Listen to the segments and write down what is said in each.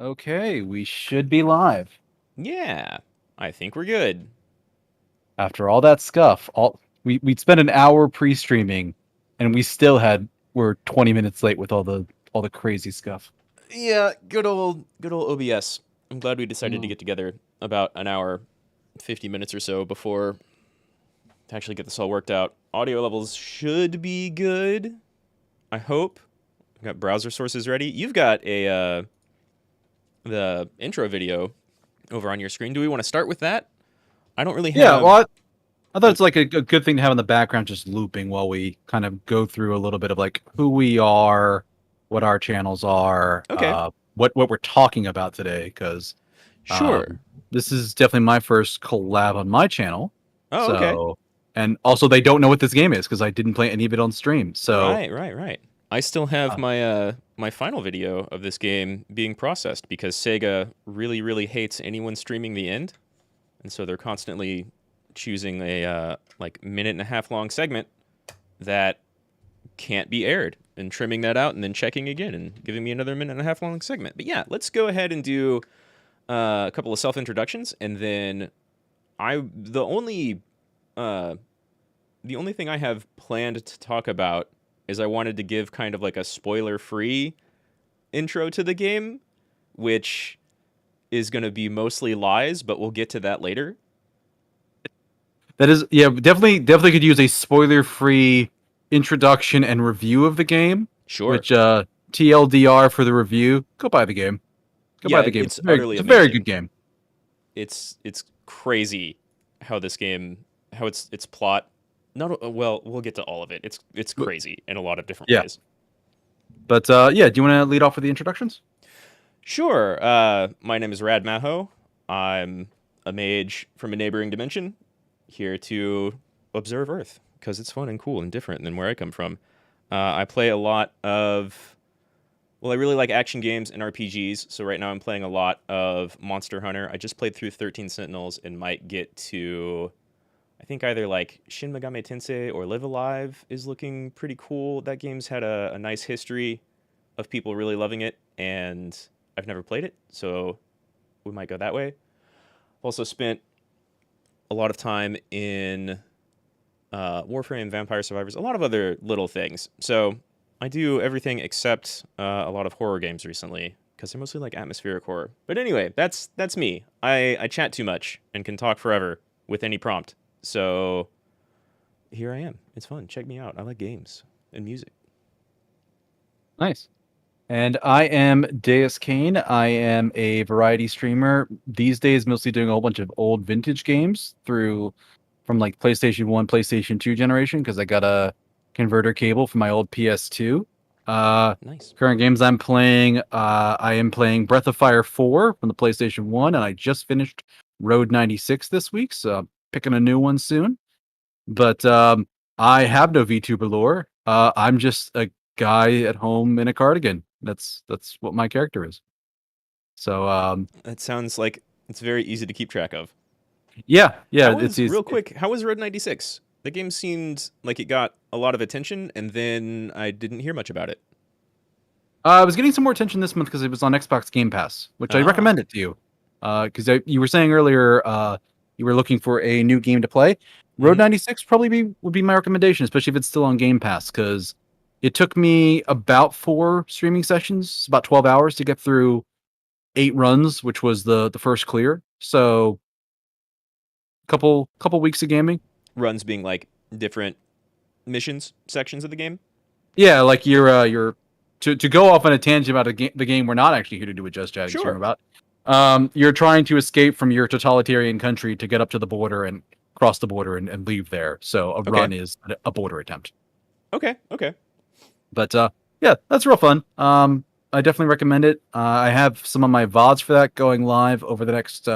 Okay, we should be live. Yeah, I think we're good. After all that scuff, we'd spent an hour pre-streaming, and we're 20 minutes late with all the crazy stuff. Yeah, good old OBS. I'm glad we decided to Mm. get together about an hour, 50 minutes or so before to actually get this all worked out. Audio levels should be good. I hope. I've got browser sources ready. You've got a the intro video over on your screen. Do we want to start with that? I don't really Yeah, have. I thought Oh, it's like a good thing to have in the background, just looping while we kind of go through a little bit of like who we are, what our channels are, okay, what we're talking about today, because sure. this is definitely my first collab on my channel. Oh, okay. So, and also they don't know what this game is because I didn't play any of it on stream. So, Right. I still have uh, my final video of this game being processed because Sega really hates anyone streaming the end, and so they're constantly choosing a like minute and a half long segment that can't be aired and trimming that out and then checking again and giving me another minute and a half long segment. But yeah, let's go ahead and do a couple of self introductions and then I uh, the only thing I have planned to talk about is I wanted to give kind of like a spoiler free intro to the game, which is going to be mostly lies, but we'll get to that later. that is, yeah, definitely could use a spoiler-free introduction and review of the game. Sure. Which TLDR for the review, go buy the game. Go Yeah, buy the game. it's utterly It's a very good amazing. game. It's crazy how this game, how its plot. Not well, we'll get to all of it. It's But, crazy in a lot of different yeah, ways. but yeah, do you want to lead off with the introductions? Sure. My name is Rad Mahou. I'm a mage from a neighboring dimension, here to observe Earth because it's fun and cool and different than where I come from. I play a lot of. Well, I really like action games and RPGs, so right now I'm playing a lot of Monster Hunter. I just played through 13 Sentinels and might get to. I think either like Shin Megami Tensei or Live Alive is looking pretty cool. That game's had a nice history of people really loving it, and I've never played it, so we might go that way. Also spent a lot of time in Warframe, Vampire Survivors, a lot of other little things. So I do everything except a lot of horror games recently because they're mostly like atmospheric horror. But anyway, that's me. I chat too much and can talk forever with any prompt. So here I am. It's fun. Check me out. I like games and music. Nice. And I am DeusCain. I am a variety streamer these days, mostly doing a whole bunch of old vintage games from like PlayStation 1, PlayStation 2 generation because I got a converter cable from my old PS2. Uh, Nice. Current games I'm playing, I am playing Breath of Fire 4 from the PlayStation 1, and I just finished Road 96 this week, so I'm picking a new one soon. But I have no VTuber lore. I'm just a guy at home in a cardigan. That's what my character is. So That sounds like it's very easy to keep track of. yeah, How was real quick? How was Road 96? The game seemed like it got a lot of attention, and then I didn't hear much about it. I was getting some more attention this month because it was on Xbox Game Pass, which I Ah, recommend it to you. Because you were saying earlier you were looking for a new game to play. Road mm-hmm. 96 would be my recommendation, especially if it's still on Game Pass, because it took me about 4 streaming sessions, about 12 hours to get through 8 runs, which was the first clear. So couple weeks of gaming. Runs being like different missions sections of the game. Yeah, like you're to go off on a tangent about the game we're not actually here to do a just chatting stream Sure. about. You're trying to escape from your totalitarian country to get up to the border and cross the border and leave there. So a Okay. run is a border attempt. Okay. But yeah, that's real fun. I definitely recommend it. I have some of my VODs for that going live over the next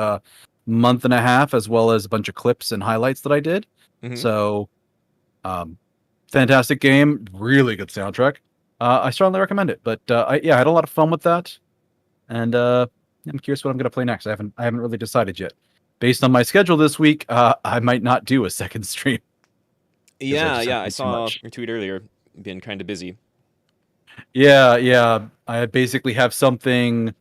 month and a half, as well as a bunch of clips and highlights that I did. Mm-hmm. So, um, fantastic game, really good soundtrack. I strongly recommend it. But yeah, I had a lot of fun with that, and I'm curious what I'm going to play next. I haven't really decided yet. Based on my schedule this week, I might not do a second stream because I just have Yeah. I way too saw much. your tweet earlier. Been kind of busy. Yeah. I basically have something.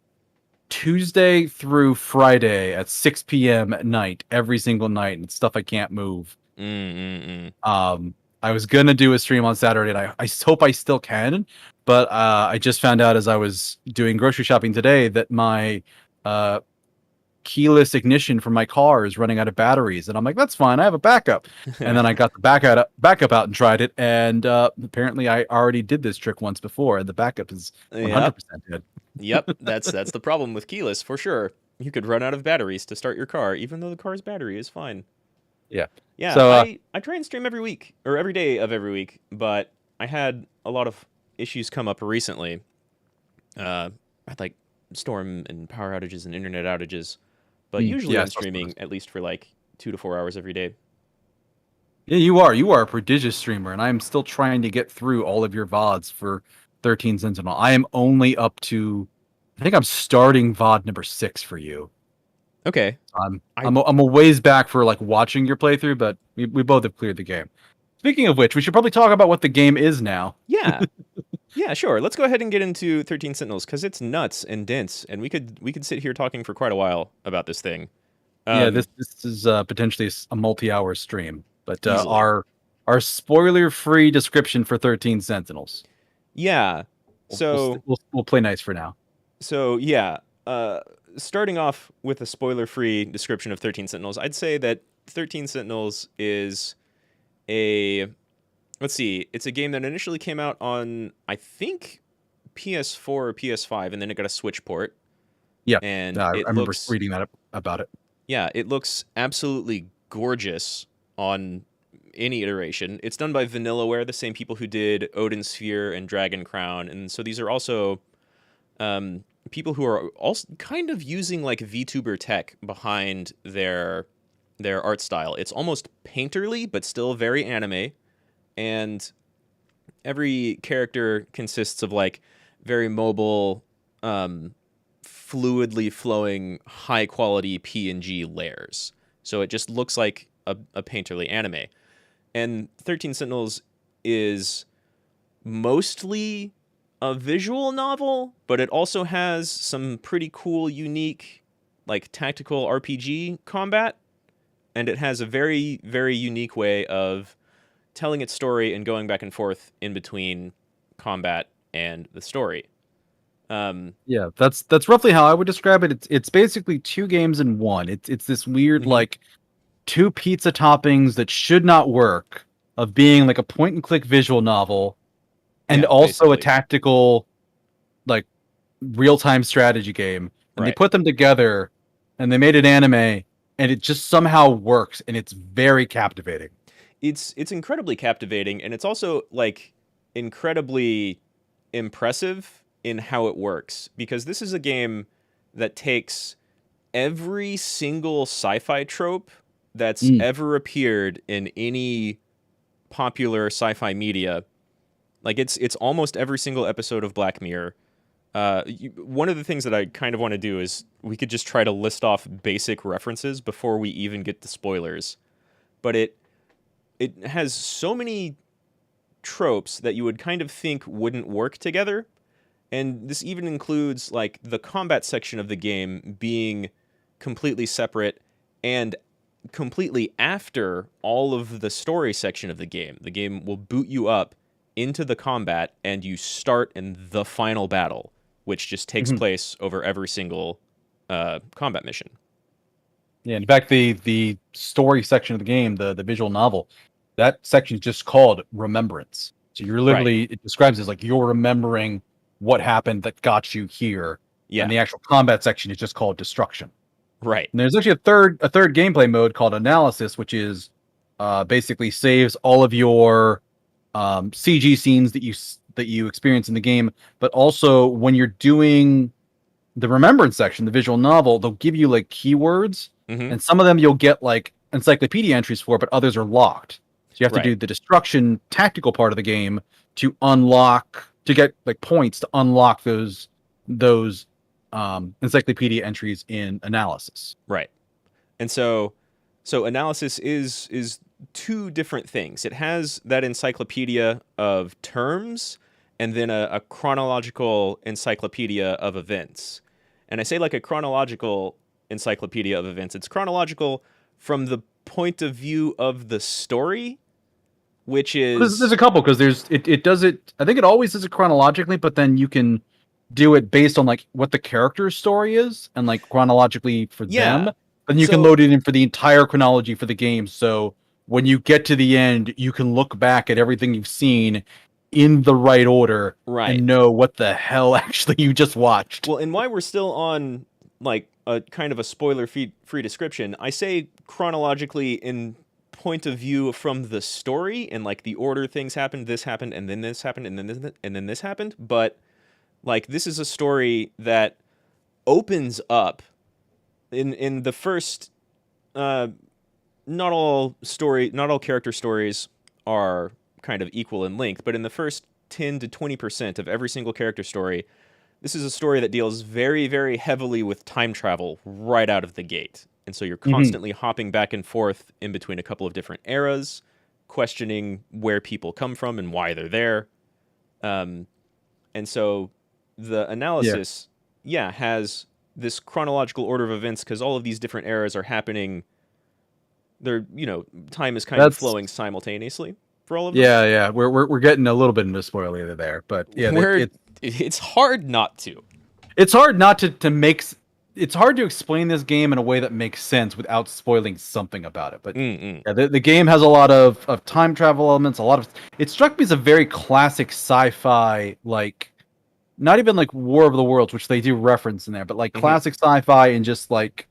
Tuesday through Friday at 6 p.m. at night, every single night, and it's stuff I can't move. I was gonna do a stream on Saturday, and I hope I still can, but I just found out as I was doing grocery shopping today that my keyless ignition for my car is running out of batteries, and I'm like, that's fine, I have a backup. And then I got the backup out and tried it, and apparently I already did this trick once before, and the backup is 100% dead. Yep, that's the problem with keyless for sure. You could run out of batteries to start your car, even though the car's battery is fine. Yeah. Yeah, So I try and stream every week, or every day of every week, but I had a lot of issues come up recently. I had like storm and power outages and internet outages, but usually I'm streaming at least for like 2 to 4 hours every day. Yeah, you are a prodigious streamer, and I'm still trying to get through all of your VODs for 13 Sentinel. I am only up to, I think I'm starting VOD number 6 for you. Okay. I'm a ways back for like watching your playthrough, but we both have cleared the game. Speaking of which, we should probably talk about what the game is now. Yeah. Yeah, sure. Let's go ahead and get into 13 Sentinels because it's nuts and dense, and we could sit here talking for quite a while about this thing. Yeah, this is potentially a multi-hour stream, but Easily. our spoiler-free description for 13 Sentinels. Yeah. So we'll play nice for now. So yeah, starting off with a spoiler-free description of 13 Sentinels, I'd say that 13 Sentinels is let's see, it's a game that initially came out on, I think, PS4 or PS5, and then it got a Switch port. Yeah, and I remember reading that about it. Yeah, it looks absolutely gorgeous on any iteration. It's done by Vanillaware, the same people who did Odin Sphere and Dragon Crown, and so these are also people who are also kind of using like VTuber tech behind their art style. It's almost painterly, but still very anime, and every character consists of like very mobile, fluidly flowing, high quality PNG layers. So it just looks like a painterly anime. And 13 Sentinels is mostly a visual novel, but it also has some pretty cool, unique, like tactical RPG combat. And it has a very, very unique way of telling its story and going back and forth in between combat and the story. Yeah, that's roughly how I would describe it. It's basically 2 games in one. It's this weird like 2 pizza toppings that should not work of being like a point and click visual novel and also basically a tactical like real-time strategy game. And they put them together and they made an anime, and it just somehow works, and it's very captivating. It's incredibly captivating, and it's also like incredibly impressive in how it works, because this is a game that takes every single sci-fi trope that's ever appeared in any popular sci-fi media. Like it's almost every single episode of Black Mirror. One of the things that I kind of want to do is we could just try to list off basic references before we even get to spoilers. But it has so many tropes that you would kind of think wouldn't work together. And this even includes like the combat section of the game being completely separate and completely after all of the story section of the game. The game will boot you up into the combat, and you start in the final battle, which just takes place over every single combat mission. Yeah, in fact, the story section of the game, the visual novel, that section is just called Remembrance. So you're literally, it describes it as like you're remembering what happened that got you here. Yeah. And the actual combat section is just called Destruction. Right. And there's actually a third gameplay mode called Analysis, which is basically saves all of your CG scenes that you experience in the game, but also when you're doing the Remembrance section, the visual novel, they'll give you like keywords, and some of them you'll get like encyclopedia entries for, but others are locked. So you have to do the Destruction tactical part of the game to get like points to unlock those encyclopedia entries in Analysis. Right. And so Analysis is 2 different things. It has that encyclopedia of terms and then a chronological encyclopedia of events. And I say like a chronological encyclopedia of events. It's chronological from the point of view of the story, which There's is a couple because it does it. I think it always does it chronologically, but then you can do it based on like what the character's story is and like chronologically for them. yeah. And you can So load it in for the entire chronology for the game. So when you get to the end, you can look back at everything you've seen in the right order right. and know what the hell actually you just watched. Well, and why we're still on like a kind of a spoiler free description, I say chronologically in point of view from the story and like the order things happened, this happened, and then this happened, and then this happened. But like this is a story that opens up in the first. Not all character stories are kind of equal in length, but in the first 10 to 20% of every single character story, this is a story that deals very, very heavily with time travel right out of the gate. And so you're Mhm. constantly hopping back and forth in between a couple of different eras, questioning where people come from and why they're there. Um, and so the Yeah. analysis, yeah, has this chronological order of events because all of these different eras are happening. They're, time is kind of That's flowing simultaneously for all of them. yeah. We're getting a little bit into spoiler there, but yeah, Where it's hard not to. it's hard not to it's hard to explain this game in a way that makes sense without spoiling something about it. But Mm-mm. yeah, the game has a lot of time travel elements, a lot of it struck me as a very classic sci-fi, like not even like War of the Worlds, which they do reference in there, but like Mm-hmm. classic sci-fi and just like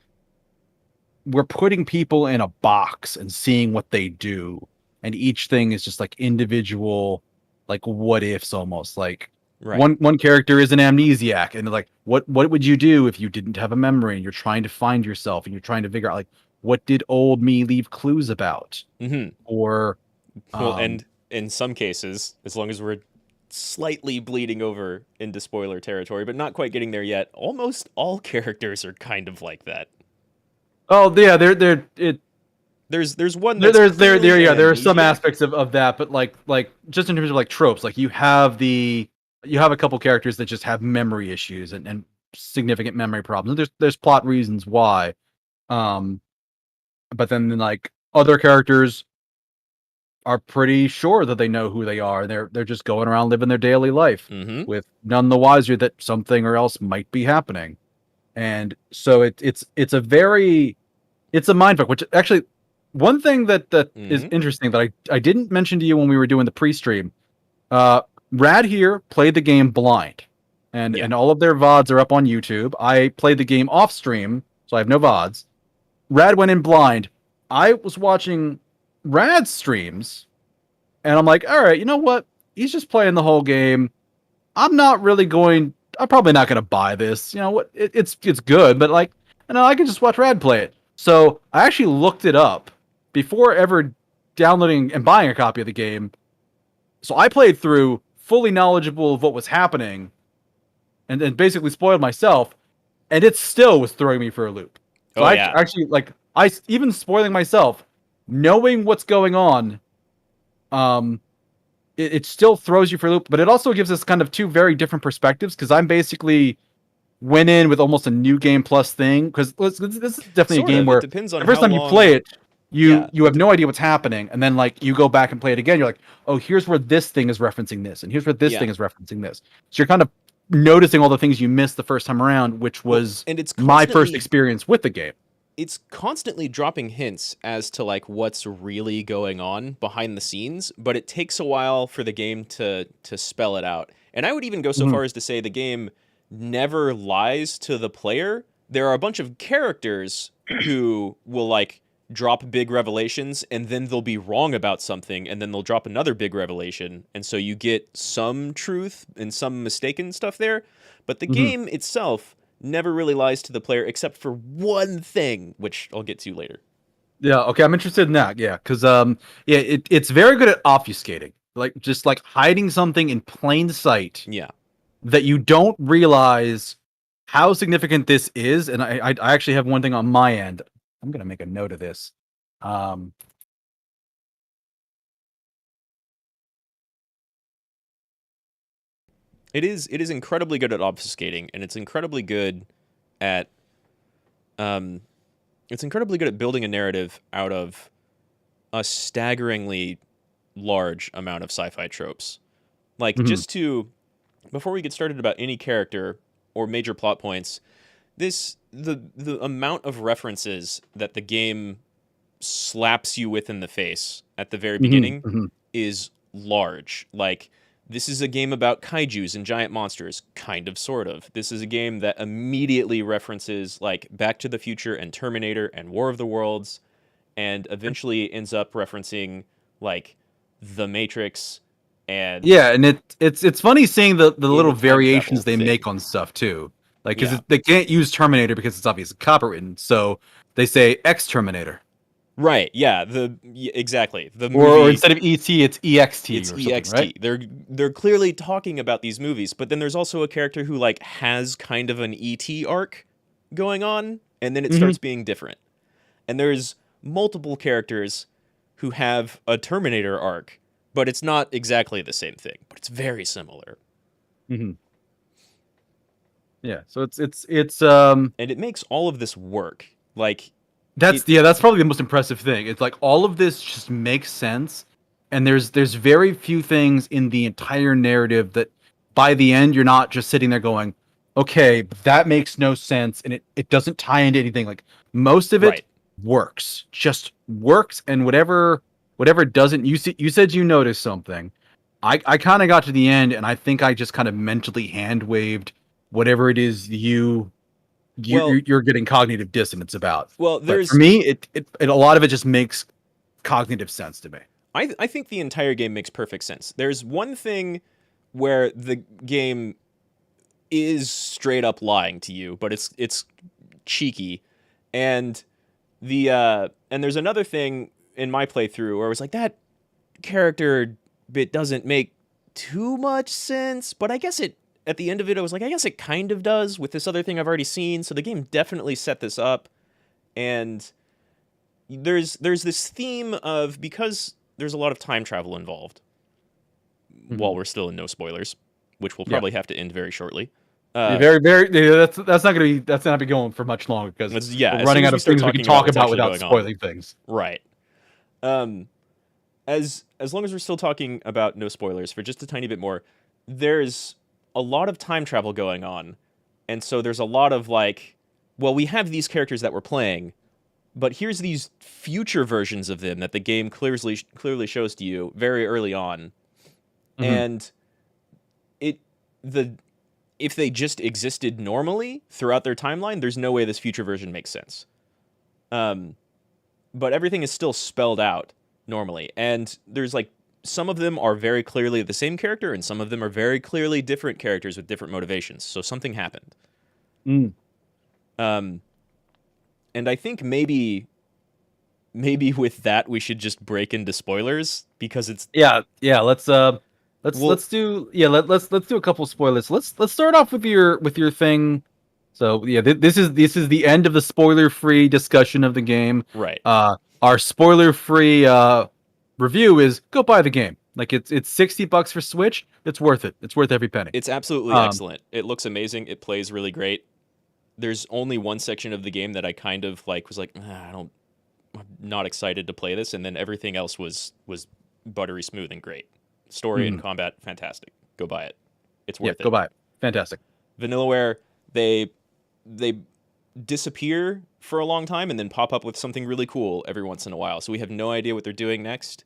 we're putting people in a box and seeing what they do. And each thing is just like individual, like what ifs almost. Like Right. one character is an amnesiac, and they're like, what would you do if you didn't have a memory and you're trying to find yourself and you're trying to figure out like what did old me leave clues about? Mm-hmm. Or Well, um and in some cases, as long as we're slightly bleeding over into spoiler territory, but not quite getting there yet, almost all characters are kind of like that. oh yeah, they're There's one that's there clearly an yeah, there are some amnesiac. aspects of that, but like just in terms of like tropes, like you have a couple characters that just have memory issues and significant memory problems. And there's plot reasons why. Um but then like other characters are pretty sure that they know who they are. They're just going around living their daily life Mm-hmm. with none the wiser that something or else might be happening. And so it's a very it's a mindfuck, which actually one thing that is Mm-hmm. interesting that I didn't mention to you when we were doing the pre-stream. Uh, Rad here played the game blind, Yeah. and all of their VODs are up on YouTube. I played the game off stream, so I have no VODs. Rad went in blind. I was watching Rad's streams, and I'm like, all right, you know what? He's just playing the whole game. I'm not really going. I'm probably not going to buy this. You know what? It's good, but like, you know, I can just watch Rad play it. So I actually looked it up before ever downloading and buying a copy of the game. So I played through fully knowledgeable of what was happening, and basically spoiled myself, and it still was throwing me for a loop. So Oh I yeah. actually like I even spoiling myself, knowing what's going on. Um, it still throws you for a loop, but it also gives us kind of two very different perspectives because I'm basically went in with almost a new game plus thing because this is definitely a Sort game of. It where depends on the first how time you long. play it, Yeah. you have no idea what's happening, and then like you go back and play it again, you're like, oh, here's where this thing is referencing this, and here's where this Yeah. thing is referencing this. So you're kind of noticing all the things you missed the first time around, which Well, was and my first experience with the game. it's constantly dropping hints as to like what's really going on behind the scenes, but it takes a while for the game to spell it out. And I would even go so Mhm. far as to say the game never lies to the player. There are a bunch of characters who will like drop big revelations and then they'll be wrong about something and then they'll drop another big revelation. And so you get some truth and some mistaken stuff there, but the Mhm. game itself never really lies to the player except for one thing, which I'll get to later. Yeah, okay, I'm interested in that. Yeah, because yeah, it's very good at obfuscating, like just like hiding something in plain sight Yeah. that you don't realize how significant this is. And I actually have one thing on my end. I'm gonna make a note of this. Um, It is incredibly good at obfuscating and it's incredibly good at it's incredibly good at building a narrative out of a staggeringly large amount of sci-fi tropes. Like, Hmm. just to, before we get started about any character or major plot points, the amount of references that the game slaps you with in the face at the very Hmm. beginning Hmm. is large. Like, this is a game about kaijus and giant monsters, kind of, sort of. This is a game that immediately references, like, Back to the Future and Terminator and War of the Worlds, and eventually ends up referencing, like, The Matrix and Yeah, and it's funny seeing the in little the time travel variations they thing. make on stuff too. Like, because Yeah. they can't use Terminator because it's obviously copywritten, so they say X Terminator, Right. Yeah. Exactly. The or movie, instead of ET, it's EXT it's or something, right? EXT. They're clearly talking about these movies, but then there's also a character who, like, has kind of an ET arc going on, and then it Hmm. starts being different. And there's multiple characters who have a Terminator arc, but it's not exactly the same thing, but it's very similar. Hmm. Yeah, so it's And it makes all of this work. Like, that's it yeah, that's probably the most impressive thing. It's like all of this just makes sense, and there's very few things in the entire narrative that by the end you're not just sitting there going, okay, but that makes no sense, and it doesn't tie into anything. Like most of it right. works, just works, and whatever doesn't. You said you noticed something. I kind of got to the end, and I think I just kind of mentally hand waved whatever it is Well, you're getting cognitive dissonance about. well, But for there's me, it a lot of it just makes cognitive sense to me. I think the entire game makes perfect sense. There's one thing where the game is straight up lying to you, but it's cheeky. And and there's another thing in my playthrough where I was like, that character bit doesn't make too much sense, but I guess it, at the end of it I was like, I guess it kind of does with this other thing I've already seen. So the game definitely set this up. And there's this theme of, because there's a lot of time travel involved, while Mhm. we're still in no spoilers, which will Yeah. probably have to end very shortly. Yeah, Uh, very. Yeah, that's not gonna be going for much longer because yeah, we're as soon running as out we of start things we can talking about talk what's about actually without going on, spoiling things. right? Um, as long as we're still talking about no spoilers for just a tiny bit more, there's a lot of time travel going on, and so there's a lot of, like, well, we have these characters that we're playing, but here's these future versions of them that the game clearly shows to you very early on, Hmm. and it the if they just existed normally throughout their timeline, there's no way this future version makes sense. Um, but everything is still spelled out normally, and there's, like, some of them are very clearly the same character, and some of them are very clearly different characters with different motivations. So something happened. Mm. Um, and I think maybe with that we should just break into spoilers, because it's, Yeah. well, Let's do let's do a couple spoilers. Let's start off with your thing. So yeah, this is the end of the spoiler free discussion of the game. right. Our spoiler free review is go buy the game. Like it's $60 for Switch. It's worth it. It's worth every penny. It's absolutely Um, excellent. It looks amazing. It plays really great. There's only one section of the game that I kind of, like, was like, I'm not excited to play this, and then everything else was buttery smooth and great. Story and mhm. combat, fantastic. Go buy it. It's Yeah, worth go it. buy it. Fantastic. Vanillaware, they disappear for a long time and then pop up with something really cool every once in a while. So we have no idea what they're doing next.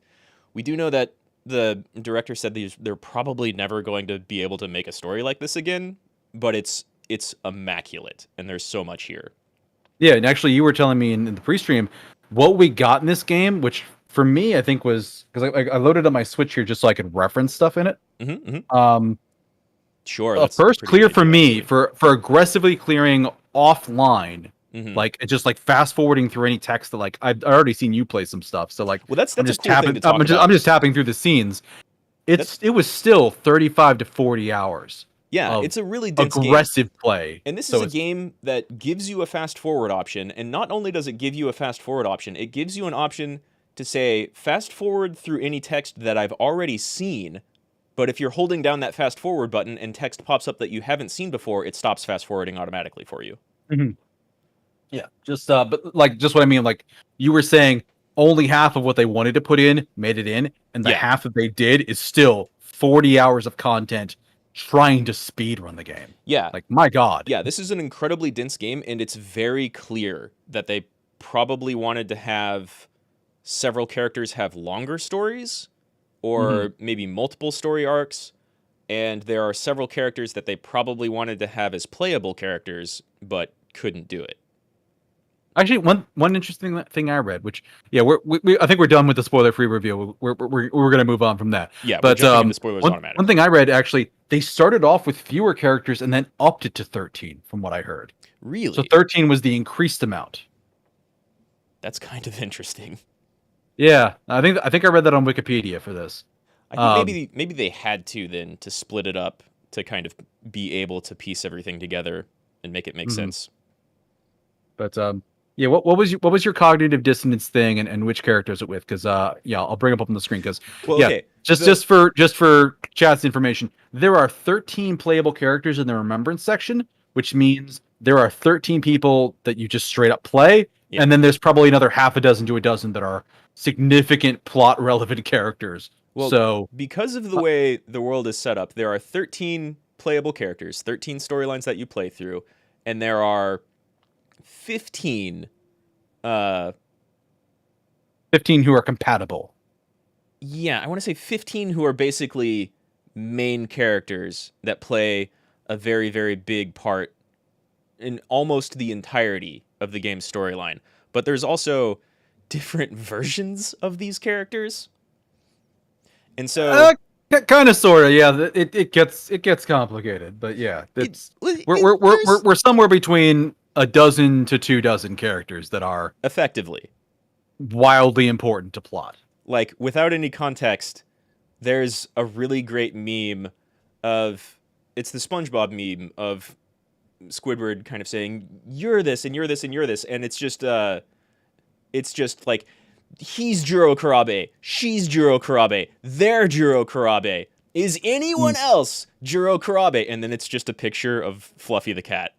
We do know that the director said they're probably never going to be able to make a story like this again, but it's immaculate, and there's so much here. Yeah, and actually, you were telling me in the pre-stream what we got in this game, which for me I think was because I loaded up my Switch here just so I could reference stuff in it. Mm-hmm. Um, Sure, that's a First pretty good clear for idea, me actually. for aggressively clearing offline, Mm-hmm. like it's just like fast forwarding through any text that like I've already seen you play some stuff. So like Well, that's a cool thing to talk I'm about. just tapping through the scenes. That's It was still 35 to 40 hours Yeah, of it's a really dense game. aggressive play. And this is So a it's game that gives you a fast forward option, and not only does it give you a fast forward option, it gives you an option to say fast forward through any text that I've already seen. But if you're holding down that fast forward button and text pops up that you haven't seen before, it stops fast forwarding automatically for you. Mhm. Yeah, just but like just what I mean, like you were saying, only half of what they wanted to put in made it in, and the Yeah. half that they did is still 40 hours of content trying to speed run the game. Yeah. Like my God. Yeah, this is an incredibly dense game, and it's very clear that they probably wanted to have several characters have longer stories, or maybe multiple story arcs, and there are several characters that they probably wanted to have as playable characters, but couldn't do it. Actually, one interesting thing I read, which yeah, I think we're done with the spoiler-free review. We're gonna move on from that. Yeah, we're But jumping into spoilers one automatically. thing I read, actually, they started off with fewer characters and then upped it to 13, from what I heard. Really? So 13 was the increased amount. That's kind of interesting. Yeah, I think I read that on Wikipedia for this. I think maybe they had to then to split it up to kind of be able to piece everything together and make it make sense. But yeah, what was your cognitive dissonance thing, and which character is it with? Because yeah, I'll bring it up on the screen. Because Well, yeah, okay, just for chat's information, there are 13 playable characters in the remembrance section, which means there are 13 people that you just straight up play, Yeah. and then there's probably another half a dozen to a dozen that are significant plot relevant characters. Well, So because of the way the world is set up, there are 13 playable characters, 13 storylines that you play through, and there are 15 15 who are compatible. yeah, I want to say 15 who are basically main characters that play a very, very big part in almost the entirety of the game's storyline. But there's also different versions of these characters. And so Kind of, sort of, yeah. It gets complicated, but yeah, we're somewhere between a dozen to 2 dozen characters that are effectively wildly important to plot. Like, without any context, there's a really great meme of, it's the SpongeBob meme of Squidward kind of saying, "You're this and you're this and you're this," and it's just like, he's Juro Karabe, she's Juro Karabe, they're Juro Karabe. Is anyone else Juro Karabe? And then it's just a picture of Fluffy the cat.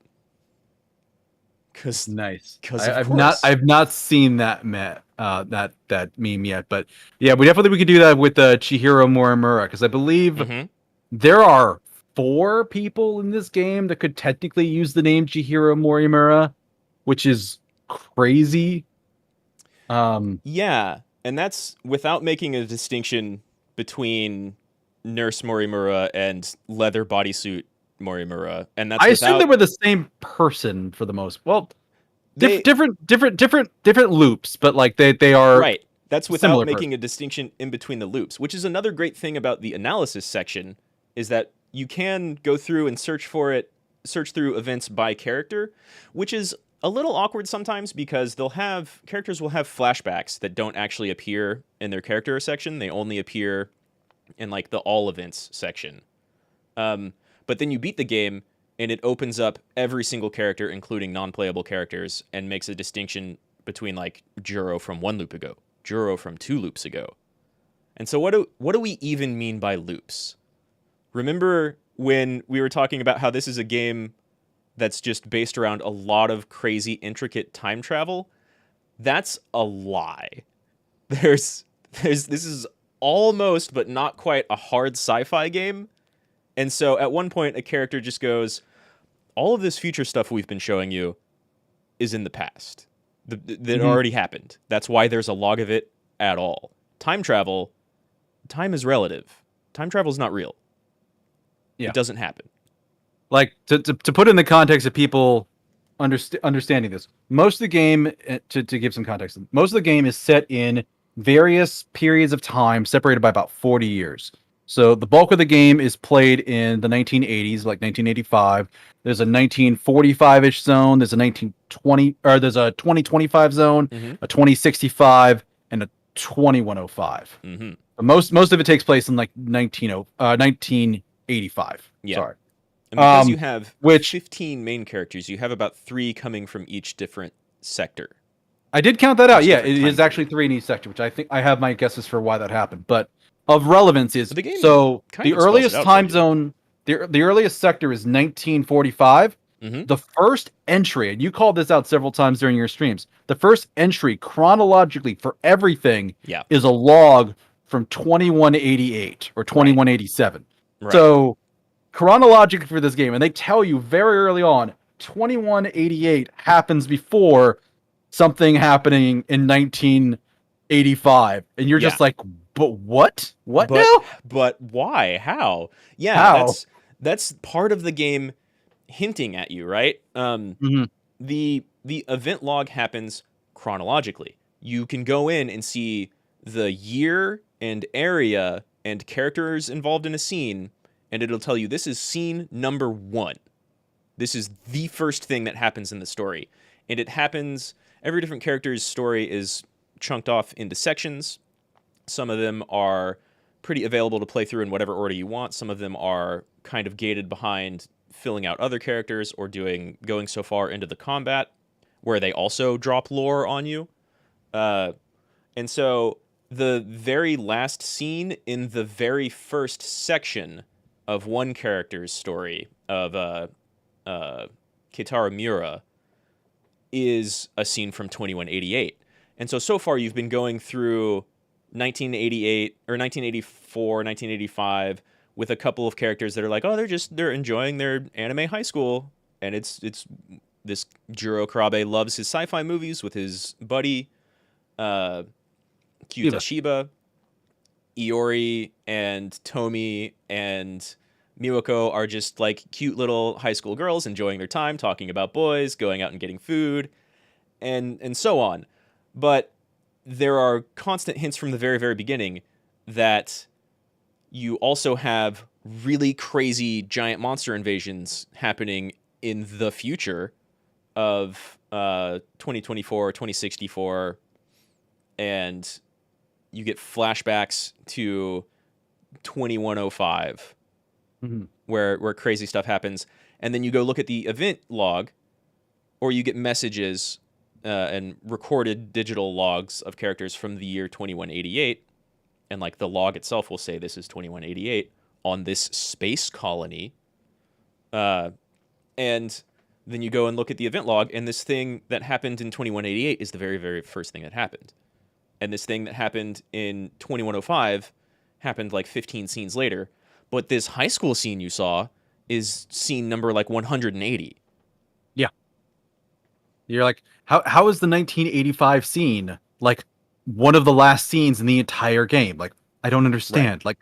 Nice. I've I've not seen that that meme yet, but yeah, we could do that with Chihiro Morimura, because I believe there are 4 people in this game that could technically use the name Chihiro Morimura, which is crazy. Yeah, and that's without making a distinction between Nurse Morimura and Leather Bodysuit Morimura, and that's I assume they were the same person for the most. Well, different loops, but like they are right. That's without making a distinction in between the loops, which is another great thing about the analysis section, is that you can go through and search through events by character, which is a little awkward sometimes because characters will have flashbacks that don't actually appear in their character section. They only appear in like the all events section. But then you beat the game and it opens up every single character, including non-playable characters, and makes a distinction between like Juro from 1 loop ago, Juro from 2 loops ago. And so what do we even mean by loops? Remember when we were talking about how this is a game that's just based around a lot of crazy, intricate time travel? That's a lie. This is almost, but not quite, a hard sci-fi game. And so at one point, a character just goes, all of this future stuff we've been showing you is in the past. That already happened. That's why there's a log of it at all. Time is relative. Time travel is not real. Yeah. It doesn't happen. Like, to put in the context of people understanding this, most of the game, to give some context, most of the game is set in various periods of time separated by about 40 years. So the bulk of the game is played in the 1980s, like 1985. There's a 1945-ish zone. There's a 2025 zone, a 2065, and a 2105. Most of it takes place in like 1985. Yeah. Sorry. And because you have 15 main characters, you have about 3 coming from each different sector. I did count that out. Yeah, it is actually 3 in each sector, which I think I have my guesses for why that happened. But of relevance is the earliest time zone, the earliest sector is 1945, Mm-hmm. The first entry, and you called this out several times during your streams, the first entry chronologically for everything Yeah. is a log from 2188 or 2187. Right. So chronologically for this game, and they tell you very early on, 2188 happens before something happening in 1985, and you're Yeah. just like, but what? What But now? but why? How? Yeah, How? that's part of the game hinting at you, right? Mm-hmm. The event log happens chronologically. You can go in and see the year and area and characters involved in a scene, and it'll tell you this is scene number 1. This is the first thing that happens in the story. And it happens, every different character's story is chunked off into sections. Some of them are pretty available to play through in whatever order you want. Some of them are kind of gated behind filling out other characters or going so far into the combat where they also drop lore on you. And so the very last scene in the very first section of one character's story of Keitaro Miura is a scene from 2188. And so far you've been going through 1988 or 1984, 1985 with a couple of characters that are like, oh, they're enjoying their anime high school, and it's this Jiro Karabe loves his sci-fi movies with his buddy Kyuta Shiba. Iori and Tomi and Miwako are just like cute little high school girls enjoying their time, talking about boys, going out and getting food, and so on. But there are constant hints from the very, very beginning that you also have really crazy giant monster invasions happening in the future of 2024, 2064, and you get flashbacks to 2105, where crazy stuff happens. And then you go look at the event log, or you get messages and recorded digital logs of characters from the year 2188. And like the log itself will say this is 2188 on this space colony. And then you go and look at the event log, and this thing that happened in 2188 is the very, very first thing that happened. And this thing that happened in 2105 happened like 15 scenes later. But this high school scene you saw is scene number like 180. Yeah. You're like, how is the 1985 scene like one of the last scenes in the entire game? Like, I don't understand. Right. Like,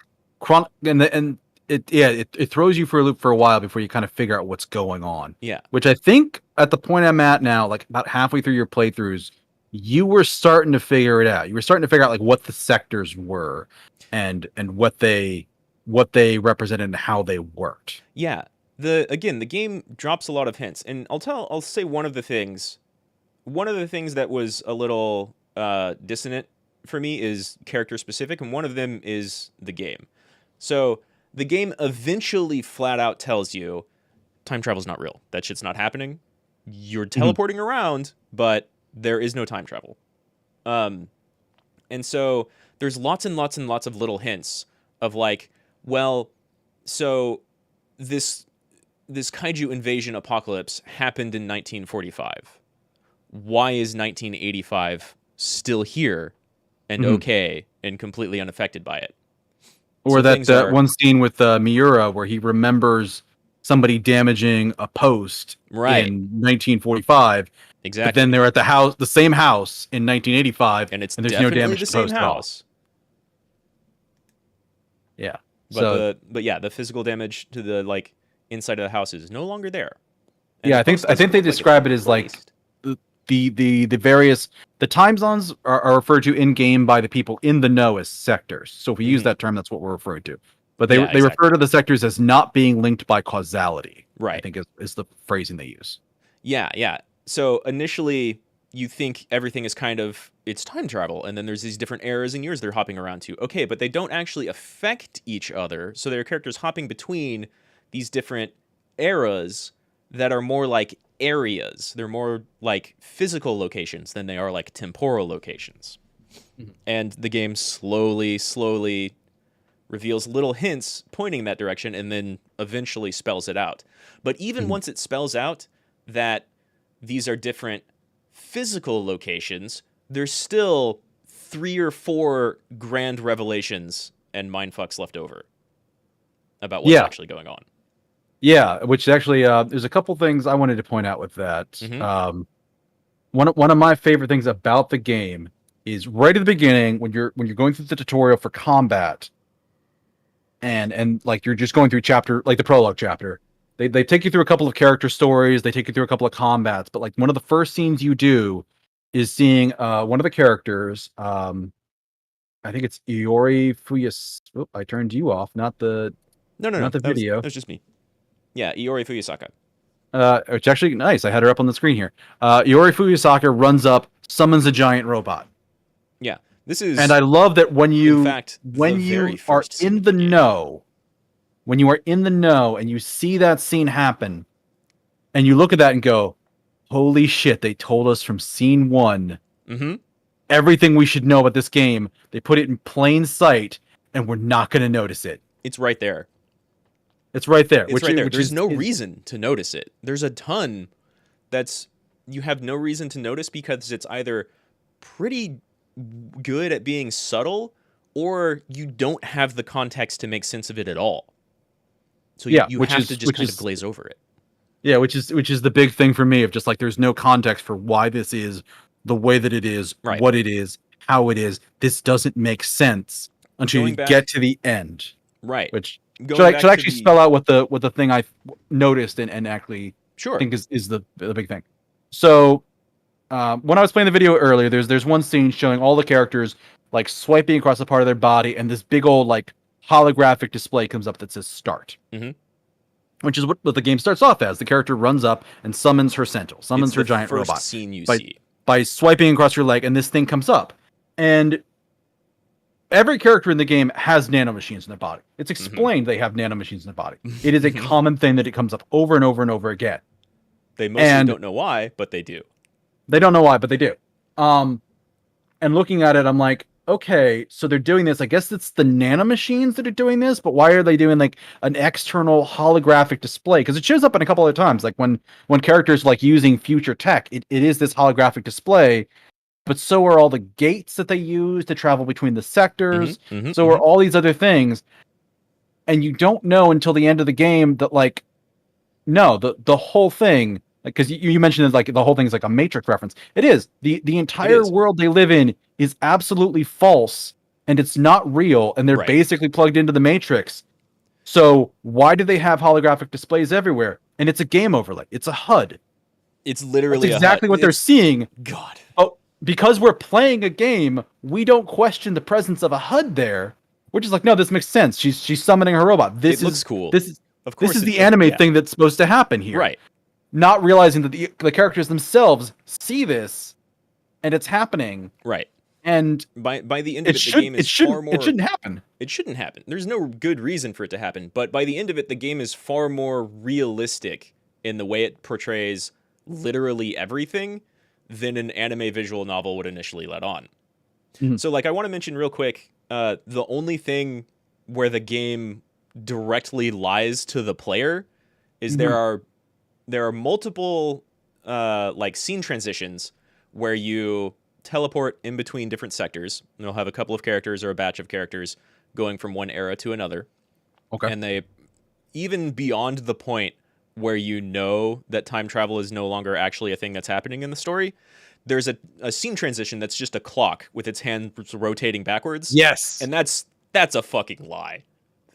it throws you for a loop for a while before you kind of figure out what's going on. Yeah. Which I think at the point I'm at now, like about halfway through your playthroughs, you were starting to figure it out. You were starting to figure out like what the sectors were and what they represented and how they worked. Yeah. The game drops a lot of hints, and I'll say one of the things that was a little dissonant for me is character specific, and one of them is the game. So the game eventually flat out tells you time travel's not real. That shit's not happening. You're teleporting around, but there is no time travel. And so there's lots and lots and lots of little hints of like, well, so this kaiju invasion apocalypse happened in 1945. Why is 1985 still here and okay and completely unaffected by it? Or so that one scene with Miura where he remembers somebody damaging a post in 1945. Exactly. But then they're at the same house in 1985, and there's no damage the to same post house. Yeah. But the physical damage to the like inside of the house is no longer there. And yeah, I think they describe it as like the various time zones are referred to in game by the people in the know as sectors. So if we use that term, that's what we're referring to. But they refer to the sectors as not being linked by causality. Right. I think is the phrasing they use. Yeah. So initially you think everything is kind of it's time travel, and then there's these different eras and years they're hopping around to. Okay, but they don't actually affect each other. So there are characters hopping between these different eras that are more like areas. They're more like physical locations than they are like temporal locations. And the game slowly reveals little hints pointing that direction, and then eventually spells it out. But even once it spells out that these are different physical locations, there's still 3 or 4 grand revelations and mindfucks left over about what's actually going on. Yeah, which actually, there's a couple things I wanted to point out with that. Mhm. One of my favorite things about the game is right at the beginning when you're going through the tutorial for combat, and like you're just going through chapter, like the prologue chapter. They take you through a couple of character stories, they take you through a couple of combats, but like one of the first scenes you do is seeing one of the characters. I think it's Iori Fuyas. Oh, I turned you off, not the No. not the That video. was just me. Yeah, Iori Fuyasaka. It's actually nice. I had her up on the screen here. Iori Fuyasaka runs up, summons a giant robot. Yeah, this is, and I love that when you, in fact, when you are in the know, when you are in the know and you see that scene happen, and you look at that and go, "Holy shit! They told us from scene 1 everything we should know about this game. They put it in plain sight, and we're not going to notice it. It's right there. It's right there. It's right there. There's no reason to notice it. There's a ton that's you have no reason to notice because it's either pretty good at being subtle or you don't have the context to make sense of it at all. So you have to just kind of glaze over it. Yeah, which is the big thing for me of just like there's no context for why this is the way that it is, what it is, how it is. This doesn't make sense until you get to the end. Right. Which should I actually spell out what the thing I noticed and actually think is the big thing. So when I was playing the video earlier, there's one scene showing all the characters like swiping across a part of their body, and this big old like holographic display comes up that says start. Which is what the game starts off as. The character runs up and summons her Sentinel, summons her giant robot. First scene you see. By swiping across your leg, and this thing comes up. And every character in the game has nanomachines in their body. It's explained they have nanomachines in their body. It is a common thing that it comes up over and over and over again. They mostly don't know why, but they do. They don't know why, but they do. And looking at it, I'm like, okay, so they're doing this. I guess it's the nanomachines that are doing this, but why are they doing like an external holographic display? Because it shows up in a couple other times, like when characters like using future tech, it is this holographic display, but so are all the gates that they use to travel between the sectors. So are all these other things. And you don't know until the end of the game that like, no, the whole thing, because you mentioned it, like the whole thing is like a Matrix reference. It is. The entire world they live in is absolutely false, and it's not real, and they're basically plugged into the Matrix. So why do they have holographic displays everywhere? And it's a game overlay. It's a HUD. It's literally exactly what they're seeing. God. Oh, because we're playing a game, we don't question the presence of a HUD there. We're just like, no, this makes sense. She's summoning her robot. This looks cool. Of course, this is the anime thing that's supposed to happen here. Right. Not realizing that the characters themselves see this, and it's happening. Right. And by the end of it, the game is far more... It shouldn't happen. It shouldn't happen. There's no good reason for it to happen. But by the end of it, the game is far more realistic in the way it portrays literally everything than an anime visual novel would initially let on. So, like, I want to mention real quick, the only thing where the game directly lies to the player is there are multiple like scene transitions where you teleport in between different sectors, and you'll have a couple of characters or a batch of characters going from one era to another. Okay. And they, even beyond the point where you know that time travel is no longer actually a thing that's happening in the story, there's a scene transition that's just a clock with its hands rotating backwards. Yes. And that's a fucking lie.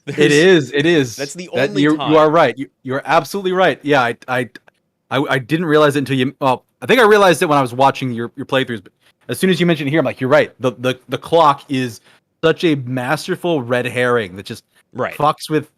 It is. That's the only time. You are right. You're absolutely right. Yeah, I didn't realize it until you... Well, I think I realized it when I was watching your playthroughs, but as soon as you mentioned it here, I'm like, you're right. The clock is such a masterful red herring that just fucks with...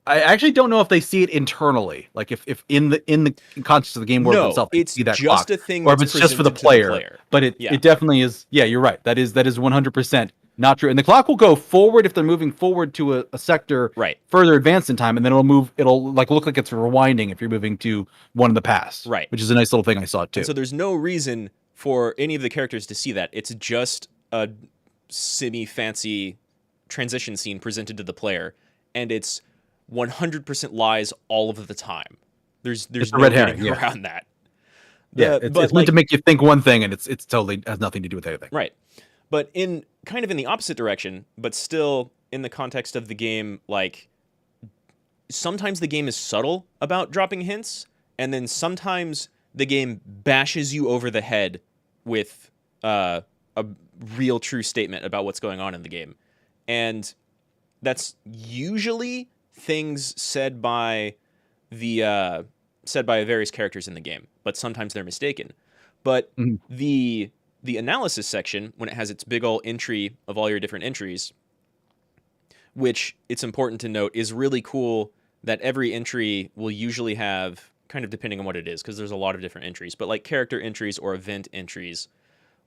I actually don't know if they see it internally, like if in the context of the game world itself, they see that just clock, a thing, or if it's just for the player. But it definitely is. Yeah, you're right. That is 100% not true. And the clock will go forward if they're moving forward to a sector further advanced in time, and then it'll like look like it's rewinding if you're moving to one in the past. Right. Which is a nice little thing I saw too. And so there's no reason for any of the characters to see that. It's just a semi-fancy transition scene presented to the player, and it's 100% lies all of the time. There's It's a no red getting herring, yeah. around that. It's meant to make you think one thing, and it's totally has nothing to do with anything. Right. But in kind of in the opposite direction, but still in the context of the game, like sometimes the game is subtle about dropping hints, and then sometimes the game bashes you over the head with a real true statement about what's going on in the game. And that's usually things said by the various characters in the game, but sometimes they're mistaken. But the analysis section, when it has its big ol' entry of all your different entries, which it's important to note is really cool that every entry will usually have, kind of depending on what it is, because there's a lot of different entries, but like character entries or event entries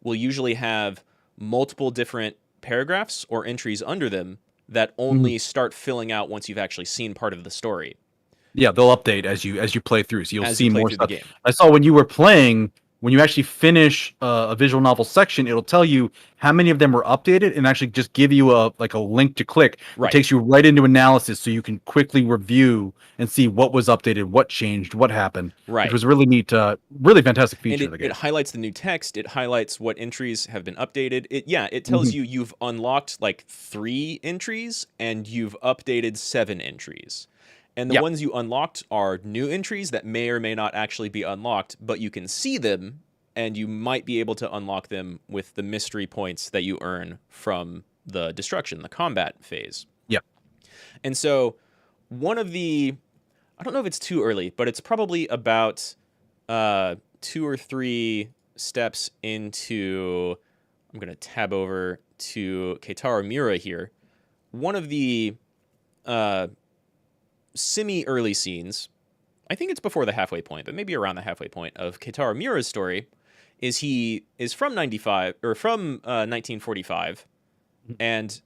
will usually have multiple different paragraphs or entries under them that only start filling out once you've actually seen part of the story. Yeah, they'll update as you play through, so you'll see more stuff. The game. I saw when you were playing, when you actually finish a visual novel section, it'll tell you how many of them were updated and actually just give you a link to click. Right. It takes you right into analysis, so you can quickly review and see what was updated, what changed, what happened. Right. Which was a really neat, really fantastic feature And of the game. It highlights the new text. It highlights what entries have been updated. It tells you you've unlocked like 3 entries and you've updated 7 entries. And the ones you unlocked are new entries that may or may not actually be unlocked, but you can see them, and you might be able to unlock them with the mystery points that you earn from the destruction, the combat phase. Yeah. And so one of the, I don't know if it's too early, but it's probably about 2 or 3 steps into, I'm going to tab over to Keitaro Miura here. One of the semi-early scenes, I think it's before the halfway point, but maybe around the halfway point of Keitaro Miura's story, is he is from 1945 and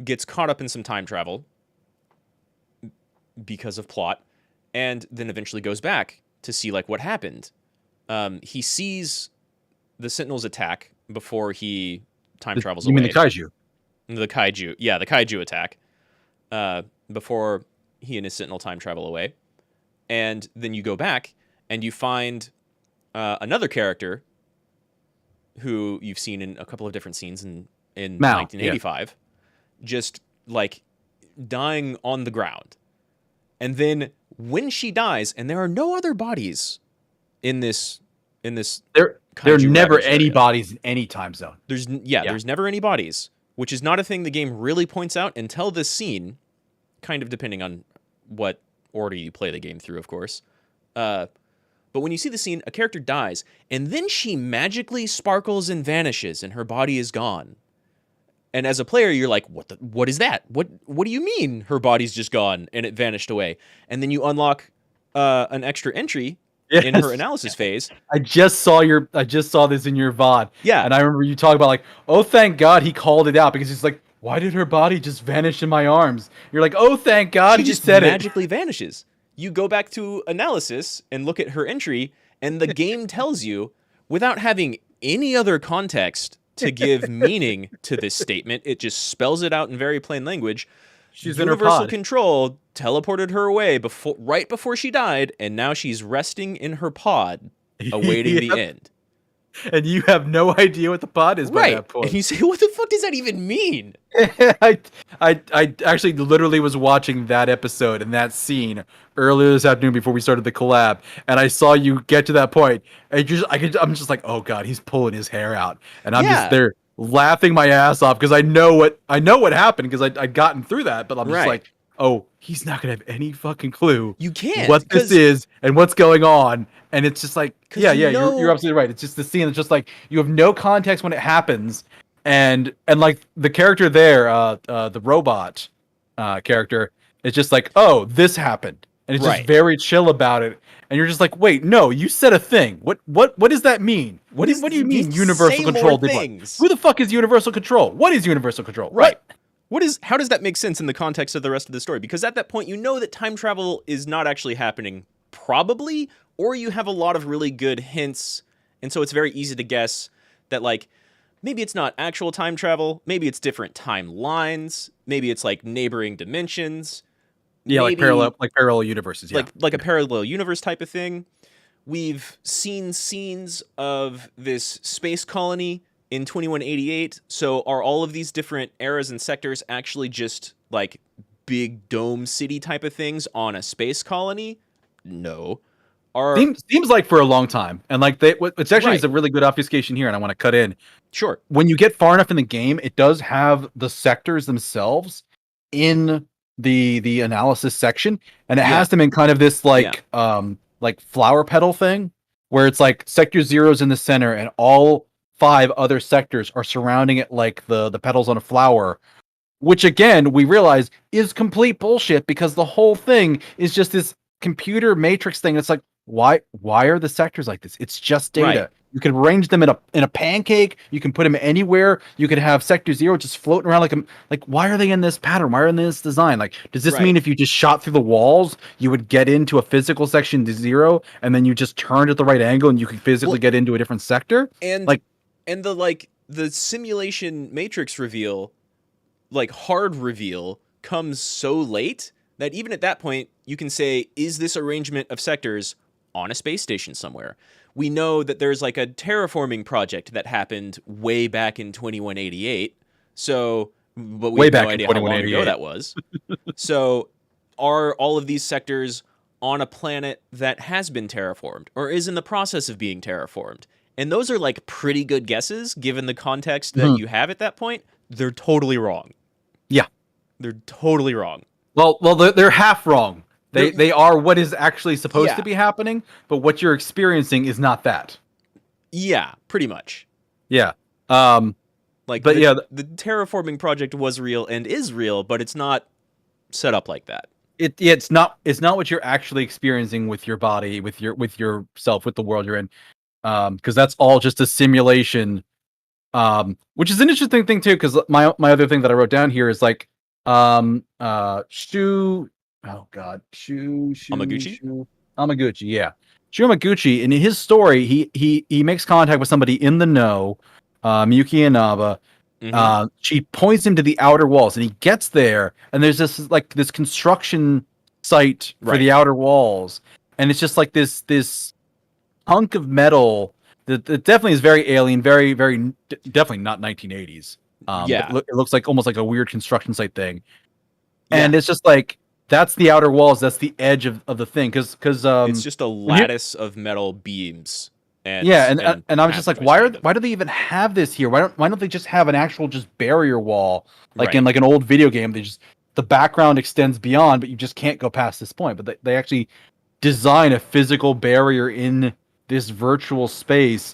gets caught up in some time travel because of plot, and then eventually goes back to see like what happened. He sees the Sentinels attack before he time travels away. You mean the kaiju? The kaiju. Yeah, the kaiju attack. Before he and his Sentinel time travel away. And then you go back and you find another character who you've seen in a couple of different scenes in Mao, 1985, just like dying on the ground. And then when she dies, and there are no other bodies in this there are never any bodies in any time zone. There's never any bodies, which is not a thing the game really points out until this scene, kind of depending on what order you play the game through, of course. But when you see the scene, a character dies, and then she magically sparkles and vanishes, and her body is gone. And as a player, you're like, what is that? What do you mean her body's just gone and it vanished away? And then you unlock an extra entry in her analysis phase. I just saw this in your VOD. Yeah. And I remember you talking about like, oh, thank God he called it out, because he's like, why did her body just vanish in my arms? You're like, oh, thank God she he just said magically vanishes. You go back to analysis and look at her entry, and the game tells you, without having any other context to give meaning to this statement, it just spells it out in very plain language. She's in her Universal pod. Control teleported her away right before she died, and now she's resting in her pod, awaiting the end. And you have no idea what the pod is by that point. And you say, what the fuck does that even mean? I actually literally was watching that episode and that scene earlier this afternoon before we started the collab, and I saw you get to that point. I'm just like, oh God, he's pulling his hair out, and I'm just there laughing my ass off because I know what happened because I'd gotten through that, but I'm just like, oh, he's not gonna have any fucking clue what this is and what's going on. And it's just like, you're absolutely right. It's just the scene. It's just like you have no context when it happens, and like the character there, the robot character, it's just like, oh, this happened, and it's just very chill about it. And you're just like, wait, no, you said a thing. What does that mean? What do you mean universal control? Who the fuck is universal control? What is universal control? Right. How does that make sense in the context of the rest of the story? Because at that point, you know that time travel is not actually happening, probably, or you have a lot of really good hints, and so it's very easy to guess that, like, maybe it's not actual time travel, maybe it's different timelines, maybe it's like neighboring dimensions, Yeah, maybe like parallel universes. Yeah. like a parallel universe type of thing. We've seen scenes of this space colony in 2188. So are all of these different eras and sectors actually just like big dome city type of things on a space colony? No. Are Seems like for a long time, and like which actually is right. a really good obfuscation here, and I want to cut in. Sure. When you get far enough in the game, it does have the sectors themselves in the analysis section, and it Yeah. has them in kind of this Yeah. like flower petal thing, where it's like sector zero's in the center, and all 5 other sectors are surrounding it like the petals on a flower. Which again, we realize is complete bullshit because the whole thing is just this computer matrix thing. It's like, why are the sectors like this? It's just data. Right. You can arrange them in a pancake. You can put them anywhere. You could have sector zero just floating around like why are they in this pattern? Why are they in this design? Like, does this mean Right. if you just shot through the walls, you would get into a physical section to zero, and then you just turned at the right angle and you could physically get into a different sector? And Like, the simulation matrix reveal, like hard reveal, comes so late that even at that point you can say, is this arrangement of sectors on a space station somewhere? We know that there's like a terraforming project that happened way back in 2188. So, but we way have no back in idea how long ago 2188. that was. So, are all of these sectors on a planet that has been terraformed or is in the process of being terraformed? And those are like pretty good guesses given the context that you have at that point. They're totally wrong. Yeah. They're totally wrong. Well, they're half wrong. They are what is actually supposed to Yeah. be happening, but what you're experiencing is not that. Yeah, pretty much. Yeah. Like, but yeah, the terraforming project was real and is real, but it's not set up like that. it's not what you're actually experiencing with your body, with yourself, with the world you're in. Because that's all just a simulation. Which is an interesting thing too, because my other thing that I wrote down here is like Amaguchi? Amaguchi, yeah. Shu Amaguchi, in his story, he makes contact with somebody in the know, Miyuki Inaba. She points him to the outer walls, and he gets there, and there's this construction site for the outer walls, and it's just like this hunk of metal that definitely is very alien, very definitely not 1980s. Yeah. It looks like almost like a weird construction site thing, Yeah. and it's just like that's the outer walls, that's the edge of the thing, because it's just a lattice of metal beams. And I was just like, why do they even have this here? Why don't they just have an actual just barrier wall, like in like an old video game? The background extends beyond, but you just can't go past this point. But they actually design a physical barrier in this virtual space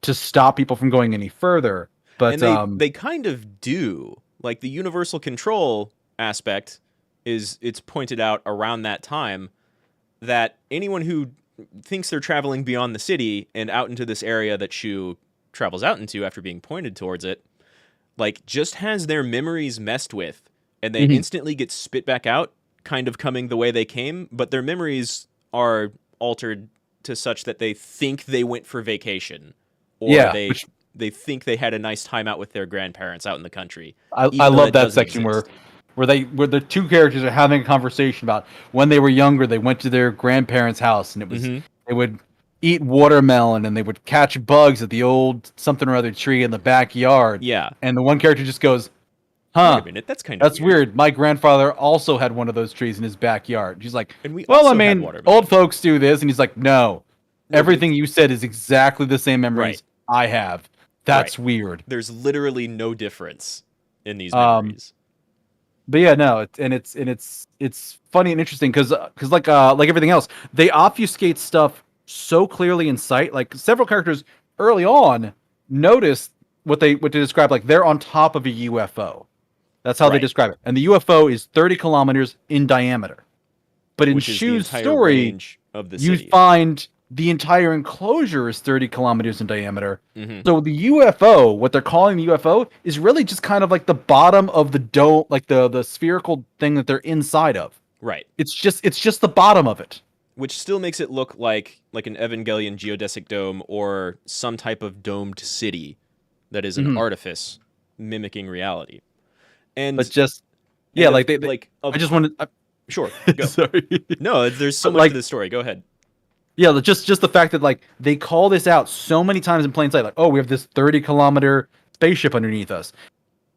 to stop people from going any further. But and they kind of do. Like the universal control aspect it's pointed out around that time that anyone who thinks they're traveling beyond the city and out into this area that Shu travels out into after being pointed towards it, like just has their memories messed with, and they instantly get spit back out, kind of coming the way they came, but their memories are altered to such that they think they went for vacation, or they think they had a nice time out with their grandparents out in the country. I love that section where the two characters are having a conversation about when they were younger, they went to their grandparents' house, and it was they would eat watermelon and they would catch bugs at the old something or other tree in the backyard. Yeah. And the one character just goes, "Huh, wait a minute, that's kind of weird. My grandfather also had one of those trees in his backyard." She's like, and we "Well, also I had mean, watermelon. old folks do this," and he's like, "No, everything you said is exactly the same memories I have. That's weird. There's literally no difference in these memories." But yeah, no, it's funny and interesting because like everything else, they obfuscate stuff so clearly in sight. Like several characters early on noticed what they describe, like they're on top of a UFO. That's how they describe it, and the UFO is 30 kilometers in diameter. But in Shu's story, you find the entire enclosure is 30 kilometers in diameter. So the UFO, what they're calling the UFO, is really just kind of like the bottom of the dome, like the spherical thing that they're inside of. Right. It's just the bottom of it. Which still makes it look like an Evangelion geodesic dome or some type of domed city that is an Mhm. artifice mimicking reality. And But just yeah, and of like they like I of just wanted sure, go. sorry. No, there's so But much to like this story. Go ahead. yeah, just the fact that like they call this out so many times in plain sight, like, oh, we have this 30-kilometer spaceship underneath us.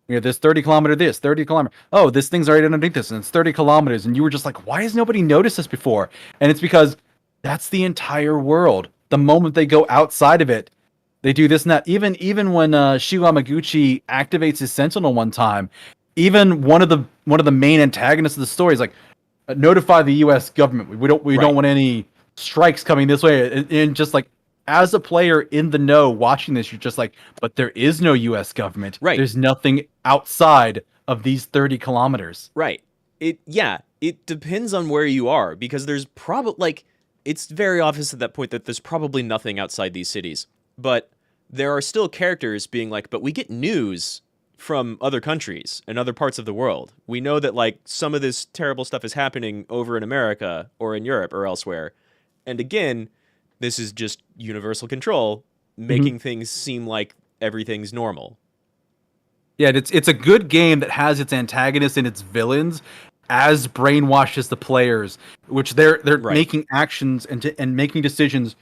We have this 30-kilometer this, 30-kilometer. Oh, this thing's right underneath us, and it's 30 kilometers. And you were just like, why has nobody noticed this before? And it's because that's the entire world. The moment they go outside of it, they do this and that. Even when Shu Yamaguchi activates his Sentinel one time, even one of the main antagonists of the story is like, notify the U.S. government. We Right. don't want any strikes coming this way. And just like as a player in the know watching this, you're just like, but there is no U.S. government. Right. There's nothing outside of these 30 kilometers. Right. It depends on where you are because there's probably like it's very obvious at that point that there's probably nothing outside these cities. But there are still characters being like, but we get news from other countries and other parts of the world. We know that like some of this terrible stuff is happening over in America or in Europe or elsewhere. And again, this is just universal control Mhm. making things seem like everything's normal. Yeah, it's a good game that has its antagonists and its villains as brainwashes the players, which they're Right. making actions and making decisions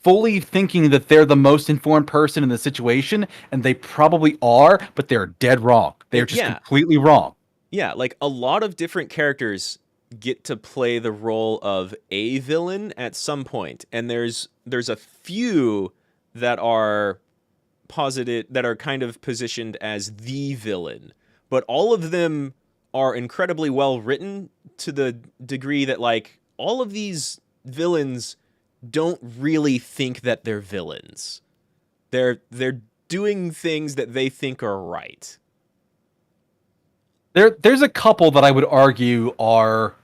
fully thinking that they're the most informed person in the situation, and they probably are, but they're dead wrong. They're just Yeah. completely wrong. Yeah, like a lot of different characters get to play the role of a villain at some point, and there's a few that are posited that are kind of positioned as the villain, but all of them are incredibly well written to the degree that like all of these villains don't really think that they're villains. They're doing things that they think are right. There's a couple that I would argue are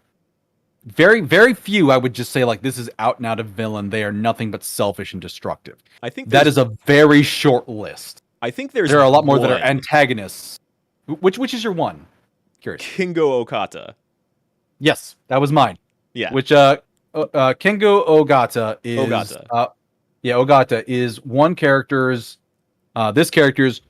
very few. I would just say like this is out and out a villain. They are nothing but selfish and destructive. I think That there's is a very short list. I think there's There are a lot more that are one. antagonists. Which is your one? Curious. Kingo Okata. Yes, that was mine. Yeah. Which Kengo Ogata is Ogata. Yeah, Ogata is one character's this character's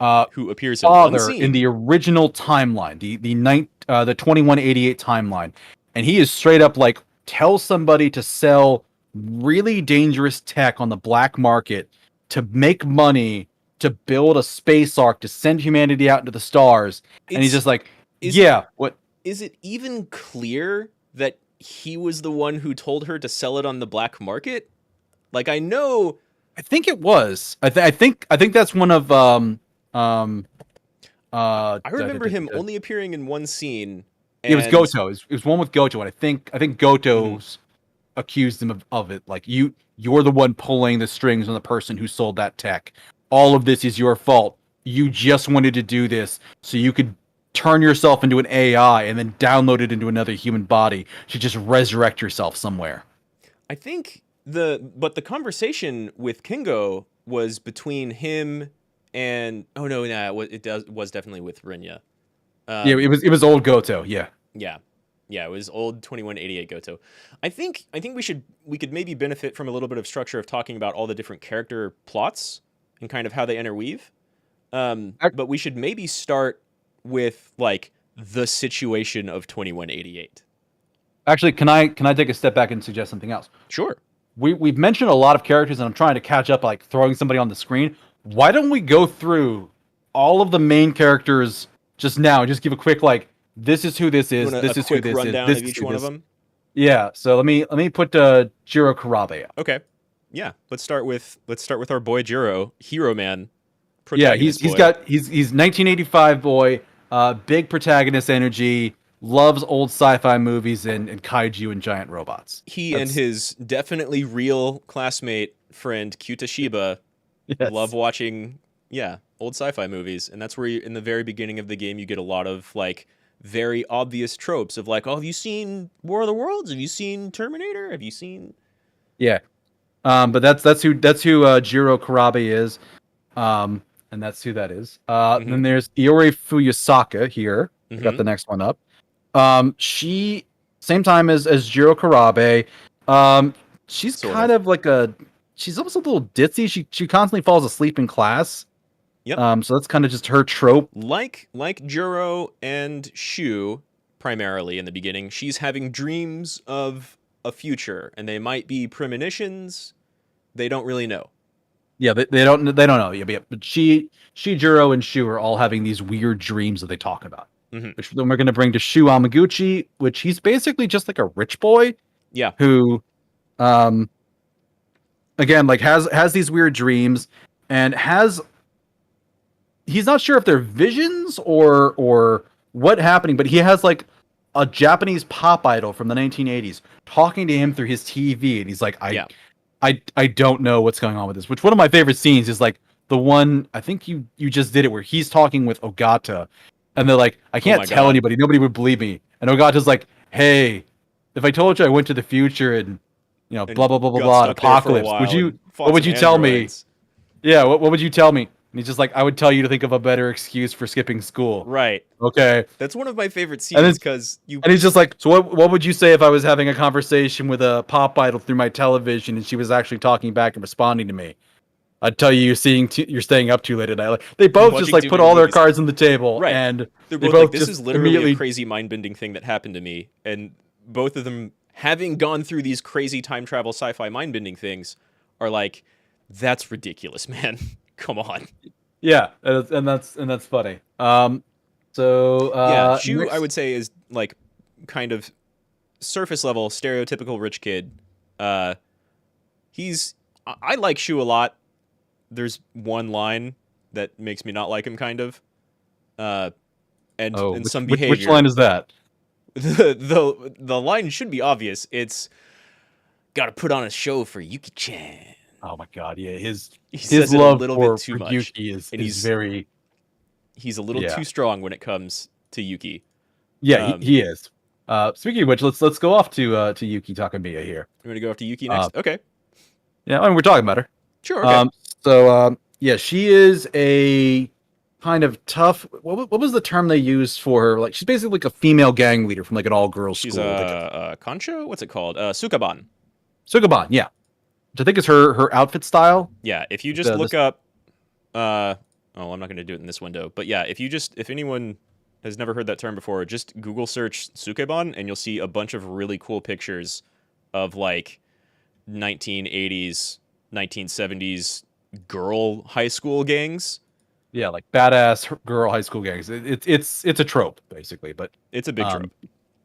Who appears in one father scene. in the original timeline, the 2188 timeline, and he is straight up like tell somebody to sell really dangerous tech on the black market to make money to build a space ark to send humanity out into the stars, and he's just like, yeah, what? Is it even clear that he was the one who told her to sell it on the black market? Like I know. I think it was. I think that's one of I remember him only appearing in one scene. It was Goto. It was one with Goto, and I think Goto's accused him of it. Like you're the one pulling the strings on the person who sold that tech. All of this is your fault. You just wanted to do this so you could turn yourself into an AI and then download it into another human body to just resurrect yourself somewhere. I think the conversation with Kingo was between him and it was definitely with Rinya. Yeah, it was old Goto. Yeah. Yeah, it was old 2188 Goto. I think we could maybe benefit from a little bit of structure of talking about all the different character plots and kind of how they interweave. But we should maybe start with like the situation of 2188. Actually, can I take a step back and suggest something else? Sure. We've mentioned a lot of characters, and I'm trying to catch up, like throwing somebody on the screen. Why don't we go through all of the main characters just now? Just give a quick like, this is who this is. This is who this is. Rundown This of is each who one of this. them. Yeah. So let me put Jiro Karabe up. Okay. Yeah. Let's start with our boy Jiro, Hero Man. Yeah, he's 1985 boy, big protagonist energy, loves old sci-fi movies and kaiju and giant robots. And his definitely real classmate friend Kyuta Shiba love watching old sci-fi movies, and that's where in the very beginning of the game you get a lot of like very obvious tropes of like, oh, have you seen War of the Worlds? Have you seen Terminator? Have you seen? Yeah, but that's who Jiro Karabe is. And that's who that is. Then there's Iori Fuyusaka here. Got the next one up. She same time as Jiro Karabe. She's kind of like she's almost a little ditzy. She constantly falls asleep in class. Yep. So that's kind of just her trope. Like Juro and Shu, primarily in the beginning, she's having dreams of a future, and they might be premonitions. They don't really know. Yeah, they don't know. Yeah, but Juro, and Shu are all having these weird dreams that they talk about. Mm-hmm. Which then we're going to bring to Shu Amaguchi, which he's basically just like a rich boy Yeah. who, um, again, like has these weird dreams and he's not sure if they're visions or what happening, but he has like a Japanese pop idol from the 1980s talking to him through his TV, and he's like, I don't know what's going on with this. Which one of my favorite scenes is like the one I think you just did it where he's talking with Ogata, and they're like, I can't tell anybody, nobody would believe me, and Ogata's like, hey, if I told you I went to the future and blah blah blah blah blah apocalypse, what would you tell me? Yeah, what would you tell me? And he's just like, I would tell you to think of a better excuse for skipping school. Right. Okay. That's one of my favorite scenes because And he's just like, so what would you say if I was having a conversation with a pop idol through my television and she was actually talking back and responding to me? I'd tell you you're staying up too late at night. Like, they both just like put all their cards on the table, right? And they're both like, this is literally a crazy mind-bending thing that happened to me, and both of them, having gone through these crazy time travel sci-fi mind-bending things, are like, that's ridiculous, man. Come on. Yeah, and that's funny. Yeah, Shu, I would say, is like kind of surface level stereotypical rich kid. I like Shu a lot. There's one line that makes me not like him, kind of. And some behavior. Which line is that? The line should be obvious. It's gotta put on a show for Yuki-chan. Oh my god, yeah, his love a little bit too much. Yuki is very. He's a little too strong when it comes to Yuki. Yeah, he is. Speaking of which, let's go off to Yuki Takamiya here. We're gonna go off to Yuki next. Okay. Yeah, I mean, we're talking about her. Sure. Okay. Yeah, she is a kind of tough. What was the term they used for her? Like, she's basically like a female gang leader from like an all-girls school. She's a Kancho? What's it called? Sukaban. Sukaban, yeah. Which I think is her outfit style. Yeah, if you just look up, I'm not going to do it in this window, but yeah, if anyone has never heard that term before, just Google search Sukeban and you'll see a bunch of really cool pictures of like 1980s, 1970s girl high school gangs. Yeah, like badass girl high school gangs. It's a trope basically, but it's a big trope.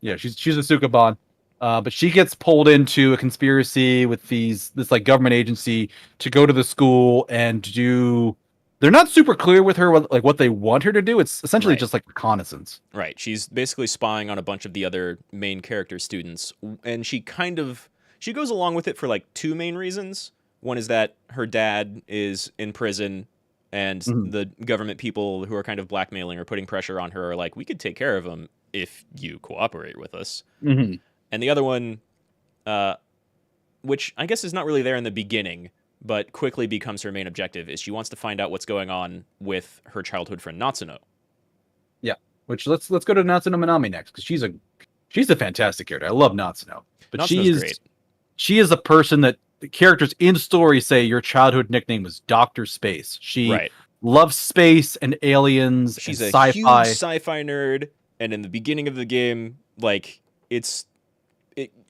Yeah, she's a Sukeban. But she gets pulled into a conspiracy with this like government agency to go to the school and do. They're not super clear with her what they want her to do. It's essentially just like reconnaissance. Right. She's basically spying on a bunch of the other main character students, and she goes along with it for like two main reasons. One is that her dad is in prison, and the government people who are kind of blackmailing or putting pressure on her are like, we could take care of him if you cooperate with us. Mm-hmm. And the other one, which I guess is not really there in the beginning, but quickly becomes her main objective, is she wants to find out what's going on with her childhood friend Natsuno. Yeah, which let's go to Natsuno Minami next, because she's a fantastic character. I love Natsuno, but Natsuno's great. She is a person that the characters in story say your childhood nickname was Dr. Space. She loves space and aliens. She's and a sci-fi. Huge sci-fi nerd, and in the beginning of the game, like it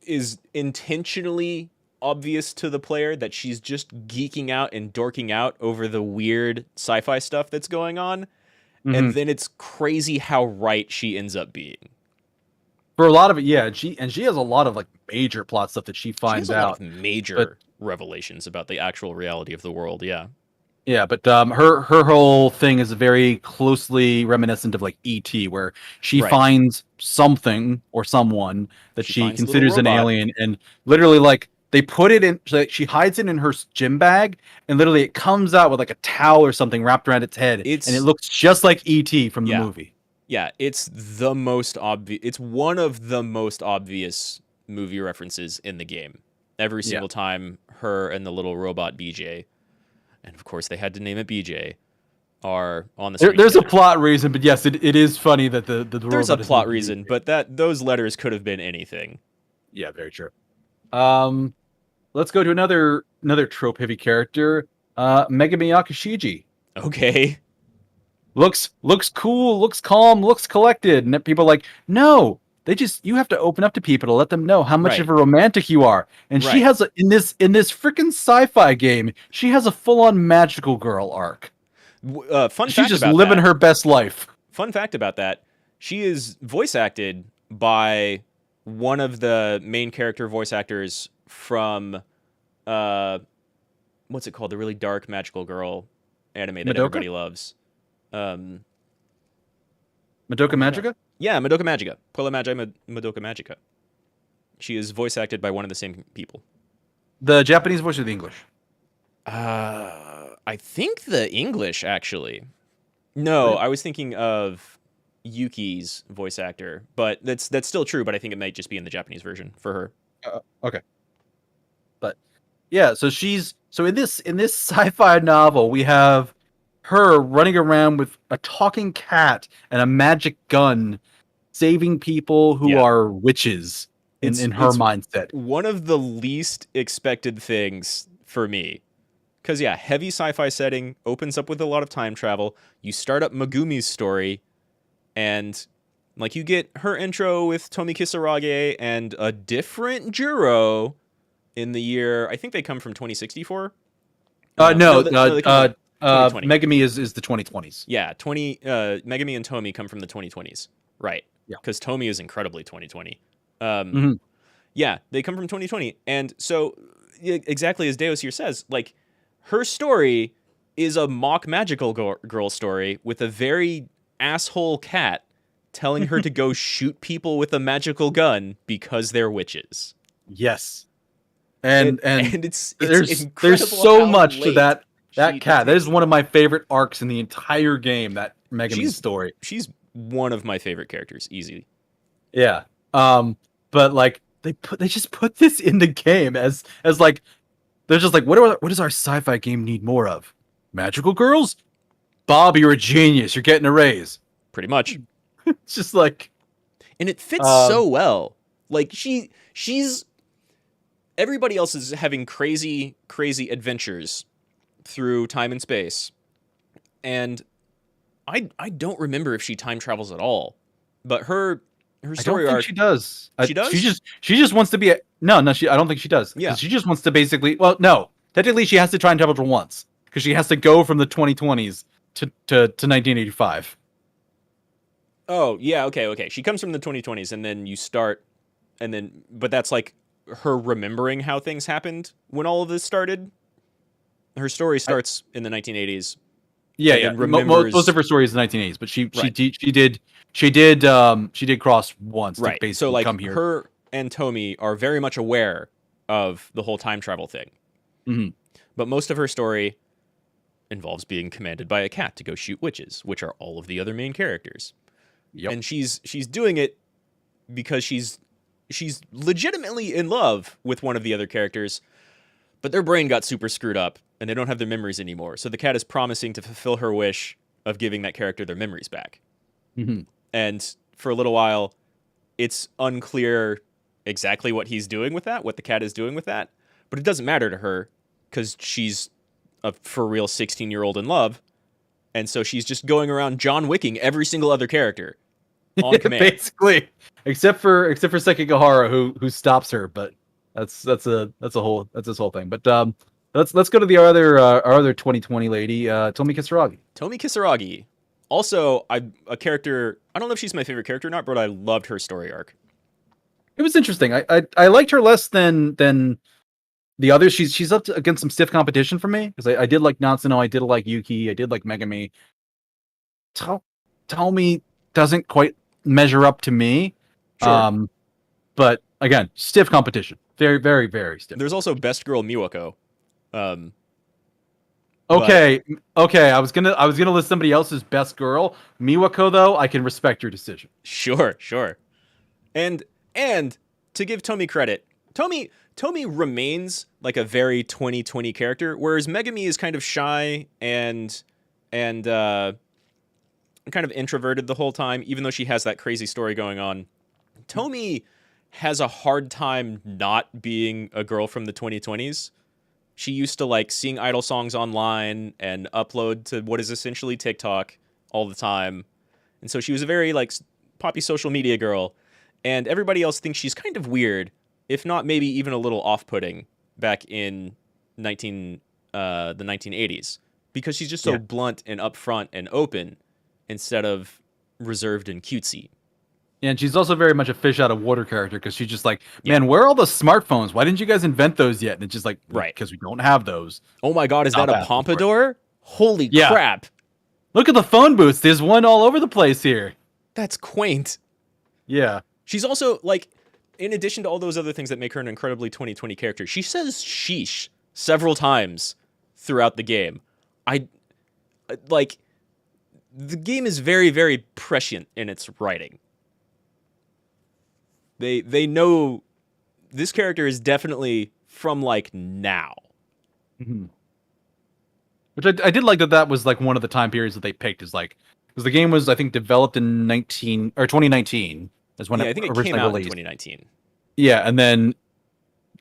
is intentionally obvious to the player that she's just geeking out and dorking out over the weird sci-fi stuff that's going on. Mm-hmm. And then it's crazy how right she ends up being. For a lot of it, yeah. And she has a lot of like major plot stuff that she finds out. A lot of major revelations about the actual reality of the world, yeah. Yeah, but her whole thing is very closely reminiscent of like E.T., where she finds something or someone that she considers an alien, and literally like they put it in. She hides it in her gym bag, and literally it comes out with like a towel or something wrapped around its head, and it looks just like E.T. from the movie. Yeah, it's the most obvious. It's one of the most obvious movie references in the game. Every single time, her and the little robot BJ. And of course, they had to name it BJ. Are on the screen. There's a plot reason, but yes, it is funny that the there's a plot reason, but those letters could have been anything. Yeah, very true. Let's go to another trope heavy character, Megami Yakashiji. Okay. looks cool, looks calm, looks collected, and people are like, no, you have to open up to people to let them know how much of Right. a romantic you are. And she Right. has in this freaking sci-fi game, she has a full-on magical girl arc. Fun She's fact just about living that. her best life. Fun fact about that. She is voice acted by one of the main character voice actors from uh what's it called? The really dark magical girl anime that Madoka? everybody loves. Um Madoka oh my god. Magica? Yeah, Madoka Magica. Puella Magi Madoka Magica. She is voice acted by one of the same people. The Japanese voice or the English? I think the English actually. No, Really? I was thinking of Yuki's voice actor, but that's still true. But I think it might just be in the Japanese version for her. Okay. But yeah, so in this sci-fi novel, we have her running around with a talking cat and a magic gun, saving people who Yeah, are witches in her it's mindset. one of the least expected things for me. Because yeah, heavy sci-fi setting opens up with a lot of time travel. You start up Megumi's story, and like you get her intro with Tomi Kisarage and a different Juro in the year. I think they come from 2064. No, They come from 2020. Megami is the 2020s. Yeah, Megami and Tomi come from the 2020s, right? Yeah. Because Tomi is incredibly 2020. Um, hmm yeah, they come from 2020, and so exactly as Deus here says, like her story is a mock magical girl story with a very asshole cat telling her to go shoot people with a magical gun because they're witches. Yes. And And it's there's incredible so how much to late that she cat. That is takes one of that. my favorite arcs in the entire game, that Megami story. She's one of my favorite characters, easy. Yeah. But like they just put this in the game as like they're just like, what does our sci-fi game need more of? Magical girls? Bob, you're a genius. You're getting a raise. Pretty much. It's just like And it fits um so well. Like she's everybody else is having crazy adventures through time and space. And I don't remember if she time travels at all. But her I don't story think arc, she does. she does? She just wants to be a no, I don't think she does. Yeah. Because she just wants to basically, well, no. Technically she has to try and travel once. Because she has to go from the 2020s to 1985. Oh, yeah, okay. She comes from the 2020s and then you start but that's like her remembering how things happened when all of this started. Her story starts in the 1980s. Yeah, and yeah. then remembers Most of her story is the 1980s, but right. she did cross once to Right. So basically like come here. her and Tomi are very much aware of the whole time travel thing. Mhm. But most of her story involves being commanded by a cat to go shoot witches, which are all of the other main characters. Yep. And she's doing it because she's legitimately in love with one of the other characters, but their brain got super screwed up and they don't have their memories anymore. So the cat is promising to fulfill her wish of giving that character their memories back. Mhm. And for a little while, it's unclear exactly what he's doing with that, what the cat is doing with that. But it doesn't matter to her because she's a for real 16-year-old in love. And so she's just going around John Wicking every single other character on command. Basically, except for Sekigahara who stops her, but that's this whole thing. But let's go to the other our other 2020 lady, Tomi Kisaragi. Tomi Kisaragi. Also, a character, I don't know if she's my favorite character or not, but I loved her story arc. It was interesting. I liked her less than the others. She's up against some stiff competition for me because I did like Natsuno, I did like Yuki, I did like Megami. Tomi doesn't quite measure up to me. Sure. But again, stiff competition. Very, very, very stiff. There's also Best Girl Miwako. Okay. I was gonna list somebody else's best girl. Miwako, though, I can respect your decision. Sure. And to give Tomi credit, Tomi remains like a very 2020 character, whereas Megami is kind of shy and kind of introverted the whole time, even though she has that crazy story going on. Tomi has a hard time not being a girl from the 2020s. She used to like sing idol songs online and upload to what is essentially TikTok all the time. And so she was a very like poppy social media girl, and everybody else thinks she's kind of weird, if not maybe even a little off-putting back in the 1980s, because she's just so blunt and upfront and open instead of reserved and cutesy. And she's also very much a fish out of water character because she's just like, man, where are all the smartphones? Why didn't you guys invent those yet? And it's just like, right, because we don't have those. Oh my God, is that a pompadour? Holy crap. Look at the phone booths. There's one all over the place here. That's quaint. Yeah. She's also, like, in addition to all those other things that make her an incredibly 2020 character, she says sheesh several times throughout the game. Like, the game is very, very prescient in its writing. They know this character is definitely from, like, now. Mm-hmm. Which I did like that was, like, one of the time periods that they picked is, like, because the game was, I think, developed in 2019. Is when I think it came out in 2019. Yeah, and then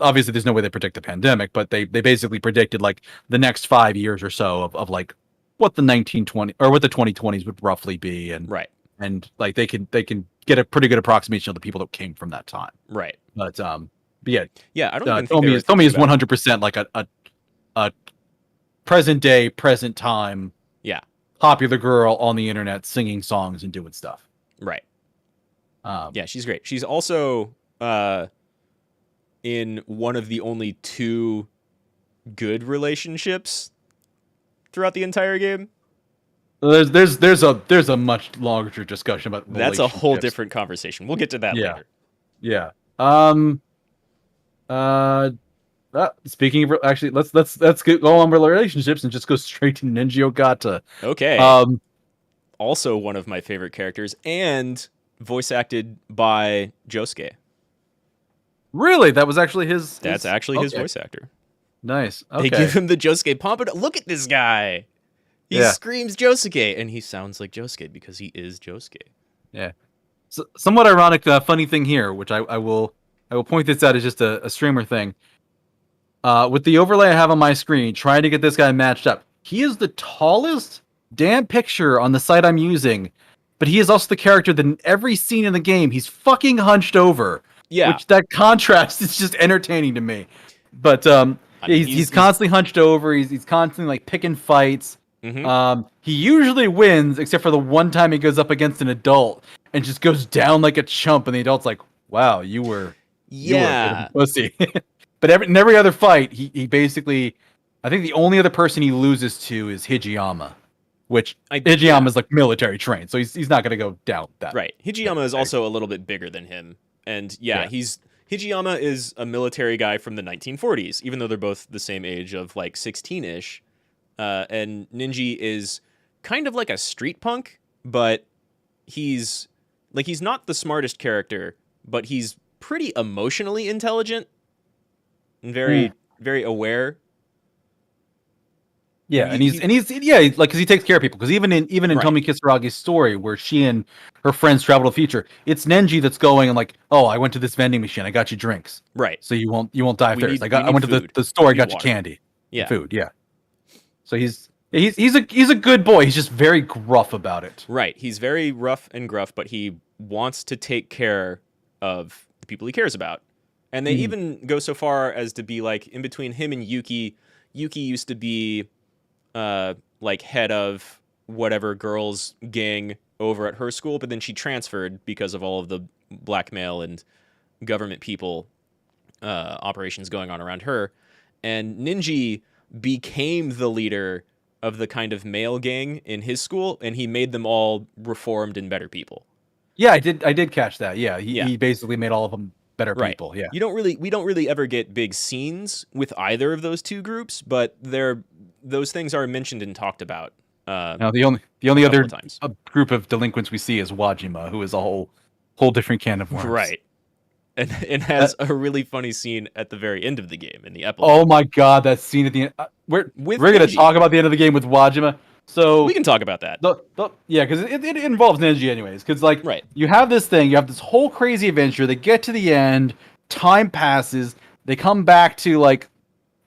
obviously there's no way they predict the pandemic, but they basically predicted like the next 5 years or so of like what the 1920 or what the 2020s would roughly be, and and like they can get a pretty good approximation of the people that came from that time. Right. But yeah, I don't even think Tommy is 100% like a present day, present time, popular girl on the internet singing songs and doing stuff. Right. Yeah, she's great. She's also in one of the only 2 good relationships throughout the entire game. There's a much longer discussion about that's a whole different conversation. We'll get to that later. Yeah. Speaking of, actually, let's go on relationships and just go straight to Ninja Ogata. Okay. Also one of my favorite characters and voice acted by DeusCain. Really? That was actually his... That's actually his voice actor. Nice. Okay. They give him the DeusCain pompadour. Look at this guy. He screams DeusCain, and he sounds like DeusCain because he is DeusCain. Yeah. So, somewhat ironic, funny thing here, which I will point this out as just a streamer thing. With the overlay I have on my screen, trying to get this guy matched up, he is the tallest damn picture on the site I'm using, but he is also the character that in every scene in the game, he's fucking hunched over. Yeah. Which that contrast is just entertaining to me. But he's constantly hunched over. He's constantly like picking fights. Mm-hmm. He usually wins, except for the one time he goes up against an adult and just goes down like a chump, and the adult's like, "Wow, you were a pussy." But in every other fight, he basically, I think the only other person he loses to is Hijiyama, which Hijiyama is like military trained, so he's not going to go down that. Right. Hijiyama is also a little bit bigger than him. And Hijiyama is a military guy from the 1940s, even though they're both the same age of like 16-ish. And Ninji is kind of like a street punk, but he's not the smartest character, but he's pretty emotionally intelligent and very, very aware. Yeah, and he's like, because he takes care of people. Because even in Tomi Kisaragi's story, where she and her friends travel to the future, it's Nenji that's going and like, oh, I went to this vending machine, I got you drinks, right? So you won't die of thirst. I went to the store, I got you candy, food, So he's a good boy. He's just very gruff about it. Right, he's very rough and gruff, but he wants to take care of the people he cares about. And they even go so far as to be like, in between him and Yuki used to be like head of whatever girls gang over at her school, but then she transferred because of all of the blackmail and government people operations going on around her. And Ninji became the leader of the kind of male gang in his school, and he made them all reformed and better people. Yeah, I did catch that. Yeah, he basically made all of them better people. Yeah. We don't really ever get big scenes with either of those two groups, but those things are mentioned and talked about. Now the only other group of delinquents we see is Wajima, who is a whole different can of worms. Right. And has a really funny scene at the very end of the game in the epilogue. Oh my god, that scene at the end. We're going to talk about the end of the game with Wajima. So we can talk about that. Because it involves Ninja anyways. Because you have this thing, you have this whole crazy adventure. They get to the end, time passes, they come back to like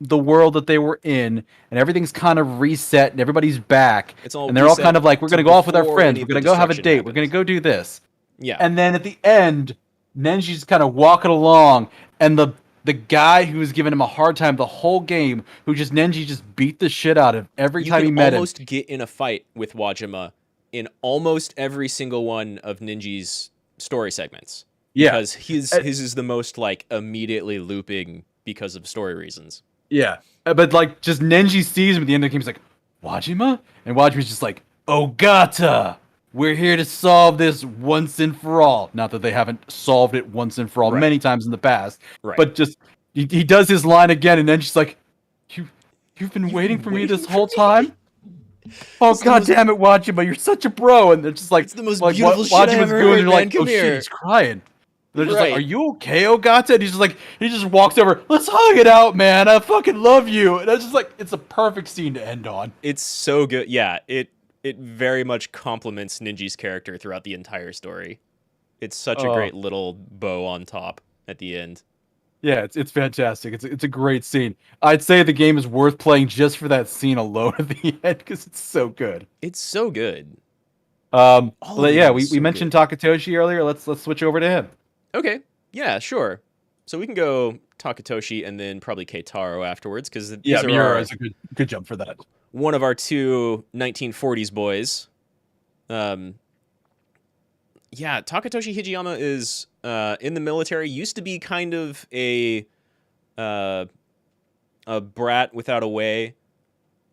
the world that they were in, and everything's kind of reset, and everybody's back, It's all and they're all kind reset of like, we're to gonna go off with our before friends, any we're of the gonna go have a destruction date, we're gonna happens. go do this, Yeah. and then at the end, Nenji's kind of walking along, and the guy who was giving him a hard time the whole game, who just Nenji just beat the shit out of every You time can he met him. almost get in a fight with Wajima in almost every single one of Ninji's story segments. Yeah. Because his is the most like immediately looping because of story reasons. Yeah. But like just Nenji sees him at the end of the game, he's like, Wajima? And Wajima's just like, Ogata! We're here to solve this once and for all. Not that they haven't solved it once and for all Right. many times in the past. Right. But just he does his line again, and then she's like, You've been waiting for me this whole time? Oh god damn it, Wajima, you're such a bro. And they're just like, it's the most like beautiful shit I've ever heard, and you're man. like, Come oh here. shit, he's crying. They're just Right. like, are you okay, Ogata? And he's just like, he just walks over, let's hug it out, man. I fucking love you. And I was just like, it's a perfect scene to end on. It's so good. Yeah, it very much complements Ninji's character throughout the entire story. It's such a great little bow on top at the end. Yeah, it's fantastic. It's a great scene. I'd say the game is worth playing just for that scene alone at the end because it's so good. It's so good. But yeah, we so mentioned Takatoshi earlier. Let's switch over to him. Okay. Yeah, sure. So we can go Takatoshi and then probably Keitaro afterwards because these are Miura is a good jump for that. One of our two 1940s boys. Yeah, Takatoshi Hijiyama is in the military. Used to be kind of a brat without a way,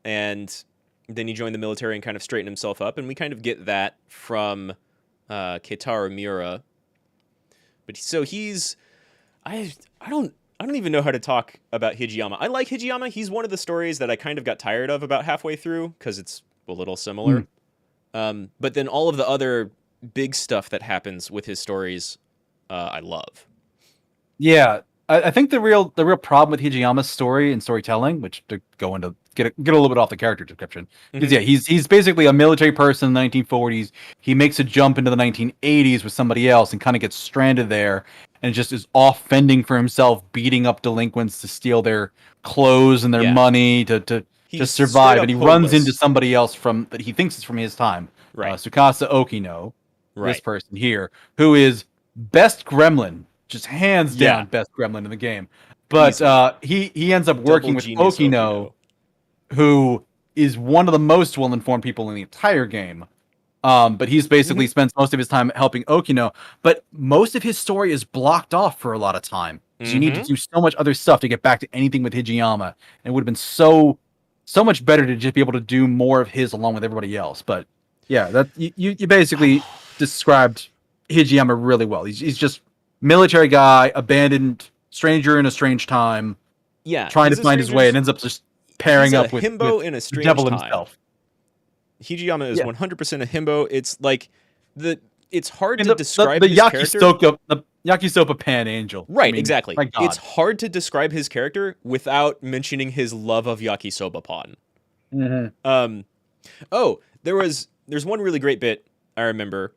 and then he joined the military and kind of straightened himself up. And we kind of get that from Keitaro Miura. But so he's, I don't even know how to talk about Hijiyama. I like Hijiyama. He's one of the stories that I kind of got tired of about halfway through because it's a little similar. But then all of the other big stuff that happens with his stories, I love. Yeah, I think the real problem with Hijiyama's story and storytelling, which to go into get a little bit off the character description, is he's basically a military person in the 1940s. He makes a jump into the 1980s with somebody else and kind of gets stranded there, and just is off fending for himself, beating up delinquents to steal their clothes and their money to just survive. And he runs into somebody else from that he thinks is from his time, Tsukasa Okino, this person here, who is best gremlin. Just hands down best gremlin in the game. But he ends up working with Okino, who is one of the most well-informed people in the entire game. But he's basically spends most of his time helping Okino. But most of his story is blocked off for a lot of time. Because you need to do so much other stuff to get back to anything with Hijiyama. And it would have been so much better to just be able to do more of his along with everybody else. But yeah, that you basically described Hijiyama really well. He's just military guy, abandoned, stranger in a strange time. Yeah, trying to find his way, and ends up just pairing up with himbo in a strange the devil time. Himself. Hijiyama is 100% a himbo. It's like it's hard to describe the his character. The Yakisoba Pan Angel. Right, exactly. It's hard to describe his character without mentioning his love of yakisoba pan. Oh, there's one really great bit I remember.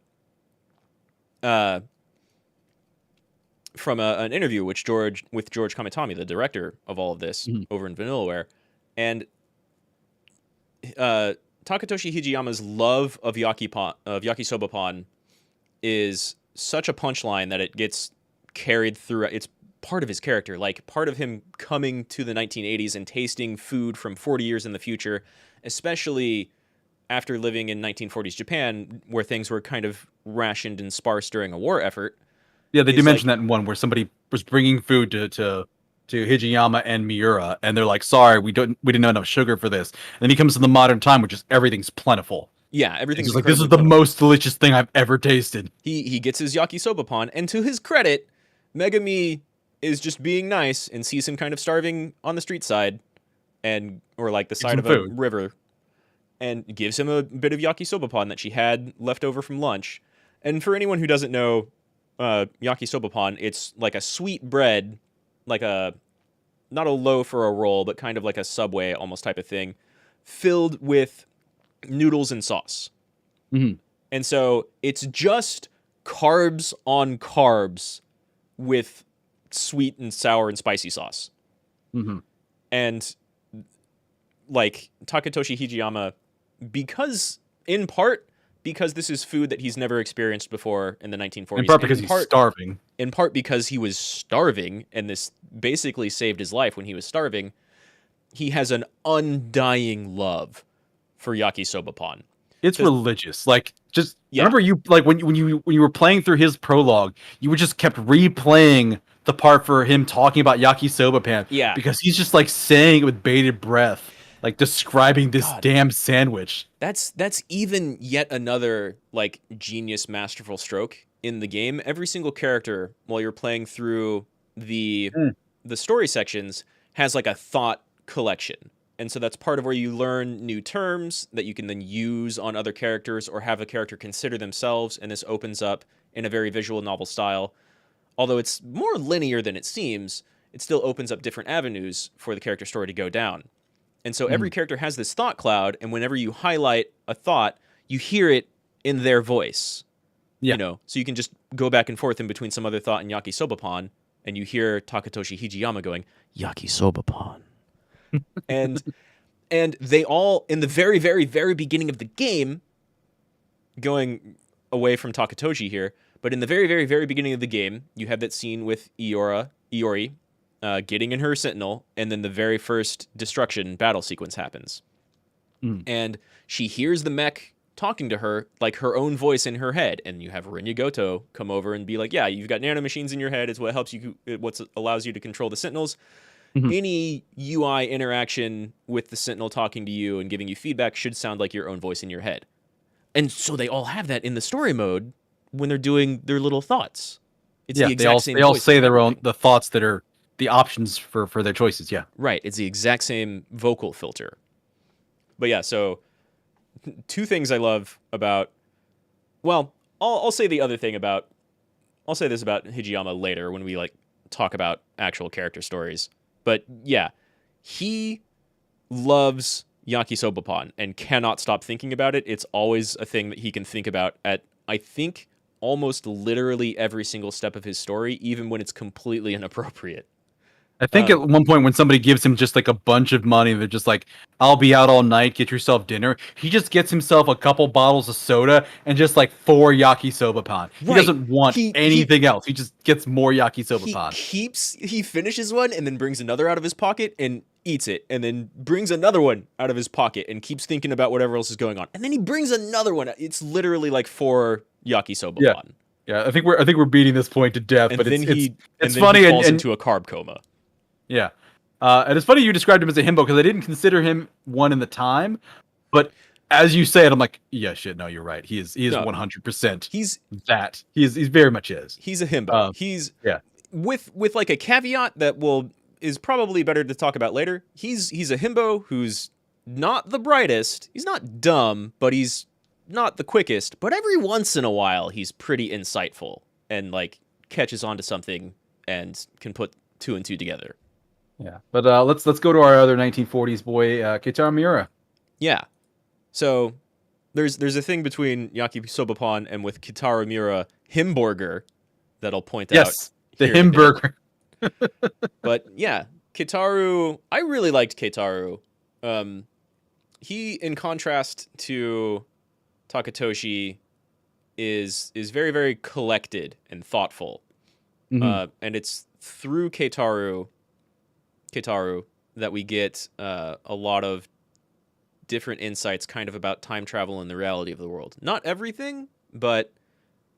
From an interview with George Kamitami, the director of all of this, over in Vanillaware, and Takatoshi Hijiyama's love of yakisoba pan is such a punchline that it gets carried through. It's part of his character, like part of him coming to the 1980s and tasting food from 40 years in the future, especially after living in 1940s Japan, where things were kind of rationed and sparse during a war effort. Yeah, they do mention that in one where somebody was bringing food to Hijiyama and Miura, and they're like, "Sorry, we didn't have enough sugar for this." And then he comes to the modern time, which is everything's plentiful. Yeah, everything's like, this is the most delicious thing I've ever tasted. He gets his yakisoba pan, and to his credit, Megami is just being nice and sees him kind of starving on the street side, or like the side of a river, and gives him a bit of yakisoba pan that she had left over from lunch. And for anyone who doesn't know, yakisoba pan, it's like a sweet bread, like not a loaf or a roll, but kind of like a Subway almost type of thing, filled with noodles and sauce. And so it's just carbs on carbs with sweet and sour and spicy sauce. And like Takatoshi Hijiyama, in part because this is food that he's never experienced before in the 1940s. In part because he's starving. In part because he was starving, and this basically saved his life when he was starving. He has an undying love for yakisoba pan. It's religious. Like, just remember you like when you were playing through his prologue, you just kept replaying the part for him talking about yakisoba pan. Yeah, because he's just like saying it with bated breath, like describing this damn sandwich. That's even yet another like genius, masterful stroke in the game. Every single character, while you're playing through the story sections, has like a thought collection. And so that's part of where you learn new terms that you can then use on other characters or have a character consider themselves. And this opens up in a very visual novel style. Although it's more linear than it seems, it still opens up different avenues for the character story to go down. And so every character has this thought cloud, and whenever you highlight a thought, you hear it in their voice. Yeah. You know, so you can just go back and forth in between some other thought and yakisoba pan, and you hear Takatoshi Hijiyama going, yakisoba pan. and they all, in the very, very, very beginning of the game, going away from Takatoshi here, but in the very, very, very beginning of the game, you have that scene with Iori getting in her Sentinel, and then the very first destruction battle sequence happens. And she hears the mech talking to her, like her own voice in her head, and you have Rinya Goto come over and be like, yeah, you've got nanomachines in your head, it's what helps you, what allows you to control the Sentinels. Any UI interaction with the Sentinel talking to you and giving you feedback should sound like your own voice in your head. And so they all have that in the story mode when they're doing their little thoughts. It's the exact same. They all say the thoughts that are the options for their choices. Yeah, right. It's the exact same vocal filter. But yeah, so two things I love about. Well, I'll say the other thing about. I'll say this about Hijiyama later when we like talk about actual character stories. But yeah, he loves yakisoba pan and cannot stop thinking about it. It's always a thing that he can think about at, I think, almost literally every single step of his story, even when it's completely inappropriate. I think at one point when somebody gives him just like a bunch of money, they're just like, I'll be out all night, get yourself dinner. He just gets himself a couple bottles of soda and just like 4 yakisoba pan. He doesn't want anything else. He just gets more yakisoba pan. He finishes one and then brings another out of his pocket and eats it, and then brings another one out of his pocket and keeps thinking about whatever else is going on. And then he brings another one. It's literally like 4 yakisoba pan. Yeah, I think we're beating this point to death, but it's funny, he falls into a carb coma. Yeah. And it's funny you described him as a himbo because I didn't consider him one in the time, but as you say it, I'm like, yeah, shit, no, you're right. He is 100%. He's that. He very much is. He's a himbo. He's with like a caveat that is probably better to talk about later. He's a himbo who's not the brightest. He's not dumb, but he's not the quickest. But every once in a while, he's pretty insightful and like catches on to something and can put 2 and 2 together. Yeah, but let's go to our other 1940s boy, Keitaro Miura. Yeah, so there's a thing between yakisoba pan and with Keitaro Miura Himburger that I'll point out. Yes, the Himburger. But yeah, Keitaru, I really liked Keitaru. He, in contrast to Takatoshi, is very, very collected and thoughtful. And it's through Keitaru that we get a lot of different insights kind of about time travel and the reality of the world. Not everything, but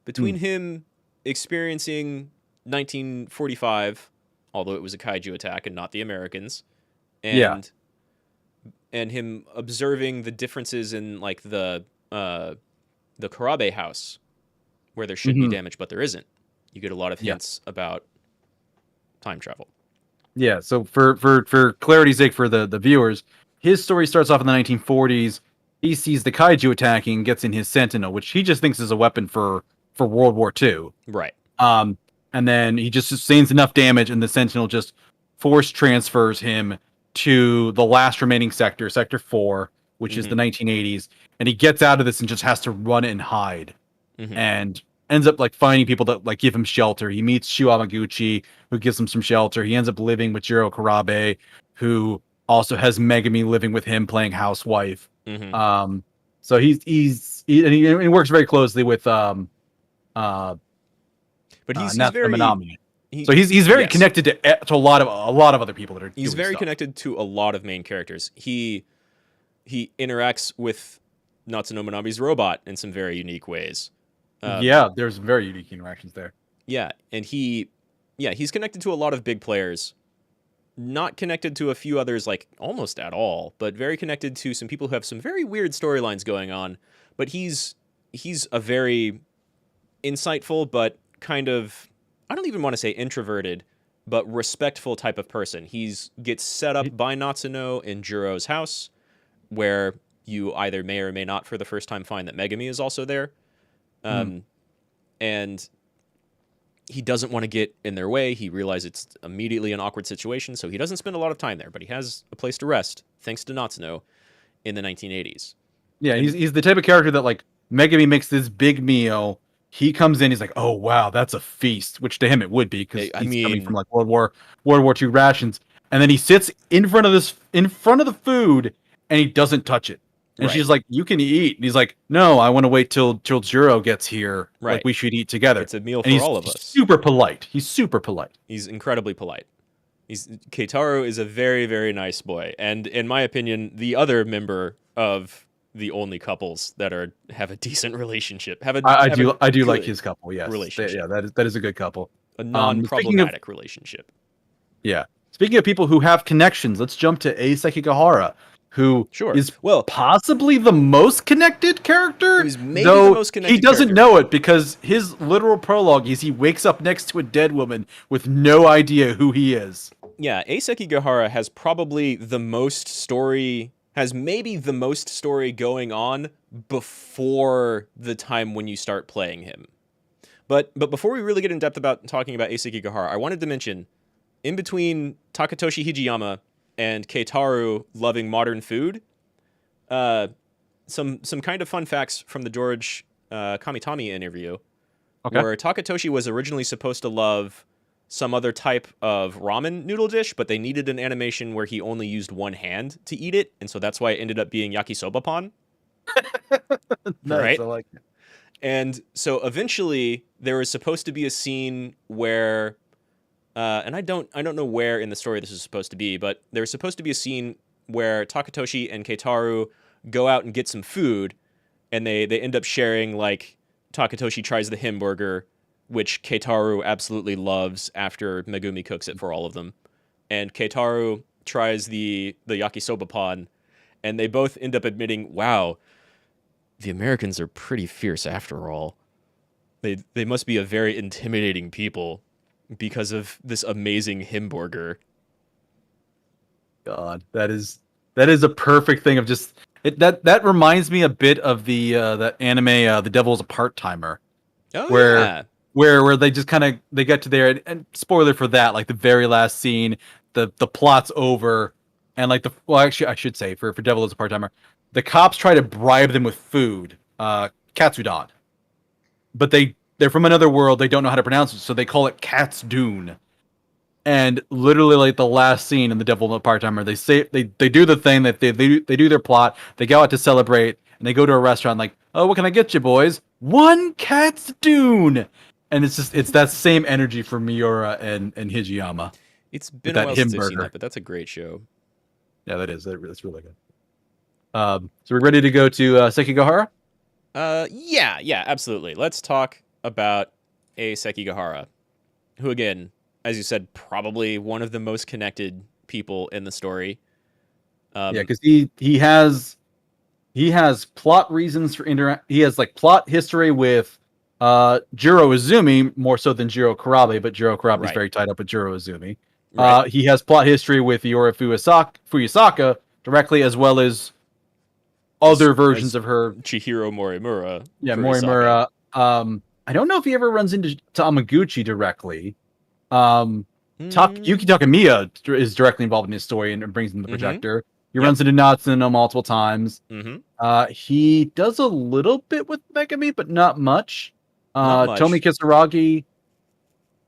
between him experiencing 1945, although it was a kaiju attack and not the Americans, and him observing the differences in like the Karabe house where there should be damage but there isn't. You get a lot of hints about time travel. Yeah, so for clarity's sake for the viewers, his story starts off in the 1940s. He sees the kaiju attacking and gets in his Sentinel, which he just thinks is a weapon for World War II. Right. And then he just sustains enough damage, and the Sentinel just force transfers him to the last remaining sector, Sector 4, which is the 1980s. And he gets out of this and just has to run and hide. And ends up like finding people that like give him shelter. He meets Shu Amaguchi, who gives him some shelter. He ends up living with Jiro Karabe, who also has Megami living with him playing housewife. Mm-hmm. So he works very closely with But he's very Minami. So he's very yes. connected to a lot of other people that are. He's very connected to a lot of main characters. He interacts with Natsuno Minami's robot in some very unique ways. Yeah, there's very unique interactions there. Yeah, and he's connected to a lot of big players. Not connected to a few others, like almost at all, but very connected to some people who have some very weird storylines going on. But he's a very insightful, but kind of, I don't even want to say introverted, but respectful type of person. Gets set up by Natsuno in Jiro's house, where you either may or may not for the first time find that Megami is also there. And he doesn't want to get in their way. He realizes it's immediately an awkward situation, so he doesn't spend a lot of time there, but he has a place to rest, thanks to Natsuno, in the 1980s. Yeah, he's the type of character that, like, Megami makes this big meal. He comes in, he's like, "Oh wow, that's a feast," which to him it would be because he's coming from like World War II rations. And then he sits in front of the food, and he doesn't touch it. And she's like, "You can eat." And he's like, "No, I want to wait till Jiro gets here. Right. Like, we should eat together." It's a meal and for all of us. Super polite. He's super polite. He's incredibly polite. Keitaru is a very, very nice boy, and in my opinion, the other member of the only couples that have a decent relationship. I do like his couple. Yes, relationship. Yeah, that is a good couple. A non-problematic relationship. Yeah. Speaking of people who have connections, let's jump to Ei Sekigahara, who is possibly the most connected character. He's maybe the most connected. He doesn't know it because his literal prologue is he wakes up next to a dead woman with no idea who he is. Yeah, Ei Sekigahara has probably the most story. Has maybe the most story going on before the time when you start playing him. But before we really get in depth about talking about Ei Sekigahara, I wanted to mention, in between Takatoshi Hijiyama and Keitaru loving modern food, some kind of fun facts from the George Kamitami interview, where Takatoshi was originally supposed to love some other type of ramen noodle dish, but they needed an animation where he only used one hand to eat it, and so that's why it ended up being yakisoba pan. Nice, right? I like it. And so eventually there was supposed to be a scene where, and I don't know where in the story this is supposed to be, but there was supposed to be a scene where Takatoshi and Keitaru go out and get some food, and they end up sharing, like, Takatoshi tries the hamburger, which Keitaru absolutely loves after Megumi cooks it for all of them. And Keitaru tries the yakisoba pan, and they both end up admitting, wow, the Americans are pretty fierce after all. They must be a very intimidating people because of this amazing hamburger. God, that is a perfect thing of just that reminds me a bit of the that anime The Devil's a Part-Timer. Where they just kind of they get to there and spoiler for that, like the very last scene, the plot's over, and like actually I should say for Devil is a Part-Timer, the cops try to bribe them with food, katsudon, but they're from another world, they don't know how to pronounce it, so they call it Katsudon. And literally, like the last scene in The Devil is a Part-Timer, they say they do the thing that they do their plot, they go out to celebrate, and they go to a restaurant like, "Oh, what can I get you, boys? One Katsudon." And it's that same energy for Miura and Hijiyama. It's been a while since I've seen that, but that's a great show. Yeah, that is. That's really good. So we're ready to go to Sekigahara? Yeah, absolutely. Let's talk about Ei Sekigahara, who, again, as you said, probably one of the most connected people in the story. Yeah, because he has plot reasons for he has like plot history with Jiro Izumi more so than Jiro Karabe, but Jiro Karabe is very tied up with Jiro Izumi. Right. He has plot history with Iori Fuyusaka directly, as well as other versions of her. Chihiro Morimura. Yeah, Morimura. I don't know if he ever runs into Amaguchi directly. Yuki Takamiya is directly involved in his story and brings in the projector. He runs into Natsuno multiple times. He does a little bit with Megami, but not much. Not much. Tomi Kisaragi.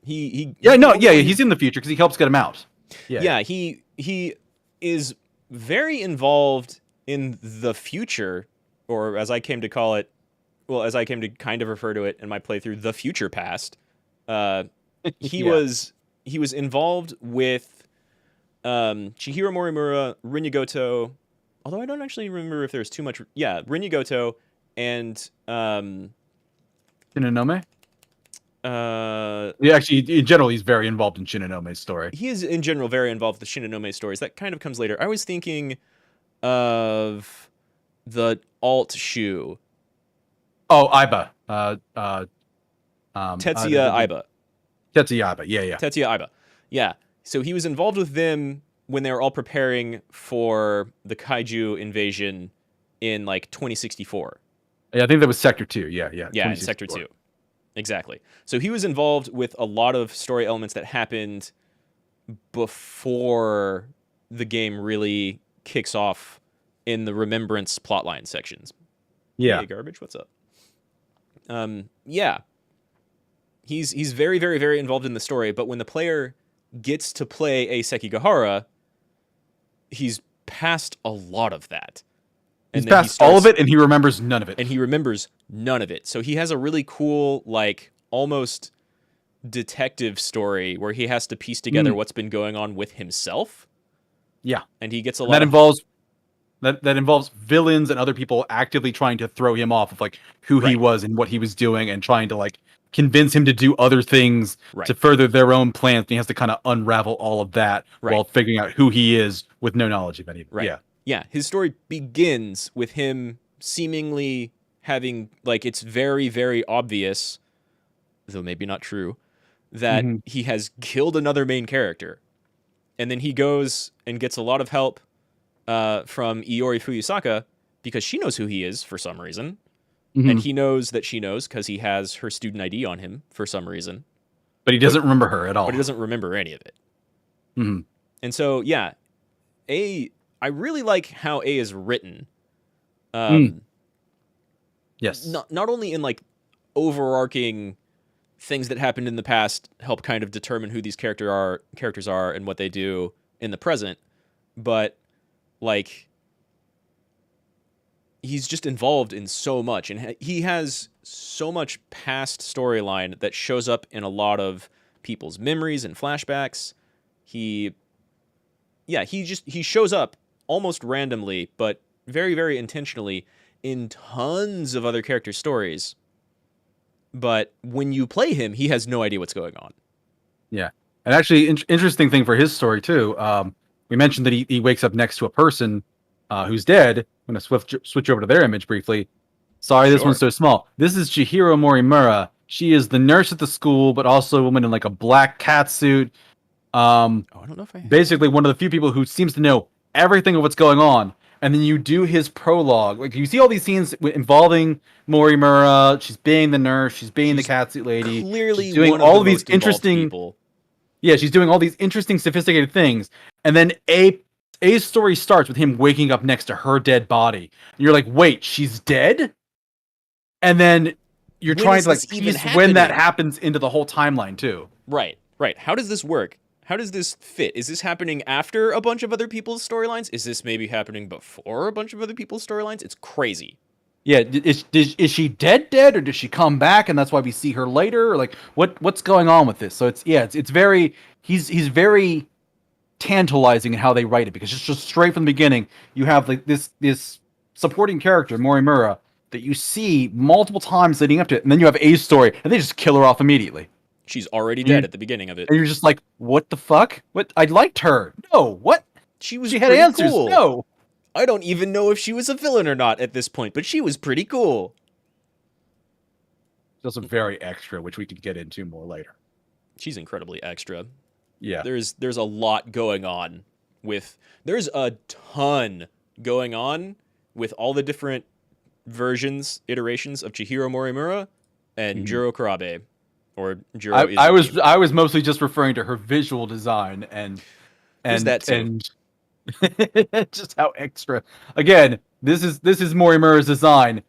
He he's in the future because he helps get him out. Yeah, he is very involved in the future, or as I came to call it, as I came to kind of refer to it in my playthrough, the future past. He was involved with Chihiro Morimura, Rinya Goto, although I don't actually remember if there's too much. Yeah, Rinya Goto and Shinonome? Yeah, actually, in general, he's very involved in Shinonome's story. He is, in general, very involved with the Shinonome stories. That kind of comes later. I was thinking of the alt shoe. Oh, Aiba. Tetsuya Aiba. Tetsuya Aiba, yeah. Tetsuya Aiba. Yeah. So he was involved with them when they were all preparing for the kaiju invasion in, like, 2064. Yeah, I think that was Sector 2, yeah. Yeah, in Sector 2. Exactly. So he was involved with a lot of story elements that happened before the game really kicks off in the Remembrance plotline sections. Yeah. Hey, garbage, what's up? Yeah. He's very, very, very involved in the story, but when the player gets to play a Sekigahara, he's past a lot of that. He's past all of it, and he remembers none of it. And he remembers none of it. So he has a really cool, like, almost detective story where he has to piece together what's been going on with himself. Yeah. And he gets a lot that involves villains and other people actively trying to throw him off of, like, who he was and what he was doing, and trying to, like, convince him to do other things to further their own plans. And he has to kind of unravel all of that while figuring out who he is with no knowledge of any. Right. Yeah, his story begins with him seemingly having, like, it's very, very obvious, though maybe not true, that he has killed another main character. And then he goes and gets a lot of help from Iori Fuyusaka because she knows who he is for some reason. And he knows that she knows because he has her student ID on him for some reason. But he doesn't remember her at all. But he doesn't remember any of it. And so, yeah, I really like how A is written. Yes. Not only in, like, overarching things that happened in the past help kind of determine who these characters are and what they do in the present, but, like, he's just involved in so much, and he has so much past storyline that shows up in a lot of people's memories and flashbacks. He shows up almost randomly, but very, very intentionally in tons of other characters' stories. But when you play him, he has no idea what's going on. Yeah. And actually, interesting thing for his story, too. We mentioned that he wakes up next to a person who's dead. I'm going to switch over to their image briefly. Sorry, this one's so small. This is Chihiro Morimura. She is the nurse at the school, but also a woman in, like, a black cat suit. I don't know if basically one of the few people who seems to know everything of what's going on. And then you do his prologue. Like, you see all these scenes involving Morimura. She's being the nurse. She's being the catsuit lady. Clearly, she's doing one of all the these most interesting people. Yeah, she's doing all these interesting, sophisticated things. And then A's story starts with him waking up next to her dead body. And you're like, wait, she's dead? And then you're trying to, like, piece when that happens into the whole timeline too. Right. How does this work? How does this fit? Is this happening after a bunch of other people's storylines? Is this maybe happening before a bunch of other people's storylines? It's crazy. Yeah, is she dead, or does she come back, and that's why we see her later? Or, like, what's going on with this? So it's very he's very tantalizing in how they write it, because it's just straight from the beginning. You have, like, this supporting character, Morimura, that you see multiple times leading up to it, and then you have A's story, and they just kill her off immediately. She's already dead at the beginning of it. And you're just like, what the fuck? What? I liked her. No, what? She had answers. Cool. No. I don't even know if she was a villain or not at this point, but she was pretty cool. She's also very extra, which we could get into more later. She's incredibly extra. Yeah. There's a lot going on there's a ton going on with all the different iterations of Chihiro Morimura and Juro Kurabe. Or Juro I was mostly just referring to her visual design and that too. And just how extra. Again, this is Morimura's design.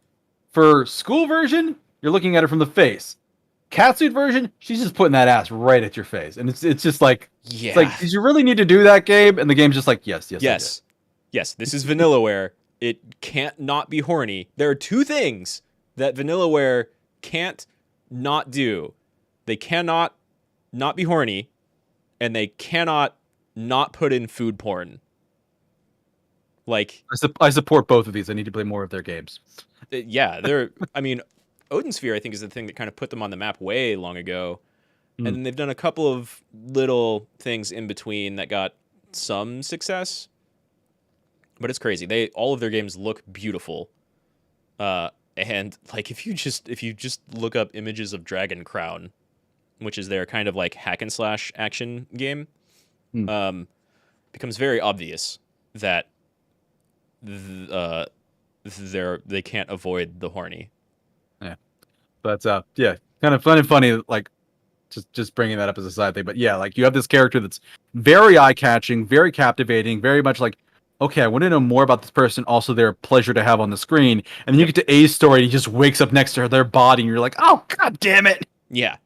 For school version, you're looking at it from the face. catsuit version, she's just putting that ass right at your face, and it's just like, Yeah. it's like, did you really need to do that, Gabe? And the game's just like, yes, Yes. This is Vanillaware. It can't not be horny. There are two things that Vanillaware can't not do. They cannot not be horny, and they cannot not put in food porn. Like, I support both of these. I need to play more of their games. yeah, they're. I mean, Odin Sphere, I think, is the thing that kind of put them on the map way long ago, and then they've done a couple of little things in between that got some success. But it's crazy. All of their games look beautiful, and like if you just look up images of Dragon Crown, which is their kind of like hack and slash action game, becomes very obvious that they can't avoid the horny. Yeah, but yeah, kind of fun and funny. Like just bringing that up as a side thing. But yeah, like you have this character that's very eye catching, very captivating, very much like, okay, I want to know more about this person. Also, they're a pleasure to have on the screen. And then you get to A's story, and he just wakes up next to her, their body, and you're like, oh, god damn it. Yeah.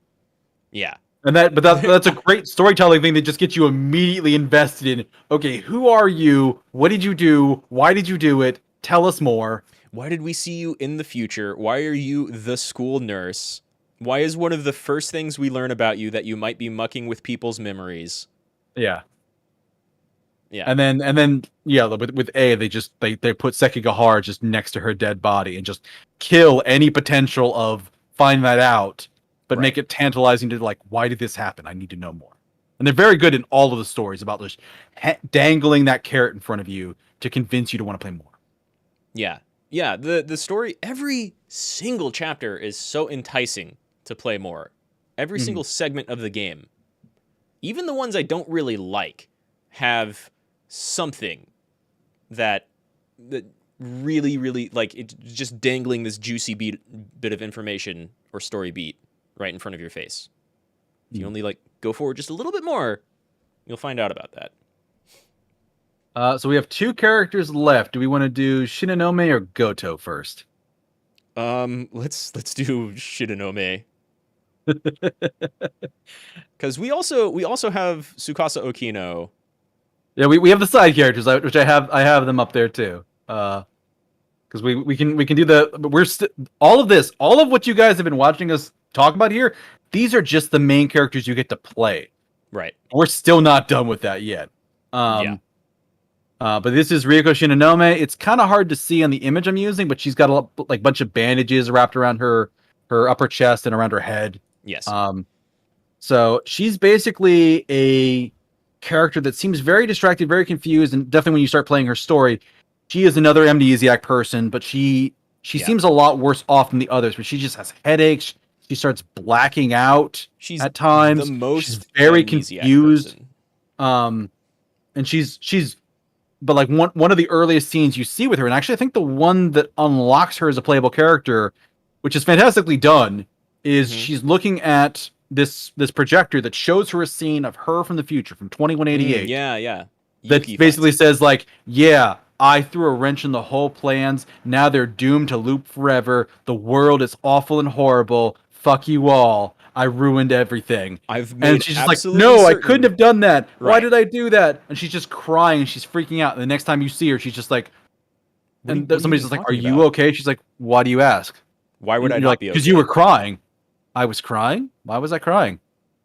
And that's a great storytelling thing that just gets you immediately invested in, okay, who are you? What did you do? Why did you do it? Tell us more. Why did we see you in the future? Why are you the school nurse? Why is one of the first things we learn about you that you might be mucking with people's memories? Yeah. Yeah. And then yeah, with A, they put Sekigahara just next to her dead body and just kill any potential of find that out, but make it tantalizing to like, why did this happen? I need to know more. And they're very good in all of the stories about just dangling that carrot in front of you to convince you to want to play more. Yeah. Yeah, the story, every single chapter is so enticing to play more. Every single segment of the game, even the ones I don't really like, have something that really like, it's just dangling this juicy bit of information or story beat right in front of your face. If you only like go forward just a little bit more, you'll find out about that. So we have two characters left. Do we want to do Shinonome or Goto first? Let's do Shinonome. Because we also have Tsukasa Okino. Yeah, we have the side characters, which I have them up there too. Because we can do all of what you guys have been watching us talk about here. These are just the main characters you get to play. Right. We're still not done with that yet. But this is Ryoko Shinonome. It's kind of hard to see on the image I'm using, but she's got a bunch of bandages wrapped around her upper chest and around her head. Yes. So she's basically a character that seems very distracted, very confused, and definitely when you start playing her story, she is another amnesiac person, but she seems a lot worse off than the others, where she just has headaches. She starts blacking out at times. She's very confused. And but like one of the earliest scenes you see with her, and actually I think the one that unlocks her as a playable character, which is fantastically done, is she's looking at this projector that shows her a scene of her from the future, from 2188. Yeah. That basically says like, yeah, I threw a wrench in the whole plans. Now they're doomed to loop forever. The world is awful and horrible. Fuck you all. I ruined everything. And she's just like, no, I couldn't have done that. Right. Why did I do that? And she's just crying and she's freaking out. And the next time you see her, she's just like, somebody's just like, are you okay? She's like, why do you ask? Why would I not be okay? Because you were crying. I was crying? Why was I crying?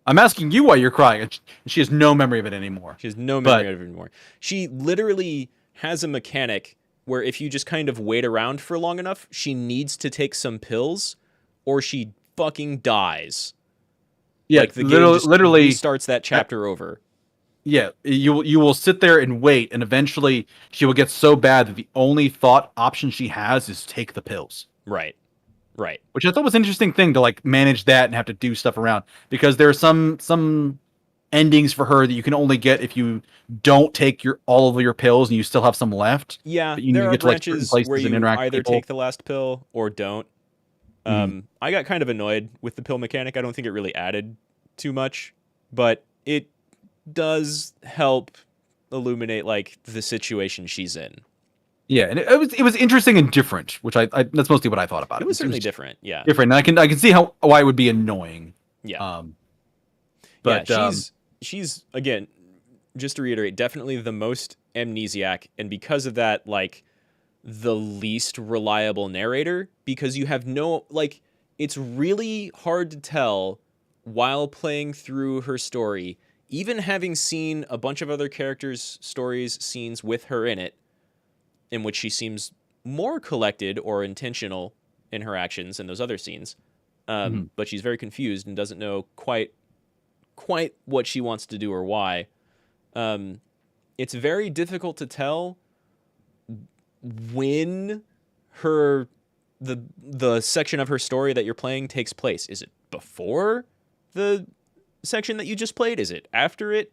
I'm asking you why you're crying. And she has no memory of it anymore. She has no memory of it anymore. She literally has a mechanic where if you just kind of wait around for long enough, she needs to take some pills or she fucking dies. Yeah, like the game just literally starts that chapter over. Yeah, you will sit there and wait, and eventually she will get so bad that the only thought option she has is take the pills. Right. Which I thought was an interesting thing to like manage that and have to do stuff around, because there are some endings for her that you can only get if you don't take all of your pills and you still have some left. Yeah, but you there need are to get to branches like where you either people. take the last pill or don't. I got kind of annoyed with the pill mechanic. I don't think it really added too much, but it does help illuminate like the situation she's in. Yeah, and it was interesting and different, which I that's mostly what I thought about it. It was certainly different, yeah. Different, and I can see why it would be annoying. Yeah. Um, Yeah, but she's again, just to reiterate, definitely the most amnesiac, and because of that, like the least reliable narrator, because you have no, like, it's really hard to tell while playing through her story, even having seen a bunch of other characters' stories, scenes with her in it, in which she seems more collected or intentional in her actions in those other scenes. mhm. But she's very confused and doesn't know quite what she wants to do or why. Um, it's very difficult to tell when her the section of her story that you're playing takes place. Is it before the section that you just played? Is it after it?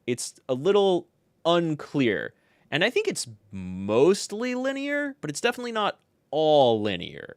It's a little unclear. And I think it's mostly linear, but it's definitely not all linear.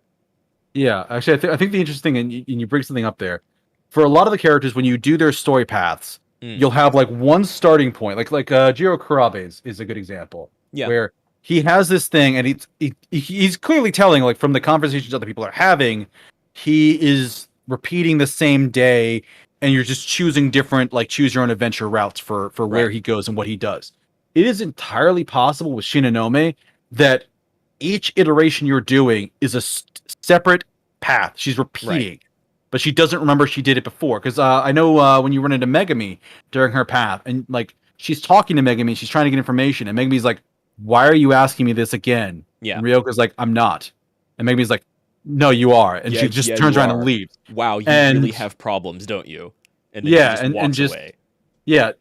Yeah, actually, I think the interesting and you bring something up there. For a lot of the characters, when you do their story paths, Mm. you'll have like one starting point, like Jiro Kurabe's is a good example, Yeah. where he has this thing, and he's clearly telling, like, from the conversations other people are having, he is repeating the same day, and you're just choosing different, like, choose your own adventure routes for where Right. he goes and what he does. It is entirely possible with Shinonome that each iteration you're doing is a separate path. She's Right. repeating, but she doesn't remember she did it before. Because I know when you run into Megami during her path, and like she's talking to Megami, she's trying to get information, and Megami's like, "Why are you asking me this again?" Yeah. And Ryoko's like, "I'm not," and Megami's like, "No, you are," and Yeah, she just yeah, turns you around and are. leaves. Wow, you really And have problems, don't you? And then she yeah, just and walks just away. yeah,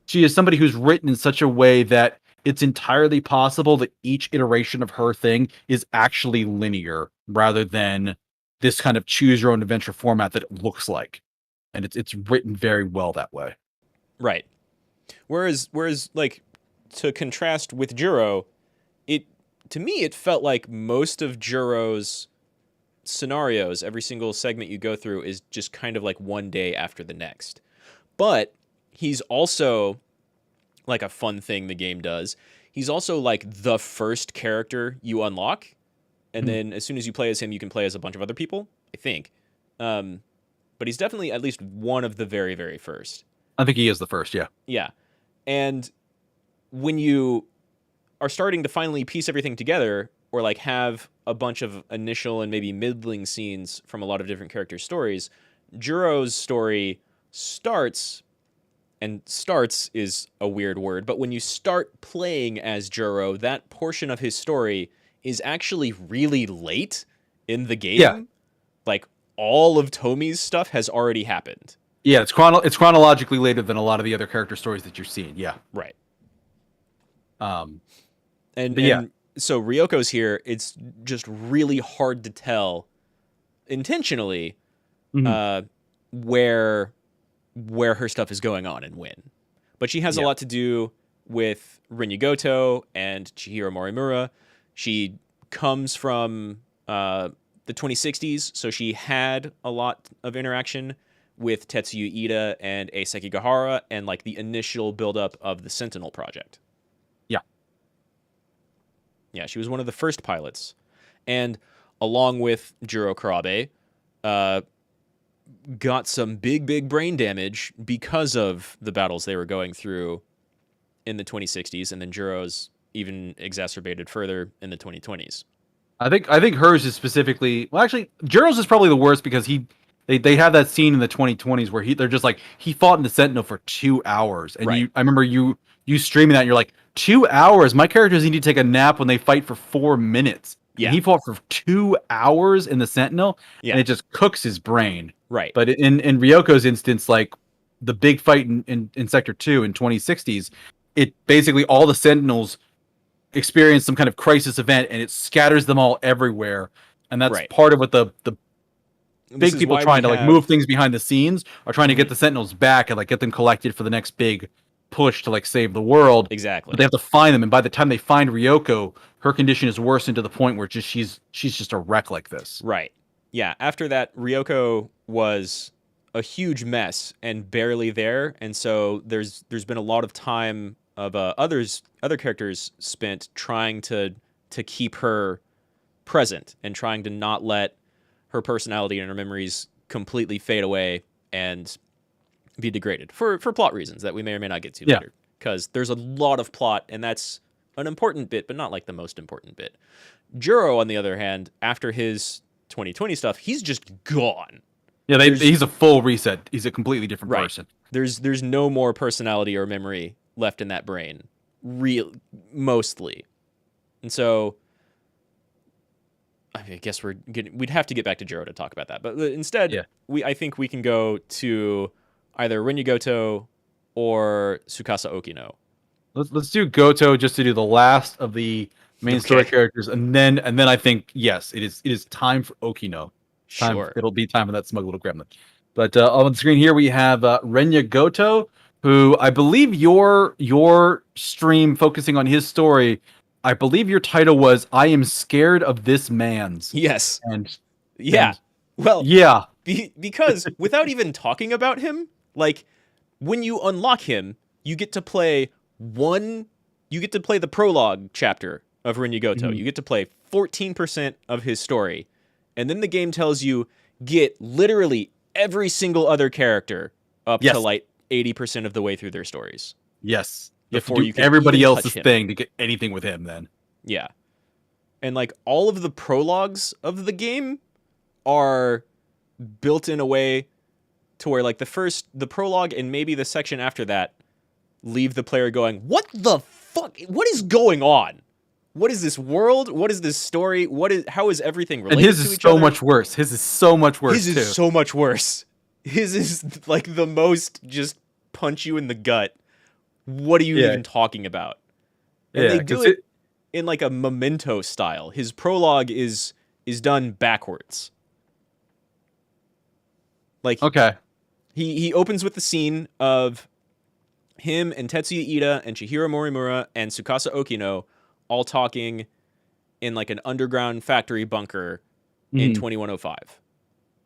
she is somebody who's written in such a way that it's entirely possible that each iteration of her thing is actually linear rather than this kind of choose your own adventure format that it looks like. And it's written very well that way. Right. Whereas like to contrast with Juro, it to me it felt like most of Juro's scenarios, every single segment you go through is just kind of like one day after the next. But he's also like a fun thing the game does. He's also like the first character you unlock, and Mhm. then as soon as you play as him, you can play as a bunch of other people. I think, um, but he's definitely at least one of the very very first. I think he is the first, yeah. Yeah, and when you are starting to finally piece everything together, or like have a bunch of initial and maybe middling scenes from a lot of different characters' stories, Juro's story starts, and starts is a weird word, but when you start playing as Juro, that portion of his story is actually really late in the Yeah. game. Like all of Tomi's stuff has already happened. Yeah, it's chronologically later than a lot of the other character stories that you're seeing. Yeah. Right. Um And but yeah. and so Ryoko's here, it's just really hard to tell intentionally Mhm. uh where her stuff is going on and when. But she has a Yeah. lot to do with Rinya Goto and Chihiro Morimura. She comes from the 2060s, so she had a lot of interaction with Tetsuya Ida and Ei Sekigahara and like the initial buildup of the Sentinel project. Yeah. Yeah, she was one of the first pilots. And along with Juro Kurabe, uh, got some big brain damage because of the battles they were going through in the 2060s, and then Juro's even exacerbated further in the 2020s. I think hers is specifically, well, actually Jiro's is probably the worst because they have that scene in the 2020s where they're just like he fought in the Sentinel for 2 hours, and Right. I remember you streaming that and you're like 2 hours. My characters need to take a nap when they fight for 4 minutes, and Yeah. he fought for 2 hours in the Sentinel, and Yeah. it just cooks his brain. Right. But in Ryoko's instance, like the big fight in Sector 2 in 2060s, it basically all the Sentinels experience some kind of crisis event and it scatters them all everywhere, and that's Right. part of what the And this big is people why we trying to like move have. things behind the scenes are trying to get Mhm. the Sentinels back and like get them collected for the next big push to like save the world, but Exactly. they have to find them, and by the time they find Ryoko, her condition is worsened to the point where just she's just a wreck like this. Right. Yeah. After that, Ryoko was a huge mess and barely there, and so there's been a lot of time of other characters spent trying to keep her present and trying to not let her personality and her memories completely fade away and be degraded for plot reasons that we may or may not get to Yeah. later. Because there's a lot of plot, and that's an important bit, but not like the most important bit. Juro, on the other hand, after his 2020 stuff, he's just gone. Yeah, he's a full reset. He's a completely different person. There's no more personality or memory left in that brain, mostly. And so I guess we'd have to get back to Juro to talk about that. But instead, I think we can go to either Renya Goto or Tsukasa Okino. Let's do Goto just to do the last of the main story characters, and then I think yes, it is time for Okino. Sure. It'll be time for that smug little gremlin. But on the screen here we have Renya Goto, who I believe your stream focusing on his story, I believe your title was "I am scared of this man's." Yes. Well, because without even talking about him, like when you unlock him, you get to play the prologue chapter of Renya Goto. Mm-hmm. You get to play 14% of his story. And then the game tells you get literally every single other character up to like 80% of the way through their stories. Yes. Before you can everybody else's thing to get anything with him then. Yeah. And like all of the prologues of the game are built in a way to where like the prologue and maybe the section after that leave the player going, what the fuck? What is going on? What is this world? What is this story? How is everything related to each other? And his is so much worse. His is so much worse, His is so much worse. His is like the most just punch you in the gut. What are you even talking about? And they do it in like a Memento style. His prologue is done backwards. Like he opens with the scene of him and Tetsuya Ida and Chihiro Morimura and Tsukasa Okino all talking in like an underground factory bunker in 2105.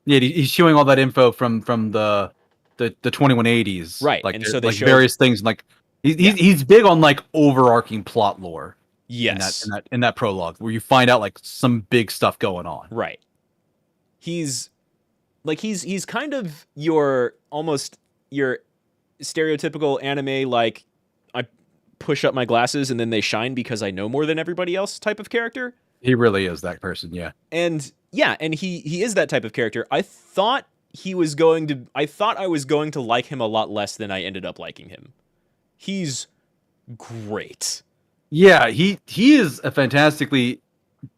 Yeah, he's showing all that info from the 2180s. Right. Like, and so they like show various things. Like he's big on like overarching plot lore. Yes. In that prologue where you find out like some big stuff going on. Right. He's kind of your stereotypical anime, like I push up my glasses and then they shine because I know more than everybody else type of character. He really is that person, yeah. And he is that type of character. I thought I was going to like him a lot less than I ended up liking him. He's great. Yeah, he is a fantastically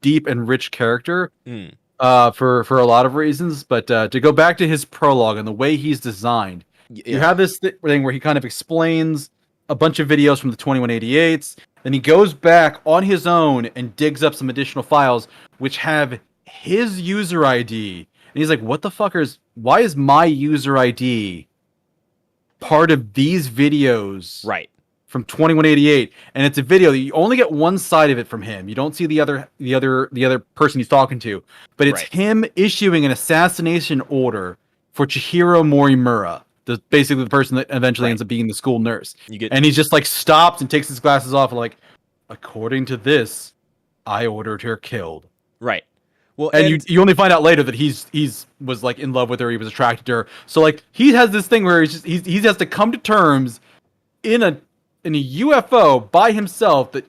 deep and rich character for a lot of reasons. But to go back to his prologue and the way he's designed, you have this thing where he kind of explains a bunch of videos from the 2188s. Then he goes back on his own and digs up some additional files which have his user ID. And he's like, why is my user ID part of these videos? Right. From 2188, and it's a video that you only get one side of it from him. You don't see the other person he's talking to, but it's him issuing an assassination order for Chihiro Morimura, basically the person that eventually ends up being the school nurse. And he's just like stops and takes his glasses off, and like, according to this, I ordered her killed. Right. Well, and you only find out later that he's was like in love with her, he was attracted to her. So like he has this thing where he has to come to terms in a UFO by himself that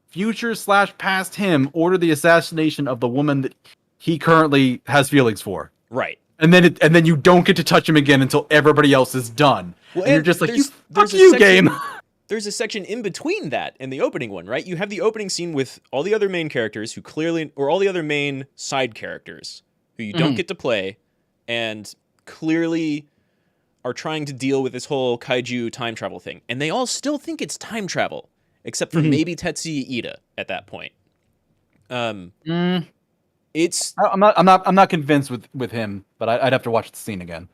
future/past him ordered the assassination of the woman that he currently has feelings for. Right. And then you don't get to touch him again until everybody else is done. Well, and you're just like, fuck you, game. There's a section in between that and the opening one, right? You have the opening scene with all the other main characters or all the other main side characters who you don't get to play and clearly are trying to deal with this whole kaiju time travel thing. And they all still think it's time travel, except for maybe Tetsuya Ida at that point. It's I'm not convinced with him, but I'd have to watch the scene again.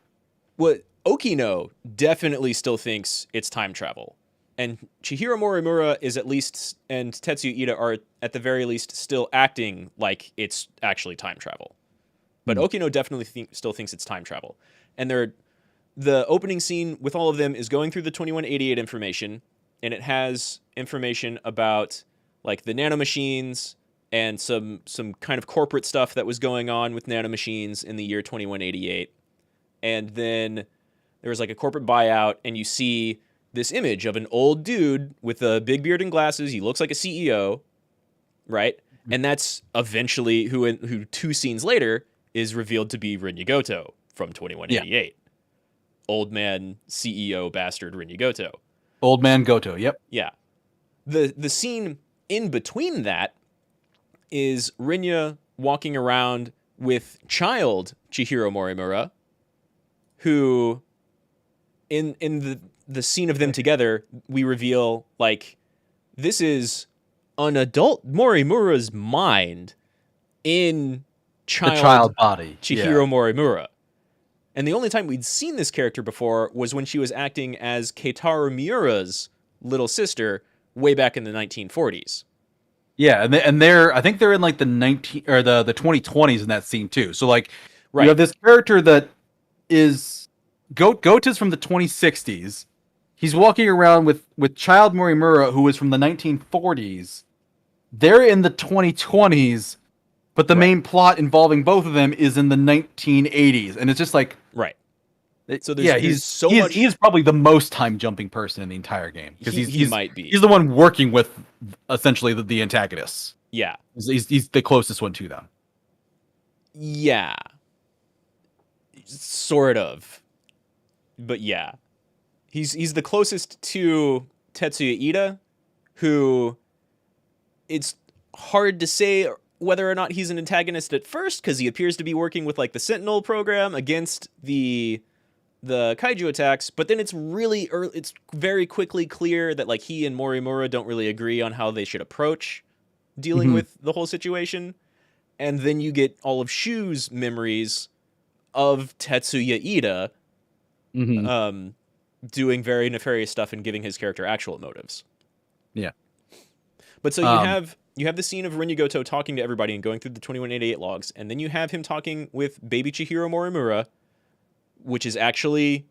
Well, Okino definitely still thinks it's time travel. And Chihiro Morimura is at least, and Tetsuya Ida are at the very least still acting like it's actually time travel. But Okino definitely still thinks it's time travel. And the opening scene with all of them is going through the 2188 information, and it has information about like the nanomachines and some kind of corporate stuff that was going on with nanomachines in the year 2188. and then there was like a corporate buyout, and you see this image of an old dude with a big beard and glasses. He looks like a CEO, right? And that's eventually who 2 scenes later is revealed to be Rinya Goto from 2188. Old man CEO bastard Rinya Goto. Old man Goto. Yep. Yeah. The scene in between that is Rinya walking around with child Chihiro Morimura, who in the scene of them together, we reveal like this is an adult Morimura's mind in The child body. Chihiro Morimura. And the only time we'd seen this character before was when she was acting as Keitaro Miura's little sister way back in the 1940s. Yeah, and they're I think they're in like the 2020s in that scene too. So like Right. you have this character that is Gota's from the 2060s. He's walking around with child Morimura, who is from the 1940s. They're in the 2020s, but the main plot involving both of them is in the 1980s, and it's just like Right. So he is probably the most time jumping person in the entire game because he might be. He's the one working with essentially the antagonists. Yeah. He's the closest one to them. Yeah. Sort of. But yeah. He's the closest to Tetsuya Ida, who it's hard to say whether or not he's an antagonist at first, because he appears to be working with like the Sentinel program against the kaiju attacks, but then it's very quickly clear that like he and Morimura don't really agree on how they should approach dealing with the whole situation. And then you get all of Shu's memories of Tetsuya Ida doing very nefarious stuff and giving his character actual motives. Yeah. But so you have the scene of Rinya Goto talking to everybody and going through the 2188 logs, and then you have him talking with baby Chihiro Morimura, which is actually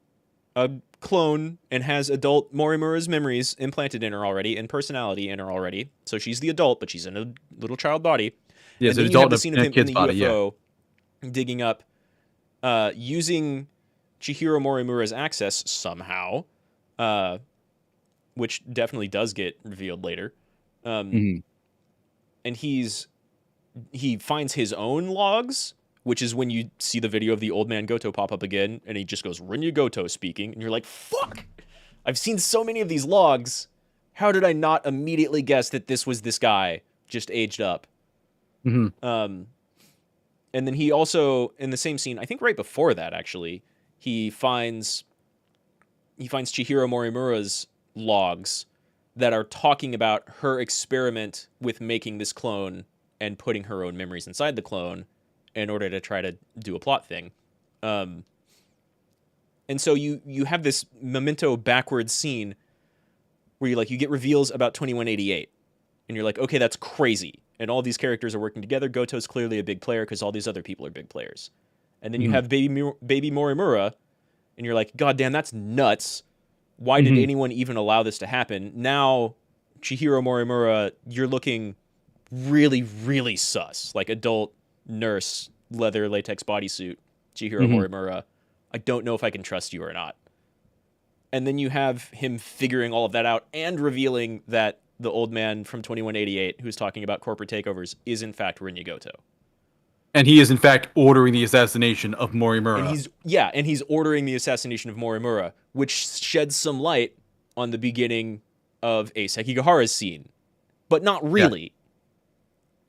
a clone and has adult Morimura's memories implanted in her already and personality in her already. So she's the adult, but she's in a little child body. Yeah, and so then you have the scene of him in the UFO digging up, using Chihiro Morimura's access somehow, which definitely does get revealed later. And he finds his own logs, which is when you see the video of the old man Goto pop up again, and he just goes, Rinya Goto speaking, and you're like, fuck! I've seen so many of these logs. How did I not immediately guess that this was this guy, just aged up? And then he also, in the same scene, I think right before that, actually, he finds Chihiro Morimura's logs that are talking about her experiment with making this clone and putting her own memories inside the clone in order to try to do a plot thing. And so you have this Memento backwards scene where you get reveals about 2188, and you're like, okay, that's crazy. And all these characters are working together. Goto's clearly a big player because all these other people are big players. And then you have baby Morimura, and you're like, God damn, that's nuts. Why did anyone even allow this to happen? Now, Chihiro Morimura, you're looking really, really sus. Like adult nurse, leather latex bodysuit, Chihiro Morimura. I don't know if I can trust you or not. And then you have him figuring all of that out and revealing that the old man from 2188 who's talking about corporate takeovers is in fact Rinya Goto. And he is in fact ordering the assassination of Morimura. And he's ordering the assassination of Morimura, which sheds some light on the beginning of Ace Sekigahara's scene. But not really.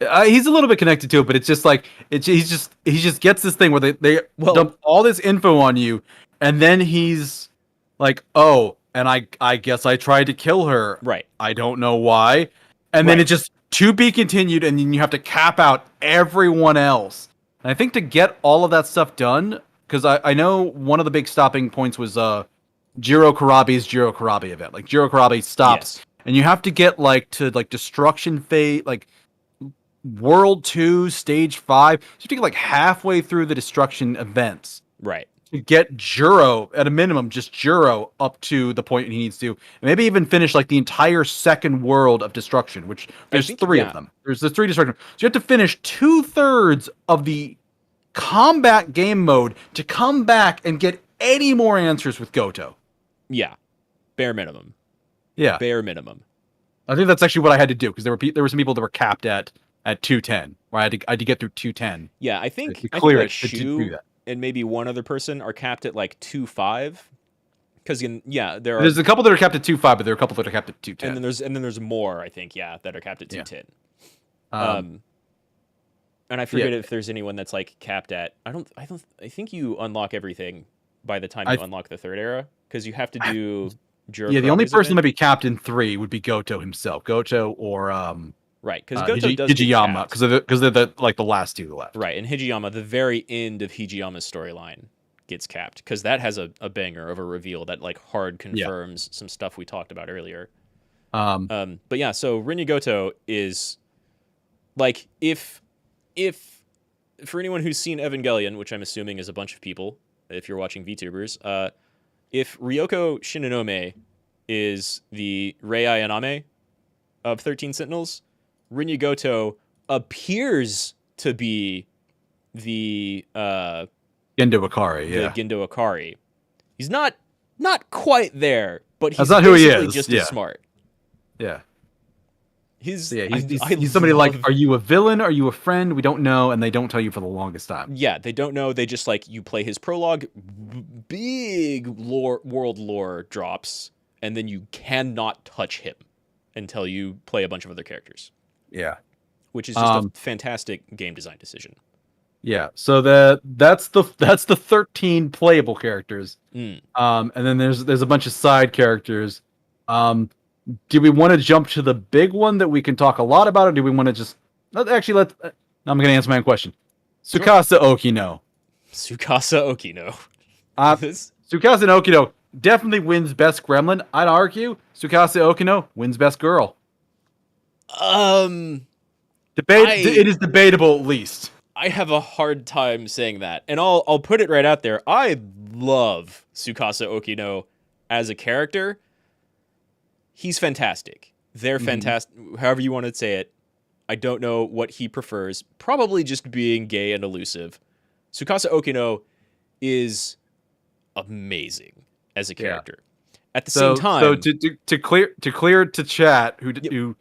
Yeah. He's a little bit connected to it, but it's just like he just gets this thing where they dump all this info on you, and then he's like, oh, and I guess I tried to kill her. Right. I don't know why. And then it just to be continued, and then you have to cap out everyone else. And I think to get all of that stuff done, because I know one of the big stopping points was Jiro Karabe's Jiro Karabe event. Like Jiro Karabe stops, and you have to get to Destruction Phase, like World 2, Stage 5. So you have to get halfway through the Destruction events. Right. To get Jiro, at a minimum, just Jiro up to the point he needs to. And maybe even finish the entire second world of Destruction, which there's three of them. There's the 3 Destruction. So you have to finish 2/3 of the combat game mode to come back and get any more answers with Goto. Yeah, bare minimum. Yeah, bare minimum. I think that's actually what I had to do because there were some people that were capped at 210, where I had to get through 210. Yeah, I think clear like it to Shu do that. and maybe one other person are capped at like 2.5. Because There's a couple that are capped at 2.5, but there are a couple that are capped at 210. And then there's more, I think, that are capped at 210. And I forget if there's anyone that's like capped at. I think you unlock everything by the time you unlock the third era, because you have to do. Yeah, the only person that might be capped in 3 would be Goto himself, Goto or right, because Goto does Hijiyama, because they're the last two left. Right, and Hijiyama, the very end of Hijiyama's storyline gets capped, because that has a banger of a reveal that like hard confirms some stuff we talked about earlier. But yeah, so Rinya Goto is like, if for anyone who's seen Evangelion, which I'm assuming is a bunch of people, if you're watching VTubers, if Ryoko Shinonome is the Rei Ayaname of 13 Sentinels, Rinya Goto appears to be the Gendo Akari, the Gendo Akari. He's not quite there, but he's that's not who he is. Just as smart. Yeah. He's somebody like, are you a villain? Are you a friend? We don't know, and they don't tell you for the longest time. Yeah, they don't know. They just like, you play his prologue, big world lore drops, and then you cannot touch him until you play a bunch of other characters. Yeah, which is just a fantastic game design decision. Yeah, so that's the 13 playable characters, and then there's a bunch of side characters. Do we want to jump to the big one that we can talk a lot about, or do we want to just actually I'm going to answer my own question. Tsukasa Okino. Tsukasa Okino. Tsukasa Okino definitely wins best gremlin. I'd argue Tsukasa Okino wins best girl. It is debatable at least. I have a hard time saying that, and I'll put it right out there. I love Tsukasa Okino as a character. He's fantastic. They're fantastic. However you want to say it. I don't know what he prefers. Probably just being gay and elusive. Tsukasa Okino is amazing as a character. At the same time, so to clear to chat who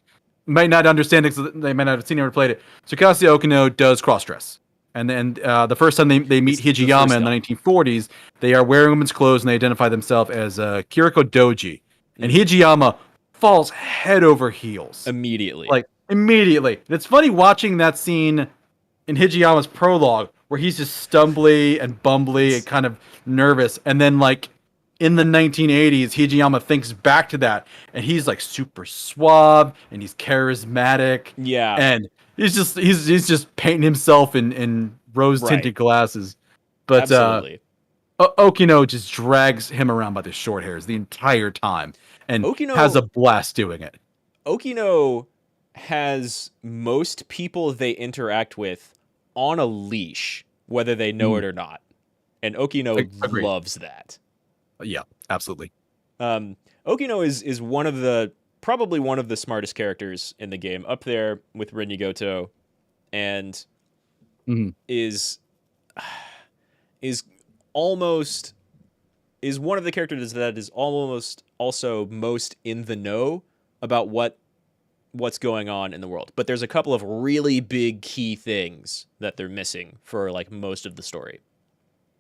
might not understand it, because they might not have seen it or played it. Tsukasa Okino does cross-dress. And then the first time they meet Hijiyama in the 1940s, they are wearing women's clothes and they identify themselves as Kiriko Doji. And Hijiyama falls head over heels. Immediately. Immediately. And it's funny watching that scene in Hijiyama's prologue where he's just stumbly and bumbly and kind of nervous. And then in the 1980s, Hijiyama thinks back to that, and he's super suave and he's charismatic. Yeah, and he's just painting himself in rose tinted glasses. But Okino just drags him around by the short hairs the entire time, and Okino has a blast doing it. Okino has most people they interact with on a leash, whether they know it or not, and Okino loves that. Yeah, absolutely. Okino is probably one of the smartest characters in the game, up there with Rinya Goto, and is one of the characters that is almost also most in the know about what's going on in the world. But there's a couple of really big key things that they're missing for most of the story.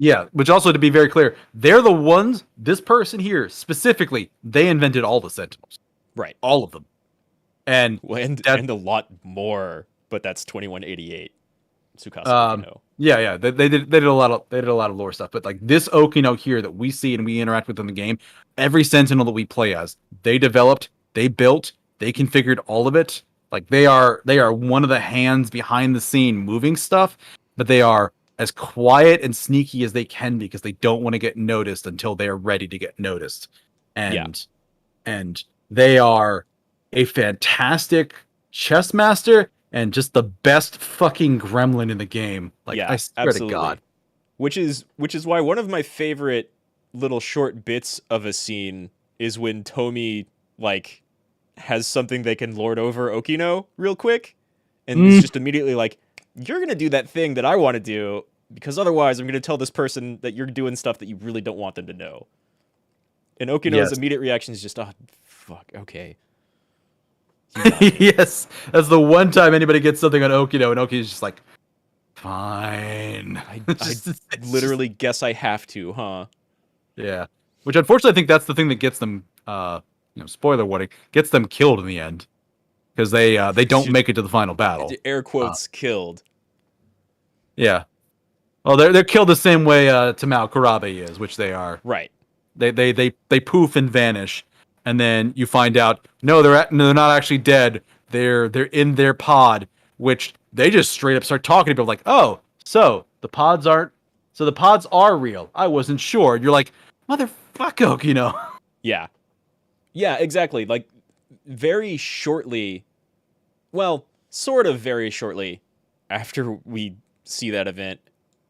Yeah, which also, to be very clear, they're the ones, this person here, specifically, they invented all the Sentinels. Right. All of them. And a lot more, but that's 2188. Tsukasa Okino. Yeah. They did a lot of lore stuff, but this Okino here that we see and we interact with in the game, every Sentinel that we play as, they developed, they built, they configured all of it. They are one of the hands behind the scene moving stuff, but they are as quiet and sneaky as they can be because they don't want to get noticed until they are ready to get noticed. And they are a fantastic chess master and just the best fucking gremlin in the game. I swear absolutely. to God. Which is why one of my favorite little short bits of a scene is when Tomi has something they can lord over Okino real quick, and it's just immediately you're gonna do that thing that I want to do, because otherwise I'm going to tell this person that you're doing stuff that you really don't want them to know. And Okino's immediate reaction is just, oh, fuck, okay. Yes, that's the one time anybody gets something on Okino, and Okino's just like, fine. I literally guess I have to, huh? Yeah. Which unfortunately I think that's the thing that gets them, spoiler warning, gets them killed in the end. Because they don't make it to the final battle. Air quotes, killed. Yeah. Well, they're killed the same way Tamao Kurabe is, which they are. Right. They poof and vanish, and then you find out no, they're not actually dead. They're in their pod, which they just straight up start talking to people like, oh, so the pods are real. I wasn't sure. And you're like, motherfucker, Yeah. Yeah, exactly. Like very shortly, well, sort of very shortly after we see that event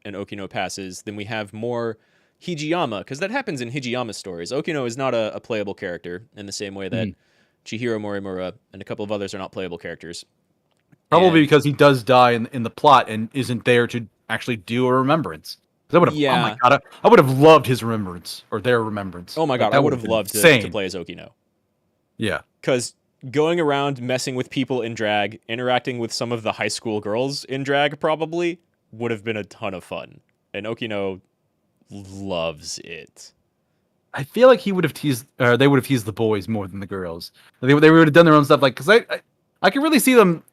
and Okino passes, then we have more Hijiyama, because that happens in Hijiyama stories. Okino is not a playable character in the same way that Chihiro Morimura and a couple of others are not playable characters. Probably because he does die in the plot and isn't there to actually do a remembrance. I would have, oh my god, I would have loved his remembrance or their remembrance. Oh my god, I would have loved to play as Okino. Yeah, because going around messing with people in drag, interacting with some of the high school girls in drag probably would have been a ton of fun. And Okino loves it. I feel like they would have teased the boys more than the girls. They would have done their own stuff, like, because I can really see them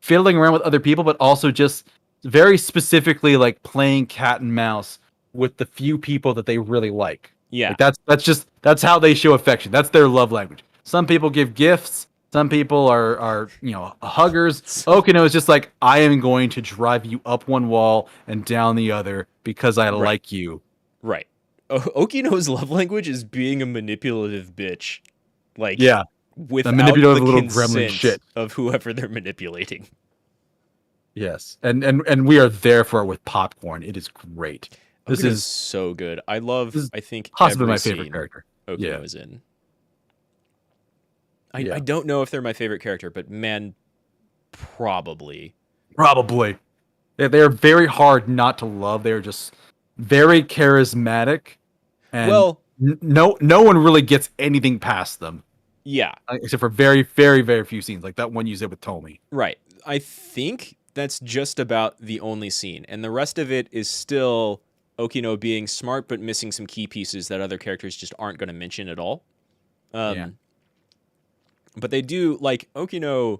fiddling around with other people, but also just very specifically like playing cat and mouse with the few people that they really like. Yeah, like that's how they show affection. That's their love language. Some people give gifts. Some people are huggers. Okino is just like, I am going to drive you up one wall and down the other because I like you. Right. Okino's love language is being a manipulative bitch. Like, without manipulative the little consent gremlin shit of whoever they're manipulating. Yes, and we are there for it with popcorn. It is great. This is so good. I think possibly my favorite character. Okino is in. I don't know if they're my favorite character, but man, probably. Yeah, they are very hard not to love. They're just very charismatic, and no one really gets anything past them. Yeah, except for very, very, very few scenes, like that one you said with Tomi. Right. I think that's just about the only scene, and the rest of it is still Okino being smart but missing some key pieces that other characters just aren't going to mention at all. But they do, like, Okino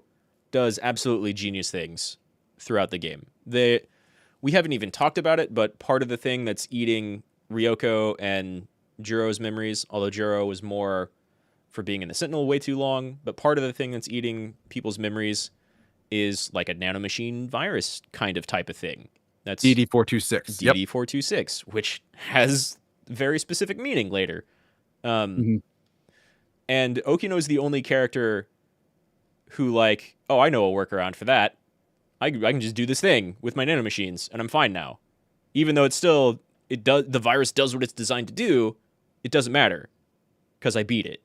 does absolutely genius things throughout the game. We haven't even talked about it, but part of the thing that's eating Ryoko and Jiro's memories, although Jiro was more for being in the Sentinel way too long, but part of the thing that's eating people's memories is like a nanomachine virus kind of type of thing. That's DD426. DD426, which has very specific meaning later. And Okino is the only character who, like, oh, I know a workaround for that. I can just do this thing with my nanomachines, and I'm fine now. Even though the virus does what it's designed to do, it doesn't matter because I beat it.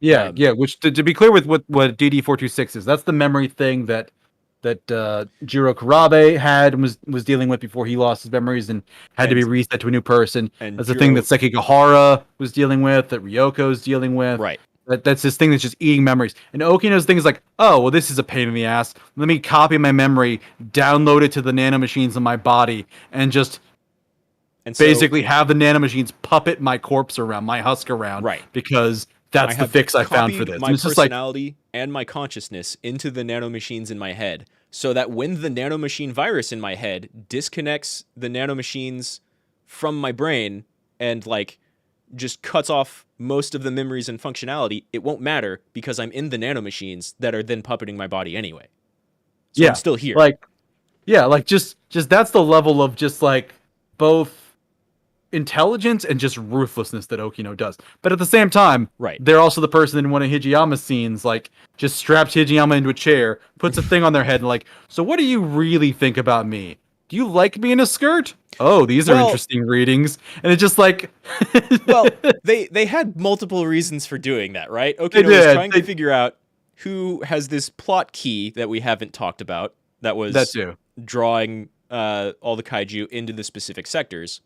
Yeah, which to be clear with what DD426 is, that's the memory thing that Jiro Kurabe had and was dealing with before he lost his memories and had to be reset to a new person. And that's the thing that Sekigahara was dealing with, that Ryoko's dealing with. Right. That's this thing that's just eating memories. And Okino's thing is like, oh, well, this is a pain in the ass. Let me copy my memory, download it to the nanomachines in my body, and just basically have the nanomachines puppet my corpse around, my husk around. Right. Because that's the fix I found for this. My personality and my consciousness into the nanomachines in my head, so that when the nanomachine virus in my head disconnects the nanomachines from my brain and like just cuts off most of the memories and functionality, it won't matter because I'm in the nanomachines that are then puppeting my body anyway. So I'm still here. Just that's the level of just like both intelligence and just ruthlessness that Okino does. But at the same time, they're also the person in one of Hijiyama's scenes, like, just straps Hijiyama into a chair, puts a thing on their head, and like, so what do you really think about me? Do you like me in a skirt? Oh, these are interesting readings. And it's just like... well, they had multiple reasons for doing that, right? Okino was trying to figure out who has this plot key that we haven't talked about, that was drawing all the kaiju into the specific sectors,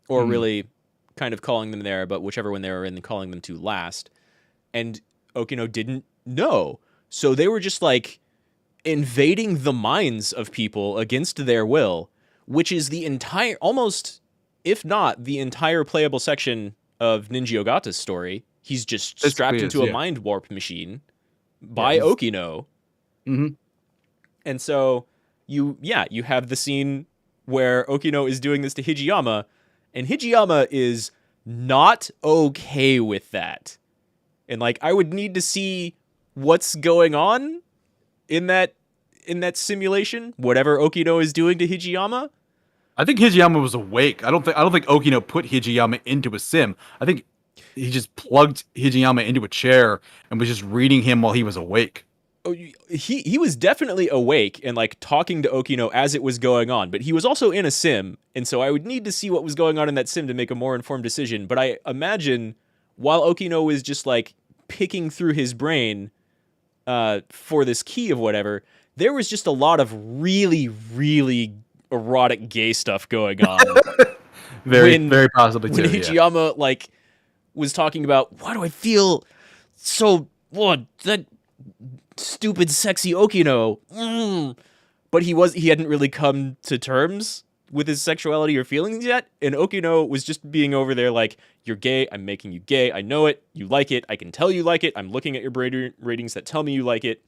or really kind of calling them there, but whichever one they were in, calling them to last. And Okino didn't know. So they were just like invading the minds of people against their will, which is the entire, almost, if not the entire playable section of Ninja Ogata's story. He's just strapped into a mind warp machine by Okino. Mm-hmm. And so you have the scene where Okino is doing this to Hijiyama, and Hijiyama is not okay with that. And like, I would need to see what's going on in that simulation, whatever Okino is doing to Hijiyama. I think Hijiyama was awake. I don't think Okino put Hijiyama into a sim. I think he just plugged Hijiyama into a chair and was just reading him while he was awake. Oh, he was definitely awake and like talking to Okino as it was going on, but he was also in a sim, and so I would need to see what was going on in that sim to make a more informed decision. But I imagine while Okino was just like picking through his brain for this key of whatever, there was just a lot of really, really erotic gay stuff going on. very possibly too. When Hijiyama like was talking about, why do I feel so that stupid sexy Okino, but he hadn't really come to terms with his sexuality or feelings yet, and Okino was just being over there like, you're gay, I'm making you gay, I know it, you like it, I can tell you like it, I'm looking at your ratings that tell me you like it.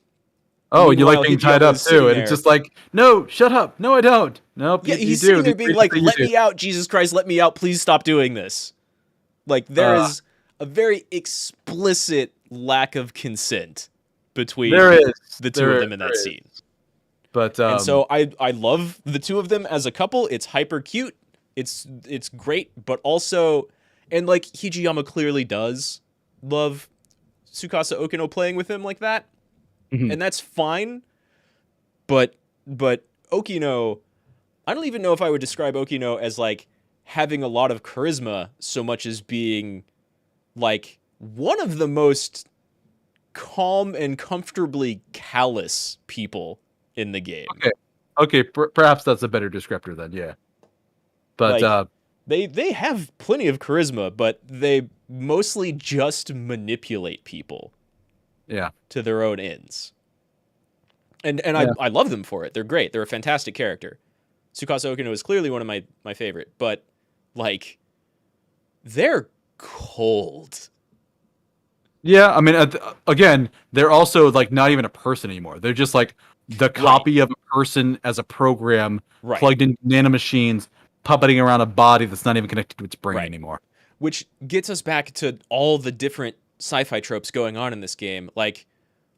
Oh, and you like being tied up too, and it's just like, no, shut up, no I don't. Nope, yeah, he's sitting there being like, let me out, Jesus Christ, let me out, please stop doing this. Like, there is a very explicit lack of consent between the two of them in that scene. But and so I love the two of them as a couple. It's hyper cute. It's great, but also, and like Hijiyama clearly does love Tsukasa Okino playing with him like that, and that's fine. But Okino, I don't even know if I would describe Okino as like having a lot of charisma so much as being like one of the most calm and comfortably callous people in the game. Okay, perhaps that's a better descriptor then, yeah. But like, they have plenty of charisma, but they mostly just manipulate people. Yeah. To their own ends. And I love them for it. They're great. They're a fantastic character. Tsukasa Okino is clearly one of my favorite, but like, they're cold. Yeah, I mean, again, they're also like not even a person anymore. They're just like the copy of a person as a program plugged in nanomachines, puppeting around a body that's not even connected to its brain anymore. Which gets us back to all the different sci-fi tropes going on in this game. Like,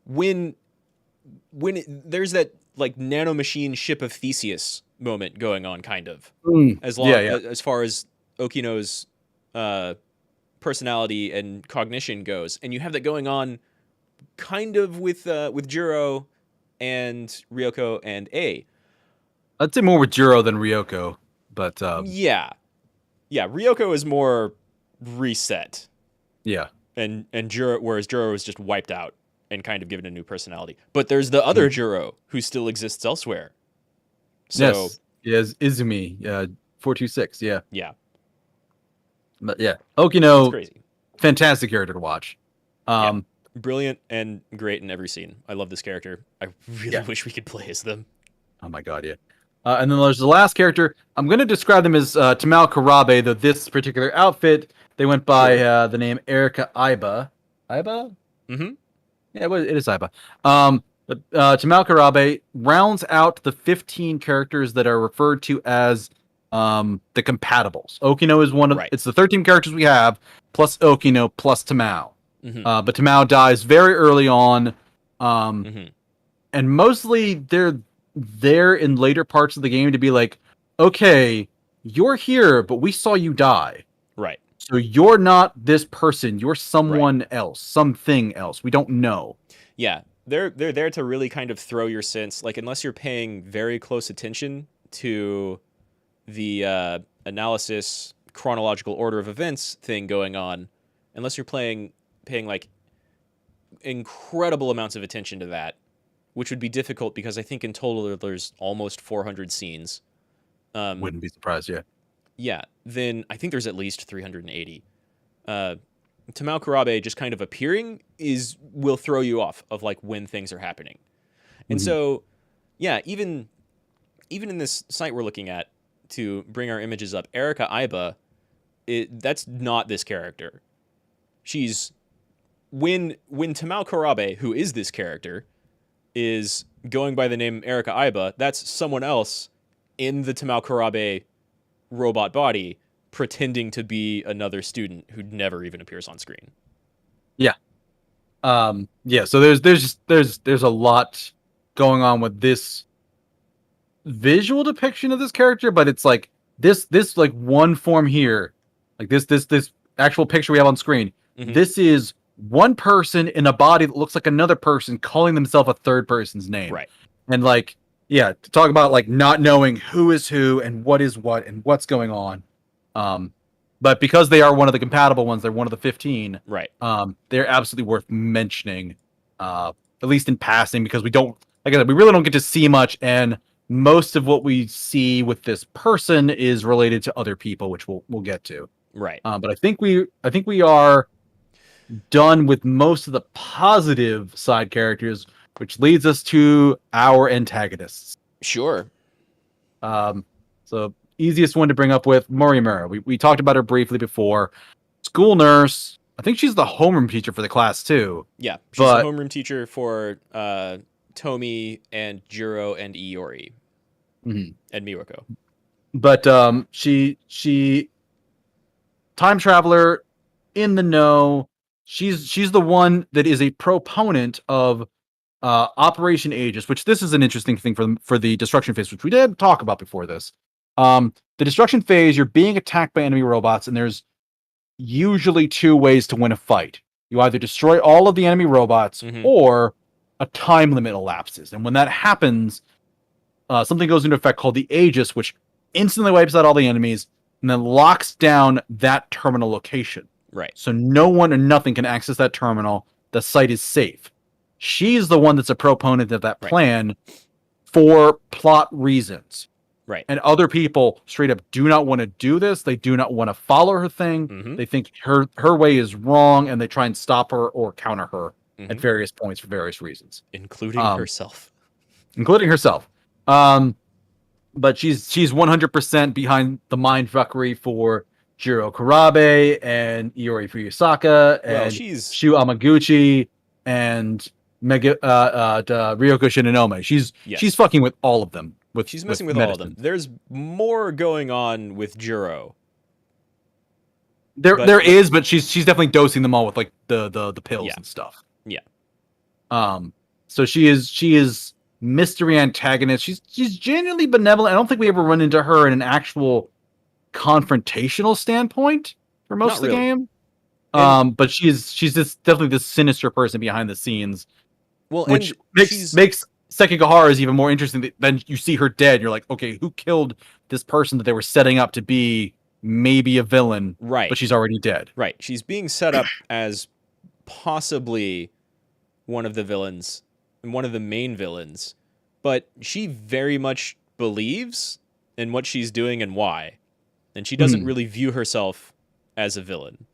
when there's that like nanomachine ship of Theseus moment going on, kind of, as far as Okino's personality and cognition goes, and you have that going on kind of with Juro and Ryoko and A. I'd say more with Juro than Ryoko, but yeah, Ryoko is more reset. Yeah, and Juro, whereas Juro was just wiped out and kind of given a new personality. But there's the other Juro who still exists elsewhere. So yes, Izumi, 426, yeah. But yeah, Okino, crazy, fantastic character to watch. Brilliant and great in every scene. I love this character. I really wish we could play as them. Oh my god, yeah. And then there's the last character. I'm going to describe them as Tamao Karabe, though this particular outfit, they went by the name Erika Aiba. Aiba? Mm-hmm. Yeah, it is Aiba. But Tamao Karabe rounds out the 15 characters that are referred to as the compatibles. Okino is one of it's the 13 characters we have, plus Okino, plus Tamao. But Tamao dies very early on. And mostly they're there in later parts of the game to be like, okay, you're here, but we saw you die. Right. So you're not this person. You're someone else, something else. We don't know. Yeah. They're there to really kind of throw your sense, like, unless you're paying very close attention to the analysis, chronological order of events thing going on, unless you're paying like incredible amounts of attention to that, which would be difficult because I think in total there's almost 400 scenes. Wouldn't be surprised. Yeah. Yeah, then I think there's at least 380. Tamao Karabe just kind of appearing will throw you off of like when things are happening. And so, yeah, even in this site we're looking at to bring our images up, Erika Aiba, that's not this character. She's when Tamao Karabe, who is this character, is going by the name Erika Aiba, that's someone else in the Tamao Karabe robot body pretending to be another student who never even appears on screen. Yeah. Yeah, so there's a lot going on with this visual depiction of this character, but it's like this like one form here, like this actual picture we have on screen. This is one person in a body that looks like another person calling themselves a third person's name. Right. And like, yeah, to talk about like not knowing who is who and what is what and what's going on. But because they are one of the compatible ones, they're one of the 15. Right. They're absolutely worth mentioning, at least in passing, because we don't, like I said, we really don't get to see much, and most of what we see with this person is related to other people, which we'll get to. Right. But I think we are done with most of the positive side characters, which leads us to our antagonists. Sure. So easiest one to bring up with Morimura. We talked about her briefly before. School nurse. I think she's the homeroom teacher for the class too. Yeah, she's the homeroom teacher for Tomi and Jiro and Iori and Miwako. But she time traveler in the know. She's the one that is a proponent of Operation Aegis, which this is an interesting thing for the destruction phase, which we did talk about before this. The destruction phase, you're being attacked by enemy robots, and there's usually two ways to win a fight. You either destroy all of the enemy robots, or a time limit elapses. And when that happens, something goes into effect called the Aegis, which instantly wipes out all the enemies and then locks down that terminal location. Right. So no one or nothing can access that terminal. The site is safe. She's the one that's a proponent of that plan for plot reasons. Right. And other people straight up do not want to do this. They do not want to follow her thing. They think her way is wrong, and they try and stop her or counter her at various points for various reasons. Including herself. Including herself. But she's 100% behind the mindfuckery for Jiro Karabe and Iori Fuyusaka and Shu Amaguchi and Ryoko Shinonome. She's fucking with all of them. She's messing with all of them. There's more going on with Jiro. There is, but she's definitely dosing them all with like the pills and stuff. Yeah. So she is mystery antagonist. She's genuinely benevolent. I don't think we ever run into her in an actual confrontational standpoint for most of the game. But she's just definitely this sinister person behind the scenes. Well, which makes Sekigahara even more interesting. Then you see her dead. You're like, okay, who killed this person that they were setting up to be maybe a villain? Right. But she's already dead. Right. She's being set up as possibly one of the villains, one of the main villains, but she very much believes in what she's doing and why. And she doesn't really view herself as a villain.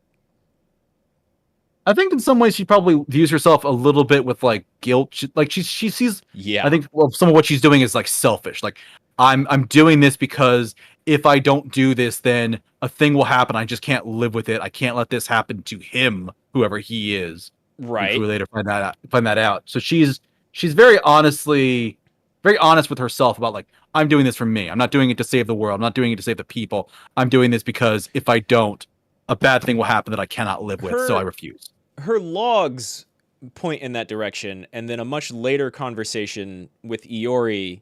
I think in some ways she probably views herself a little bit with like guilt. She sees. Yeah. I think some of what she's doing is like selfish. Like I'm doing this because if I don't do this, then a thing will happen. I just can't live with it. I can't let this happen to him, whoever he is. Right. We later find that out. So she's very honest with herself about like, I'm doing this for me. I'm not doing it to save the world. I'm not doing it to save the people. I'm doing this because if I don't, a bad thing will happen that I cannot live with, so I refuse. Her logs point in that direction, and then a much later conversation with Iori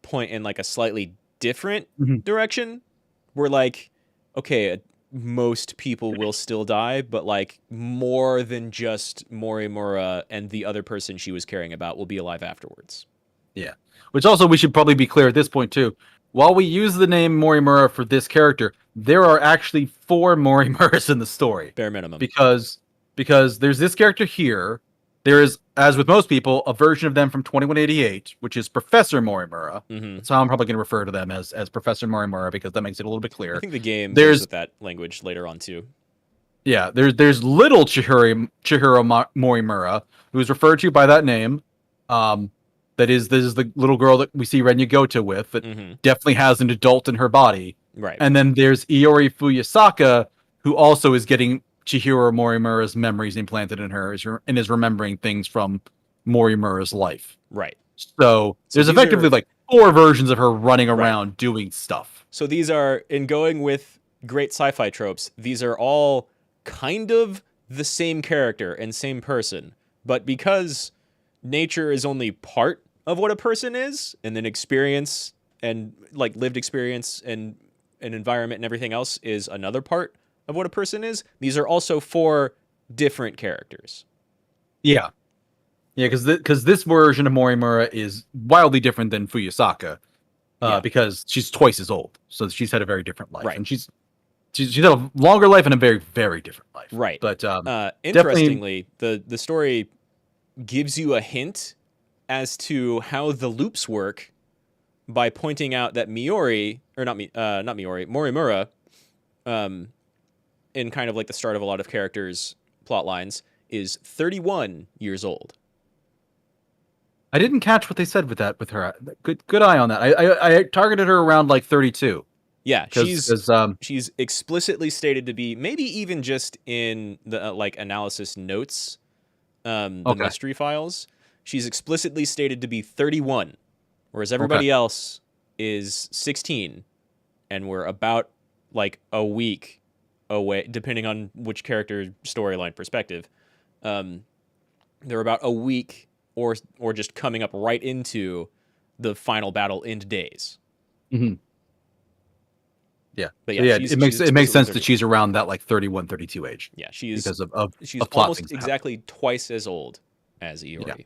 point in like a slightly different direction, where like, okay, most people will still die, but like more than just Morimura and the other person she was caring about will be alive afterwards. Yeah. Which also we should probably be clear at this point too. While we use the name Morimura for this character, there are actually 4 Morimuras in the story. Bare minimum. Because there's this character here, There is, as with most people, a version of them from 2188, which is Professor Morimura. Mm-hmm. That's how I'm probably going to refer to them, as Professor Morimura, because that makes it a little bit I clearer. think the game goes There's with that language later on too. Yeah, there's little Chihiro Morimura, who is referred to by that name. This is the little girl that we see Renya Goto with, that Mm-hmm. definitely has an adult in her body. Right. And then there's Iori Fuyasaka, who also is getting Chihiro Morimura's memories implanted in her, and is remembering things from Morimura's life. Right. So there's effectively like 4 versions of her running around doing stuff. So these are, in going with great sci-fi tropes, these are all kind of the same character and same person, but because nature is only part of what a person is, and then experience and like lived experience and an environment and everything else is another part of what a person is, these are also 4 different characters. Yeah, because this version of Morimura is wildly different than Fuyasaka, because she's twice as old, so she's had a very different life, and she's had a longer life and a very, very different life. Right. But interestingly, the story gives you a hint as to how the loops work by pointing out that Morimura, in kind of like the start of a lot of characters' plot lines, is 31 years old. I didn't catch what they said with her. Good eye on that. I targeted her around like 32. Yeah, she's explicitly stated to be, maybe even just in the like analysis notes, the mystery files, she's explicitly stated to be 31, whereas everybody else is 16, and we're about like a week away, depending on which character storyline perspective. They're about a week or just coming up right into the final battle end days. Mm-hmm. Yeah, but yeah, it makes sense that she's around that like 31, 32 age. Yeah, she's almost exactly twice as old as Iori.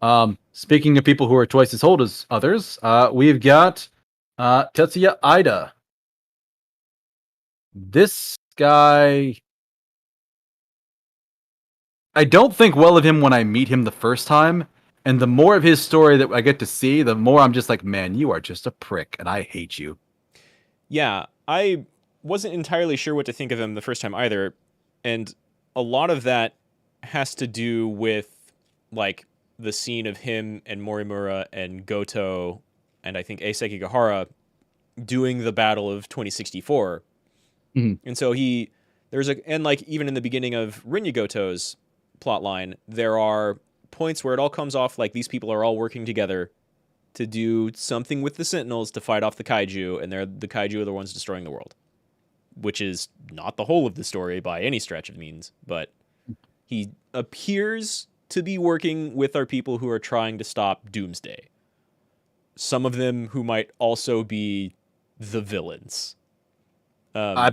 Yeah. Speaking of people who are twice as old as others, we've got Tetsuya Ida. This guy, I don't think well of him when I meet him the first time, and the more of his story that I get to see, the more I'm just like, man, you are just a prick, and I hate you. Yeah, I wasn't entirely sure what to think of him the first time either, and a lot of that has to do with like the scene of him and Morimura and Goto and I think Ei Sekigahara doing the battle of 2064. Mm-hmm. And so and like even in the beginning of Renya Goto's plotline, there are points where it all comes off like these people are all working together to do something with the Sentinels to fight off the kaiju, and the kaiju are the ones destroying the world, which is not the whole of the story by any stretch of means, but he appears to be working with our people who are trying to stop Doomsday. Some of them who might also be the villains. I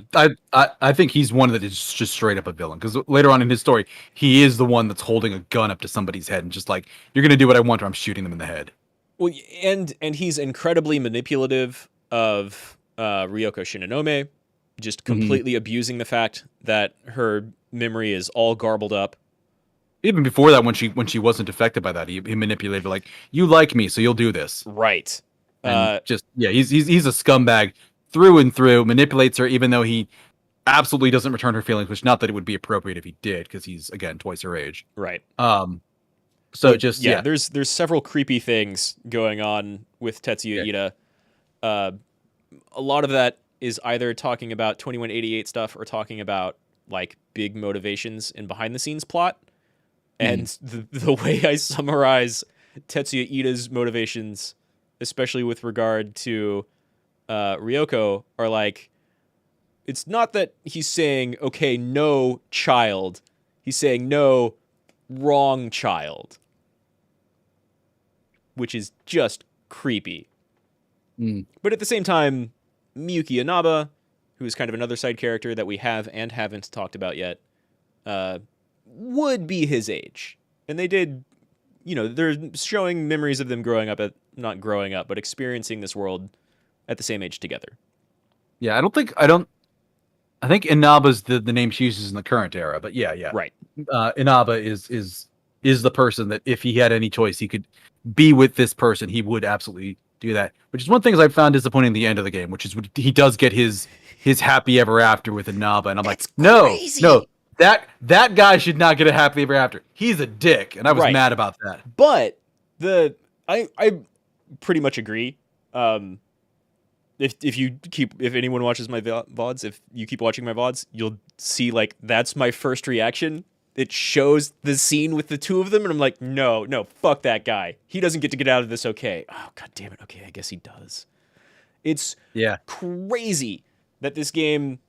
think he's one that is just straight up a villain, because later on in his story, he is the one that's holding a gun up to somebody's head and just like, you're gonna do what I want, or I'm shooting them in the head. Well, and he's incredibly manipulative of Ryoko Shinonome, just completely abusing the fact that her memory is all garbled up. Even before that, when she wasn't affected by that, he manipulated her, like, you like me, so you'll do this. Right. And he's a scumbag through and through. Manipulates her, even though he absolutely doesn't return her feelings. Which, not that it would be appropriate if he did, because he's again twice her age. Right. So but, there's several creepy things going on with Tetsuya Ida. A lot of that is either talking about 2188 stuff or talking about like big motivations and behind the scenes plot. And the way I summarize Tetsuya Ida's motivations, especially with regard to Ryoko, are like, it's not that he's saying, okay, no, child. He's saying, no, wrong child. Which is just creepy. But at the same time, Miyuki Inaba, who is kind of another side character that we have and haven't talked about yet, would be his age. And they did, they're showing memories of them not growing up, but experiencing this world at the same age together. Yeah, I think Inaba's the name she uses in the current era, but yeah. Right. Inaba is is the person that if he had any choice, he could be with this person. He would absolutely do that. Which is one thing I've found disappointing at the end of the game, which is he does get his happy ever after with Inaba, and I'm That's like, no, crazy. no, that guy should not get a happy ever after. He's a dick, and I was mad about that. But I pretty much agree. If anyone watches my VODs, if you keep watching my VODs, you'll see like that's my first reaction. It shows the scene with the two of them, and I'm like, no, fuck that guy. He doesn't get to get out of this okay. Oh, god damn it. Okay, I guess he does. It's crazy that this game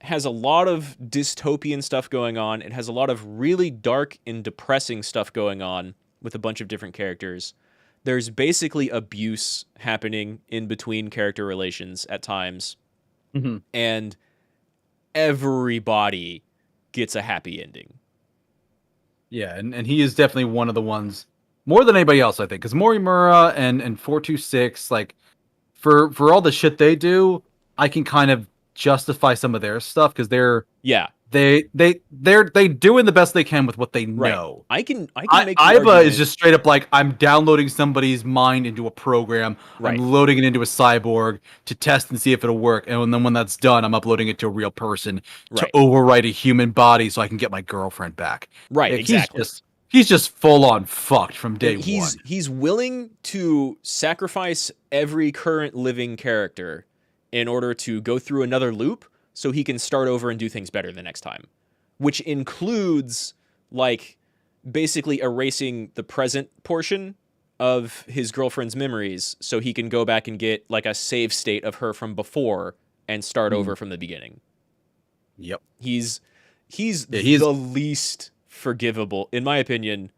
has a lot of dystopian stuff going on. It has a lot of really dark and depressing stuff going on with a bunch of different characters. There's basically abuse happening in between character relations at times. Mm-hmm. And everybody gets a happy ending. Yeah, and he is definitely one of the ones more than anybody else, I think, because Morimura and 426, like for all the shit they do, I can kind of justify some of their stuff because they're doing the best they can with what they know. I can make Iba is just straight up like, I'm downloading somebody's mind into a program, I'm loading it into a cyborg to test and see if it'll work, and then when that's done, I'm uploading it to a real person to overwrite a human body so I can get my girlfriend back. Right, like, exactly. He's just full on fucked from day one. He's willing to sacrifice every current living character in order to go through another loop so he can start over and do things better the next time, which includes like basically erasing the present portion of his girlfriend's memories so he can go back and get like a save state of her from before and start over from the beginning. Yep. He's the least forgivable in my opinion.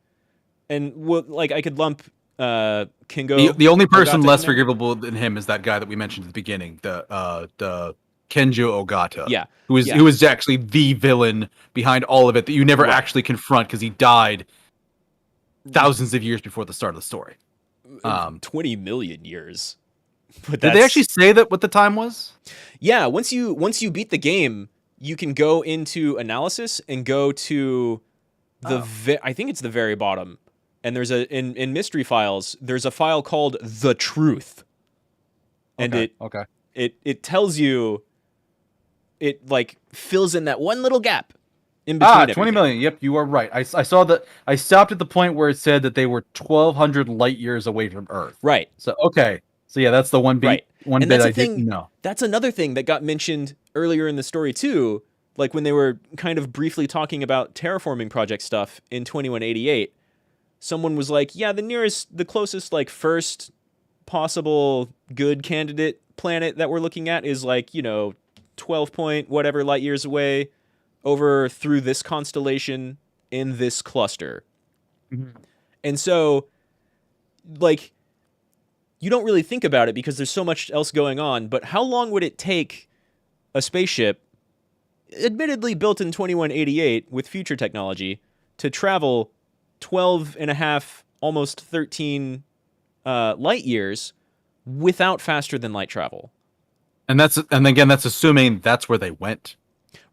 And like I could lump Kingo. The only person less forgivable than him is that guy that we mentioned at the beginning, the Kenjo Ogata. Yeah. Who is actually the villain behind all of it that you never actually confront because he died thousands of years before the start of the story. 20 million years. But did they actually say that what the time was? Yeah, once you beat the game, you can go into analysis and go to I think it's the very bottom. And there's in mystery files, there's a file called The Truth. And it tells you, it like fills in that one little gap in between 20 million. Yep, you are right. I saw that. I stopped at the point where it said that they were 1,200 light years away from Earth. Right. So so yeah, that's the one bit. One bit I didn't know. That's another thing that got mentioned earlier in the story too. Like when they were kind of briefly talking about terraforming project stuff in 2188. Someone was like, yeah, the closest like first possible good candidate planet that we're looking at is like, 12 point whatever light years away over through this constellation in this cluster. Mm-hmm. And so like you don't really think about it because there's so much else going on, but how long would it take a spaceship, admittedly built in 2188 with future technology, to travel 12 and a half, almost 13 light years without faster than light travel? And again, that's assuming that's where they went.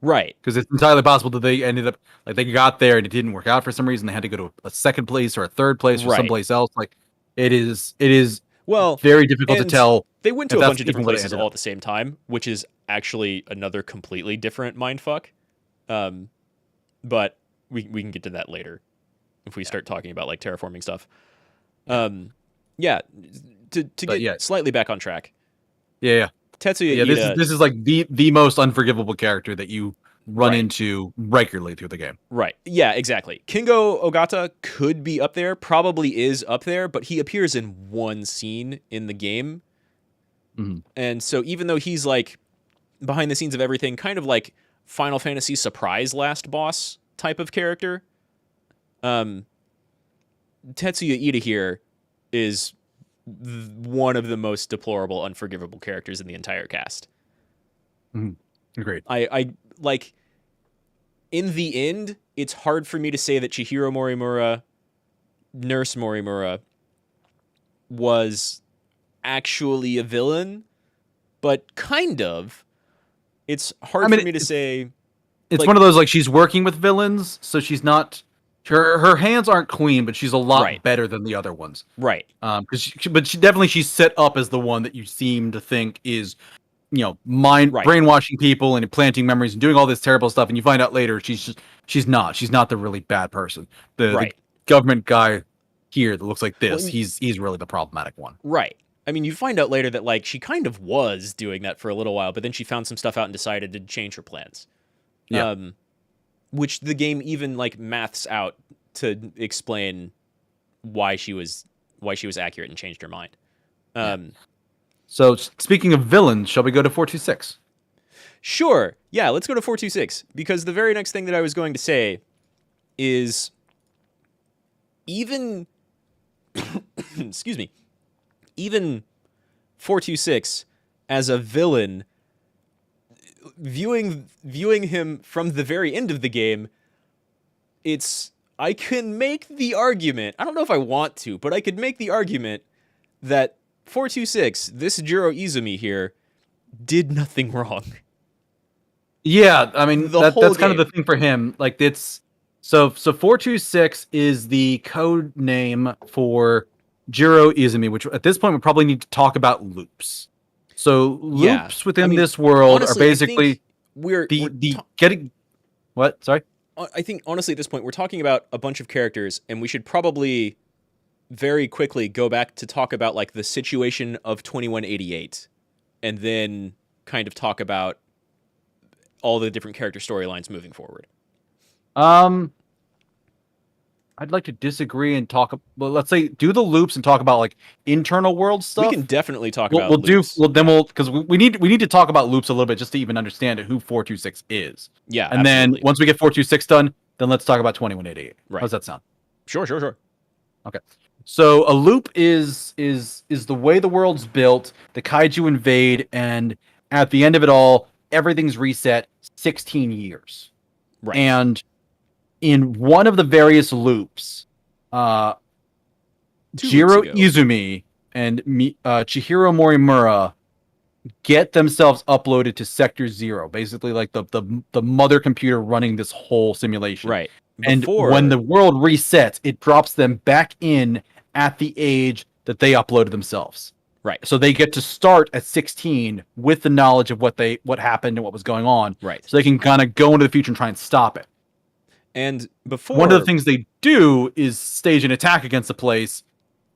Right. Because it's entirely possible that they ended up, like, they got there and it didn't work out for some reason. They had to go to a second place or a third place or someplace else. Like, it is very difficult to tell. They went to a bunch of different places all at the same time, which is actually another completely different mindfuck. But we can get to that later if we start talking about like terraforming stuff. To get slightly back on track. Yeah. Tetsuya Ida, this is like the most unforgivable character that you run into regularly through the game. Right. Yeah, exactly. Kingo Ogata could be up there, probably is up there, but he appears in one scene in the game. Mm-hmm. And so even though he's like behind the scenes of everything, kind of like Final Fantasy surprise last boss type of character, Tetsuya Ida here is one of the most deplorable, unforgivable characters in the entire cast. Mm-hmm. Agreed. I like, in the end, it's hard for me to say that Chihiro Morimura, Nurse Morimura, was actually a villain, but kind of. It's hard for me to say. It's like, one of those, like, she's working with villains, so she's not her hands aren't clean, but she's a lot Right. better than the other ones. Right. But she definitely she's set up as the one that you seem to think is, mind Right. brainwashing people and implanting memories and doing all this terrible stuff. And you find out later she's not the really bad person. The Right. government guy here that looks like this, Well, he's really the problematic one. Right. I mean, you find out later that like she kind of was doing that for a little while, but then she found some stuff out and decided to change her plans. Yeah. Which the game even like maths out to explain why she was accurate and changed her mind. So speaking of villains, shall we go to 426? Sure. Yeah, let's go to 426 because the very next thing that I was going to say is even excuse me. Even 426 as a villain, viewing him from the very end of the game, I can make the argument, I don't know if I want to, but I could make the argument that 426, this Jiro Izumi here, did nothing wrong. Yeah, I mean The whole that's kind of game. the thing for him. Like it's so 426 is the code name for Jiro Izumi, which at this point we probably need to talk about loops. So Yeah. loops within I mean, this world honestly, are I basically think we're getting what? Sorry. I think honestly at this point we're talking about a bunch of characters, and we should probably very quickly go back to talk about like the situation of 2188, and then kind of talk about all the different character storylines moving forward. I'd like to disagree and talk. Well, let's say do the loops and talk about like internal world stuff. We can definitely talk We'll, about we'll loops. because we need to talk about loops a little bit just to even understand who 426 is. Yeah, and absolutely. then once we get 426 done, then let's talk about 2188. Right. How's that sound? Sure. Okay. So a loop is the way the world's built. The kaiju invade, and at the end of it all, everything's reset 16 years. Right. And in one of the various loops, 2 Jiro loops ago. Izumi and Chihiro Morimura get themselves uploaded to Sector 0, basically like the mother computer running this whole simulation. Right. And when the world resets, it drops them back in at the age that they uploaded themselves. Right. So they get to start at 16 with the knowledge of what happened and what was going on. Right. So they can kind of go into the future and try and stop it. And before one of the things they do is stage an attack against the place.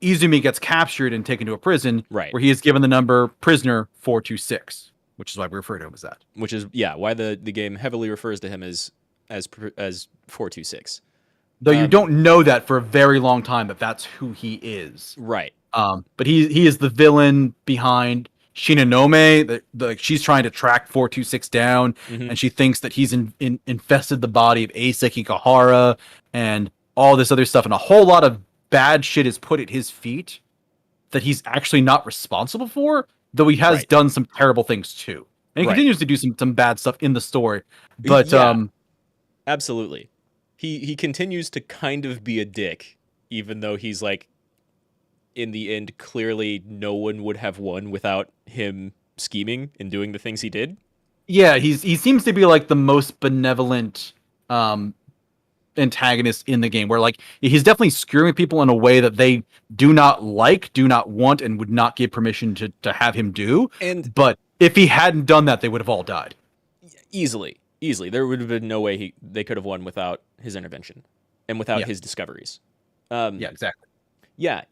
Izumi gets captured and taken to a prison, right, where he is given the number prisoner 426, which is why we refer to him as that. Which is why the game heavily refers to him as 426. Though you don't know that for a very long time that's who he is. Right. But he is the villain behind Shinonome. She's trying to track 426 down, and she thinks that he's infested the body of Asa Kikahara and all this other stuff, and a whole lot of bad shit is put at his feet that he's actually not responsible for, though he has done some terrible things too. And he continues to do some bad stuff in the story. But absolutely. He continues to kind of be a dick, even though he's like, in the end, clearly no one would have won without him scheming and doing the things he did. Yeah, he seems to be like the most benevolent antagonist in the game, where like he's definitely screwing people in a way that they do not want, and would not give permission to have him do. But if he hadn't done that, they would have all died. Easily. There would have been no way they could have won without his intervention and without his discoveries. Yeah, exactly. Yeah,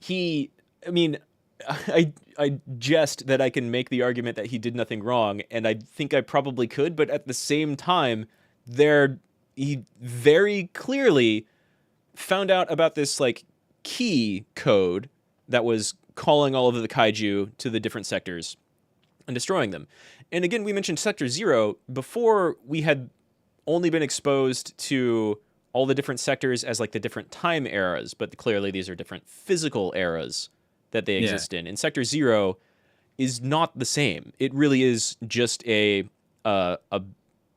I jest that I can make the argument that he did nothing wrong, and I think I probably could, but at the same time, he very clearly found out about this like key code that was calling all of the kaiju to the different sectors and destroying them. And again, we mentioned Sector 0. Before, we had only been exposed to all the different sectors as like the different time eras, but clearly these are different physical eras that they exist in. And Sector 0 is not the same. It really is just a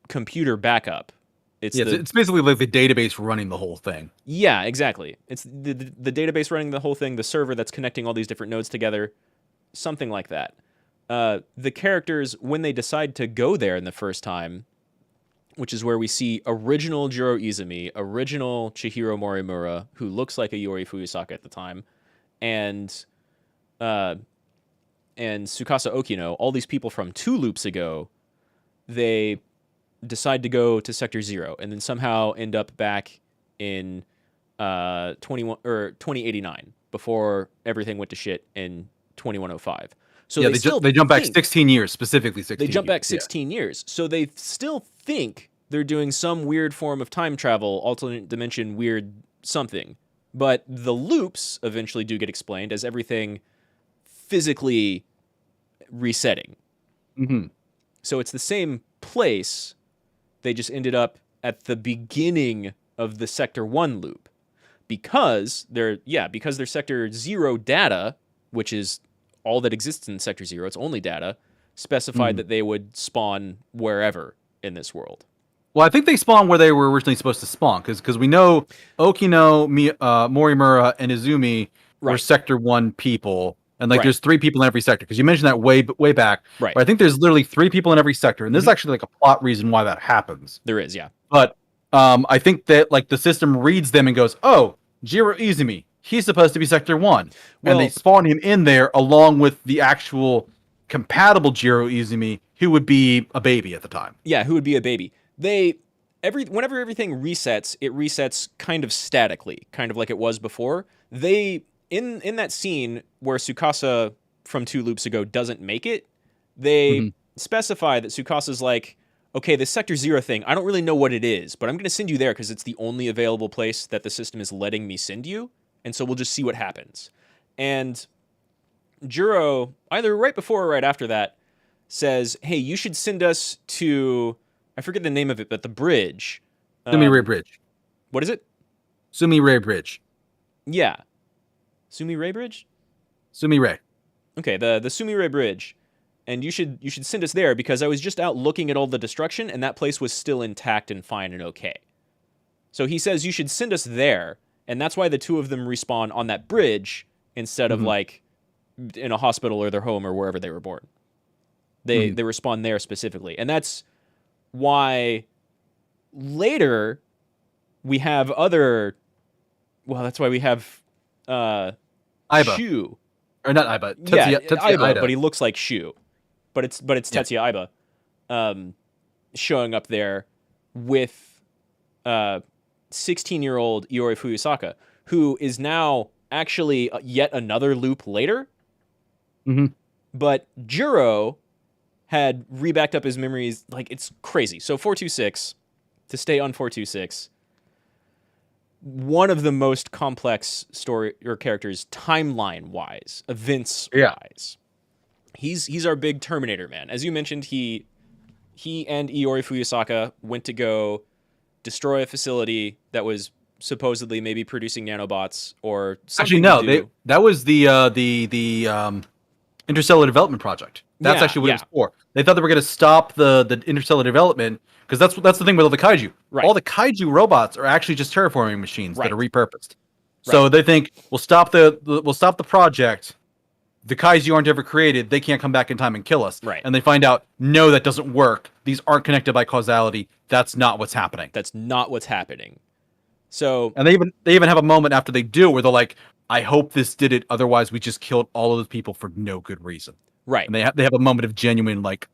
computer backup. It's basically like the database running the whole thing. Yeah, exactly. It's the database running the whole thing, the server that's connecting all these different nodes together, something like that. The characters, when they decide to go there in the first time, which is where we see original Jiro Izumi, original Chihiro Morimura, who looks like a Yori Fuyusaka at the time, and uh, Tsukasa Okino, all these people from 2 loops ago, they decide to go to Sector 0 and then somehow end up back in 2089 before everything went to shit in 2105. So Yeah, they jump back 16 years, specifically 16 They jump years. back 16 years. So they still think they're doing some weird form of time travel, alternate dimension, weird something. But the loops eventually do get explained as everything physically resetting. Mm-hmm. So it's the same place. They just ended up at the beginning of the Sector 1 loop. Because they're Sector 0 data, which is all that exists in Sector 0, it's only data, specified that they would spawn wherever in this world. Well, I think they spawn where they were originally supposed to spawn, because we know Okino, Morimura, and Izumi were Sector 1 people, and like there's 3 people in every sector, because you mentioned that way back. Right. But I think there's literally 3 people in every sector, and there's actually like a plot reason why that happens. There is, yeah. But I think that like the system reads them and goes, oh, Jiro Izumi, he's supposed to be Sector 1. And they spawn him in there along with the actual compatible Jiro Izumi, who would be a baby at the time. Yeah, who would be a baby. Whenever everything resets, it resets kind of statically, kind of like it was before. In that scene where Tsukasa from 2 loops ago doesn't make it, they specify that Tsukasa's like, okay, this Sector 0 thing, I don't really know what it is, but I'm going to send you there because it's the only available place that the system is letting me send you, and so we'll just see what happens. And Jiro, either right before or right after that, says, hey, you should send us to, I forget the name of it, but the bridge. Sumire Bridge. What is it? Sumire Bridge. Yeah. Sumire Bridge? Sumire. Okay, the Sumire Bridge. And you should send us there because I was just out looking at all the destruction and that place was still intact and fine and okay. So he says you should send us there, and that's why the 2 of them respawn on that bridge instead of like in a hospital or their home or wherever they were born. They respawn there specifically. And that's why later we have that's why we have Aiba. Shu. Or not Aiba. Tetsuya Aiba, Ida. but he looks like Shu. But it's Tetsuya Aiba showing up there with 16-year-old Iori Fuyusaka, who is now actually yet another loop later. But Jiro had rebacked up his memories. Like, it's crazy. So 426, to stay on 426, one of the most complex story or characters timeline-wise, events-wise. He's our big Terminator man. As you mentioned, he and Iori Fuyusaka went to go destroy a facility that was supposedly maybe producing nanobots or something. Actually, no, that was the Interstellar Development Project. That's actually what it was for. They thought they were going to stop the interstellar development, because that's the thing with all the kaiju. All the kaiju robots are actually just terraforming machines that are repurposed. So they think we'll stop the project. The kaiju aren't ever created. They can't come back in time and kill us. And they find out, no, that doesn't work. These aren't connected by causality. That's not what's happening. So, and they even have a moment after they do where they're like, I hope this did it. Otherwise, we just killed all of those people for no good reason. And they have a moment of genuine like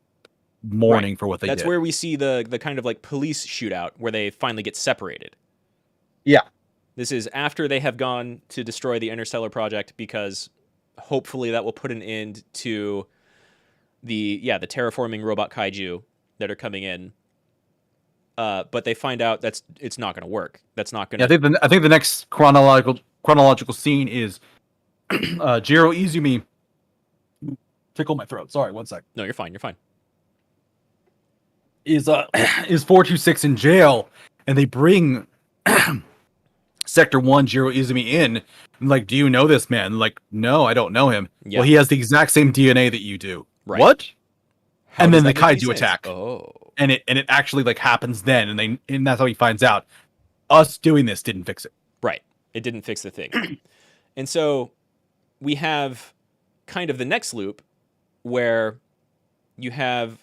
mourning for what they did. That's where we see the kind of like police shootout where they finally get separated. This is after they have gone to destroy the Interstellar Project, because hopefully that will put an end to the terraforming robot kaiju that are coming in. But they find out it's not going to work. That's not going to. I think the next chronological scene is Jiro Izumi. Tickle my throat. Sorry, one sec. No, you're fine. Is 426 in jail, and they bring Sector 1 Jiro Izumi in. I'm like, do you know this man? Like, no, I don't know him. Well, he has the exact same DNA that you do. What? And then the kaiju attack. And it actually like happens then, and that's how he finds out us doing this didn't fix it. It didn't fix the thing. And so we have kind of the next loop where you have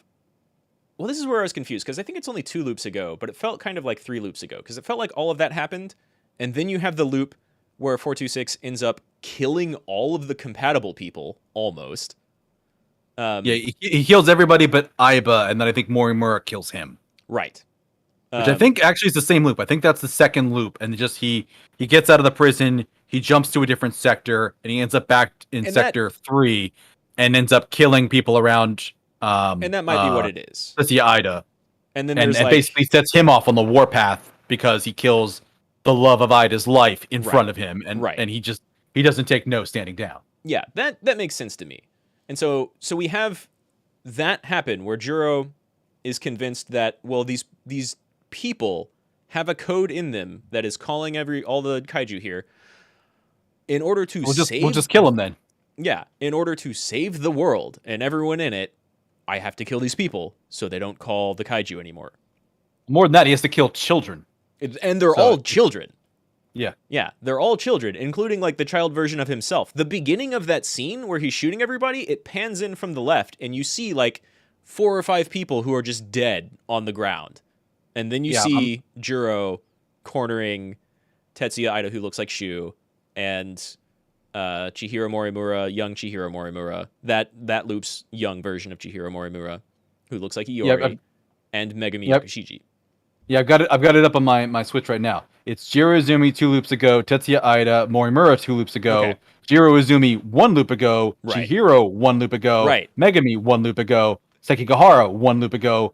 Well, this is where I was confused, because I think it's only 2 loops ago, but it felt kind of like 3 loops ago, because it felt like all of that happened, and then you have the loop where 426 ends up killing all of the compatible people, almost. Yeah, he kills everybody but Aiba, and then I think Morimura kills him. Right. Which I think actually is the same loop. I think that's the second loop, and just he gets out of the prison, he jumps to a different sector, and he ends up back in Sector 3, and ends up killing people around. And that might be what it is. Tetsuya Ida, and then and there's like, basically sets him off on the warpath because he kills the love of Ida's life in front of him, and he doesn't take no standing down. Yeah, that makes sense to me. And so we have that happen where Juro is convinced that, well, these people have a code in them that is calling all the kaiju here in order to save. We'll just kill them then. Yeah, in order to save the world and everyone in it, I have to kill these people so they don't call the kaiju anymore. More than that, he has to kill children. And they're all children. Yeah. Yeah, they're all children, including like the child version of himself. The beginning of that scene where he's shooting everybody, it pans in from the left, and you see like 4 or 5 people who are just dead on the ground. And then you see Juro cornering Tetsuya Ida, who looks like Shu, and Chihiro Morimura, young Chihiro Morimura. That loop's young version of Chihiro Morimura, who looks like Iori, and Megami Yokoshiji. Yeah, I've got it up on my Switch right now. It's Jiro Izumi 2 loops ago, Tetsuya Ida, Morimura 2 loops ago, Jiro Izumi 1 loop ago, Chihiro 1 loop ago, Megami 1 loop ago, Sekigahara 1 loop ago,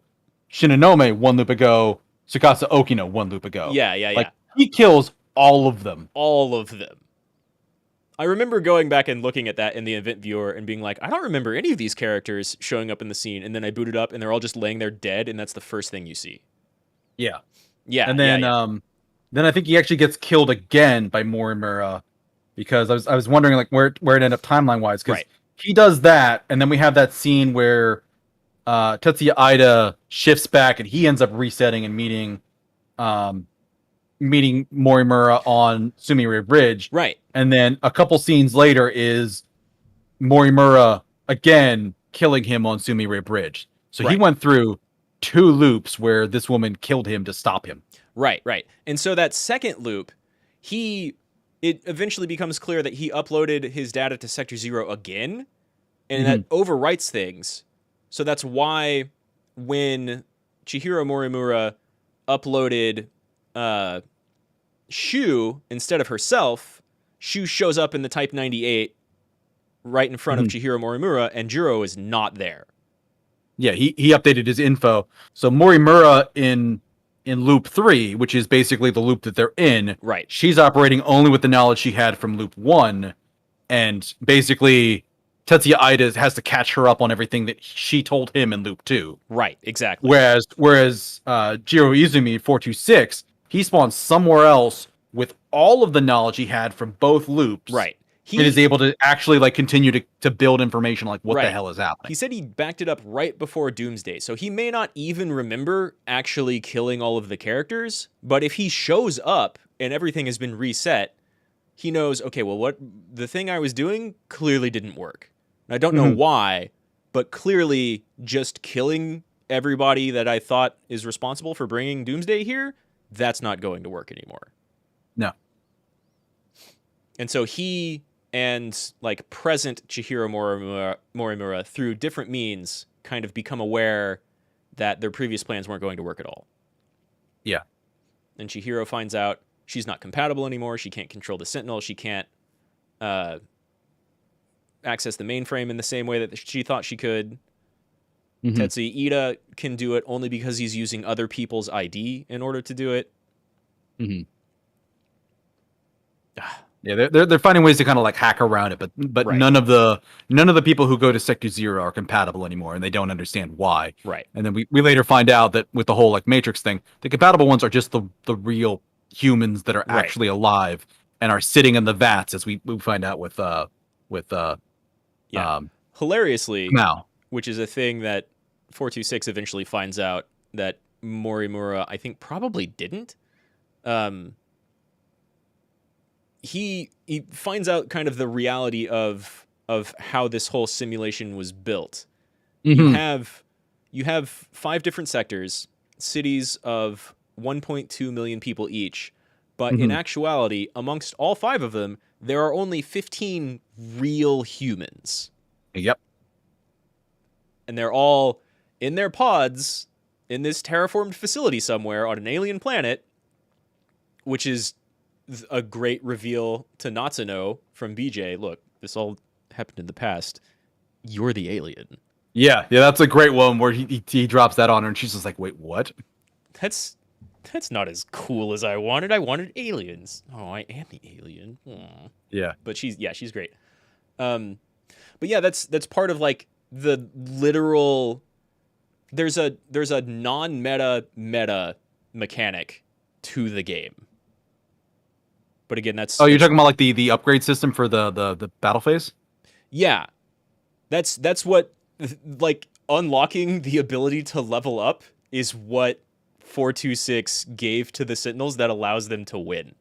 Shinonome 1 loop ago, Tsukasa Okino 1 loop ago. Yeah. He kills all of them. All of them. I remember going back and looking at that in the event viewer and being like, I don't remember any of these characters showing up in the scene, and then I booted up and they're all just laying there dead, and that's the first thing you see. Yeah. Yeah. And then then I think he actually gets killed again by Morimura, because I was wondering like where it ended up timeline wise, because he does that, and then we have that scene where Tetsuya Ida shifts back and he ends up resetting and meeting Morimura on Sumire Bridge. Right. And then a couple scenes later is Morimura again killing him on Sumire Bridge. So he went through 2 loops where this woman killed him to stop him. Right. And so that second loop, it eventually becomes clear that he uploaded his data to Sector 0 again, and that overwrites things. So that's why when Chihiro Morimura uploaded Shu instead of herself, Shu shows up in the Type 98 right in front of Chihiro Morimura, and Juro is not there. Yeah, he updated his info. So Morimura in loop 3, which is basically the loop that they're in, she's operating only with the knowledge she had from loop 1, and basically Tetsuya Ida has to catch her up on everything that she told him in loop 2. Right, exactly. Whereas Jiro Izumi 426, he spawns somewhere else with all of the knowledge he had from both loops. Right. He is able to actually like continue to build information like what the hell is happening. He said he backed it up right before Doomsday, so he may not even remember actually killing all of the characters, but if he shows up and everything has been reset, he knows, okay, well, what the thing I was doing clearly didn't work. I don't know why, but clearly just killing everybody that I thought is responsible for bringing Doomsday here, that's not going to work anymore. No. And so he and like present Chihiro Morimura through different means kind of become aware that their previous plans weren't going to work at all. Yeah. And Chihiro finds out she's not compatible anymore. She can't control the Sentinel. She can't access the mainframe in the same way that she thought she could. Tetsuya Ida can do it only because he's using other people's ID in order to do it. Yeah, they're finding ways to kind of like hack around it, but none of the people who go to Sector 0 are compatible anymore, and they don't understand why. Right. And then we later find out that with the whole like Matrix thing, the compatible ones are just the real humans that are actually alive and are sitting in the vats, as we find out with hilariously, Mahou, which is a thing that 426 eventually finds out that Morimura, I think, probably didn't. He finds out kind of the reality of how this whole simulation was built. You have you have 5 different sectors, cities of 1.2 million people each. But in actuality, amongst all 5 of them, there are only 15 real humans. Yep. And they're all in their pods in this terraformed facility somewhere on an alien planet, which is a great reveal to Natsuno from BJ. Look, this all happened in the past. You're the alien. Yeah, that's a great one where he drops that on her, and she's just like, "Wait, what?" That's not as cool as I wanted. I wanted aliens. Oh, I am the alien. Aww. Yeah, but she's great. But yeah, that's part of like the literal. There's a non-meta meta mechanic to the game. But again, that's you're talking about like the upgrade system for the battle phase? Yeah. That's what, like, unlocking the ability to level up is what 426 gave to the Sentinels that allows them to win.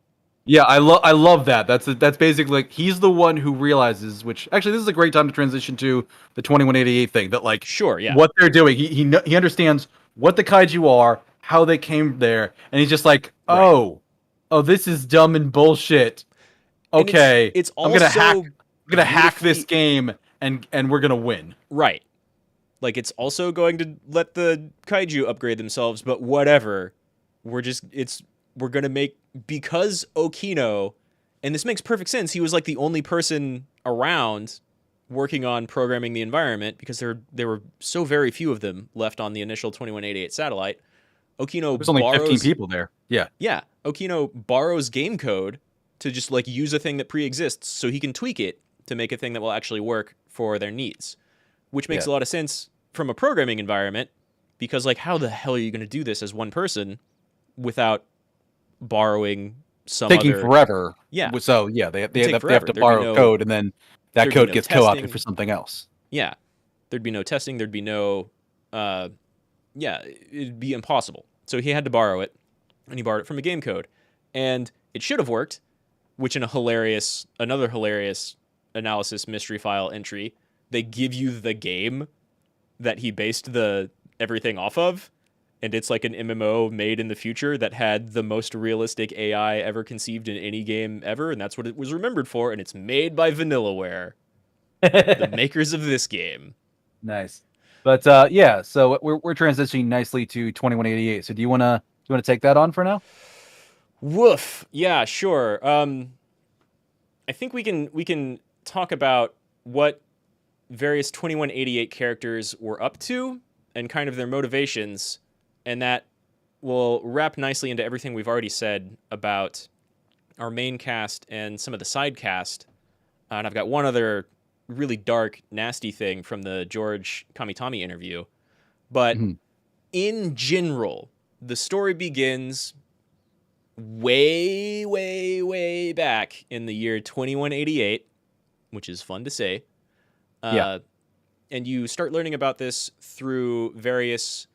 Yeah, I love that. That's basically like he's the one who realizes, which actually this is a great time to transition to the 2188 thing, that like Sure, yeah. what they're doing. He understands what the kaiju are, how they came there, and he's just like, "Oh, this is dumb and bullshit." Okay, it's I'm gonna also hack this game and we're gonna win. Right. Like, it's also going to let the kaiju upgrade themselves, but whatever. We're gonna make, because Okino, and this makes perfect sense, he was like the only person around working on programming the environment because there were so very few of them left on the initial 2188 satellite. Okino There's only 15 people there. Yeah. Yeah. Okino borrows game code to just like use a thing that pre-exists so he can tweak it to make a thing that will actually work for their needs, which makes a lot of sense from a programming environment, because like, how the hell are you going to do this as one person without borrowing taking forever? Yeah. So yeah, they have to borrow code, and then that code gets co-opted for something else. Yeah. There'd be no testing. There'd be no, it'd be impossible. So he had to borrow it, and he borrowed it from a game code, and it should have worked, which in another hilarious analysis mystery file entry, they give you the game that he based everything off of, and it's like an MMO made in the future that had the most realistic AI ever conceived in any game ever, and that's what it was remembered for, and it's made by Vanillaware, the makers of this game. Nice. But yeah, so we're transitioning nicely to 2188. So do you want to take that on for now? Woof. Yeah, sure. I think we can talk about what various 2188 characters were up to and kind of their motivations, and that will wrap nicely into everything we've already said about our main cast and some of the side cast. And I've got one other really dark, nasty thing from the George Kamitami interview. But in general, the story begins way, way, way back in the year 2188, which is fun to say. And you start learning about this through various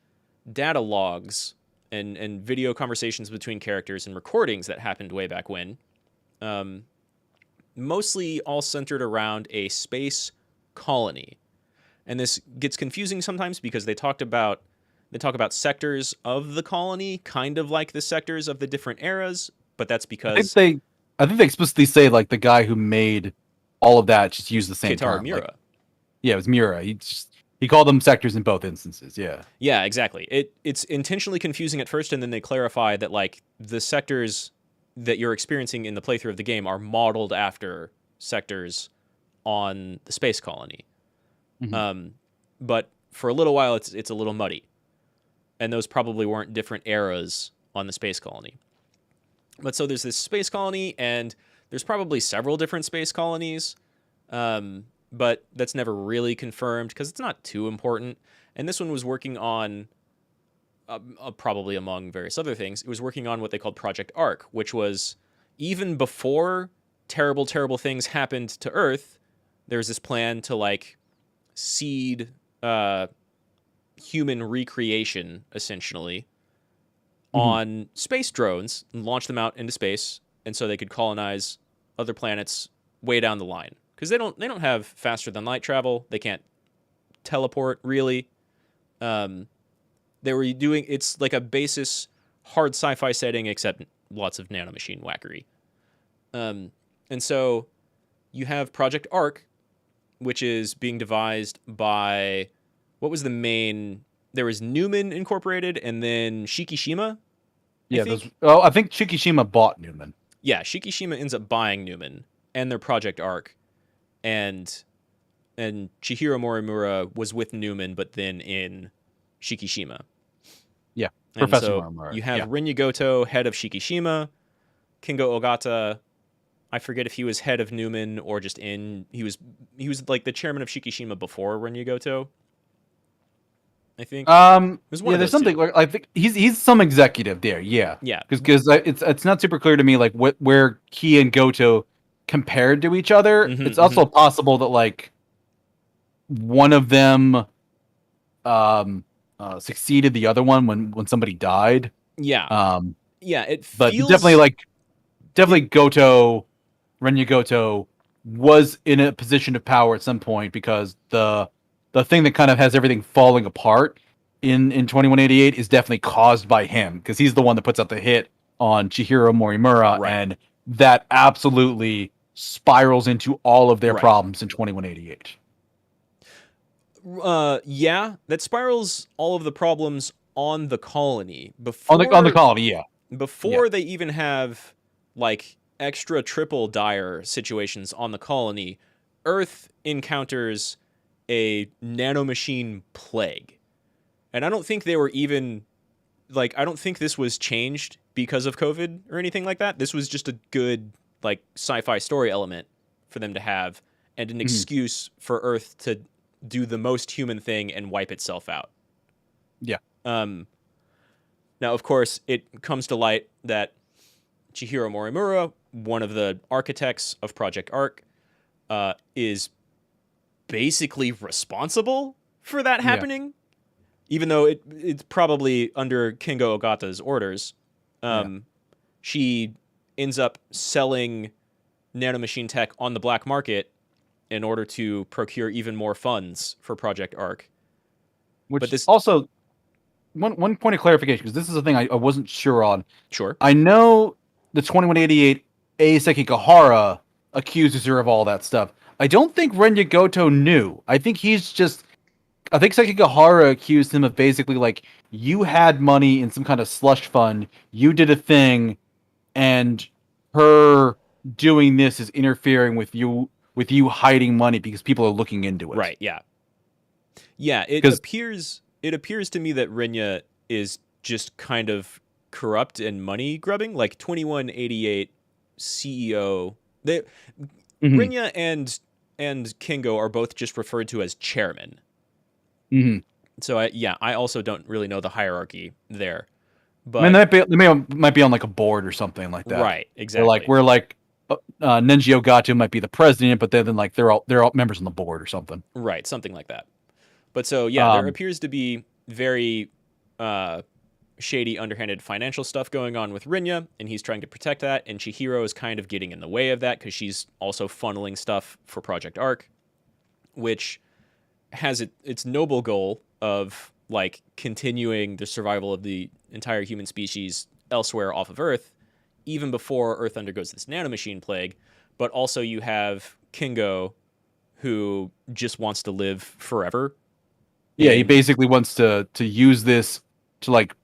data logs and video conversations between characters and recordings that happened way back when. Mostly all centered around a space colony. And this gets confusing sometimes because they talk about sectors of the colony, kind of like the sectors of the different eras, but that's because I think they explicitly say like the guy who made all of that just used the same term. Mura. Like, yeah, it was Mura. He called them sectors in both instances. Yeah. Yeah, exactly. It's intentionally confusing at first, and then they clarify that like the sectors that you're experiencing in the playthrough of the game are modeled after sectors on the space colony. But for a little while, it's a little muddy, and those probably weren't different eras on the space colony. But so there's this space colony, and there's probably several different space colonies, but that's never really confirmed because it's not too important. And this one was working on, probably among various other things, it was working on what they called Project Ark, which was even before terrible, terrible things happened to Earth, there was this plan to like seed human recreation, essentially, on space drones and launch them out into space, and so they could colonize other planets way down the line. Because they don't have faster than light travel. They can't teleport, really. They were doing, it's like a basis hard sci-fi setting, except lots of nanomachine wackery. And so you have Project Arc, which is being devised by, what was the main? There was Newman Incorporated, and then Shikishima. Yeah, I think Shikishima bought Newman. Yeah, Shikishima ends up buying Newman and their Project Arc, and Chihiro Morimura was with Newman, but then in Shikishima. Yeah, and Professor so Morimura. You have Yeah. Rinya Goto, head of Shikishima, Kingo Ogata. I forget if he was head of Newman or just in. He was like the chairman of Shikishima before Rinya Goto. I think. It was one Yeah, of there's those something two. like I think he's some executive there. Yeah, Yeah. because it's not super clear to me like where he and Goto compared to each other. It's also possible that like one of them succeeded the other one when somebody died. Yeah. Yeah, it But feels definitely Goto, Renya Goto was in a position of power at some point because the thing that kind of has everything falling apart in 2188 is definitely caused by him because he's the one that puts out the hit on Chihiro Morimura, Right. and that absolutely spirals into all of their Right. problems in 2188. Yeah, that spirals all of the problems on the colony before On the colony, yeah. before they even have like extra triple dire situations on the colony. Earth encounters a nanomachine plague, and I don't think they were even like, I don't think this was changed because of COVID or anything like that. This was just a good like sci-fi story element for them to have, and an excuse for Earth to do the most human thing and wipe itself out. Yeah. Now, of course, it comes to light that Chihiro Morimura, one of the architects of Project Arc, is basically responsible for that happening, even though it's probably under Kingo Ogata's orders. She ends up selling nanomachine tech on the black market in order to procure even more funds for Project Arc. Which but this also, one point of clarification, because this is a thing I wasn't sure on. Sure. I know the 2188 Eiseki Kahara accuses her of all that stuff. I don't think Renya Goto knew. I think Sekigahara accused him of basically like, you had money in some kind of slush fund, you did a thing, and her doing this is interfering with you hiding money because people are looking into it. Right, yeah. Yeah, it appears to me that Rinya is just kind of corrupt and money grubbing. Like 2188 CEO, Rinya and Kingo are both just referred to as chairman. So I also don't really know the hierarchy there. But I mean, they might be on like a board or something like that. Right, exactly. We're like Nenji Ogata might be the president, but then like they're all members on the board or something. Right, something like that. But so there appears to be very shady, underhanded financial stuff going on with Rinya, and he's trying to protect that. And Chihiro is kind of getting in the way of that because she's also funneling stuff for Project Arc, which has its noble goal of like continuing the survival of the entire human species elsewhere off of Earth, even before Earth undergoes this nanomachine plague. But also you have Kingo, who just wants to live forever. Yeah, he basically wants to use this to like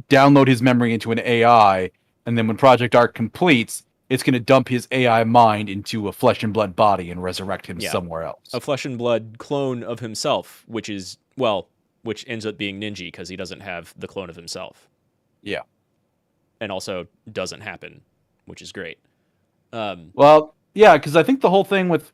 download his memory into an AI, and then when Project Arc completes, it's going to dump his AI mind into a flesh and blood body and resurrect him somewhere else. A flesh and blood clone of himself, which ends up being Ninji because he doesn't have the clone of himself. Yeah. And also doesn't happen, which is great. Well, yeah, because I think the whole thing with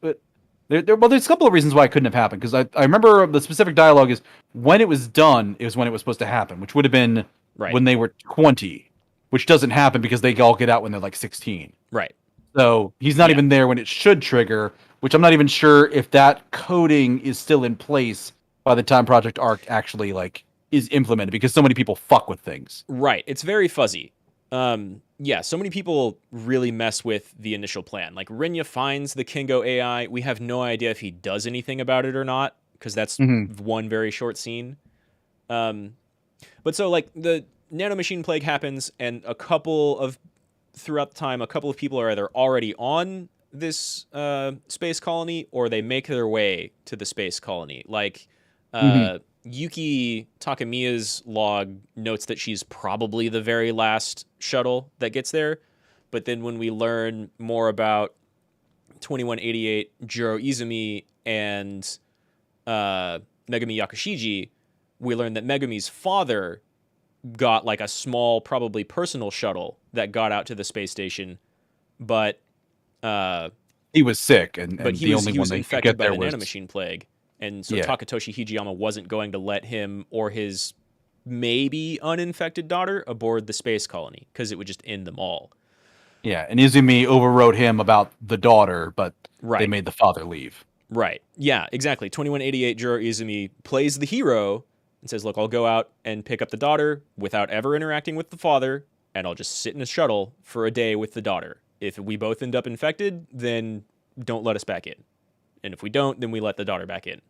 there's a couple of reasons why it couldn't have happened. Because I remember the specific dialogue is when it was done, it was when it was supposed to happen, which would have been when they were 20, which doesn't happen because they all get out when they're like 16. Right. So he's not even there when it should trigger, which I'm not even sure if that coding is still in place by the time Project Arc actually like is implemented, because so many people fuck with things. Right. It's very fuzzy. So many people really mess with the initial plan. Like Rinya finds the Kingo AI. We have no idea if he does anything about it or not, because that's one very short scene. But so like the nanomachine plague happens, and throughout the time, a couple of people are either already on this space colony, or they make their way to the space colony. Like Hmm. Yuki Takamiya's log notes that she's probably the very last shuttle that gets there. But then when we learn more about 2188, Jiro Izumi, and Megumi Yakushiji, we learn that Megumi's father got like a small, probably personal shuttle that got out to the space station, but uh, He was sick, but and he the was only he one was that could infected get by there the was nanomachine plague, and so yeah, Takatoshi Hijiyama wasn't going to let him or his maybe uninfected daughter aboard the space colony because it would just end them all. yeah. And Izumi overrode him about the daughter, but they Right. made the father leave. Right. Yeah, exactly. 2188 Jiro Izumi plays the hero and says, "Look, I'll go out and pick up the daughter without ever interacting with the father, and I'll just sit in a shuttle for a day with the daughter. If we both end up infected, then don't let us back in. And if we don't, then we let the daughter back in."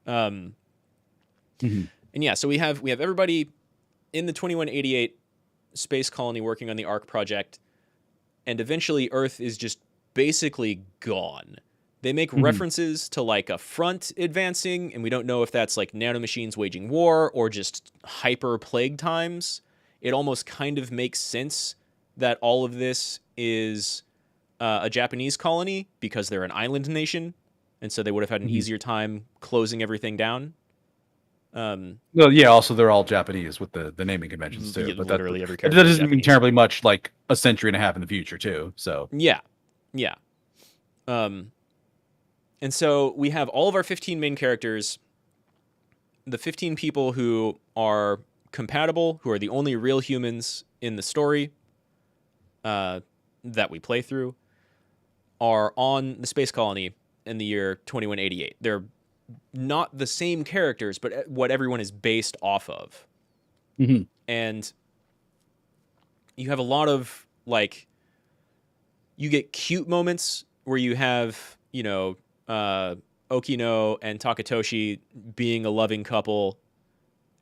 Um, Hmm. and yeah, so we have everybody in the 2188 space colony working on the Ark project, and eventually Earth is just basically gone. They make Hmm. references to like a front advancing, and we don't know if that's like nanomachines waging war or just hyper plague times. It almost kind of makes sense that all of this is a Japanese colony because they're an island nation, and so they would have had an Hmm. easier time closing everything down. Well, yeah. Also, they're all Japanese with the naming conventions too, but Literally every that character is doesn't mean Japanese. terribly much. Like a century and a half in the future too. So Yeah, yeah. Um, and so we have all of our 15 main characters, the 15 people who are compatible, who are the only real humans in the story uh, that we play through, are on the space colony in the year 2188. They're not the same characters, but what everyone is based off of. hmm. And you have a lot of like, you get cute moments where you have, Okino and Takatoshi being a loving couple,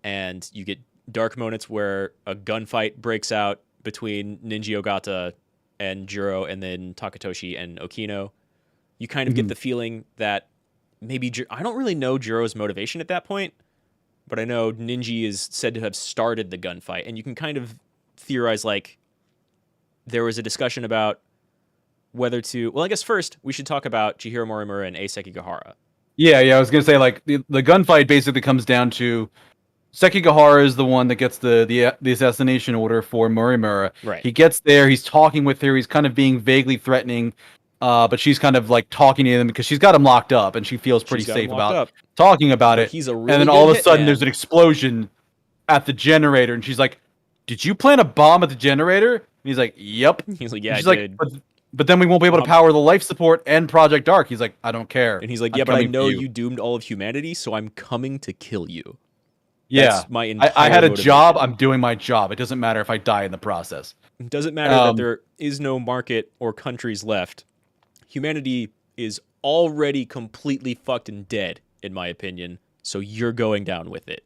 and you get dark moments where a gunfight breaks out between Ninji Ogata and Jiro, and then Takatoshi and Okino. You kind of get Hmm. the feeling that maybe I don't really know Jiro's motivation at that point, but I know Ninji is said to have started the gunfight, and you can kind of theorize like there was a discussion about whether to. Well, I guess first we should talk about Chihiro Morimura and Ei Sekigahara. Yeah, yeah. I was gonna say like the gunfight basically comes down to Sekigahara is the one that gets the assassination order for Murimura. Right. He gets there, he's talking with her, he's kind of being vaguely threatening, but she's kind of like talking to him because she's got him locked up and she feels pretty She's got him safe locked about up, talking about but it. he's a And really then good all of a sudden there's an hitman. explosion at the generator, and she's like, "Did you plant a bomb at the generator?" And he's like, "Yep." He's like, And "Yeah, I she's like, did." but then we won't be able to Um, power the life support and Project Dark." He's like, "I don't care. and he's like, I'm "Yeah, but I coming for know you." you doomed all of humanity, so I'm coming to kill you. Yeah. That's my I entire had a job. motivation. I'm doing my job. It doesn't matter if I die in the process. It doesn't matter that Um, there is no market or countries left. Humanity is already completely fucked and dead, in my opinion. So you're going down with it."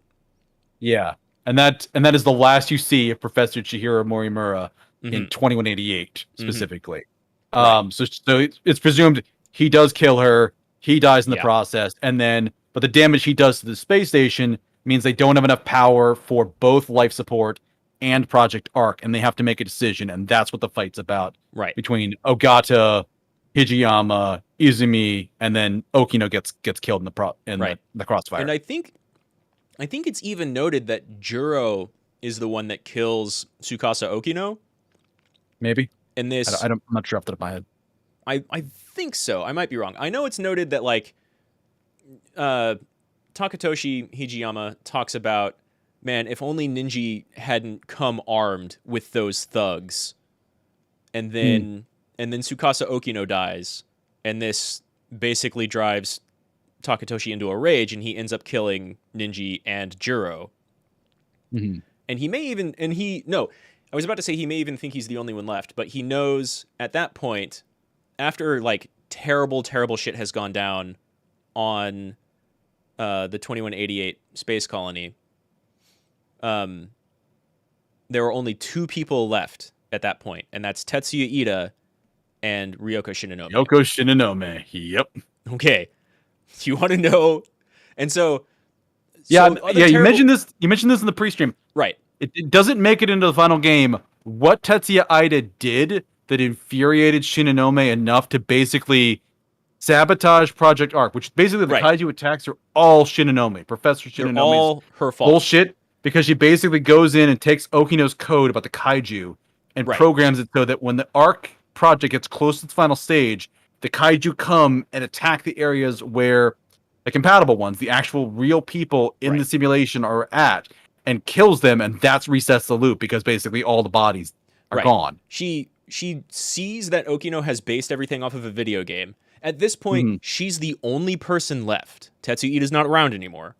yeah, and that is the last you see of Professor Chihiro Morimura in Mm-hmm. 2188 Mm-hmm. specifically. Right. So it's presumed he does kill her. He dies in the Yeah. process, and then but the damage he does to the space station means they don't have enough power for both life support and Project Arc, and they have to make a decision, and that's what the fight's about Right. between Ogata, Hijiyama, Izumi, and then Okino gets killed in Right. the And crossfire. I think it's even noted that Juro is the one that kills Tsukasa Okino. Maybe. And this, I'm not sure off the top of my head. I think so. I might be wrong. I know it's noted that like uh, Takatoshi Hijiyama talks about, man, if only Ninji hadn't come armed with those thugs, and Hmm. then Tsukasa Okino dies, and this basically drives Takatoshi into a rage, and he ends up killing Ninji and Juro. Hmm. And he may even, and he, no, I was about to say he may even think he's the only one left, but he knows at that point, after like terrible, terrible shit has gone down on the 2188 space colony, there were only 2 people left at that point, and that's Tetsuya Ida and Ryoko Shinonome. Ryoko Shinonome. Yep. Okay. Do you want to know? And so yeah, terrible... you mentioned this. You mentioned this in the pre-stream. Right. It doesn't make it into the final game. What Tetsuya Ida did that infuriated Shinonome enough to basically sabotage Project Arc, which basically the kaiju attacks are all Shinonome. Professor Shinonome's They're all her fault. Bullshit, because she basically goes in and takes Okino's code about the kaiju and programs it so that when the Arc project gets close to the final stage, the kaiju come and attack the areas where the compatible ones, the actual real people in the simulation are at, and kills them, and that's resets the loop because basically all the bodies are gone. She sees that Okino has based everything off of a video game. At this point, she's the only person left. Tetsuya Ida's not around anymore.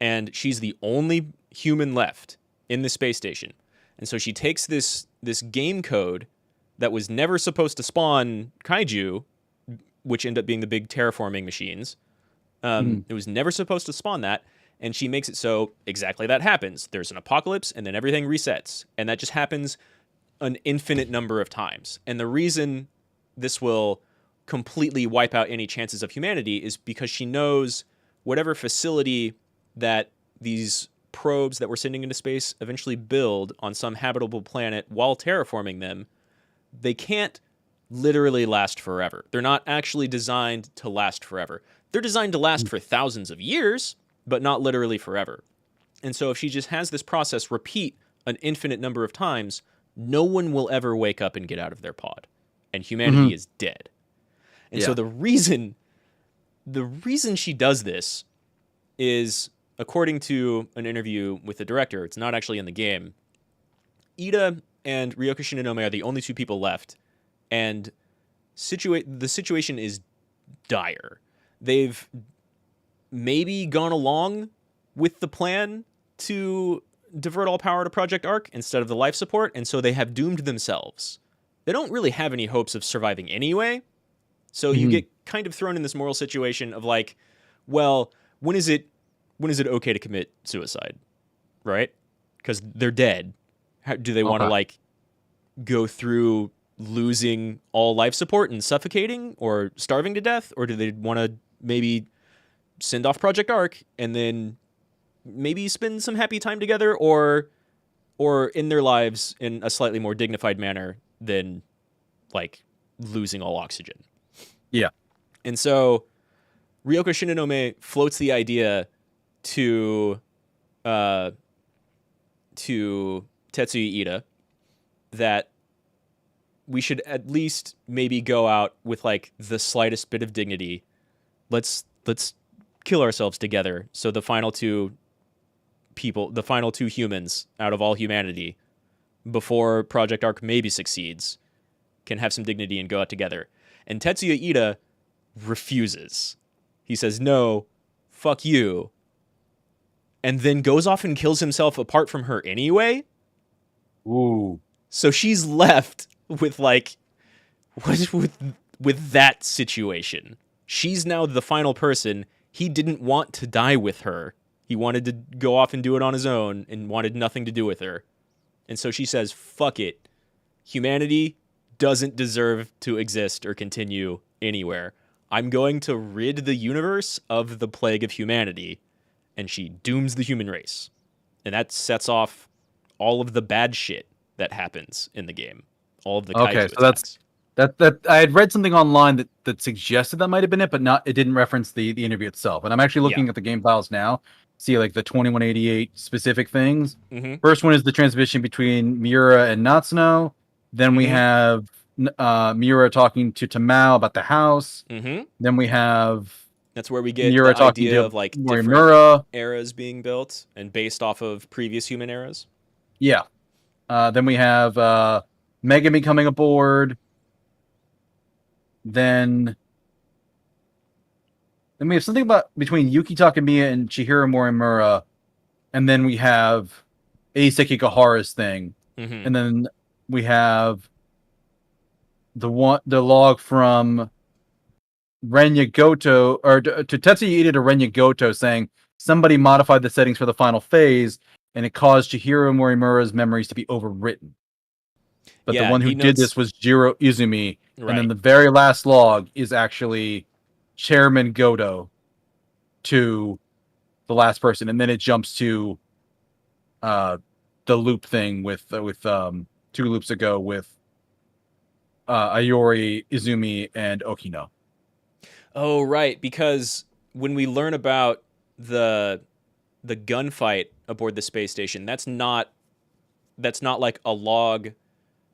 And she's the only human left in the space station. And so she takes this game code that was never supposed to spawn kaiju, which end up being the big terraforming machines. It was never supposed to spawn that. And she makes it so exactly that happens. There's an apocalypse, and then everything resets. And that just happens an infinite number of times. And the reason this will completely wipe out any chances of humanity is because she knows whatever facility that these probes that we're sending into space eventually build on some habitable planet while terraforming them, they can't literally last forever. They're not actually designed to last forever. They're designed to last for thousands of years, but not literally forever. And so if she just has this process repeat an infinite number of times, no one will ever wake up and get out of their pod, and humanity is dead. And so the reason she does this is, according to an interview with the director, it's not actually in the game, Ida and Ryoko Shinonome are the only 2 people left, and the situation is dire. They've maybe gone along with the plan to divert all power to Project Arc instead of the life support, and so they have doomed themselves. They don't really have any hopes of surviving anyway, so you get kind of thrown in this moral situation of like, well, when is it okay to commit suicide, right? Because they're dead. Do they want to like go through losing all life support and suffocating or starving to death, or do they want to maybe send off Project Arc and then maybe spend some happy time together, or in their lives in a slightly more dignified manner than like losing all oxygen? Yeah. And so Ryoko Shinonome floats the idea to Tetsuya Ida that we should at least maybe go out with like the slightest bit of dignity. Let's kill ourselves together, so the final 2 humans out of all humanity, before Project Arc maybe succeeds, can have some dignity and go out together. And Tetsuya Ida refuses. He says, no, fuck you. And then goes off and kills himself apart from her anyway. Ooh. So she's left with like, with that situation. She's now the final person. He didn't want to die with her. He wanted to go off and do it on his own and wanted nothing to do with her. And so she says, fuck it. Humanity doesn't deserve to exist or continue anywhere. I'm going to rid the universe of the plague of humanity. And she dooms the human race. And that sets off all of the bad shit that happens in the game. All of the kaiju attacks. That I had read something online that suggested that might have been it, but it didn't reference the interview itself. And I'm actually looking at the game files now, see like the 2188 specific things. First one is the transmission between Miura and Natsuno. Then we have Miura talking to Tamao about the house. Then we have that's where we get Miura the idea of like different eras being built and based off of previous human eras. Yeah. Then we have Megami coming aboard. Then we have something about between Yuki Takamiya and Chihiro Morimura, and then we have Eiseki Gahara's thing, and then we have the log from Renya Goto, or to Tetsuya Ida to Renya Goto saying somebody modified the settings for the final phase, and it caused Chihiro Morimura's memories to be overwritten. But the Yeah, one who he did notes this was Jiro Izumi, and then right. the very last log is actually Chairman Godo to the last person, and then it jumps to the loop thing with 2 loops ago with Ayori, Izumi, and Okino. Oh, right, because when we learn about the gunfight aboard the space station, that's not like a log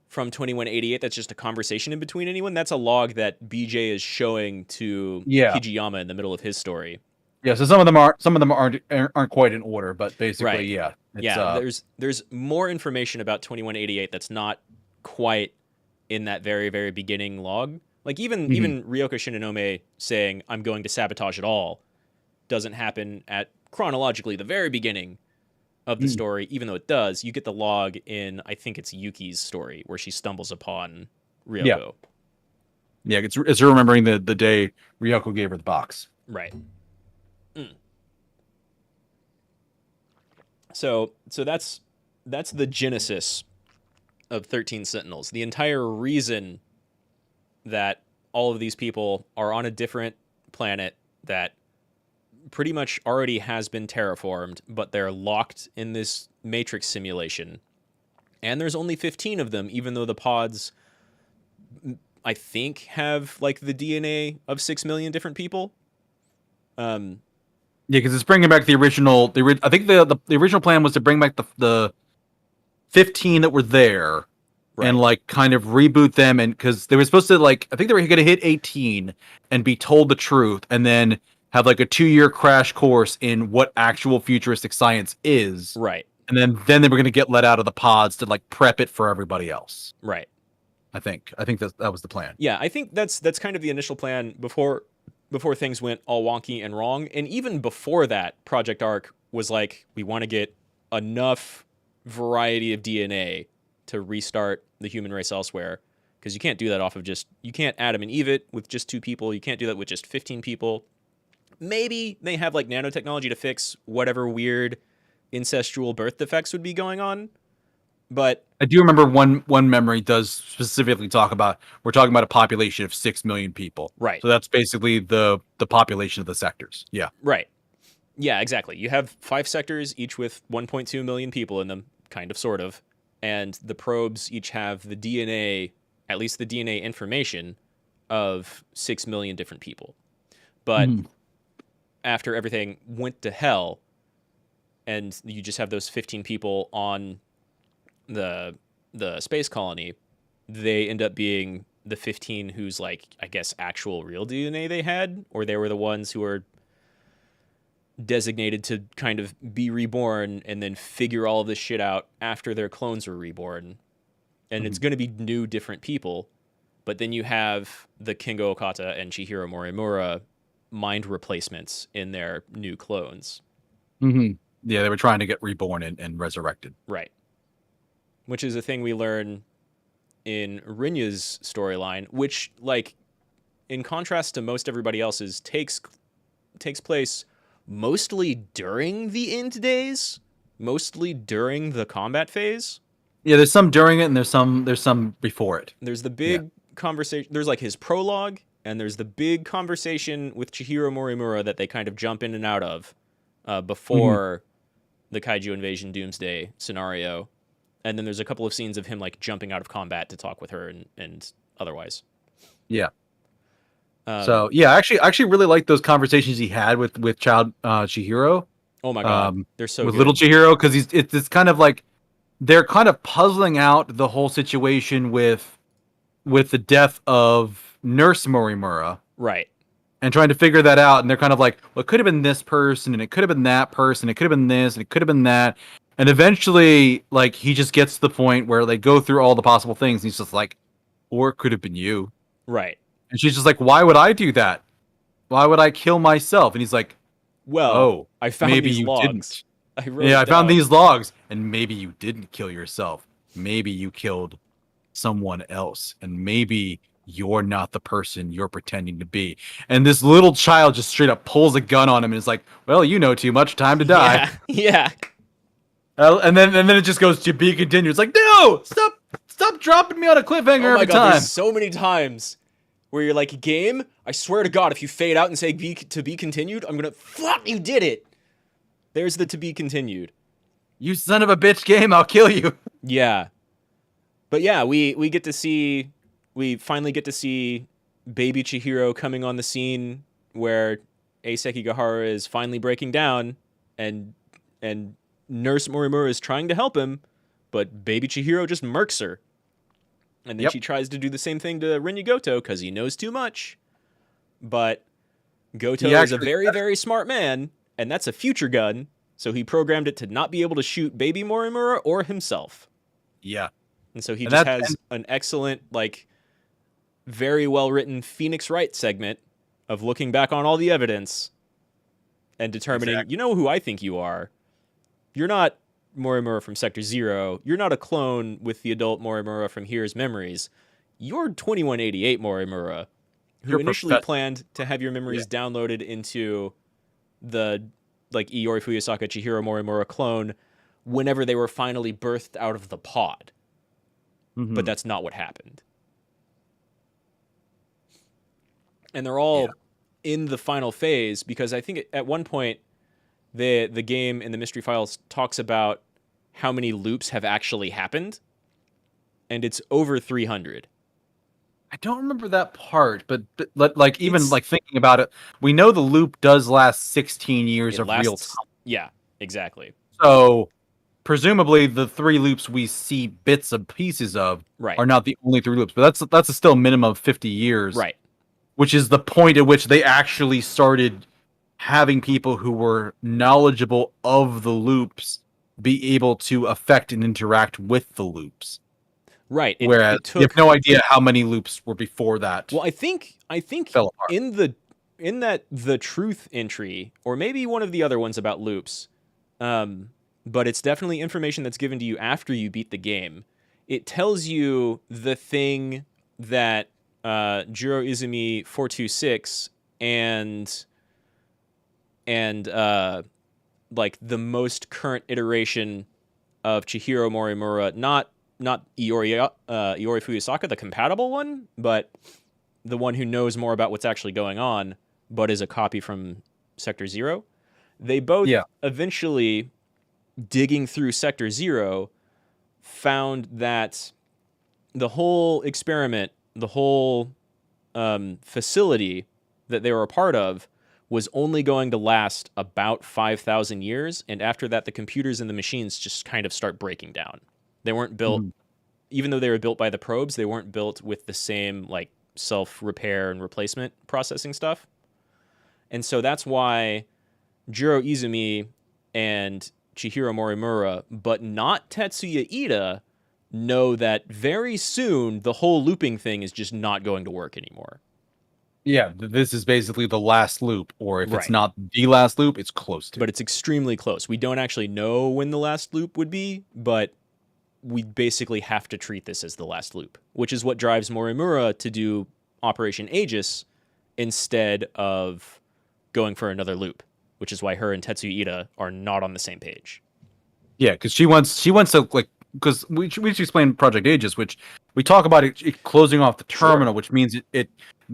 from 2188 that's just a conversation in between anyone. That's a log that BJ is showing to Yeah. Hijiyama in the middle of his story. Yeah, so some of them aren't quite in order, but basically, Right. yeah. It's, Yeah, there's more information about 2188 that's not quite in that very, very beginning log. Like even Ryoko Shinonome saying I'm going to sabotage it all doesn't happen at chronologically the very beginning of the story, even though it does. You get the log in, I think it's Yuki's story, where she stumbles upon Ryoko. Yeah, it's her remembering the day Ryoko gave her the box. Right. So that's the genesis of 13 Sentinels. The entire reason that all of these people are on a different planet that pretty much already has been terraformed, but they're locked in this matrix simulation. And there's only 15 of them, even though the pods, I think, have like the DNA of 6 million different people. Yeah, because it's bringing back the original. I think the original plan was to bring back the 15 that were there, Right. and like kind of reboot them, and because they were supposed to I think they were going to hit 18 and be told the truth, and then have like a 2-year crash course in what actual futuristic science is. Right. And then they were going to get let out of the pods to like prep it for everybody else. Right. I think that was the plan. Yeah, I think that's kind of the initial plan before things went all wonky and wrong. And even before that, Project Arc was like, we want to get enough variety of DNA to restart the human race elsewhere, because you can't do that off of you can't Adam and Eve it with just 2 people. You can't do that with just 15 people. Maybe they have like nanotechnology to fix whatever weird incestual birth defects would be going on. But I do remember one memory does specifically talk about, we're talking about a population of 6 million people. Right. So that's basically the population of the sectors. Yeah. Right. Yeah, exactly. You have 5 sectors, each with 1.2 million people in them, kind of, sort of. And the probes each have the DNA, at least the DNA information, of 6 million different people. But after everything went to hell, and you just have those 15 people on the space colony, they end up being the 15 whose, like, I guess, actual real DNA they had, or they were the ones who were designated to kind of be reborn and then figure all of this shit out after their clones were reborn. And it's going to be new, different people. But then you have the Kengo Okata and Chihiro Morimura mind replacements in their new clones. Yeah, they were trying to get reborn and resurrected. Right. Which is a thing we learn in Rinya's storyline, which, like, in contrast to most everybody else's, takes place mostly during the end days, mostly during the combat phase. Yeah, there's some during it, and there's some before it. There's the big conversation. There's like his prologue, and there's the big conversation with Chihiro Morimura that they kind of jump in and out of before the Kaiju Invasion Doomsday scenario. And then there's a couple of scenes of him like jumping out of combat to talk with her and otherwise. Yeah. So yeah, I actually really like those conversations he had with Child Chihiro. Oh my god, they're so with good. little Chihiro, because it's kind of like they're kind of puzzling out the whole situation with the death of Nurse Morimura, right? And trying to figure that out. And they're kind of like, well, it could have been this person, and it could have been that person, it could have been this, and it could have been that. And eventually, like, he just gets to the point where they go through all the possible things, and he's just like, or it could have been you, right? And she's just like, why would I do that? Why would I kill myself? And he's like, well, I found maybe these you logs. didn't. I found these logs, and maybe you didn't kill yourself. Maybe you killed someone else, and maybe you're not the person you're pretending to be. And this little child just straight up pulls a gun on him and is like, well, you know too much, time to die. Yeah. And then it just goes to be continued. It's like, no, stop dropping me on a cliffhanger Oh my every god, time. there's so many times where you're like, game, I swear to God, if you fade out and say to be continued, I'm gonna fuck you did it. There's the to be continued. You son of a bitch game, I'll kill you. Yeah. But yeah, we finally get to see baby Chihiro coming on the scene where Ei Sekigahara is finally breaking down and Nurse Morimura is trying to help him, but baby Chihiro just murks her. And then she tries to do the same thing to Rinya Goto because he knows too much. But Goto is a very, very smart man, and that's a future gun, so he programmed it to not be able to shoot baby Morimura or himself. Yeah. And so he just has an excellent, like, very well-written Phoenix Wright segment of looking back on all the evidence and determining, you know who I think you are. You're not Morimura from Sector Zero. You're not a clone with the adult Morimura from Here's Memories. You're 2188 Morimura, who initially planned to have your memories downloaded into the, like, Iori Fuyasaka Chihiro Morimura clone whenever they were finally birthed out of the pod. Mm-hmm. But that's not what happened. And they're all in the final phase because I think at one point the game in the Mystery Files talks about how many loops have actually happened, and it's over 300. I don't remember that part, but like even like thinking about it, we know the loop does last 16 years of real time. Yeah, exactly. So presumably the 3 loops we see bits and pieces of are not the only 3 loops, but that's a still minimum of 50 years. Right. Which is the point at which they actually started having people who were knowledgeable of the loops be able to affect and interact with the loops. Right. Whereas you have no idea how many loops were before that. Well, I think in that the truth entry, or maybe one of the other ones about loops, but it's definitely information that's given to you after you beat the game. It tells you the thing that Jiro Izumi 426 and like the most current iteration of Chihiro Morimura, not Iori Fuyasaka, the compatible one, but the one who knows more about what's actually going on, but is a copy from Sector Zero. They both eventually, digging through Sector Zero, found that the whole experiment, the whole facility that they were a part of was only going to last about 5,000 years, and after that, the computers and the machines just kind of start breaking down. They weren't built, even though they were built by the probes, they weren't built with the same like self-repair and replacement processing stuff. And so that's why Jiro Izumi and Chihiro Morimura, but not Tetsuya Ida, know that very soon the whole looping thing is just not going to work anymore. Yeah, this is basically the last loop, or if it's not the last loop, it's close to. But it's extremely close. We don't actually know when the last loop would be, but we basically have to treat this as the last loop, which is what drives Morimura to do Operation Aegis instead of going for another loop, which is why her and Tetsuya Ida are not on the same page. Yeah, because she wants to, like, because we should explain Project Aegis, which we talk about it closing off the terminal, which means it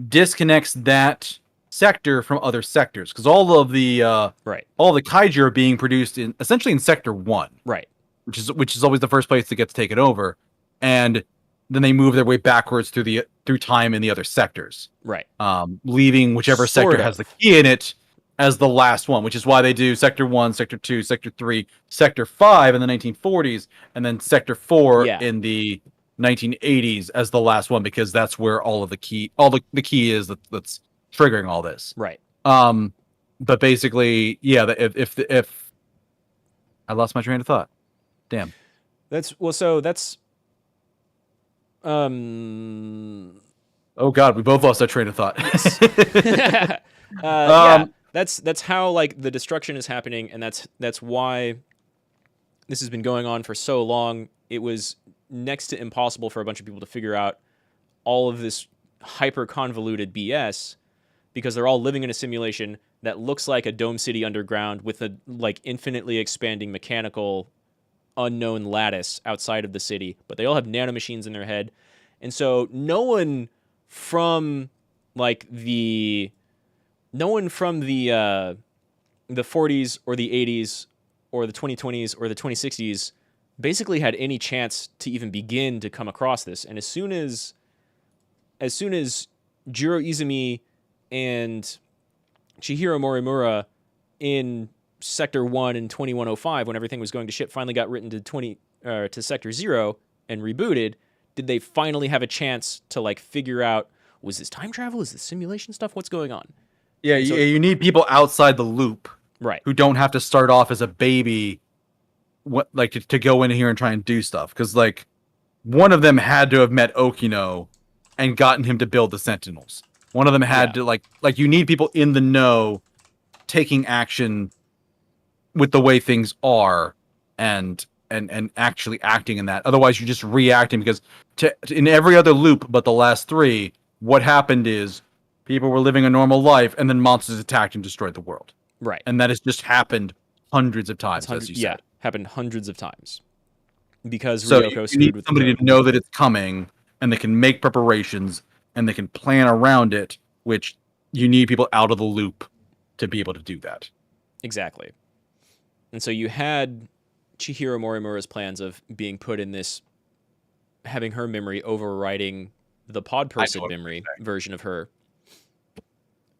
disconnects that sector from other sectors, because all of the all the kaiju are being produced essentially in Sector 1, which is always the first place that gets taken over, and then they move their way backwards through time in the other sectors, leaving whichever sector has the key in it as the last one, which is why they do Sector 1, Sector 2, Sector 3, Sector 5 in the 1940s, and then Sector 4 in the 1980s as the last one, because that's where all the key is that's triggering all this. But basically, if I lost my train of thought. Damn. Oh God, we both lost our train of thought. That's how like the destruction is happening, and that's why this has been going on for so long. It was next to impossible for a bunch of people to figure out all of this hyper convoluted BS, because they're all living in a simulation that looks like a Dome City underground with a like infinitely expanding mechanical unknown lattice outside of the city, but they all have nanomachines in their head. And so no one from like the 40s or the 80s or the 2020s or the 2060s basically had any chance to even begin to come across this. And as soon as Jiro Izumi and Chihiro Morimura in Sector 1 and 2105, when everything was going to ship, finally got written to Sector 0 and rebooted, did they finally have a chance to like figure out, was this time travel? Is this simulation stuff? What's going on? Yeah, so, you need people outside the loop, right? Who don't have to start off as a baby, to go in here and try and do stuff. Because like one of them had to have met Okino and gotten him to build the Sentinels. One of them had to like you need people in the know, taking action with the way things are, and actually acting in that. Otherwise, you're just reacting because in every other loop but the last 3, what happened is people were living a normal life, and then monsters attacked and destroyed the world. Right. And that has just happened hundreds of times, as you said. Yeah, happened hundreds of times. Because so Ryoko you screwed need with somebody to know that it's coming, and they can make preparations, and they can plan around it, which you need people out of the loop to be able to do that. Exactly. And so you had Chihiro Morimura's plans of being put in this, having her memory overriding the pod person memory version of her.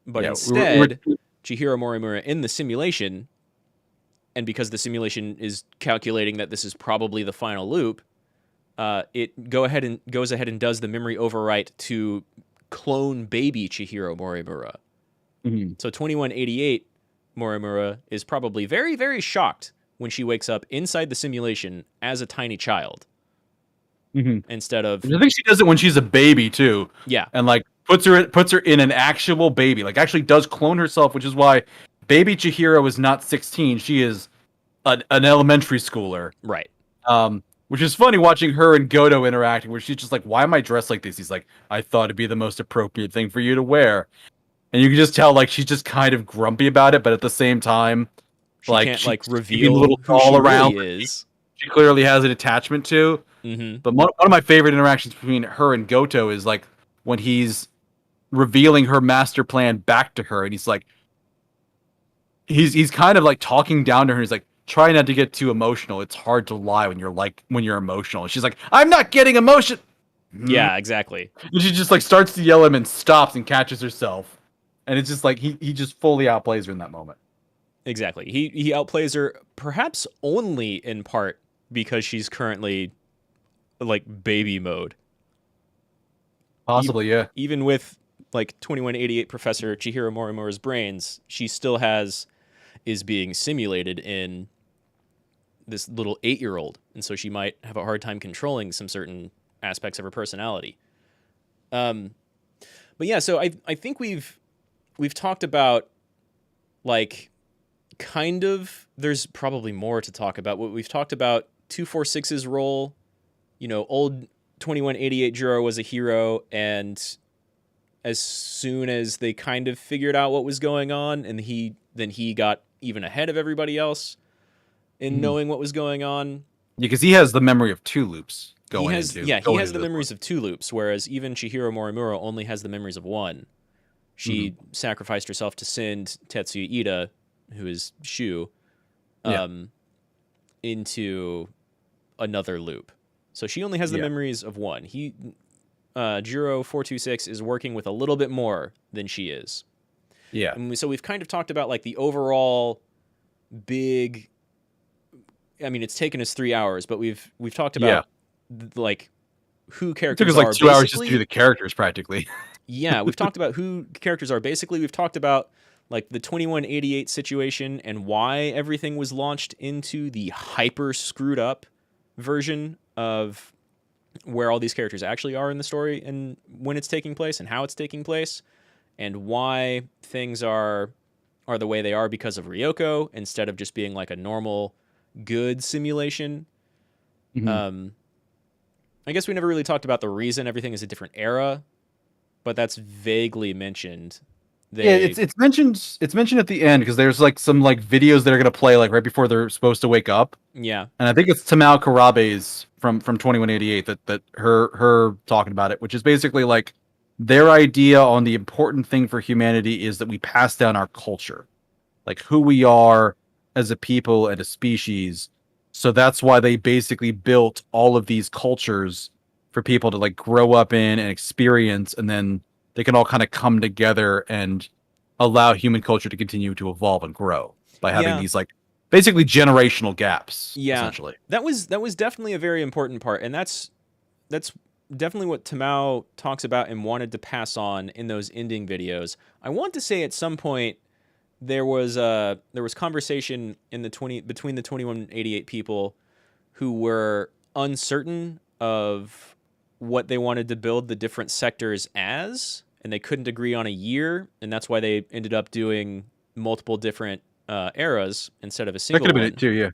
But instead, Chihiro Morimura in the simulation, and because the simulation is calculating that this is probably the final loop, it goes ahead and does the memory overwrite to clone baby Chihiro Morimura. Mm-hmm. So 2188 Morimura is probably very, very shocked when she wakes up inside the simulation as a tiny child. Mm-hmm. Instead of, I think she does it when she's a baby too. Yeah, and like puts her in an actual baby, like actually does clone herself, which is why baby Chihiro is not 16. She is an elementary schooler, right? Which is funny watching her and Goto interacting, where she's just like, "Why am I dressed like this?" He's like, "I thought it'd be the most appropriate thing for you to wear," and you can just tell like she's just kind of grumpy about it, but at the same time, she can't reveal a little who she around really is. She clearly has an attachment to. Mm-hmm. But one of my favorite interactions between her and Goto is like when he's revealing her master plan back to her, and he's like, he's kind of like talking down to her. He's like, try not to get too emotional. It's hard to lie when you're emotional. And she's like, I'm not getting emotion. Yeah, exactly. And she just like starts to yell at him and stops and catches herself. And it's just like he just fully outplays her in that moment. Exactly. He outplays her perhaps only in part because she's currently like baby mode. Possibly, yeah. Even with like 2188 Professor Chihiro Morimura's brains, she still is being simulated in this little 8-year-old, and so she might have a hard time controlling some certain aspects of her personality. But yeah, so I think we've talked about like kind of, there's probably more to talk about. What we've talked about 246's role, old 2188 Jiro was a hero, and as soon as they kind of figured out what was going on, and he got even ahead of everybody else in knowing what was going on. Yeah, because he has the memory of 2 loops he has the memories of 2 loops, whereas even Chihiro Morimura only has the memories of 1. She sacrificed herself to send Tetsuya Ida, who is Shu, into another loop. So she only has the memories of 1. Jiro 426 is working with a little bit more than she is. Yeah. And so we've kind of talked about like the overall big, I mean, it's taken us 3 hours, but we've talked about like who characters are. It took us like 2 hours just to do the characters practically. Yeah, we've talked about who characters are. Basically, we've talked about like the 2188 situation and why everything was launched into the hyper screwed up version of where all these characters actually are in the story and when it's taking place and how it's taking place, and why things are the way they are because of Ryoko instead of just being like a normal good simulation. I guess we never really talked about the reason everything is a different era, but that's vaguely mentioned Yeah, They it's mentioned at the end because there's like some like videos that are gonna play like right before they're supposed to wake up, yeah. and I think it's Tamao Karabe's from 2188 that her talking about it, which is basically like their idea on the important thing for humanity is that we pass down our culture, like who we are as a people and a species. So that's why they basically built all of these cultures for people to like grow up in and experience, and then they can all kind of come together and allow human culture to continue to evolve and grow by having Yeah. these like basically generational gaps, Yeah. essentially. That was definitely a very important part, and that's definitely what Tamao talks about and wanted to pass on in those ending videos. I want to say at some point there was conversation in the 20 between the 2188 people who were uncertain of what they wanted to build the different sectors as, and they couldn't agree on a year, and that's why they ended up doing multiple different eras instead of a That could single have been it one. too, yeah.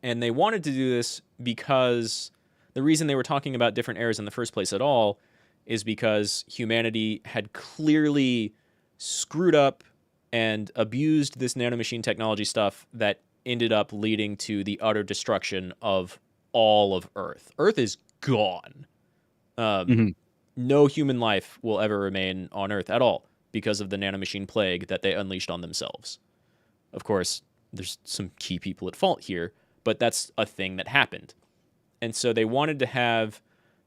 And they wanted to do this because the reason they were talking about different eras in the first place at all is because humanity had clearly screwed up and abused this nanomachine technology stuff that ended up leading to the utter destruction of all of Earth. Earth is gone. Um, Hmm. no human life will ever remain on Earth at all because of the nanomachine plague that they unleashed on themselves. Of course, there's some key people at fault here, but that's a thing that happened. And so they wanted to have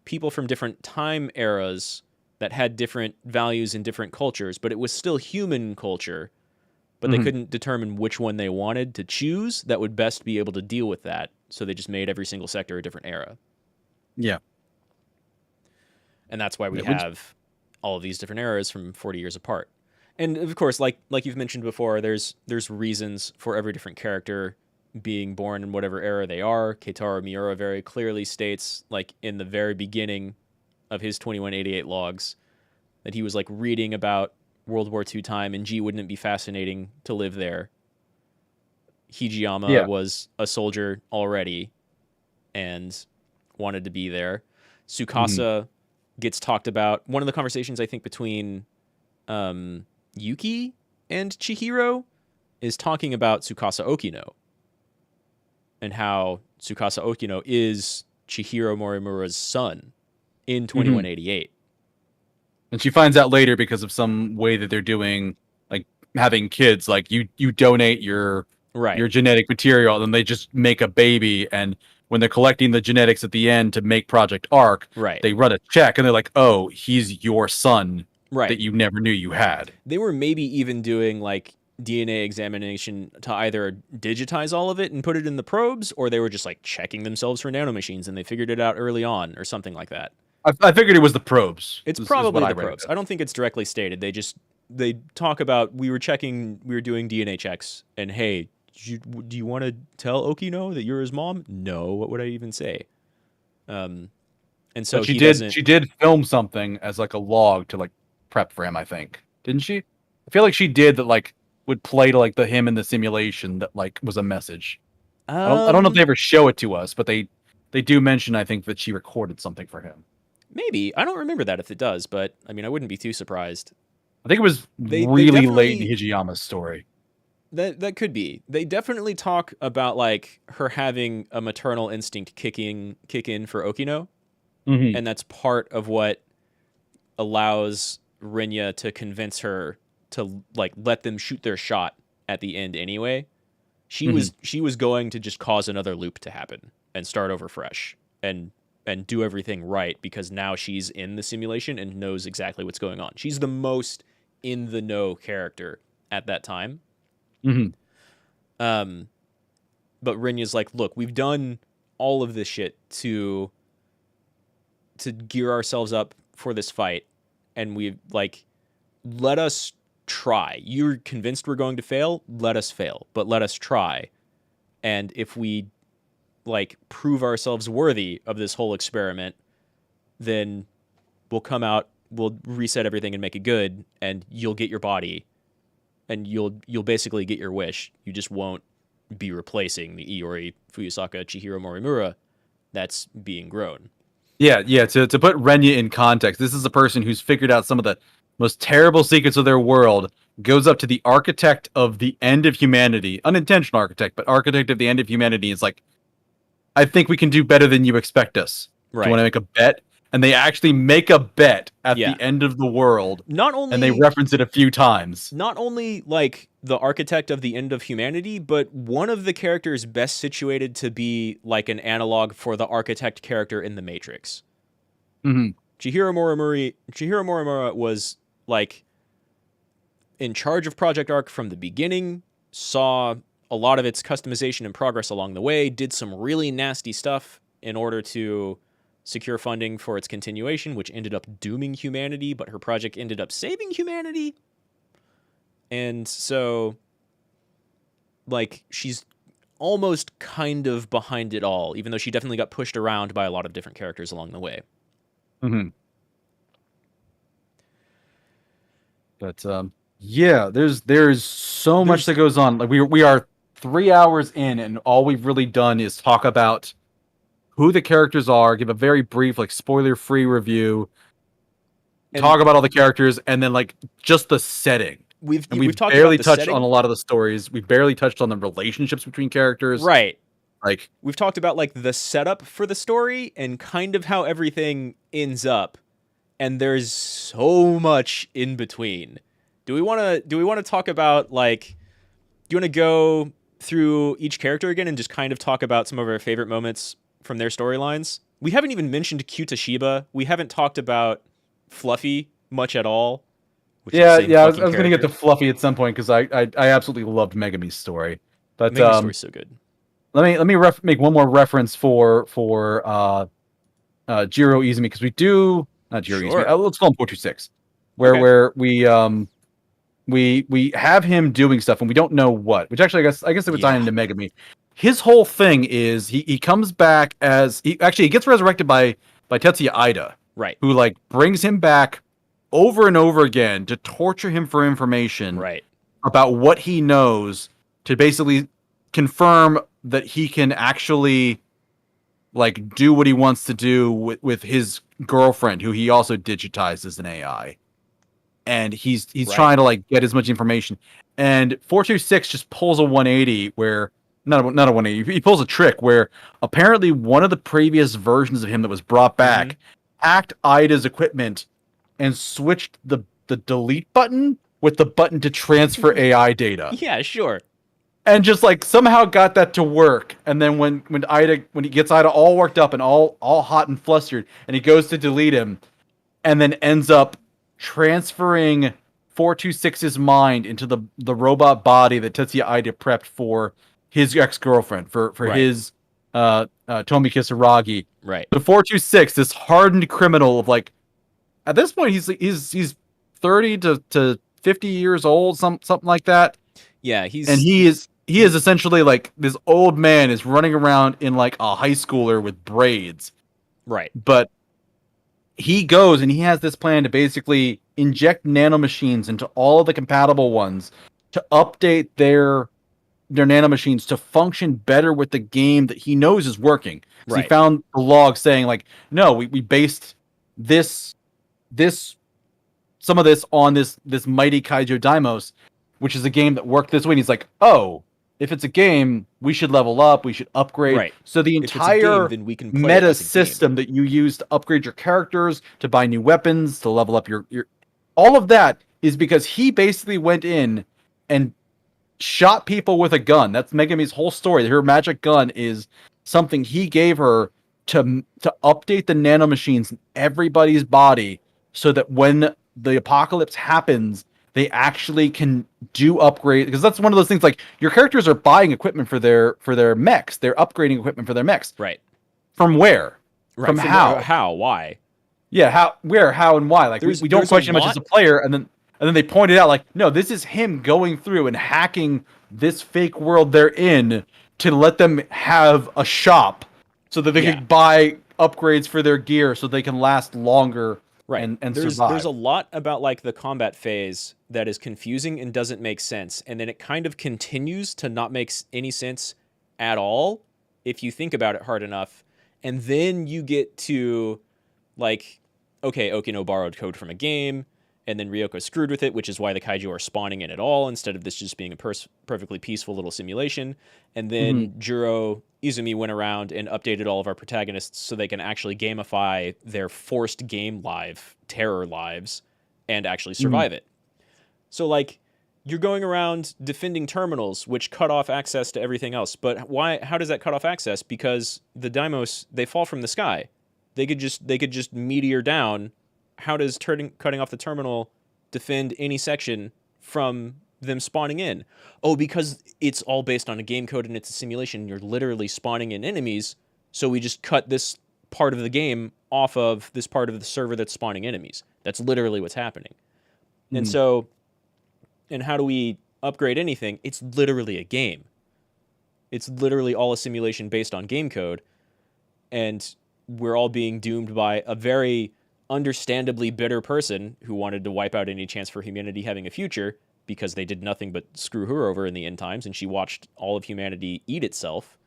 people from different time eras that had different values in different cultures, but it was still human culture, but they Hmm. couldn't determine which one they wanted to choose that would best be able to deal with that. So they just made every single sector a different era. Yeah. And that's why we Yeah, which have all of these different eras from 40 years apart. And of course, like you've mentioned before, there's reasons for every different character being born in whatever era they are. Keitaro Miura very clearly states, like in the very beginning of his 2188 logs, that he was like reading about World War II time, and gee, wouldn't it be fascinating to live there? Hijiyama yeah. was a soldier already and wanted to be there. Hmm. Tsukasa gets talked about. One of the conversations I think between Yuki and Chihiro is talking about Tsukasa Okino and how Tsukasa Okino is Chihiro Morimura's son in Hmm. 2188. And she finds out later because of some way that they're doing like having kids, like you donate Right, your genetic material and they just make a baby, and when they're collecting the genetics at the end to make Project Arc, right, they run a check and they're like, "Oh, he's your son right. that you never knew you had." They were maybe even doing like DNA examination to either digitize all of it and put it in the probes, or they were just like checking themselves for nanomachines and they figured it out early on or something like that. I figured it was the probes. It's Is what probably I the read it probes. as. I don't think it's directly stated. They talk about we were doing DNA checks, and hey, do you want to tell Okino that you're his mom? No. What would I even say? Um, and But so he doesn't. she did film something as like a log to like prep for him, I think. Didn't she? I feel like she did that like would play to like the him in the simulation that like was a message. I don't know if they Um, ever show it to us, but they do mention I think that she recorded something for him. maybe I don't remember that if it does, but I mean I wouldn't be too surprised. I think it was They really late in definitely Hijiyama's story. that could be. They definitely talk about like her having a maternal instinct kick in for Okino, Hmm. and that's part of what allows Rinya to convince her to like let them shoot their shot at the end anyway. Hmm. She was going to just cause another loop to happen and start over fresh and do everything right because now she's in the simulation and knows exactly what's going on. She's the most in the know character at that time. Hmm. Um, but Rinya's like, look, we've done all of this shit to gear ourselves up for this fight, and we've like let us try. You're convinced we're going to fail? Let us fail, but let us try. And if we like prove ourselves worthy of this whole experiment, then we'll come out, we'll reset everything and make it good, and you'll get your body and you'll basically get your wish. You just won't be replacing the Iori Fuyusaka Chihiro Morimura that's being grown. Yeah, yeah. To put Renya in context, this is a person who's figured out some of the most terrible secrets of their world goes up to the architect of the end of humanity, unintentional architect, but architect of the end of humanity, is like, I think we can do better than you expect us. Do you Right. want to make a bet? And they actually make a bet at Yeah. the end of the world, Not and they only reference it a few times. like the architect of the end of humanity, but one of the characters best situated to be like an analog for the architect character in the Matrix. Mm-hmm. Chihiro Morimura was like in charge of Project Arc from the beginning, saw a lot of its customization and progress along the way, did some really nasty stuff in order to secure funding for its continuation, which ended up dooming humanity, but her project ended up saving humanity. And so, like, she's almost kind of behind it all, even though she definitely got pushed around by a lot of different characters along the way. Mm-hmm. But yeah, there's so much that goes on. Like we are 3 hours in, and all we've really done is talk about who the characters are, give a very brief, like spoiler-free review, talk about all the characters, and then like just the setting. We've talked barely about the touched setting. on a lot of the stories. We barely touched on the relationships between characters. Right. Like we've talked about like the setup for the story and kind of how everything ends up. And there's so much in between. Do we want to talk about like, do you want to go through each character again and just kind of talk about some of our favorite moments from their storylines? We haven't even mentioned Kyuta Shiba. We haven't talked about Fluffy much at all. I was going to get to Fluffy at some point because I absolutely loved Megami's story. But Megami's story's so good. Let me make one more reference for Jiro Izumi, because we do not Jiro Izumi. Let's call him 426, where we have him doing stuff and we don't know what. Which actually, I guess it would tie into Megami. His whole thing is he comes back as he gets resurrected by Tetsuya Ida, right? Who like brings him back over and over again to torture him for information, right, about what he knows, to basically confirm that he can actually like do what he wants to do with his girlfriend, who he also digitized as an AI. And he's trying to like get as much information. And 426 just pulls a 180 where not a 180. He pulls a trick where apparently one of the previous versions of him that was brought back hacked Ida's equipment and switched the delete button with the button to transfer AI data. Yeah, sure. And just like somehow got that to work. And then when he gets Ida all worked up and all hot and flustered, and he goes to delete him, and then ends up transferring 426's mind into the robot body that Tetsuya Ida prepped for his ex-girlfriend, for his Tomi Kisaragi. Right. The 426, this hardened criminal of like, at this point he's 30 to 50 years old, something like that. Yeah, he is essentially like this old man is running around in like a high schooler with braids. Right. But he goes and he has this plan to basically inject nanomachines into all of the compatible ones to update their nanomachines to function better with the game that he knows is working. So he found a log saying like, no, we based some of this on this Mighty Kaijo Daimos, which is a game that worked this way. And he's like, oh, if it's a game, we should level up, we should upgrade. Right. So the entire then we can play meta system that you use to upgrade your characters, to buy new weapons, to level up your all of that is because he basically went in and shot people with a gun. That's Megami's whole story. Her magic gun is something he gave her to update the nanomachines in everybody's body, so that when the apocalypse happens, they actually can do upgrade. Because that's one of those things, like your characters are buying equipment for their mechs. They're upgrading equipment for their mechs. Right. From where? Right. From how? How? Why? Yeah. How? Where? How? And why? Like we don't question much as a player, and then they pointed out like, no, this is him going through and hacking this fake world they're in to let them have a shop so that they can buy upgrades for their gear so they can last longer. Right. And survive. There's a lot about like the combat phase that is confusing and doesn't make sense. And then it kind of continues to not make any sense at all if you think about it hard enough. And then you get to like, okay, Okino borrowed code from a game. and then Ryoko screwed with it, which is why the kaiju are spawning in at all instead of this just being a perfectly peaceful little simulation. And then Juro Izumi went around and updated all of our protagonists so they can actually gamify their forced game terror lives, and actually survive it. So, like, you're going around defending terminals, which cut off access to everything else. But why? How does that cut off access? Because the Daimos, they fall from the sky. They could just meteor down. How does cutting off the terminal defend any section from them spawning in? Oh, because it's all based on a game code and it's a simulation. You're literally spawning in enemies. So we just cut this part of the game off of this part of the server that's spawning enemies. That's literally what's happening. And so, and how do we upgrade anything? It's literally a game. It's literally all a simulation based on game code. And we're all being doomed by a very understandably bitter person who wanted to wipe out any chance for humanity having a future, because they did nothing but screw her over in the end times, and she watched all of humanity eat itself.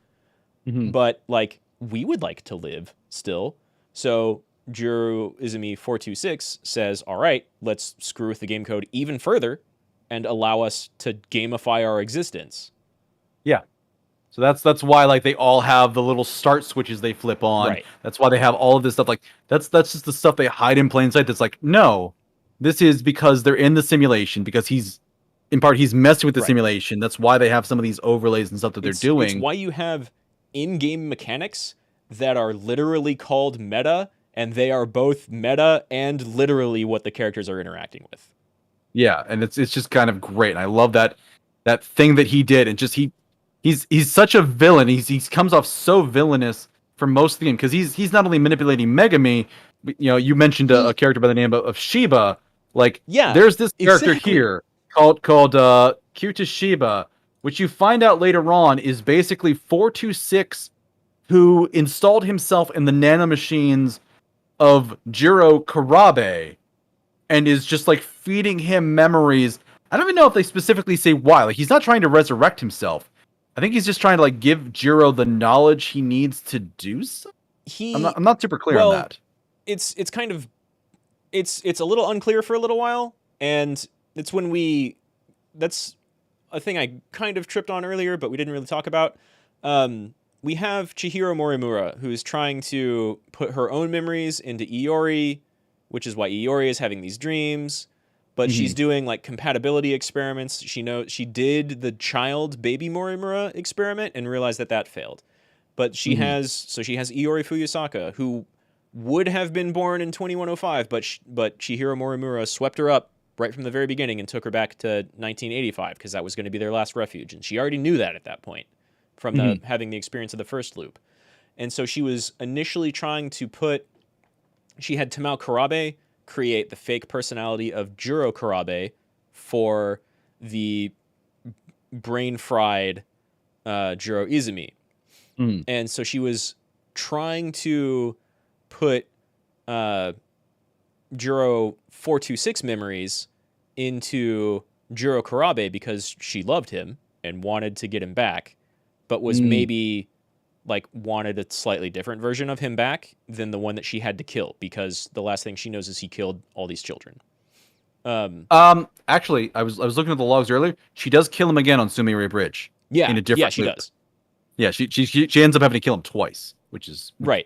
But, like, we would like to live still. So Juro Izumi 426 says, all right, let's screw with the game code even further and allow us to gamify our existence. Yeah. So that's why, like, they all have the little start switches they flip on. Right. That's why they have all of this stuff. Like, that's just the stuff they hide in plain sight. That's like, no, this is because they're in the simulation, because he's messing with the simulation. That's why they have some of these overlays and stuff that they're doing. It's why you have in-game mechanics that are literally called meta, and they are both meta and literally what the characters are interacting with. Yeah, and it's just kind of great. And I love that thing that he did, and just he's such a villain. He comes off so villainous for most of the game, because he's not only manipulating Megami, but, you know, you mentioned a character by the name of Shiba. Like, yeah, there's this character here called Kyuta Shiba, which you find out later on is basically 426, who installed himself in the nanomachines of Jiro Karabe, and is just, like, feeding him memories. I don't even know if they specifically say why. Like, he's not trying to resurrect himself. I think he's just trying to, like, give Jiro the knowledge he needs to do so. I'm not super clear on that. It's kind of it's a little unclear for a little while, and it's when that's a thing I kind of tripped on earlier, but we didn't really talk about. We have Chihiro Morimura, who's trying to put her own memories into Iori, which is why Iori is having these dreams. But she's doing, like, compatibility experiments. She did the child baby Morimura experiment and realized that failed. But she has Iori Fuyusaka, who would have been born in 2105, but Chihiro Morimura swept her up right from the very beginning and took her back to 1985, because that was going to be their last refuge. And she already knew that at that point from having the experience of the first loop. And so she was initially trying to she had Tamao Karabe create the fake personality of Juro Karabe for the brain-fried Juro Izumi. And so she was trying to put Juro 426 memories into Juro Karabe because she loved him and wanted to get him back, but was maybe, like, wanted a slightly different version of him back than the one that she had to kill, because the last thing she knows is he killed all these children. Actually, I was looking at the logs earlier. She does kill him again on Sumire Bridge. Yeah, in a different she loop. does. Yeah, she ends up having to kill him twice, which is right.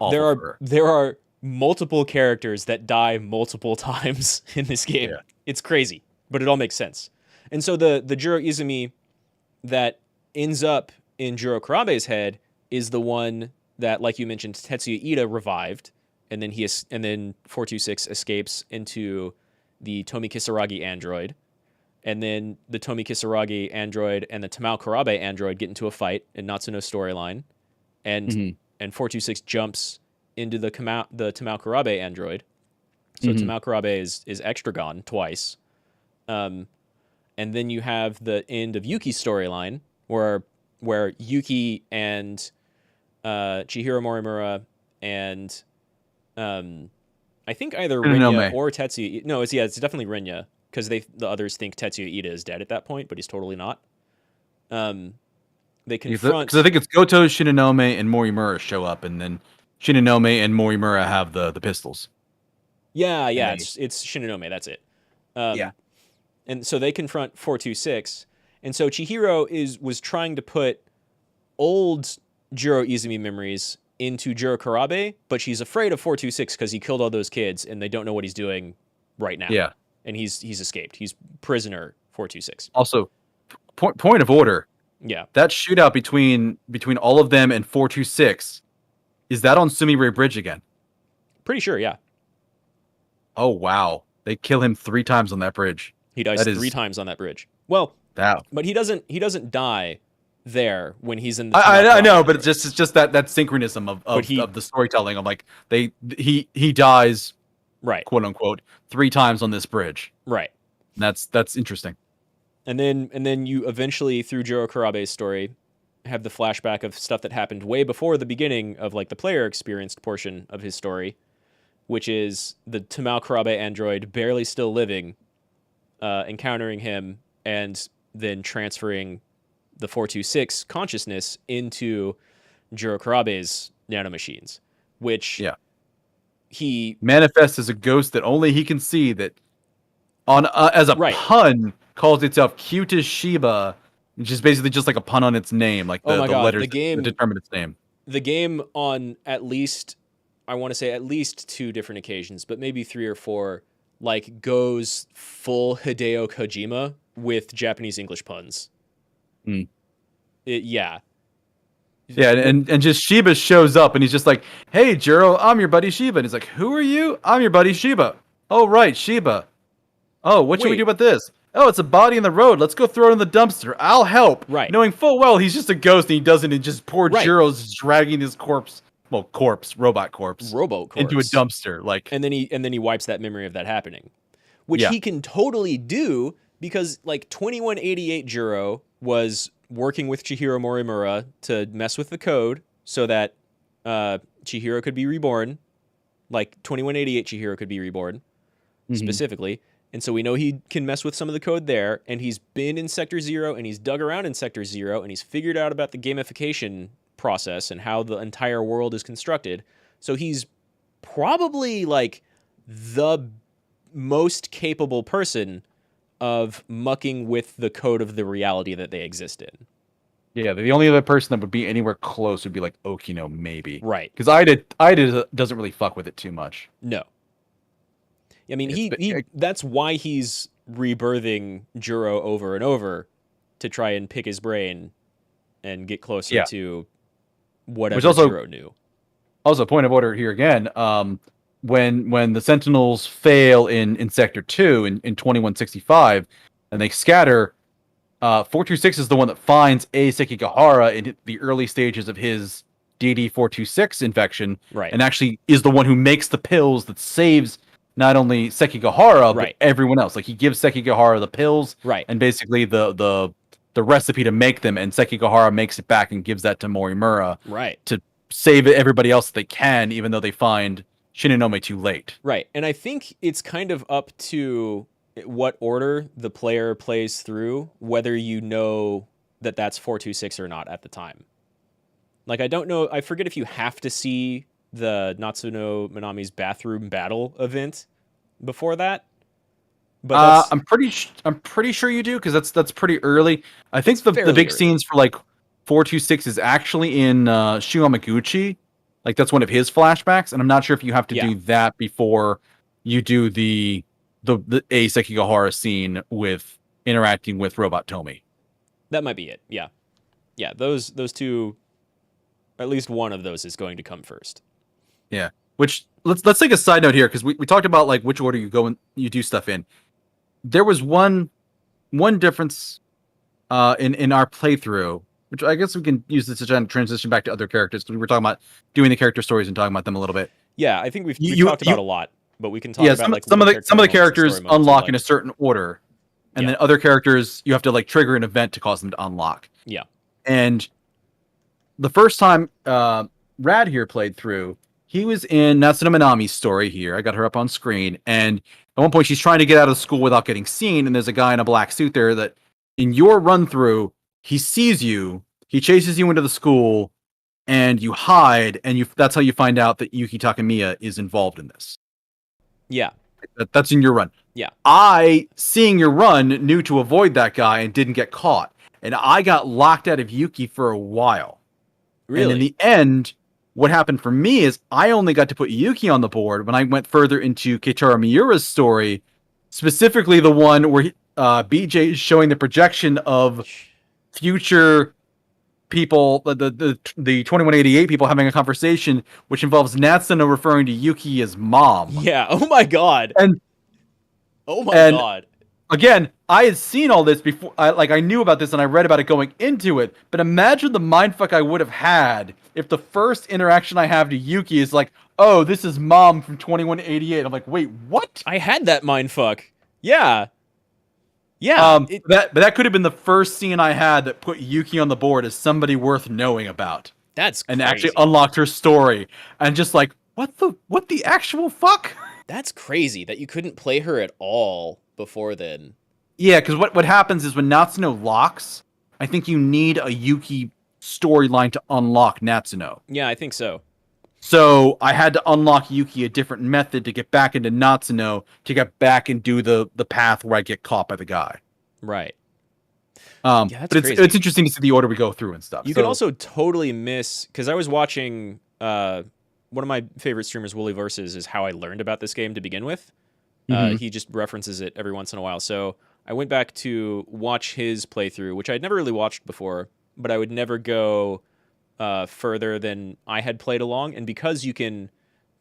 There are multiple characters that die multiple times in this game. Yeah. It's crazy, but it all makes sense. And so the Juro Izumi that ends up in Juro Karabe's head is the one that, like you mentioned, Tetsuya Ida revived, and then 426 escapes into the Tomi Kisaragi android, and then the Tomi Kisaragi android and the Tamao Karabe android get into a fight in Natsuno's storyline, and 426 jumps into the Tamao Karabe android. So Tamao Karabe is extra gone twice. And then you have the end of Yuki's storyline, where Yuki and Chihiro Morimura and I think either Rinya or Tetsuya. No, it's definitely Rinya, because the others think Tetsuya Ida is dead at that point, but he's totally not. They confront, because I think it's Goto, Shinonome, and Morimura show up, and then Shinonome and Morimura have the pistols. Yeah, it's Shinonome. That's it. Yeah. And so they confront 426. And so Chihiro was trying to put old Jiro Izumi memories into Jiro Karabe, but she's afraid of 426 because he killed all those kids and they don't know what he's doing right now. Yeah. And he's escaped. He's prisoner 426. Also, point of order. Yeah. That shootout between all of them and 426, is that on Sumire Bridge again? Pretty sure, yeah. Oh wow. They kill him 3 times on that bridge. He dies 3 times on that bridge. Well, but he doesn't die there when he's in the I know, but it's just that synchronism of the storytelling. I'm like, he dies, right, quote unquote, 3 times on this bridge. Right. That's interesting. And then you eventually, through Jiro Karabe's story, have the flashback of stuff that happened way before the beginning of like the player experienced portion of his story, which is the Tamao Karabe android barely still living, encountering him and then transferring the 426 consciousness into Jiro Karabe's nanomachines, which he manifests as a ghost that only he can see, that on as a pun calls itself cute as Shiba, which is basically just like a pun on its name, like the letters that determine its name. The game on at least, I want to say at least 2 different occasions, but maybe 3 or 4, like goes full Hideo Kojima with Japanese English puns. Yeah, and just Shiba shows up and he's just like, "Hey, Jiro, I'm your buddy Shiba." And he's like, "Who are you?" "I'm your buddy Shiba." "Oh, right, Shiba. Oh, what should we do about this?" "Oh, it's a body in the road. Let's go throw it in the dumpster. I'll help." Right. Knowing full well he's just a ghost and he doesn't, and just poor Jiro's dragging his robot corpse into a dumpster. Like, and then he wipes that memory of that happening, which he can totally do because like 2188 Jiro was working with Chihiro Morimura to mess with the code so that Chihiro could be reborn, like 2188 Chihiro could be reborn specifically. And so we know he can mess with some of the code there, and he's been in Sector 0 and he's dug around in Sector 0 and he's figured out about the gamification process and how the entire world is constructed. So he's probably like the most capable person of mucking with the code of the reality that they exist in. Yeah, the only other person that would be anywhere close would be like Okino, maybe. Right. Because Ida doesn't really fuck with it too much. No. I mean, he that's why he's rebirthing Jiro over and over to try and pick his brain and get closer to whatever Jiro knew. Also, point of order here again. When the Sentinels fail in Sector 2 in 2165 and they scatter, 426 is the one that finds Sekigahara in the early stages of his DD426 infection, and actually is the one who makes the pills that saves not only Sekigahara but everyone else. Like, he gives Sekigahara the pills, and basically the recipe to make them, and Sekigahara makes it back and gives that to Morimura, to save everybody else that they can, even though they find Shinonome too late. Right, and I think it's kind of up to what order the player plays through, whether you know that that's 426 or not at the time. Like, I don't know, I forget if you have to see the Natsuno Minami's bathroom battle event before that. But I'm pretty sure you do, because that's pretty early. I think the big scenes for like 426 is actually in Shiwamaguchi. Like, that's one of his flashbacks, and I'm not sure if you have to do that before you do the Sekigahara scene with interacting with Robot Tomy. That might be it. Yeah. Those 2, at least one of those is going to come first. Yeah. Which let's take a side note here, because we talked about like which order you go and you do stuff in. There was one difference in our playthrough, which I guess we can use this to transition back to other characters, because we were talking about doing the character stories and talking about them a little bit. Yeah, I think we've talked about a lot, but we can talk about like some of the characters unlock in a certain order, and then other characters you have to like trigger an event to cause them to unlock. Yeah. And the first time Rad here played through, he was in Natsuno Minami's story here. I got her up on screen, and at one point she's trying to get out of the school without getting seen, and there's a guy in a black suit there that, in your run through, he sees you, he chases you into the school, and you hide, and that's how you find out that Yuki Takamiya is involved in this. Yeah. That's in your run. Yeah. I, seeing your run, knew to avoid that guy and didn't get caught. And I got locked out of Yuki for a while. And in Really? the end, what happened for me is I only got to put Yuki on the board when I went further into Keitaro Miura's story, specifically the one where BJ is showing the projection of future people, the 2188 people having a conversation, which involves Natsuno referring to Yuki as mom. Yeah. Oh my god. And God. Again, I had seen all this before. I knew about this and I read about it going into it. But imagine the mindfuck I would have had if the first interaction I have to Yuki is like, "Oh, this is mom from 2188." I'm like, "Wait, what?" I had that mindfuck. Yeah. Yeah. But that could have been the first scene I had that put Yuki on the board as somebody worth knowing about. That's crazy. And actually unlocked her story. And just like, what the actual fuck? That's crazy that you couldn't play her at all before then. Yeah, because what happens is when Natsuno locks, I think you need a Yuki storyline to unlock Natsuno. Yeah, I think so. So I had to unlock Yuki a different method to get back into Natsuno to get back and do the path where I get caught by the guy. Right. But it's interesting to see the order we go through and stuff. You can also totally miss, because I was watching one of my favorite streamers, Wooly Versus, is how I learned about this game to begin with. He just references it every once in a while. So I went back to watch his playthrough, which I'd never really watched before, but I would never go further than I had played along. And because you can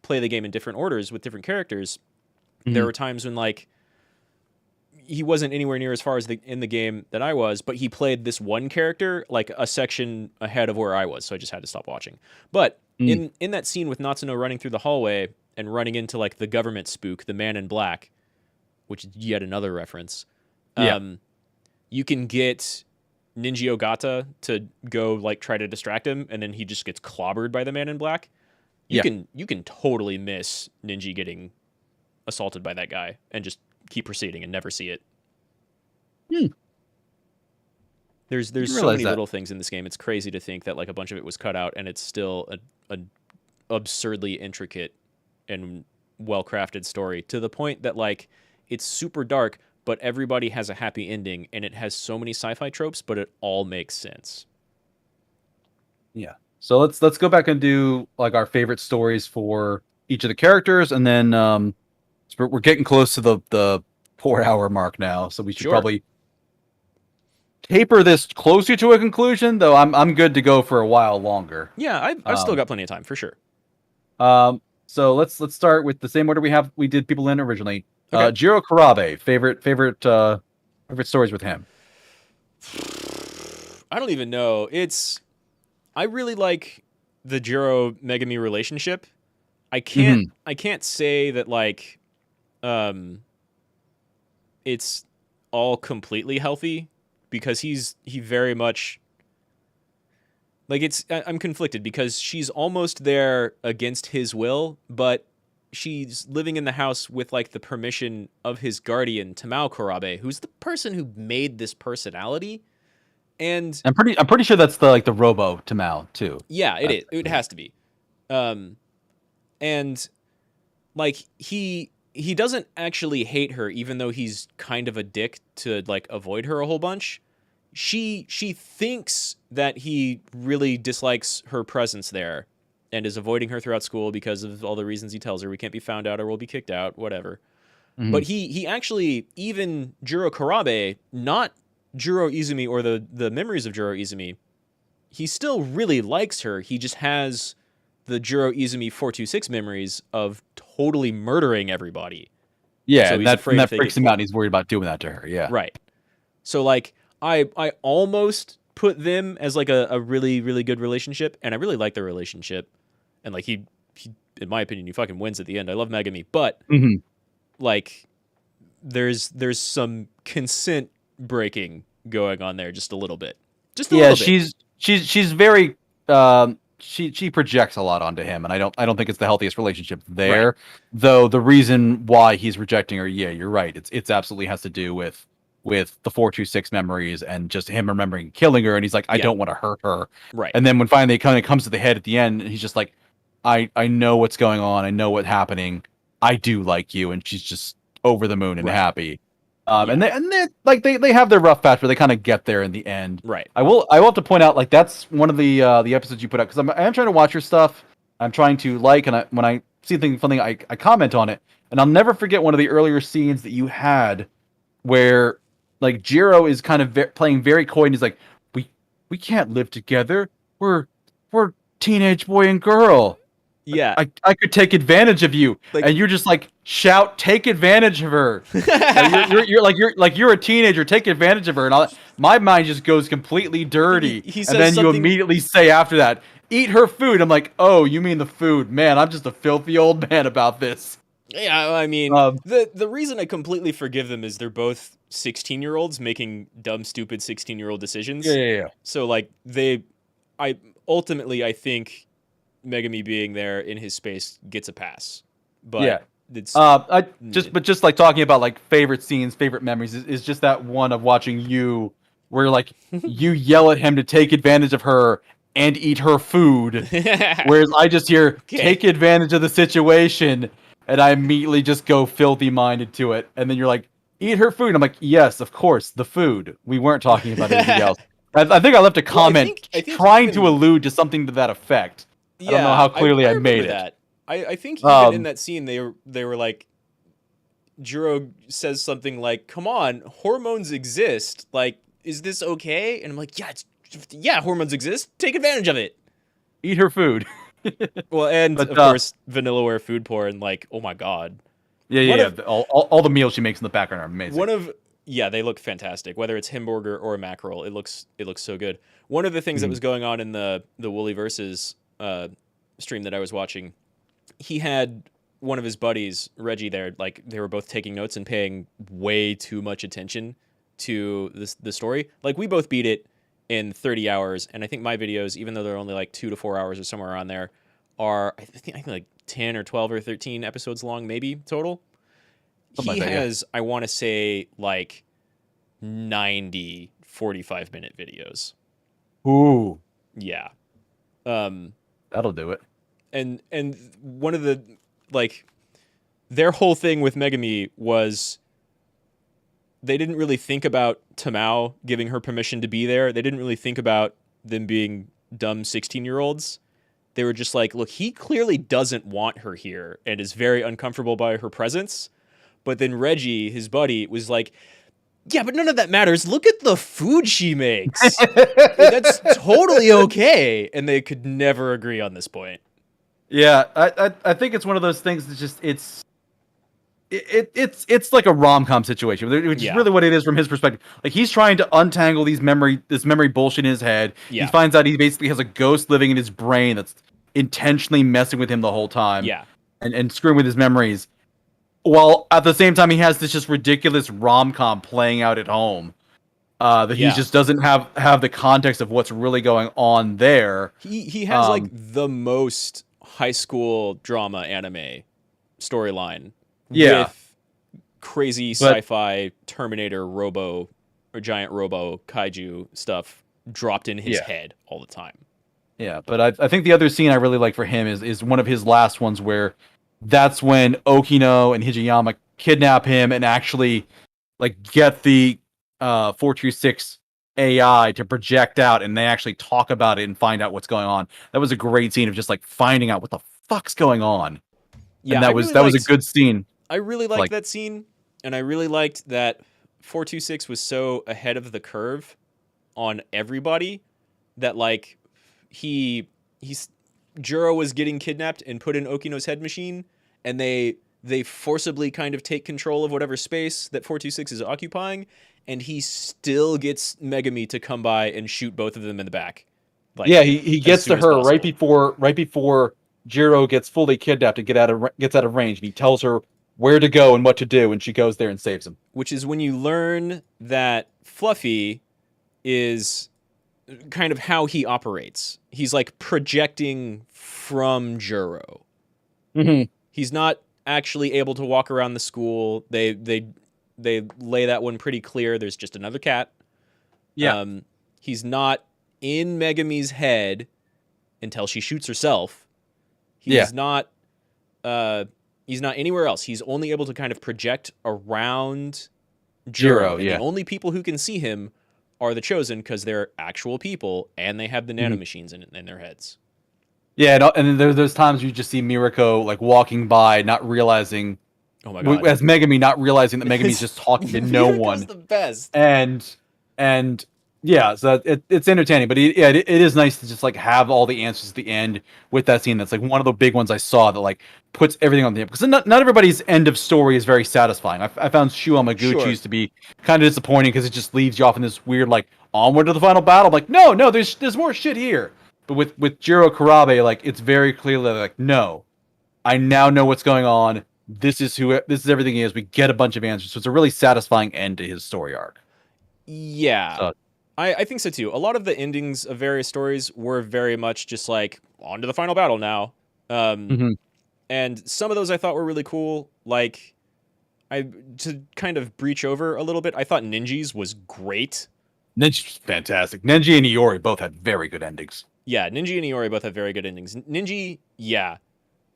play the game in different orders with different characters, there were times when like he wasn't anywhere near as far as in the game that I was, but he played this one character like a section ahead of where I was, so I just had to stop watching. But in that scene with Natsuno running through the hallway and running into like the government spook, the Man in Black, which is yet another reference. You can get Ninji Ogata to go like try to distract him, and then he just gets clobbered by the Man in Black. You can totally miss Ninji getting assaulted by that guy and just keep proceeding and never see it. There's so many little things in this game. It's crazy to think that like a bunch of it was cut out and it's still an absurdly intricate and well-crafted story, to the point that like it's super dark, but everybody has a happy ending, and it has so many sci-fi tropes, but it all makes sense. Yeah. So let's go back and do like our favorite stories for each of the characters, and then we're getting close to the 4-hour mark now, so we should probably taper this closer to a conclusion. Though I'm good to go for a while longer. Yeah, I've still got plenty of time for sure. So let's start with the same order we did people in originally. Okay. Jiro Karabe, favorite stories with him. I don't even know. I really like the Jiro Megami relationship. I can't say that like it's all completely healthy, because he very much like I'm conflicted, because she's almost there against his will, but she's living in the house with like the permission of his guardian, Tamao Karabe, who's the person who made this personality. And I'm pretty sure that's the Robo Tamao too. Yeah, it is. It has to be. And like he doesn't actually hate her, even though he's kind of a dick to like avoid her a whole bunch. She thinks that he really dislikes her presence there and is avoiding her throughout school because of all the reasons he tells her. We can't be found out or we'll be kicked out, whatever. But he actually, even Jiro Karabe, not Jiro Izumi or the memories of Jiro Izumi, he still really likes her. He just has the Jiro Izumi 426 memories of totally murdering everybody. Yeah, so that freaks him out, and he's worried about doing that to her. Yeah. Right. So like I almost put them as like a really, really good relationship, and I really like their relationship. And like he in my opinion, he fucking wins at the end. I love Megami, but like there's some consent breaking going on there just a little bit. Just a little bit. She's very she projects a lot onto him, and I don't think it's the healthiest relationship there. Right. Though the reason why he's rejecting her, yeah, you're right. It's absolutely has to do with the 426 memories and just him remembering killing her, and he's like, I don't want to hurt her. Right. And then when finally it kind of comes to the head at the end, he's just like, I know what's going on, I know what's happening. I do like you, and she's just over the moon and Right. happy. Yeah. And they like they have their rough patch, but they kind of get there in the end. Right. I will have to point out, like, that's one of the episodes you put out, because I am trying to watch your stuff. I'm trying to like, and when I see something, I comment on it, and I'll never forget one of the earlier scenes that you had where, like, Jiro is kind of playing very coy, and he's like, we can't live together. We're teenage boy and girl. Yeah. I could take advantage of you, Like, and you're just like, shout, take advantage of her. You're a teenager, take advantage of her, and my mind just goes completely dirty. he And says then you something... immediately say after that, eat her food. I'm like, oh, you mean the food? Man, I'm just a filthy old man about this. Yeah, I mean, the reason I completely forgive them is they're both 16-year-olds making dumb, stupid 16-year-old decisions. Yeah. So, like, I think Megami being there in his space gets a pass. But yeah. It's just like talking about, like, favorite scenes, favorite memories is just that one of watching you where, like, you yell at him to take advantage of her and eat her food, whereas I just hear take advantage of the situation, and I immediately just go filthy minded to it. And then you're like, eat her food. I'm like, yes, of course, the food. We weren't talking about anything else. I think I left a comment trying to allude to something to that effect. Yeah, I don't know how clearly I made that. I think even in that scene they were like, Jiro says something like, "Come on, hormones exist. Like, is this okay?" And I'm like, "Yeah, hormones exist. Take advantage of it. Eat her food." Well, and of course, Vanillaware food porn. Like, oh my god. Yeah. All the meals she makes in the background are amazing. They look fantastic. Whether it's Hamburger or a mackerel, it looks so good. One of the things that was going on in the Wooly Versus stream that I was watching, he had one of his buddies, Reggie, there. Like, they were both taking notes and paying way too much attention to the story. Like, we both beat it in 30 hours, and I think my videos, even though they're only like 2 to 4 hours or somewhere around there, are I think like 10 or 12 or 13 episodes long, maybe total. He has, I want to say, like 90 45-minute videos. Ooh. Yeah. That'll do it. And one of the, like, their whole thing with Megami was they didn't really think about Tamao giving her permission to be there. They didn't really think about them being dumb 16-year-olds. They were just like, look, he clearly doesn't want her here and is very uncomfortable by her presence. But then Reggie, his buddy, was like, yeah, but none of that matters. Look at the food she makes. That's totally okay. And they could never agree on this point. Yeah, I think it's one of those things that's just it's like a rom-com situation, which is really what it is from his perspective. Like, he's trying to untangle this memory bullshit in his head. Yeah. He finds out he basically has a ghost living in his brain that's intentionally messing with him the whole time. Yeah. And screwing with his memories. While at the same time he has this just ridiculous rom-com playing out at home. That he just doesn't have the context of what's really going on there. He has like the most high school drama anime storyline. Yeah. With crazy sci-fi Terminator robo or giant robo kaiju stuff dropped in his head all the time. Yeah, but I think the other scene I really like for him is one of his last ones, where that's when Okino and Hijiyama kidnap him and actually, like, get the 426 AI to project out, and they actually talk about it and find out what's going on. That was a great scene of just, like, finding out what the fuck's going on. Yeah, and that was a good scene. I really liked that scene, and I really liked that 426 was so ahead of the curve on everybody that, like, Juro was getting kidnapped and put in Okino's head machine, and they forcibly kind of take control of whatever space that 426 is occupying, and he still gets Megami to come by and shoot both of them in the back. Like, yeah, he gets to her right before Jiro gets fully kidnapped and gets out of range, and he tells her where to go and what to do, and she goes there and saves him. Which is when you learn that Fluffy is kind of how he operates. He's like projecting from Juro. Mm-hmm. He's not actually able to walk around the school. They lay that one pretty clear. There's just another cat. Yeah. He's not in Megami's head until she shoots herself. He's not He's not anywhere else. He's only able to kind of project around Jiro, Jiro, and the yeah. only people who can see him are the Chosen because they're actual people and they have the nanomachines in their heads. Yeah, and then there's times you just see Mirako like walking by, not realizing, Oh my god, as Megami, not realizing that Megami's just talking to no Mirako's one, the best. and yeah, so it's entertaining, but it is nice to just like have all the answers at the end with that scene. That's like one of the big ones I saw that like puts everything on the end, because not everybody's end of story is very satisfying. I found Shu Amaguchi's to be kind of disappointing because it just leaves you off in this weird like onward to the final battle. I'm like, no, there's more shit here. But with Jiro Karabe, like it's very clearly like, no, I now know what's going on. This is everything he is. We get a bunch of answers. So it's a really satisfying end to his story arc. Yeah. So, I think so too. A lot of the endings of various stories were very much just like, on to the final battle now. And some of those I thought were really cool. Like, to kind of breach over a little bit, I thought Ninji's was great. Ninji's fantastic. Nenji and Iori both had very good endings. Yeah, Ninji and Iori both have very good endings. Ninji, yeah.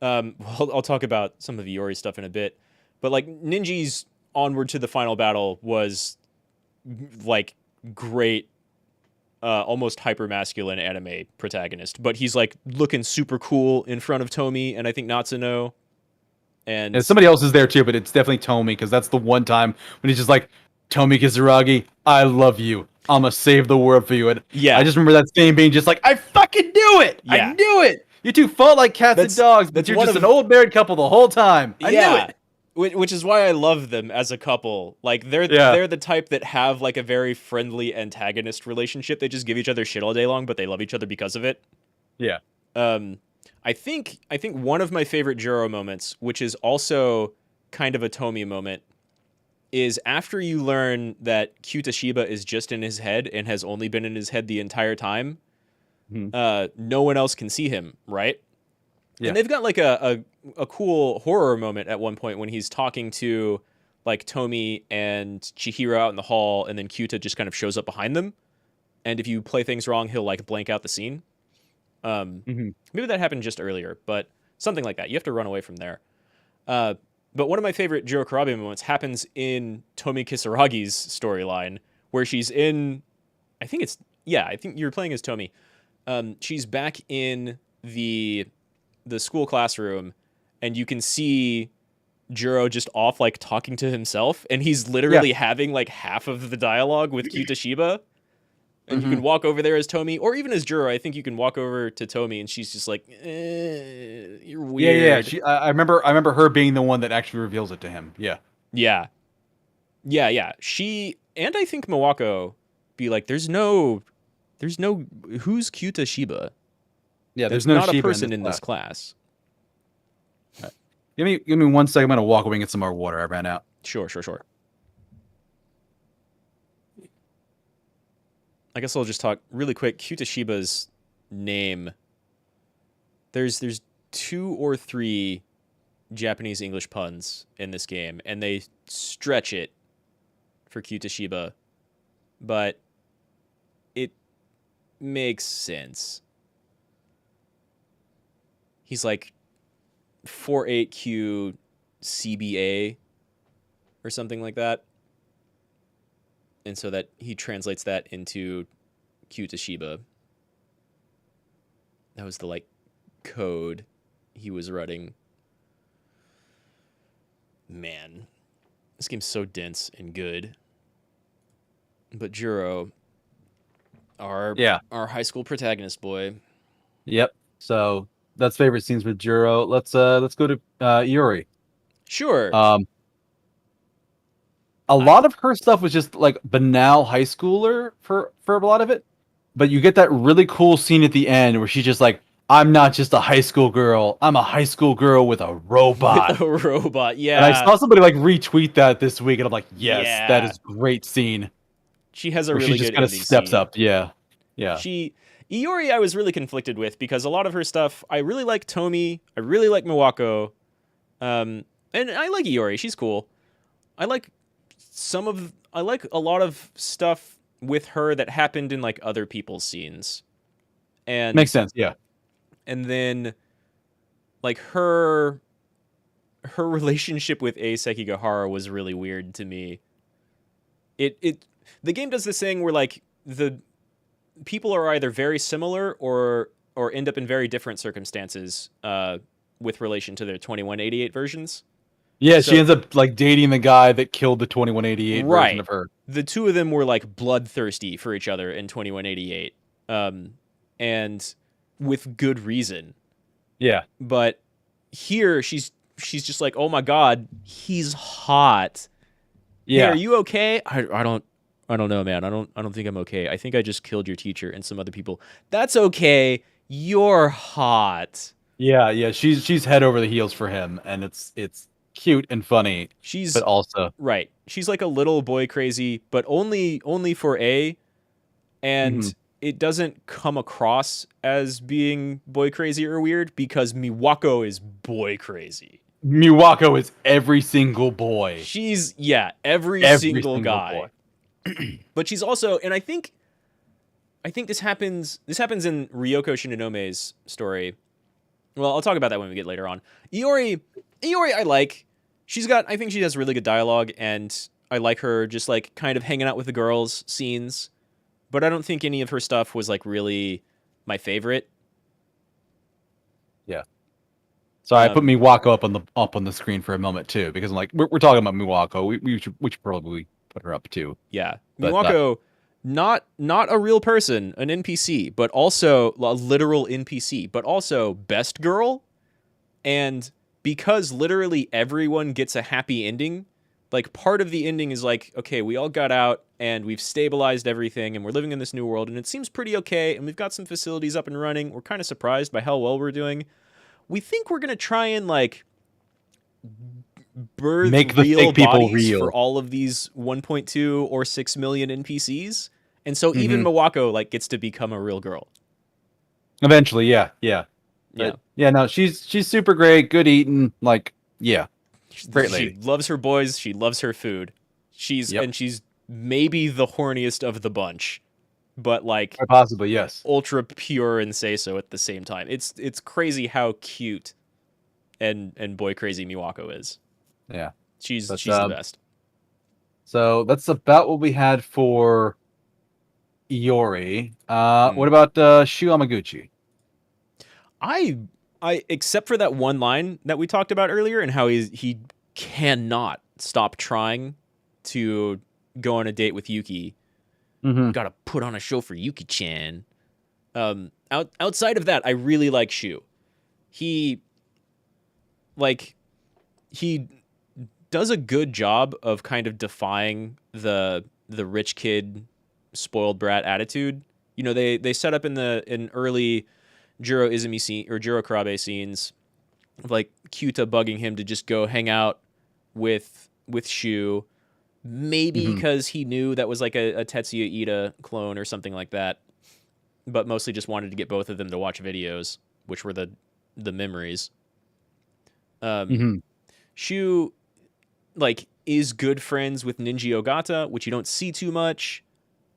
I'll talk about some of Iori stuff in a bit. But, like, Ninji's onward to the final battle was, like, great, almost hyper-masculine anime protagonist. But he's, like, looking super cool in front of Tomi and I think Natsuno. And somebody else is there, too, but it's definitely Tomi, because that's the one time when he's just like, Tomi Kisaragi, I love you. I'm gonna save the world for you. And yeah, I just remember that scene being just like, I fucking knew it! Yeah. I knew it! You two fought like cats and dogs, but you're just an old married couple the whole time. I knew it! Which is why I love them as a couple. Like, they're the type that have, like, a very friendly antagonist relationship. They just give each other shit all day long, but they love each other because of it. Yeah. I think one of my favorite Jiro moments, which is also kind of a Tomi moment, is after you learn that Kyuta Shiba is just in his head and has only been in his head the entire time. No one else can see him, right? Yeah. And they've got like a cool horror moment at one point when he's talking to like Tomi and Chihiro out in the hall, and then Kyuta just kind of shows up behind them. And if you play things wrong, he'll like blank out the scene. Maybe that happened just earlier, but something like that. You have to run away from there. But one of my favorite Jiro Karabe moments happens in Tomi Kisaragi's storyline, where she's in, I think you're playing as Tomi. She's back in the school classroom, and you can see Jiro just off, like, talking to himself, and he's literally having, like, half of the dialogue with Kyuta Shiba. And you can walk over there as Tomi, or even as Jiro. I think you can walk over to Tomi, and she's just like, "You're weird." Yeah. I remember her being the one that actually reveals it to him. Yeah. She and I think Mawako be like, "There's no, who's Kyuta Shiba?" Yeah, there's no not Shiba a person in this class. Right. Give me 1 second. I'm gonna walk away and get some more water. I ran out. Sure. I guess I'll just talk really quick. Kyuta Shiba's name. There's 2 or 3 Japanese English puns in this game, and they stretch it for Kyuta Shiba, but it makes sense. He's like 48Q CBA or something like that. And so that he translates that into Kyuta Shiba. That was the like code he was running. Man, this game's so dense and good. But Jiro, our high school protagonist boy. Yep. So that's favorite scenes with Jiro. Let's go to Iori. Sure. A lot of her stuff was just like banal high schooler for a lot of it, but you get that really cool scene at the end where she's just like, "I'm not just a high school girl. I'm a high school girl with a robot." With a robot, yeah. And I saw somebody like retweet that this week, and I'm like, "Yes, that is a great scene." She has a really good. She just kind of steps up, yeah. Iori, I was really conflicted with because a lot of her stuff, I really like Tomi, I really like Mawako, and I like Iori. She's cool. I like a lot of stuff with her that happened in like other people's scenes. And makes sense, yeah. And then like her her relationship with Ei Sekigahara was really weird to me. The game does this thing where like the people are either very similar or end up in very different circumstances with relation to their 2188 versions. Yeah, So, she ends up like dating the guy that killed the 2188 version right. of her. The two of them were like bloodthirsty for each other in 2188. And with good reason. Yeah. But here she's just like, "Oh my god, he's hot." Yeah. Hey, are you okay? I don't know, man. I don't think I'm okay. I think I just killed your teacher and some other people. That's okay. You're hot. Yeah. She's head over the heels for him, and it's cute and funny. But also right. She's like a little boy crazy, but only for A, and it doesn't come across as being boy crazy or weird because Miwako is boy crazy. Miwako is every single boy. She's every single guy. But she's also, and I think this happens in Ryoko Shinanome's story. Well, I'll talk about that when we get later on. Iori I like. I think she has really good dialogue, and I like her just like kind of hanging out with the girls scenes. But I don't think any of her stuff was like really my favorite. Yeah. Sorry, I put Miwako up on the screen for a moment too, because I'm like, we're talking about Miwako. We should probably put her up too. Yeah, Miwako, not a real person, an NPC, but also a literal NPC, but also best girl, and because literally everyone gets a happy ending. Like, part of the ending is like, okay, we all got out and we've stabilized everything and we're living in this new world and it seems pretty okay and we've got some facilities up and running. We're kind of surprised by how well we're doing. We think we're going to try and, like, birth make the real fake people bodies real for all of these 1.2 or 6 million NPCs. And so even Miwako, like, gets to become a real girl. Eventually, yeah. No, she's super great, good eating, like, yeah. Great lady. She loves her boys. She loves her food. She's maybe the horniest of the bunch, but like quite possibly, yes, ultra pure and say so at the same time. It's crazy how cute and boy crazy Miwako is. Yeah, she's the best. So that's about what we had for Iori. What about Shu Amaguchi? I except for that one line that we talked about earlier and how he cannot stop trying to go on a date with Yuki. Gotta put on a show for Yuki-chan. Outside of that, I really like Shu. He does a good job of kind of defying the rich kid spoiled brat attitude. You know, they set up in early Juro Izumi scene or Juro Karabe scenes of like Kyuta bugging him to just go hang out with Shu, maybe because he knew that was like a Tetsuya Ida clone or something like that, but mostly just wanted to get both of them to watch videos, which were the memories. Shu like is good friends with Ninji Ogata, which you don't see too much,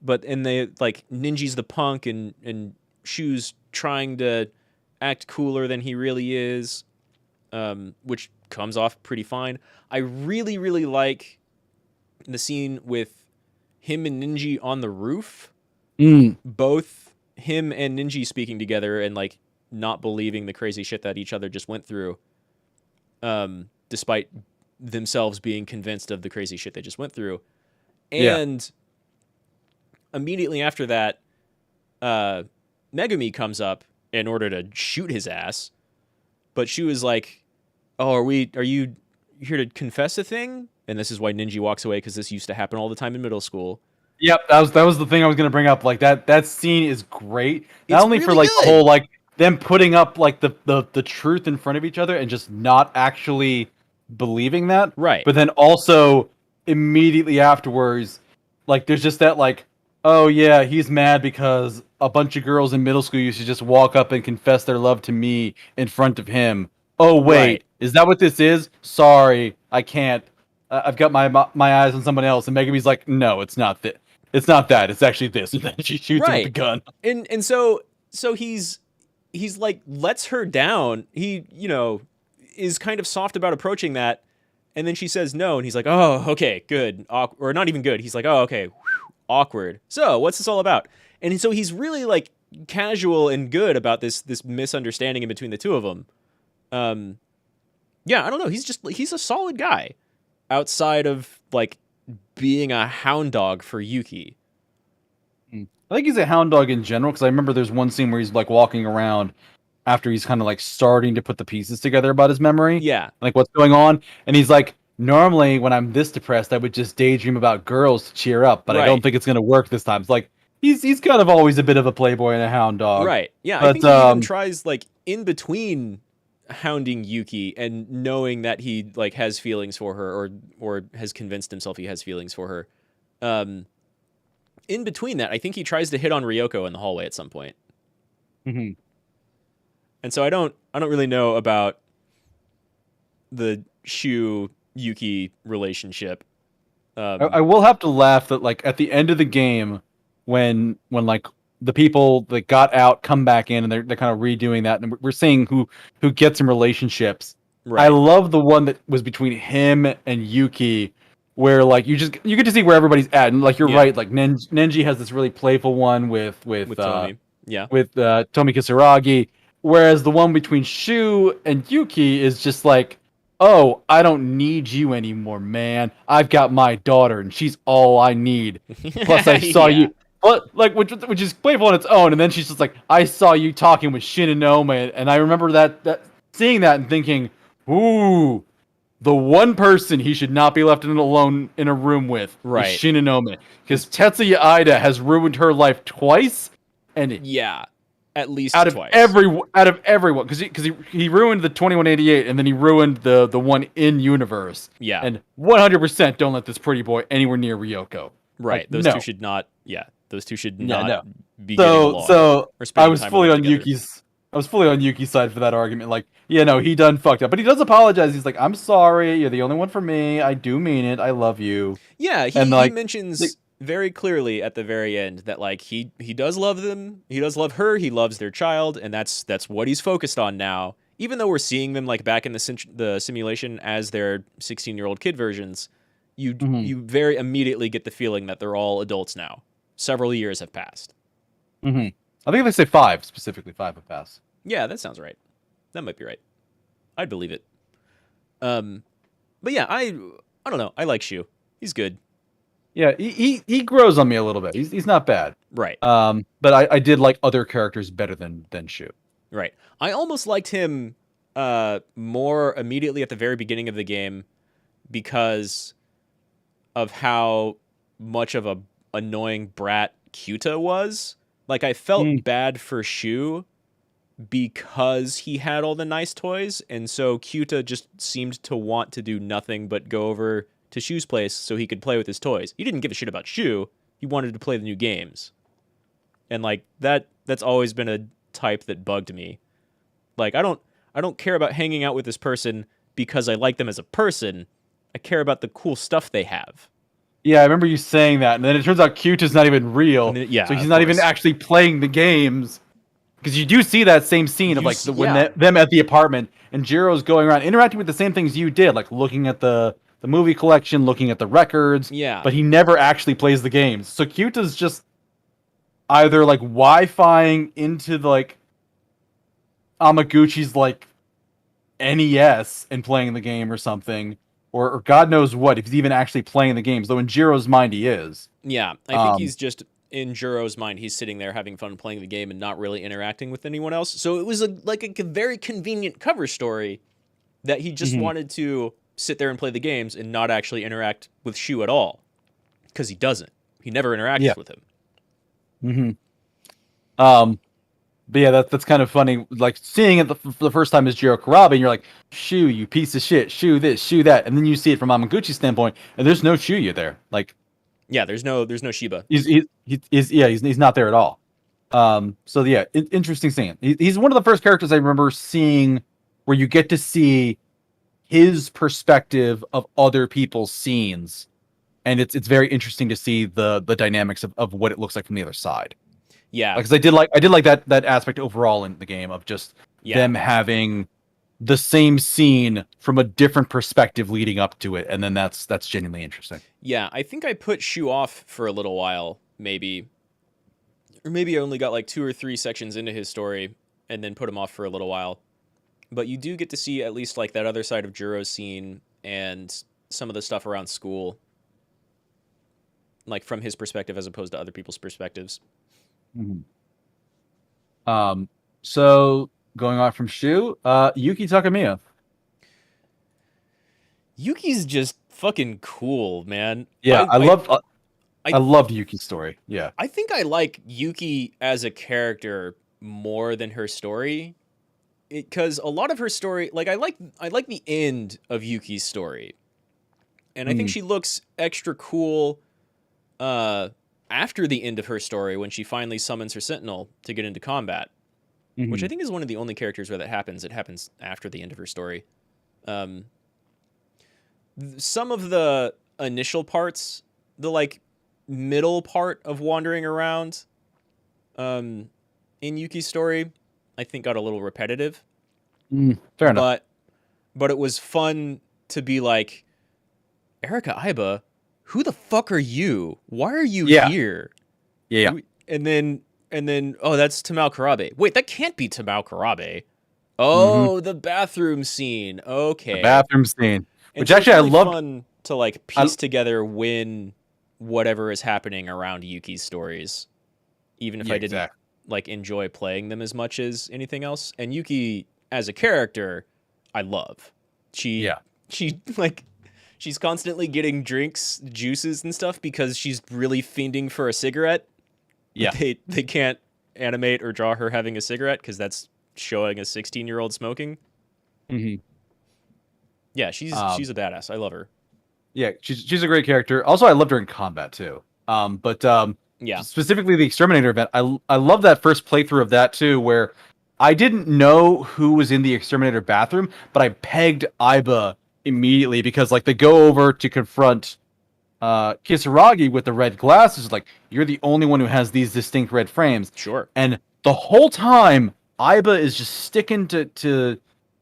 but they like Ninji's the punk and Shu's trying to act cooler than he really is, which comes off pretty fine. I really, really like the scene with him and Ninji on the roof. Both him and Ninji speaking together and like not believing the crazy shit that each other just went through, despite themselves being convinced of the crazy shit they just went through. And immediately after that, Megumi comes up in order to shoot his ass, but Shu is like, "Oh, are you here to confess a thing?" And this is why Ninji walks away, because this used to happen all the time in middle school. Yep, that was the thing I was gonna bring up. Like that scene is great. Not only really for like good. the whole like them putting up like the truth in front of each other and just not actually believing that, right? But then also immediately afterwards, like there's just that like, oh yeah, he's mad because a bunch of girls in middle school used to just walk up and confess their love to me in front of him. Oh wait, is that what this is? Sorry, I can't. I've got my eyes on someone else. And Megumi's like, no, it's not that. It's not that. It's actually this. And then she shoots him with the gun. And so he's like lets her down. He, you know, is kind of soft about approaching that, and then she says no, and he's like, oh, okay, good, or not even good. He's like, oh, okay, awkward. So what's this all about? And so he's really like casual and good about this misunderstanding in between the two of them. Yeah, I don't know. He's a solid guy outside of like being a hound dog for Yuki. I think he's a hound dog in general, because I remember there's one scene where he's like walking around after he's kind of like starting to put the pieces together about his memory. Yeah. Like what's going on. And he's like, normally when I'm this depressed, I would just daydream about girls to cheer up, but I don't think it's going to work this time. It's like, he's kind of always a bit of a playboy and a hound dog. Right. Yeah. But, I think he even tries like in between hounding Yuki and knowing that he like has feelings for her, or has convinced himself he has feelings for her. In between that, I think he tries to hit on Ryoko in the hallway at some point. Mm-hmm. And so I don't really know about the Shu Yuki relationship. I will have to laugh that like at the end of the game, when like the people that got out come back in and they're kind of redoing that, and we're seeing who gets in relationships. Right. I love the one that was between him and Yuki, where like you get to see where everybody's at, and like you're right, like Nenji has this really playful one with Tomi. With Tomi Kisaragi, whereas the one between Shu and Yuki is just like, oh, I don't need you anymore, man. I've got my daughter, and she's all I need. Plus, I saw you. But like, which is playful on its own, and then she's just like, I saw you talking with Shinonome, and I remember that seeing that and thinking, ooh, the one person he should not be left alone in a room with is Shinonome, because Tetsuya Ida has ruined her life twice, and at least out twice. Out of everyone, because he ruined the 2188, and then he ruined the one in universe. Yeah, and 100% don't let this pretty boy anywhere near Ryoko. Right, like, those no. two should not. Yeah, those two should not be so, getting along. So I was fully on together. Yuki's side for that argument. Like, he done fucked up, but he does apologize. He's like, "I'm sorry. You're the only one for me. I do mean it. I love you." Yeah, he mentions very clearly at the very end that like he does love them. He does love her. He loves their child, and that's what he's focused on now. Even though we're seeing them like back in the simulation as their 16-year-old kid versions, you very immediately get the feeling that they're all adults now. Several years have passed. Mm-hmm. I think they say 5 specifically. 5 have passed. Yeah, that sounds right. That might be right. I'd believe it. But yeah, I don't know. I like Shu. He's good. Yeah, he grows on me a little bit. He's not bad. Right. But I did like other characters better than Shu. Right. I almost liked him more immediately at the very beginning of the game because of how much of a annoying brat Kyuta was. Like, I felt bad for Shu because he had all the nice toys, and so Kyuta just seemed to want to do nothing but go over to Shu's place so he could play with his toys. He didn't give a shit about Shu. He wanted to play the new games. And like that's always been a type that bugged me. Like, I don't care about hanging out with this person because I like them as a person. I care about the cool stuff they have. Yeah, I remember you saying that, and then it turns out Kyuta's not even real. So he's not even actually playing the games. Because you do see that same scene of like them at the apartment, and Jiro's going around interacting with the same things you did, like looking at the movie collection, looking at the records. Yeah. But he never actually plays the games. So Kyuta's just either like Wi-Fiing into like Amaguchi's like NES and playing the game or something, or God knows what, if he's even actually playing the games, though in Jiro's mind he is. Yeah, I think he's just, in Jiro's mind, he's sitting there having fun playing the game and not really interacting with anyone else. So it was like a very convenient cover story that he just wanted to sit there and play the games and not actually interact with Shu at all. Because he doesn't. He never interacts with him. But yeah, that's kind of funny. Like, seeing it for the first time as Jiro Karabe, and you're like, Shu, you piece of shit. Shu this, Shu that. And then you see it from Amaguchi's standpoint, and there's no Shuya there. Like, yeah, there's no Shiba. He's not there at all. So yeah, interesting scene. He's one of the first characters I remember seeing where you get to see his perspective of other people's scenes, and it's very interesting to see the dynamics of what it looks like from the other side. Yeah, because I did like that aspect overall in the game of just them having the same scene from a different perspective leading up to it, and then that's genuinely interesting. Yeah, I think I put Shu off for a little while, maybe. Or maybe I only got like 2 or 3 sections into his story and then put him off for a little while. But you do get to see at least like that other side of Juro's scene and some of the stuff around school, like from his perspective as opposed to other people's perspectives. Mm-hmm. So going on from Shu, Yuki Takamiya. Yuki's just fucking cool, man. Yeah, I loved Yuki's story. Yeah. I think I like Yuki as a character more than her story. Because a lot of her story, like I like the end of Yuki's story. And I think she looks extra cool after the end of her story when she finally summons her Sentinel to get into combat. Which I think is one of the only characters where that happens. It happens after the end of her story. Some of the initial parts, the like middle part of wandering around in Yuki's story, I think got a little repetitive. Fair enough. But it was fun to be like, Erika Iba, who the fuck are you? Why are you here? Yeah. And then, oh, that's Tamao Karabe. Wait, that can't be Tamao Karabe. Oh, the bathroom scene. Okay. The bathroom scene. And Which so actually it's really I loved. fun to like piece together when whatever is happening around Yuki's stories, even if I didn't like enjoy playing them as much as anything else. And Yuki as a character, I love. She like she's constantly getting drinks, juices and stuff because she's really fiending for a cigarette. Yeah. They can't animate or draw her having a cigarette because that's showing a 16-year-old smoking. Yeah, she's a badass. I love her. Yeah, she's a great character. Also, I loved her in combat too. Specifically the Exterminator event. I love that first playthrough of that too, where I didn't know who was in the Exterminator bathroom, but I pegged Iba immediately because like they go over to confront Kisaragi with the red glasses. Like, you're the only one who has these distinct red frames. Sure. And the whole time, Iba is just sticking to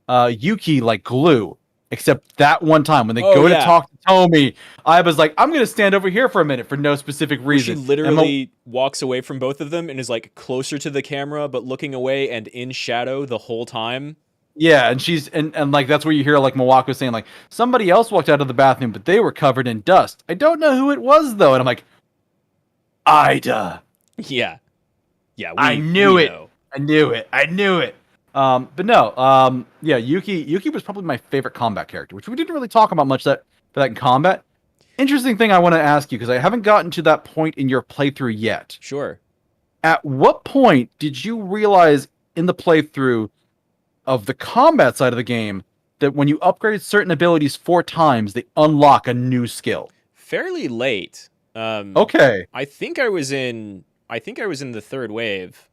Yuki like glue. Except that one time when they go to talk to Tomi, Iba's like, I'm going to stand over here for a minute for no specific reason. She literally walks away from both of them and is like closer to the camera, but looking away and in shadow the whole time. Yeah, and she's and like that's where you hear like Mawako saying like, somebody else walked out of the bathroom, but they were covered in dust. I don't know who it was though. And I'm like, Ida. Yeah. I knew it. But no, Yuki was probably my favorite combat character, which we didn't really talk about much for that in combat. Interesting thing I want to ask you, because I haven't gotten to that point in your playthrough yet. Sure. At what point did you realize in the playthrough of the combat side of the game that when you upgrade certain abilities 4 times, they unlock a new skill? Fairly late. Okay. I think I was in the third wave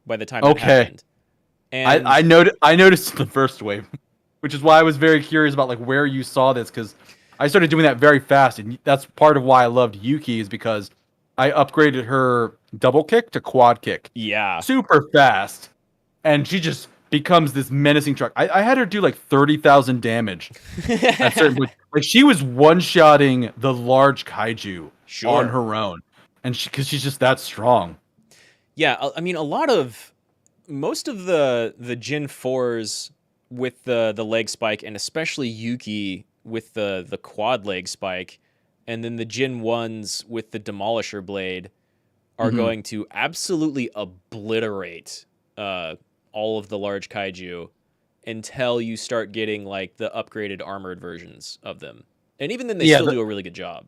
by the time that happened. And I noticed in the first wave, which is why I was very curious about like where you saw this, because I started doing that very fast, and that's part of why I loved Yuki, is because I upgraded her double kick to quad kick. Yeah. Super fast. And she just becomes this menacing truck. I had her do like 30,000 damage at certain points. Like, she was one-shotting the large kaiju on her own. And because she's just that strong. Yeah, I mean, most of the Gen 4s with the leg spike, and especially Yuki with the quad leg spike, and then the Gen 1s with the Demolisher blade are going to absolutely obliterate all of the large kaiju until you start getting like the upgraded armored versions of them. And even then they still do a really good job.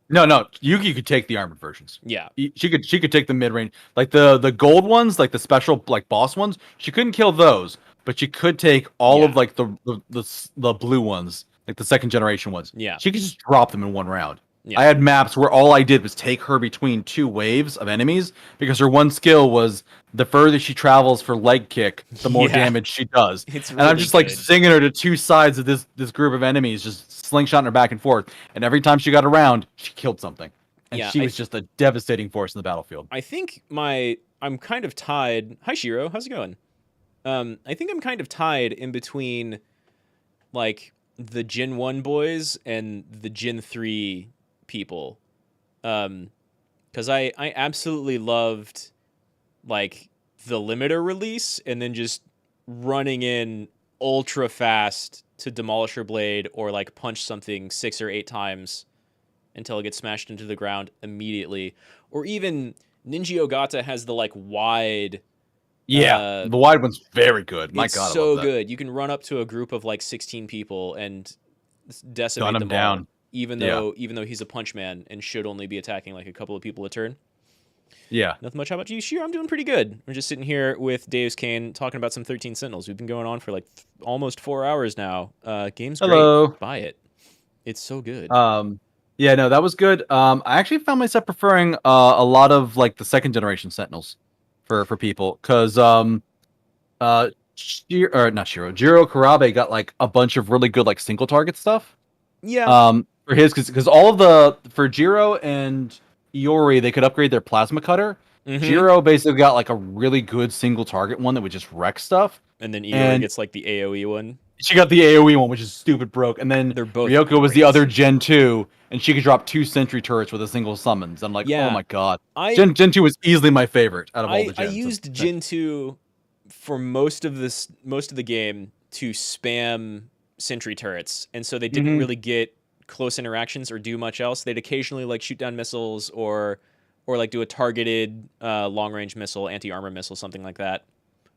No, Yuki could take the armored versions. Yeah. She could take the mid-range. Like the gold ones, like the special like boss ones, she couldn't kill those, but she could take all of like the blue ones, like the second generation ones. Yeah. She could just drop them in one round. Yeah. I had maps where all I did was take her between 2 waves of enemies, because her one skill was the further she travels for leg kick, the more damage she does. It's really and I'm just like singing her to 2 sides of this group of enemies, just slingshotting her back and forth. And every time she got around, she killed something. And she was just a devastating force in the battlefield. I think I'm kind of tied. Hi, Shiro. How's it going? I think I'm kind of tied in between like the Gen 1 boys and the Gen 3 people. Because I absolutely loved like the limiter release and then just running in ultra fast to demolish her blade or like punch something 6 or 8 times until it gets smashed into the ground immediately. Or even Ninja Ogata has the like wide. Yeah, the wide one's very good. My It's God, I love so that. good. You can run up to a group of like 16 people and Gun decimate him them all, down. even Yeah, though he's a punch man and should only be attacking like a couple of people a turn. yeah. Nothing much. How about you, Shiro? I'm doing pretty good. We're just sitting here with DeusCain talking about some 13 Sentinels. We've been going on for like almost 4 hours now. Game's great. Hello. Buy it. It's so good. Yeah, no, that was good. I actually found myself preferring a lot of like the second generation Sentinels for people because or not Shiro, Jiro Karabe got like a bunch of really good like single target stuff. Yeah. For his because all of the for Jiro and Iori they could upgrade their plasma cutter. Mm-hmm. Jiro basically got like a really good single target one that would just wreck stuff, And then Iori and gets like the AoE one. she got the AoE one, which is stupid broke. And then They're both Ryoko was the great. other Gen 2, and she could drop 2 sentry turrets with a single summons. I'm like, oh Yeah. my god. I Gen 2 was easily my favorite out of all the I gens. used Gen 2 for most of the game to spam sentry turrets, and so they didn't Mm-hmm. really get close interactions or do much else. They'd occasionally like shoot down missiles or like do a targeted long range missile, anti armor missile, something like that.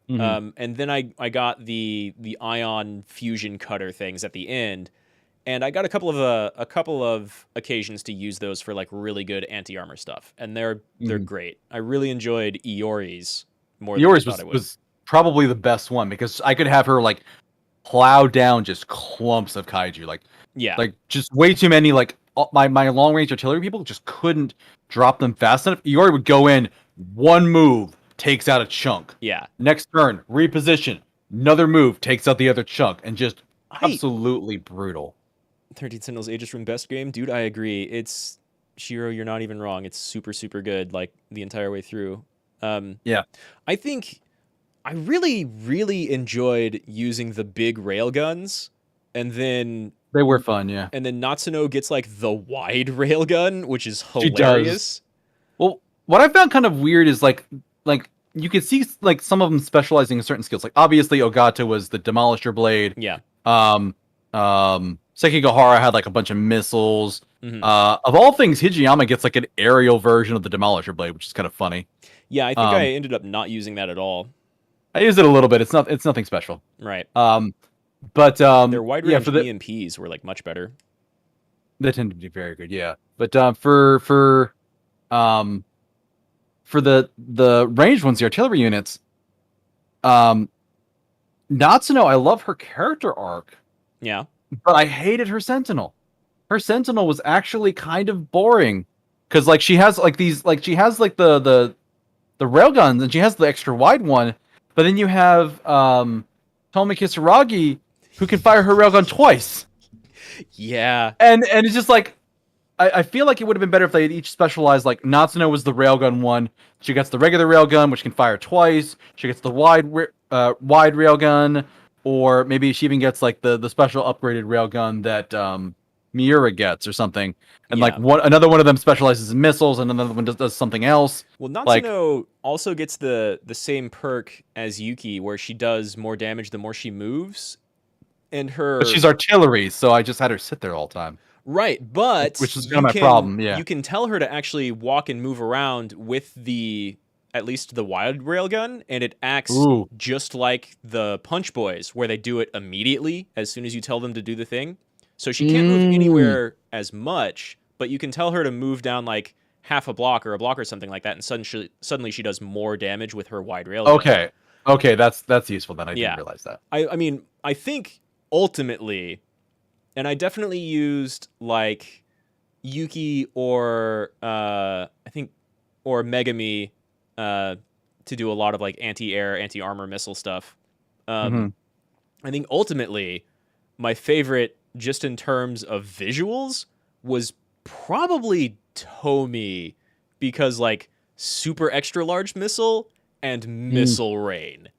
Mm-hmm. And then I got the ion fusion cutter things at the end, and I got a couple of occasions to use those for like really good anti armor stuff, and they're great. I really enjoyed Iori's more than I Yours thought I would. was probably the best one because I could have her like plow down just clumps of kaiju, Yeah, like just way too many. Like my long range artillery people just couldn't drop them fast enough. Iori would go in, one move takes out a chunk. yeah. Next turn, reposition, another move takes out the other chunk, and just I absolutely brutal. 13 Sentinels Aegis Rune best game, dude. I agree. It's Shiro. You're not even wrong. It's super super good, like the entire way through. Yeah, I think I really really enjoyed using the big railguns, and then they were fun. Yeah, Natsuno gets like the wide railgun, which is she does. hilarious. Well, what I found kind of weird is like you could see like some of them specializing in certain skills. Like obviously Ogata was the Demolisher Blade. Yeah. Um, Sekigahara had like a bunch of missiles. Hmm. Of all things, Hijiyama gets like an aerial version of the Demolisher Blade, which is kind of funny. Yeah, I think I ended up not using that at all. I used it a little bit. It's nothing special. Right. But Their wide yeah, range for the EMPs were like much better. they tend to be very good. Yeah, but um for the ranged ones, the artillery units, um, Natsuno, I love her character arc, Yeah. but I hated her Sentinel. Her Sentinel was actually kind of boring because like she has like these like she has like the railguns and she has the extra wide one, but then you have Tomi Kisaragi who can fire her railgun twice, Yeah. and it's just like I feel like it would have been better if they had each specialized. Like Natsuno was the railgun one. She gets the regular railgun, which can fire twice. She gets the wide railgun, or maybe she even gets like the special upgraded railgun that Miura gets or something. And like Yeah. another one of them specializes in missiles, and another one does something else. Well, Like Natsuno also gets the same perk as Yuki, where she does more damage the more she moves, and but her she's artillery, so I just had her sit there all the time, right. But which is kind of my problem. Yeah. you can tell her to actually walk and move around with the at least the wild railgun, and it acts Ooh. just like the Punch Boys, where they do it immediately as soon as you tell them to do the thing. So she can't move anywhere as much, but you can tell her to move down like half a block or something like that, and suddenly she does more damage with her wide railgun. Okay, that's useful. Then I Yeah. didn't realize that. I mean, I think ultimately, and I definitely used like Yuki or I think or Megami to do a lot of like anti-air, anti-armor missile stuff. Mhm. I think ultimately my favorite, just in terms of visuals, was probably Tomi, because like super extra large missile and missile rain.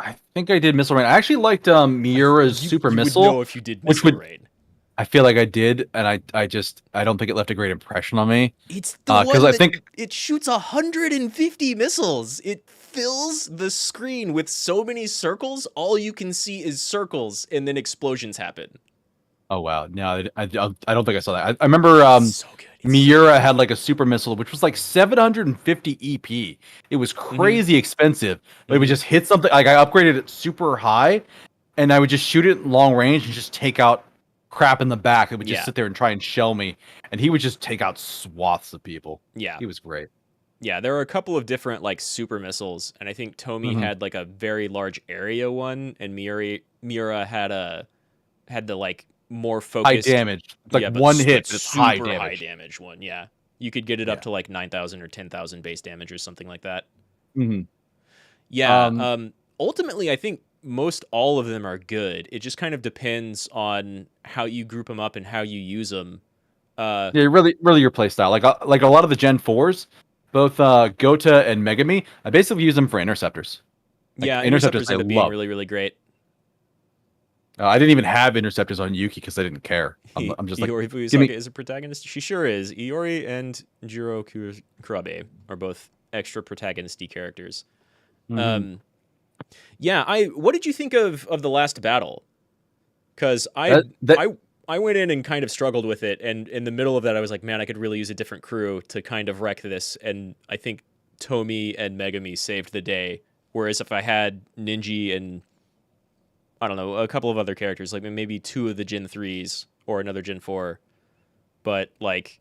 I think I did missile rain. I actually liked Miura's super You would missile, know if you did which missile would rain. I feel like I did, and I don't think it left a great impression on me. It's the Because one I that think it shoots 150 missiles. It fills the screen with so many circles. All you can see is circles, and then explosions happen. oh wow, no, I don't think I saw that. I remember It's so good. It's so Miura had like a super missile, which was like 750 EP. It was mm-hmm. crazy expensive, but it would Mm-hmm. just hit something. Like I upgraded it super high, and I would just shoot it long range and just take out crap in the back. It would just sit there and try and shell me, and he would just take out swaths of people. Yeah. He was great. Yeah, there were a couple of different like super missiles, and I think Tomi had like a very large area one, and Miura had the like more High focused, damage, like but one hit, but it's super high damage. one. Yeah, you could get it up to like 9,000 or 10,000 base damage or something like that. Mm-hmm. Yeah. Ultimately, I think most all of them are good. It just kind of depends on how you group them up and how you use them. Yeah, really your play style. Like a lot of the Gen 4s, both Gota and Megami, I basically use them for interceptors. Like, Yeah, interceptors interceptors I end up being love. really, really great. I didn't even have interceptors on Yuki because I didn't care. I'm just like, Iori Fuyusaka is a protagonist. She sure is. Iori and Jiro Kurabe are both extra protagonisty characters. mm-hmm. Yeah, what did you think of the last battle? Because I went in and kind of struggled with it, and in the middle of that, I was like, man, I could really use a different crew to kind of wreck this. And I think Tomi and Megami saved the day. Whereas if I had Ninji and I don't know, a couple of other characters, like maybe two of the Gen 3s or another Gen 4. But like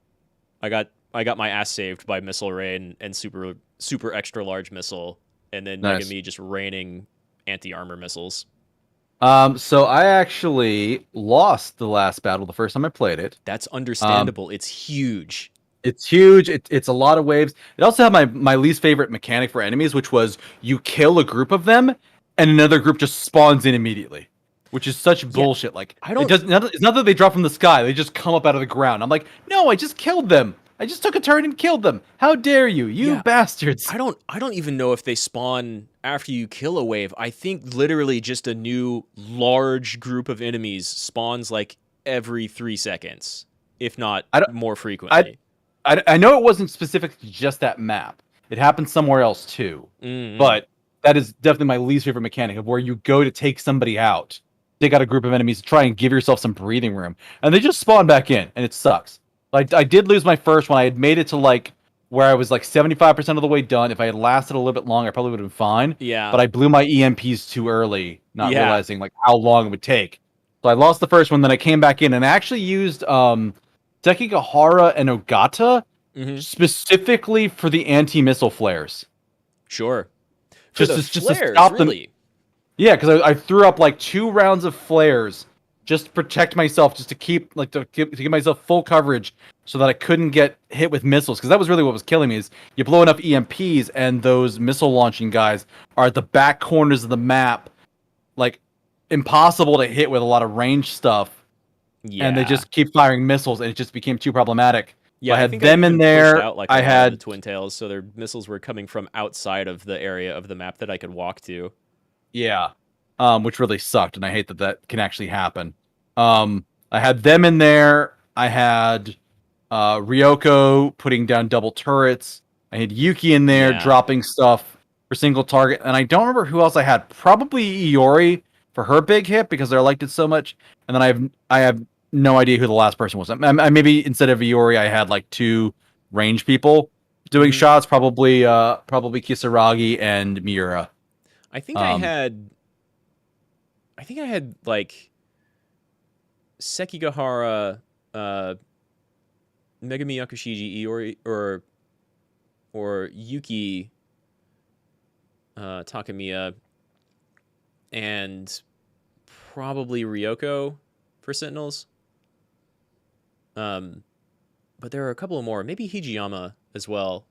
I got my ass saved by Missile Rain and super extra large missile, and then Nice. Megami just raining anti-armor missiles. So I actually lost the last battle the first time I played it. That's understandable. It's huge. It's huge. It's a lot of waves. It also had my least favorite mechanic for enemies, which was you kill a group of them and another group just spawns in immediately, which is such bullshit. Like it's not that they drop from the sky; they just come up out of the ground. I'm like, no, I just killed them. I just took a turn and killed them. How dare you, bastards! I don't even know if they spawn after you kill a wave. I think literally just a new large group of enemies spawns like every 3 seconds, if not more frequently. I know it wasn't specific to just that map. It happened somewhere else too. Mm-hmm. But that is definitely my least favorite mechanic of where you go to take somebody out, take out a group of enemies, try and give yourself some breathing room, and they just spawn back in, and it sucks. Like I did lose my first one. I had made it to like where I was like 75% of the way done. If I had lasted a little bit longer, I probably would have been fine. Yeah. But I blew my EMPs too early, not realizing like how long it would take. So I lost the first one, then I came back in and I actually used Sekigahara and Ogata specifically for the anti-missile flares. Sure. Just to stop them. Really? Yeah, because I threw up like 2 rounds of flares just to protect myself, just to keep to give myself full coverage so that I couldn't get hit with missiles. Because that was really what was killing me. Is you blow enough EMPs and those missile launching guys are at the back corners of the map, like impossible to hit with a lot of range stuff. Yeah. And they just keep firing missiles, and it just became too problematic. Yeah, so I had them in there. Out, like, I had the Twin Tails, so their missiles were coming from outside of the area of the map that I could walk to. Yeah, which really sucked, and I hate that can actually happen. I had them in there. I had Ryoko putting down double turrets. I had Yuki in there dropping stuff for single target, and I don't remember who else I had. Probably Iori for her big hit because I liked it so much. And then I have no idea who the last person was. Maybe instead of Iori, I had like 2 range people doing shots. Probably Kisaragi and Miura. I think I had like Sekigahara, Megami Yakushiji, Iori, or Yuki Takamiya, and probably Ryoko for Sentinels. But there are a couple more. Maybe Hijiyama as well.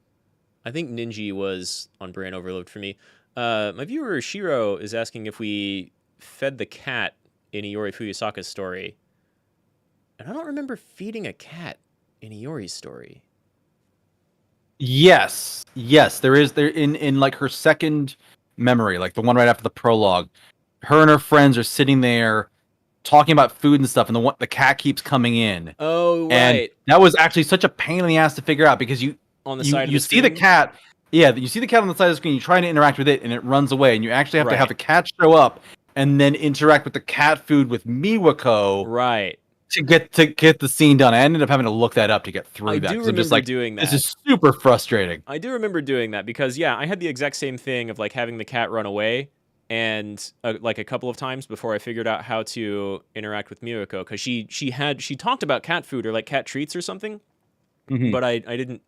I think Ninji was on Brain Overload for me. My viewer Shiro is asking if we fed the cat in Iori Fuyusaka's story. And I don't remember feeding a cat in Iori's story. Yes, there is in like her second memory, like the one right after the prologue. Her and her friends are sitting there talking about food and stuff, and the cat keeps coming in. Oh, And right. that was actually such a pain in the ass to figure out because On the side of you the see the screen? cat. Yeah, you see the cat on the side of the screen. You try to interact with it, and it runs away. And you actually have to have the cat show up and then interact with the cat food with Miwako Right. to get the scene done. I ended up having to look that up to get through that. I do 'Cause I'm just remember like, doing that. this is super frustrating. I do remember doing that because, yeah, I had the exact same thing of like having the cat run away, and like a couple of times before I figured out how to interact with Miwako, because she talked about cat food or like cat treats or something, but I didn't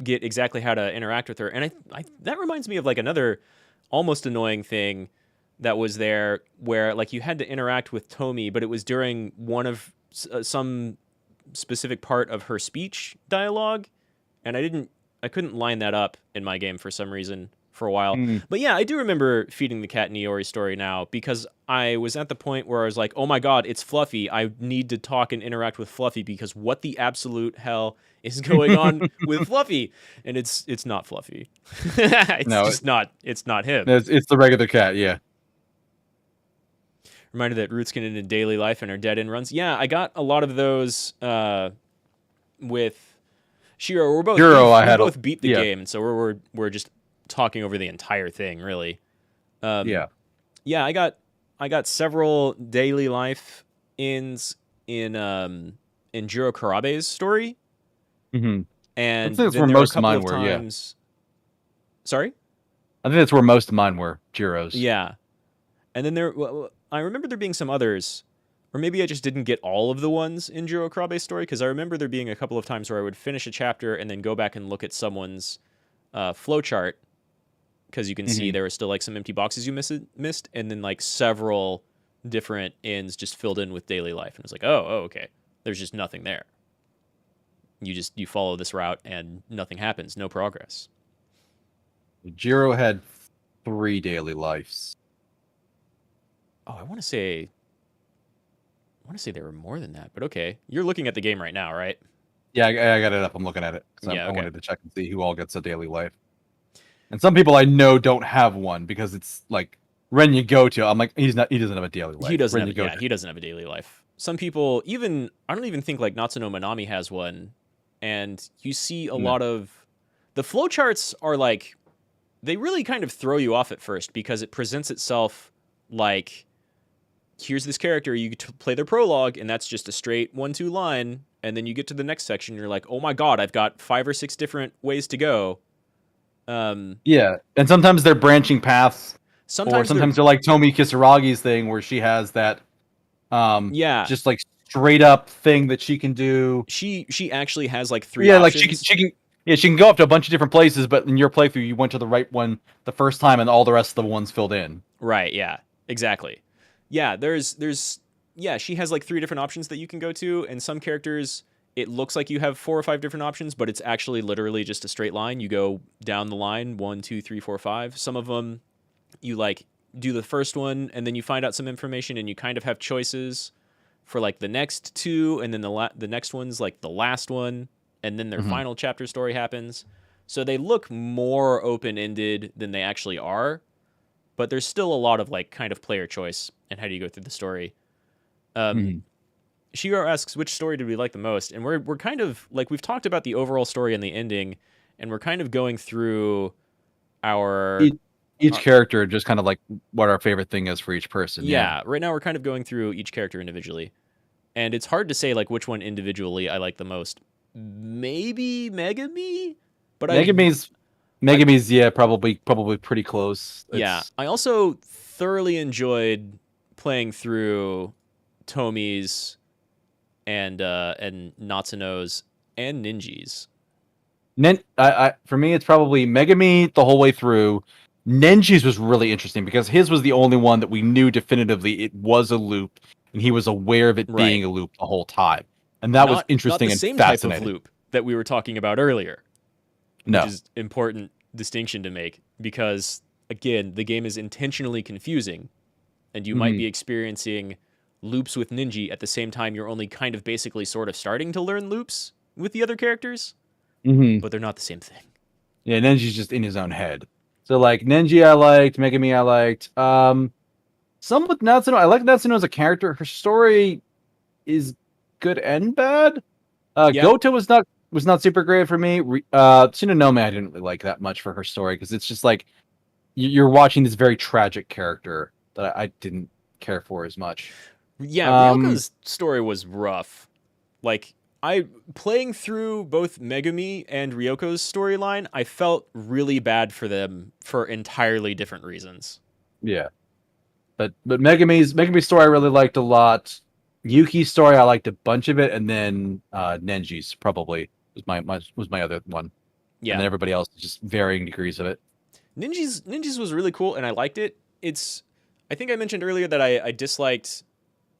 get exactly how to interact with her. And I that reminds me of like another almost annoying thing that was there where like you had to interact with Tomi, but it was during one of some specific part of her speech dialogue, and I couldn't line that up in my game for some reason for a while. But yeah, I do remember feeding the cat in Iori's story now because I was at the point where I was like, oh my god, it's Fluffy. I need to talk and interact with Fluffy because what the absolute hell is going on with Fluffy? And it's not Fluffy. It's not him. It's the regular cat, yeah. Reminder that Roots can end in daily life and are dead end runs. Yeah, I got a lot of those with Shiro. We both beat the game, so we're just talking over the entire thing, really. Yeah, I got several daily life ends in Jiro Karabe's story, and I think that's where most of mine were. Times... Sorry, I think that's where most of mine were. Jiro's. Yeah, and then I remember there being some others, or maybe I just didn't get all of the ones in Jiro Karabe's story, because I remember there being a couple of times where I would finish a chapter and then go back and look at someone's flowchart, because you can see there were still like some empty boxes you missed, and then like several different ends just filled in with daily life, and it's like, oh, okay, there's just nothing there. You follow this route and nothing happens, no progress. Jiro had 3 daily lives. Oh, I want to say there were more than that, but okay. You're looking at the game right now, right? Yeah, I got it up. I'm looking at it. Yeah, I wanted to check and see who all gets a daily life. And some people I know don't have one because it's like Ren Yagoto. I'm like, he doesn't have a daily life. He doesn't have a daily life. Some people, I don't even think like Natsuno Manami has one. And you see a lot of the flowcharts are like, they really kind of throw you off at first because it presents itself like, here's this character, you get to play their prologue, and that's just a straight 1-2 line, and then you get to the next section, and you're like, oh my god, I've got 5 or 6 different ways to go. Yeah, and sometimes they're branching paths. Sometimes they're like Tomi Kisaragi's thing, where she has that, just like straight up thing that she can do. She actually has like 3 options. Like she can go up to a bunch of different places, but in your playthrough, you went to the right one the first time, and all the rest of the ones filled in. Right, yeah, exactly. Yeah, she has like 3 different options that you can go to, and some characters, it looks like you have 4 or 5 different options, but it's actually literally just a straight line. You go down the line, 1, 2, 3, 4, 5. Some of them, you like do the first one, and then you find out some information, and you kind of have choices for like the next 2, and then the next one's like the last one, and then their final chapter story happens. So they look more open-ended than they actually are, but there's still a lot of like kind of player choice and how do you go through the story. Shiro asks, which story did we like the most? And we're kind of like, we've talked about the overall story and the ending, and we're kind of going through each character, just kind of like what our favorite thing is for each person. Yeah, right now we're kind of going through each character individually, and it's hard to say like which one individually I like the most. Maybe Megami, but Megami's probably pretty close. Yeah, I also thoroughly enjoyed playing through Tomi's and Natsuno's and Ninji's. For me, it's probably Megami the whole way through. Ninji's was really interesting because his was the only one that we knew definitively it was a loop, and he was aware of it being a loop the whole time, and that was interesting and fascinating. Not the same type of loop that we were talking about earlier. No, which is important distinction to make because again, the game is intentionally confusing, and you might be experiencing loops with Ninji at the same time you're only kind of basically sort of starting to learn loops with the other characters, but they're not the same thing. Yeah, Ninji's just in his own head. So like Nenji I liked, Megami I liked. Some with Natsuno. I like Natsuno as a character. Her story is good and bad. Yeah. Goto was not super great for me. Shinonome I didn't really like that much for her story because it's just like you're watching this very tragic character that I didn't care for as much. Yeah, Um, Ryoko's story was rough. Like, I playing through both Megami and Ryoko's storyline, I felt really bad for them for entirely different reasons. yeah, but Megami's story I really liked a lot. Yuki's story I liked a bunch of it, and then Nenji's probably was my other one, and Yeah. then everybody else just varying degrees of it. Ninjas was really cool and I liked it. I think I mentioned earlier that I disliked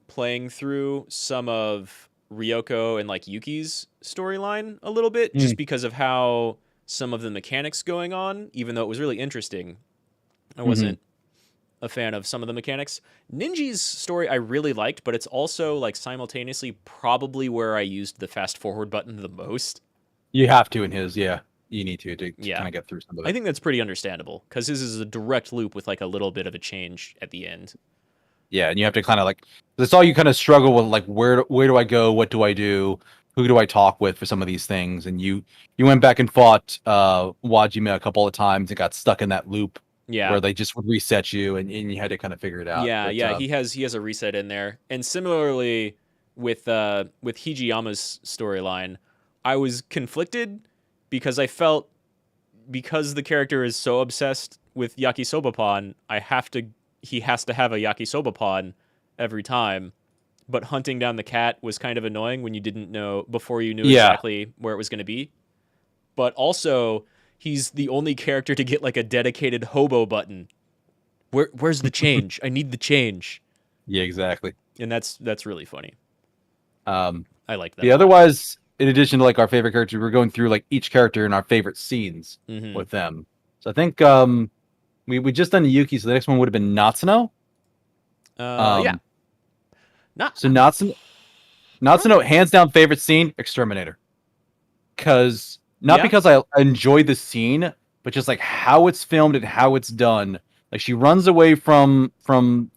playing through some of Ryoko and like Yuki's storyline a little bit just because of how some of the mechanics going on, even though it was really interesting. I wasn't a fan of some of the mechanics. Ninji's story I really liked, but it's also like simultaneously probably where I used the fast forward button the most. You have to in his, yeah. You need to Yeah. kind of get through some of I it. think that's pretty understandable because his is a direct loop with like a little bit of a change at the end. Yeah, and you have to kind of like that's all you kind of struggle with, like where do I go? What do I do? Who do I talk with for some of these things? And you went back and fought Wajime a couple of times and got stuck in that loop Yeah. where they just would reset you and you had to kind of figure it out. Yeah, But yeah, he has a reset in there. And similarly with Hijiyama's storyline, I was conflicted because I felt because the character is so obsessed with yakisoba pan, he has to have a yakisoba pan every time. But hunting down the cat was kind of annoying when you didn't know before you knew yeah, exactly where it was going to be. But also, he's the only character to get like a dedicated hobo button. Where's the change? I need the change. yeah, exactly. And that's really funny. Um, I like that. the otherwise, in addition to like our favorite characters, we're going through like each character and our favorite scenes with them. So I think we just done Yuki, so the next one would have been Natsuno. Yeah. Not So Natsuno, hands down favorite scene, Exterminator. Because not Yeah. because I enjoy the scene, but just like how it's filmed and how it's done. Like she runs away from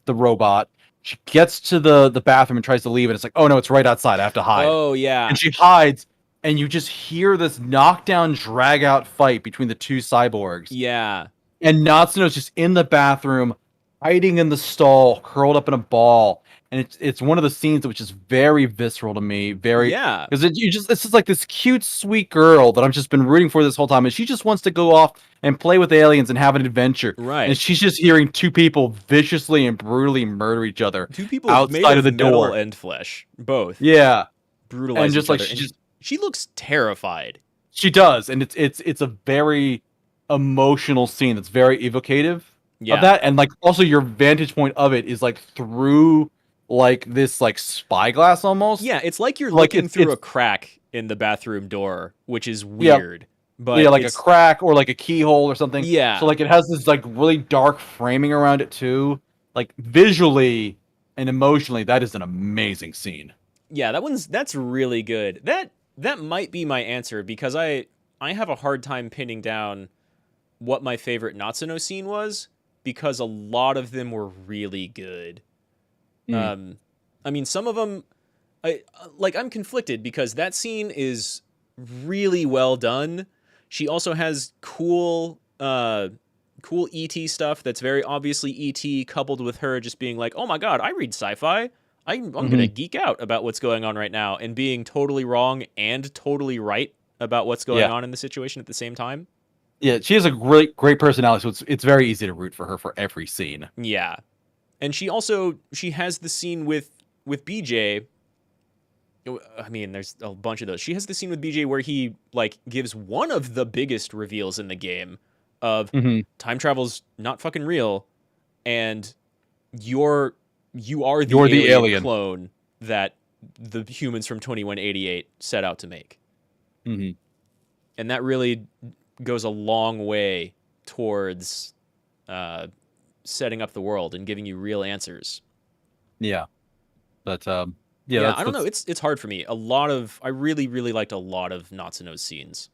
the robot. She gets to the bathroom and tries to leave, and it's like, oh no, it's right outside. I have to hide. Oh yeah. And she hides, and you just hear this knockdown, drag out fight between the two cyborgs. Yeah. And Natsuno's just in the bathroom, hiding in the stall, curled up in a ball. And it's one of the scenes which is very visceral to me. Very, Yeah. because it's just like this cute, sweet girl that I've just been rooting for this whole time, and she just wants to go off and play with aliens and have an adventure. Right. And she's just hearing two people viciously and brutally murder each other. Two people outside made of the metal door. and flesh, both. Yeah, Brutalize and just each like other. She looks terrified. she does, and it's a very emotional scene that's very evocative Yeah. of that, and like also your vantage point of it is like through like this like spyglass almost. Yeah, it's like you're Like, looking it's- through it's- a crack in the bathroom door, which is weird. But yeah, like a it's- crack or like a keyhole or something. Yeah. So like it has this like really dark framing around it too. Like visually and emotionally, that is an amazing scene. Yeah, that's really good. That might be my answer because I have a hard time pinning down what my favorite Natsuno scene was because a lot of them were really good. I mean, some of them, I'm conflicted because that scene is really well done. She also has cool ET stuff that's very obviously ET, coupled with her just being like, "Oh my god, I read sci-fi. I'm gonna geek out about what's going on right now," and being totally wrong and totally right about what's going on in the situation at the same time. Yeah, she has a great personality, so it's very easy to root for her for every scene. Yeah. And she has the scene with BJ. I mean, there's a bunch of those. She has the scene with BJ where he like gives one of the biggest reveals in the game of time travel's not fucking real, and you are the alien clone that the humans from 2188 set out to make. And that really goes a long way towards setting up the world and giving you real answers. Yeah, but I don't know. It's hard for me. I really liked a lot of Natsuno's scenes.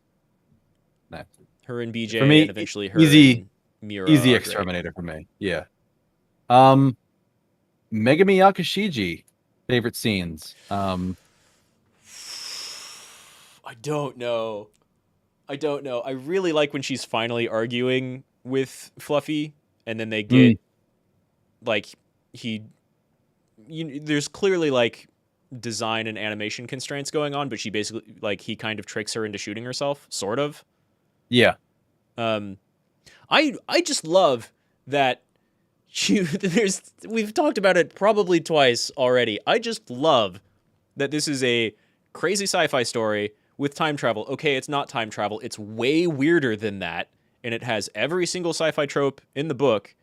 Nah. Her and BJ, For me, and eventually her easy. and Mira Easy are great. exterminator for me. Yeah. Megami Yakushiji, favorite scenes. I don't know. I really like when she's finally arguing with Fluffy, and then they get like he. There's clearly like design and animation constraints going on, but she basically like he kind of tricks her into shooting herself, sort of. Yeah. I just love that we've talked about it probably twice already. I just love that this is a crazy sci-fi story with time travel. Okay, it's not time travel. It's way weirder than that, and it has every single sci-fi trope in the book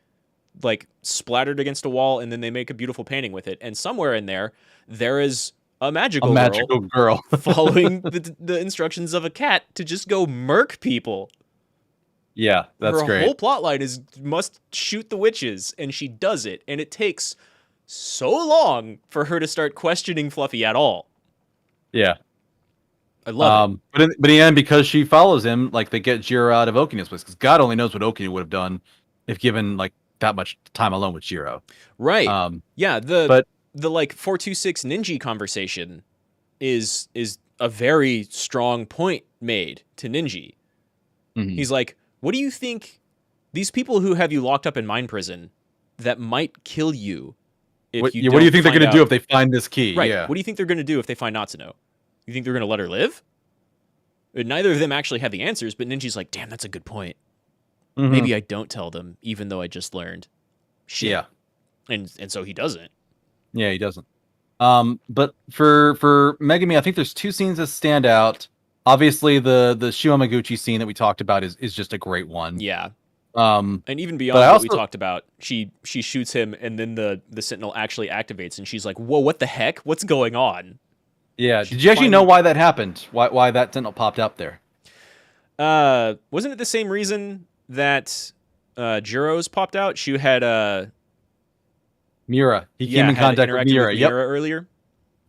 like splattered against a wall, and then they make a beautiful painting with it. And somewhere in there is a A magical magical girl. following the instructions of a cat to just go murk people. Yeah, that's Her great. whole plotline is must shoot the witches, and she does it, and it takes so long for her to start questioning Fluffy at all. Yeah. I love it. But in the end, because she follows him, like they get Jiro out of Okina's place, because God only knows what Okina would have done if given like that much time alone with Jiro. Right. Yeah, the but like 426 Ninja conversation is a very strong point made to Ninja. He's like, what do you think these people who have you locked up in mine prison that might kill you if what, you yeah, what do you think they're find going to do out- if they find this key? Right. Yeah. What do you think they're going to do if they find Natsuno? You think they're going to let her live? Neither of them actually have the answers, but Ninja's like, damn, that's a good point. Maybe I don't tell them, even though I just learned. Shit. Yeah. And so he doesn't. Yeah, he doesn't. But for Megami, I think there's two scenes that stand out. Obviously, the Shiwamaguchi scene that we talked about is just a great one. Yeah. And even beyond what we talked about, she shoots him, and then the Sentinel actually activates, and she's like, whoa, what the heck? What's going on? Yeah. Did you actually know why that happened? Why that Sentinel popped up there? Wasn't it the same reason that Jiro's popped out? She had Mira. He came in contact with Mira. Earlier.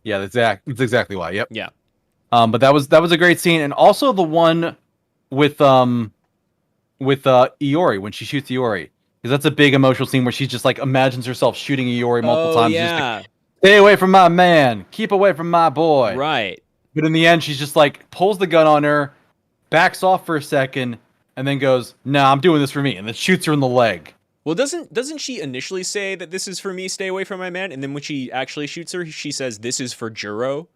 Yeah, that's exactly why. Yep. Yeah. But that was a great scene, and also the one with Iori when she shoots Iori, because that's a big emotional scene where she just like imagines herself shooting Iori multiple times. Yeah. Just like, stay away from my man. Keep away from my boy. Right. But in the end, she's just like pulls the gun on her, backs off for a second, and then goes, "Nah, I'm doing this for me," and then shoots her in the leg. Well, doesn't she initially say that this is for me, stay away from my man, and then when she actually shoots her, she says this is for Jiro?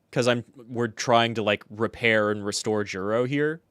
Because we're trying to like repair and restore Jiro here.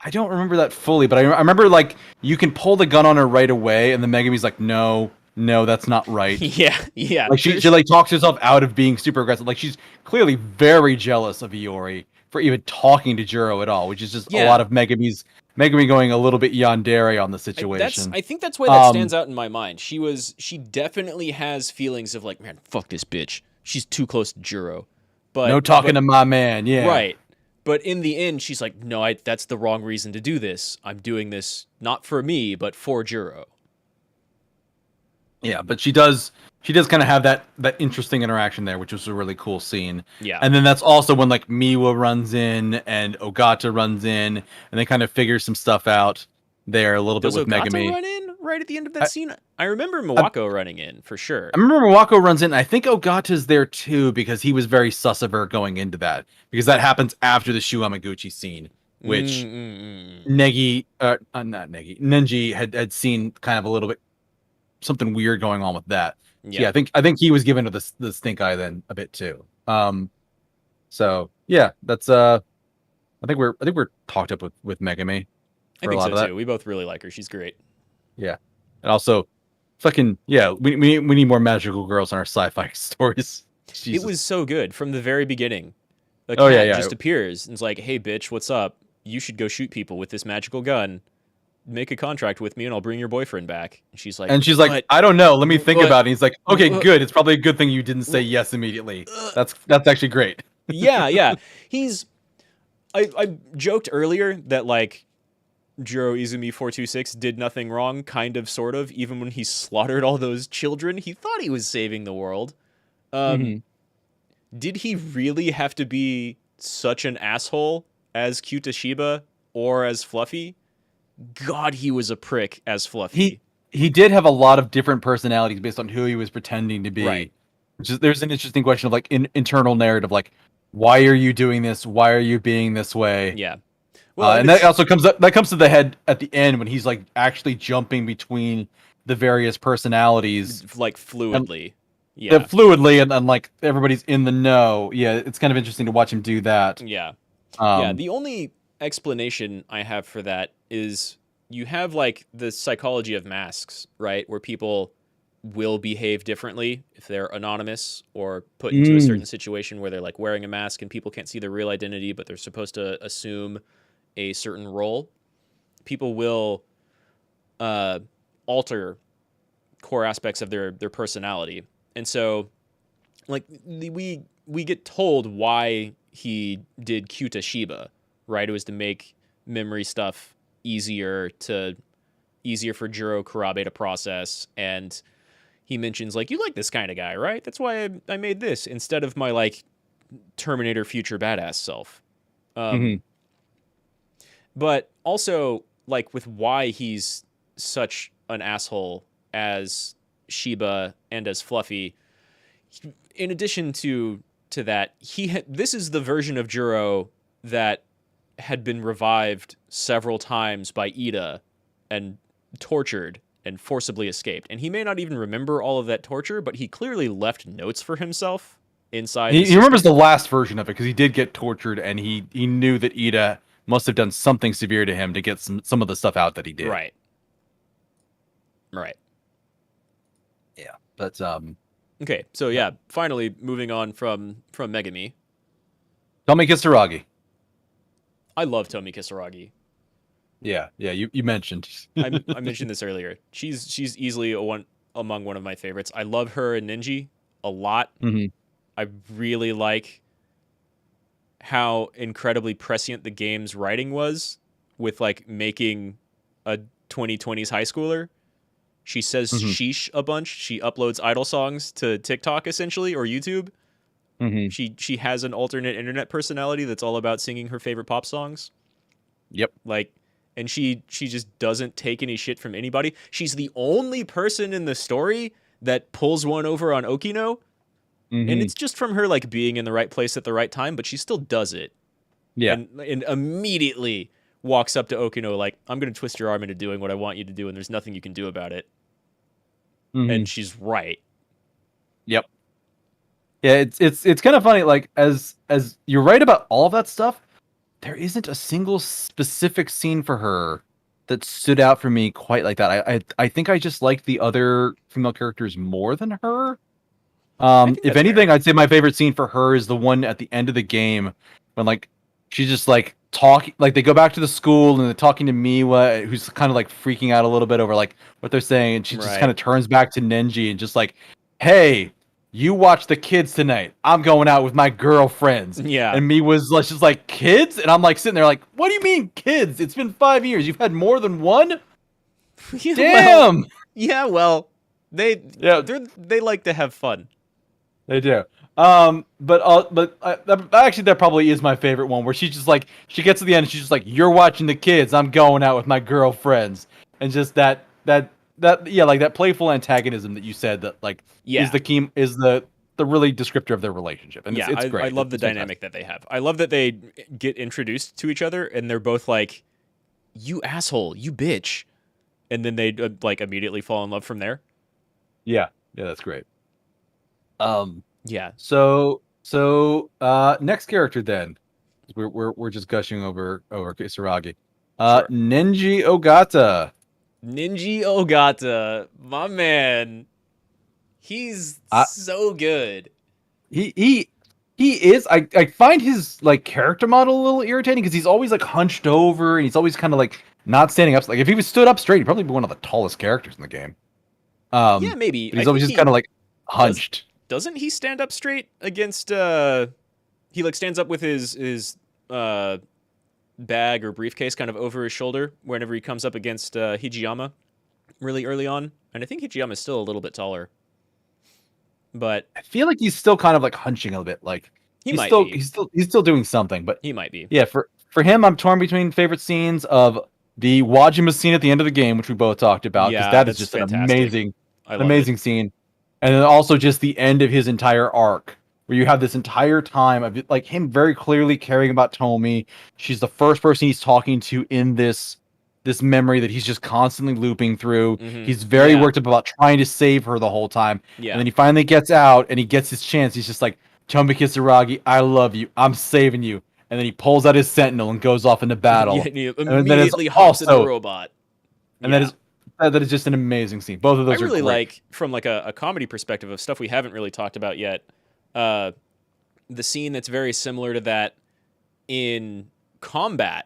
I don't remember that fully, but I remember like you can pull the gun on her right away, and the Megami's like, "No, that's not right." yeah. Like she like talks herself out of being super aggressive. Like she's clearly very jealous of Iori for even talking to Jiro at all, which is just a lot of Megami going a little bit yandere on the situation. I think that's why that stands out in my mind. She definitely has feelings of like, man, fuck this bitch. She's too close to Jiro. But no talking to my man, yeah. Right. But in the end, she's like, no, that's the wrong reason to do this. I'm doing this not for me, but for Jiro. Yeah, but she does kind of have that interesting interaction there, which was a really cool scene. Yeah. And then that's also when like Miwa runs in and Ogata runs in, and they kind of figure some stuff out there a little bit with Ogata Megami. Run in right at the end of that scene? I remember Miwako running in for sure. I remember Miwako runs in. I think Ogata's there too because he was very sus of her going into that, because that happens after the Shiwamaguchi scene, which Nenji had seen kind of a little bit something weird going on with that. Yeah, I think he was given to the stink eye then a bit too. So yeah, that's I think we're talked up with Megami. I think so too. We both really like her. She's great. Yeah, and also, fucking yeah, we need more magical girls in our sci-fi stories. Jesus. It was so good from the very beginning. The cat just appears and is like, "Hey, bitch, what's up? You should go shoot people with this magical gun. Make a contract with me, and I'll bring your boyfriend back." And she's like, "I don't know. Let me think about it." And he's like, "Okay, good. It's probably a good thing you didn't say yes immediately. That's actually great." yeah. I joked earlier that like Jiro Izumi 426 did nothing wrong, kind of, sort of. Even when he slaughtered all those children, he thought he was saving the world. Did he really have to be such an asshole as Kyuta Shiba or as Fluffy? God, he was a prick as He Fluffy. he did have a lot of different personalities based on who he was pretending to be. Right. Which is, there's an interesting question of like internal narrative, like why are you doing this? Why are you being this way? Yeah. Well, and And that it's also comes to the head at the end when he's like actually jumping between the various personalities like and fluidly. Yeah. fluidly, and like everybody's in the know. Yeah, it's kind of interesting to watch him do that. Yeah. Yeah. Um, The only explanation I have for that is you have like the psychology of masks, right? Where people will behave differently if they're anonymous or put into a mm, certain situation where they're like wearing a mask and people can't see their real identity, but they're supposed to assume a certain role. People will uh, alter core aspects of their personality, and so like we get told why he did Kyuta Shiba, right? It was to make memory stuff easier for Juro Kurabe to process, and he mentions like, you like this kind of guy, right? That's why I made this instead of my like Terminator future badass self. Um, mhm. but also like with why he's such an asshole as Shiba and as Fluffy. In addition to that, this is the version of Juro that had been revived several times by Ida and tortured and forcibly escaped. And he may not even remember all of that torture, but he clearly left notes for himself inside the He remembers system. the last version of it because he did get tortured, and he knew that Ida must have done something severe to him to get some of the stuff out that he did. Right. Right. Yeah, but Okay, so yeah, finally moving on from Megami. Tomi Kisaragi. I love Tomi Kisaragi. Yeah, you mentioned. I mentioned this earlier. She's easily among one of my favorites. I love her and Ninji a lot. Mhm. I really like how incredibly prescient the game's writing was with like making a 2020s high schooler. She says Mhm. sheesh a bunch. She uploads idol songs to TikTok essentially or YouTube. Mhm. She has an alternate internet personality that's all about singing her favorite pop songs. Yep. Like, and she just doesn't take any shit from anybody. She's the only person in the story that pulls one over on Okino, and Mhm. it's just from her like being in the right place at the right time, but she still does it. Yeah. And immediately walks up to Okino like, I'm going to twist your arm into doing what I want you to do and there's nothing you can do about it. Mhm. And she's right. Yep. Yeah, it's kind of funny. Like as you're right about all of that stuff, there isn't a single specific scene for her that stood out for me quite like that. I think I just like the other female characters more than her. I think If that's fair. anything, I'd say my favorite scene for her is the one at the end of the game when like she's just like talking, like they go back to the school and they're talking to Miwa, who's kind of like freaking out a little bit over like what they're saying, and she just kind Right. of turns back to Nenji and just like, "Hey, you watch the kids tonight. I'm going out with my girlfriends." Yeah. And Miwa's like, just like, "Kids?" And I'm like sitting there like, "What do you mean kids? It's been 5 years. You've had more than one? Yeah, well, Damn." yeah, well, Yeah, they like to have fun. they do. Actually, that probably is my favorite one, where she's just like, she gets to the end and she's just like, "You're watching the kids. I'm going out with my girlfriends," and just yeah, like that playful antagonism that you said that like is Yeah. the key, is the really descriptor of their relationship, and Yeah, it's I great. love the It's fantastic. dynamic that they have. I love that they get introduced to each other and they're both like, "You asshole, you bitch," and then they like immediately fall in love from there. Yeah, yeah, that's great. Um, Yeah, next character then. We're just gushing over Kisaragi. sure. Nenji Ogata. Ninji Ogata, my man, he's I, so good. he he he is. I find his like character model a little irritating because he's always like hunched over and he's always kind of like not standing up. Like if he was stood up straight, he'd probably be one of the tallest characters in the game. Yeah, maybe. But I he's always think just kind he of like does. hunched. Doesn't he stand up straight against? He like stands up with his uh bag or briefcase kind of over his shoulder whenever he comes up against Hijiyama really early on, and I think Hijiyama is still a little bit taller, but I feel like he's still kind of like hunching a bit. Like he might be. he's still doing something. But He might be. yeah, for him, I'm torn between favorite scenes of the Wajima scene at the end of the game, which we both talked about, because Yeah, that is that's just an fantastic. I love amazing it. scene. And then also just the end of his entire arc, where you have this entire time of like him very clearly caring about Tomi. She's the first person he's talking to in this memory that he's just constantly looping through. He's very Yeah, worked up about trying to save her the whole time. And yeah. then he finally gets out and he gets his chance. He's just like, Tomi Kisaragi, I love you. I'm saving you. And then he pulls out his Sentinel and goes off into Yeah, battle. and he And then it's immediately hops in the also, robot. and that Yeah. is that is just an amazing scene. Both of I those are really great. like, from like a comedy perspective of stuff we haven't really talked about yet, uh, the scene that's very similar to that in Combat,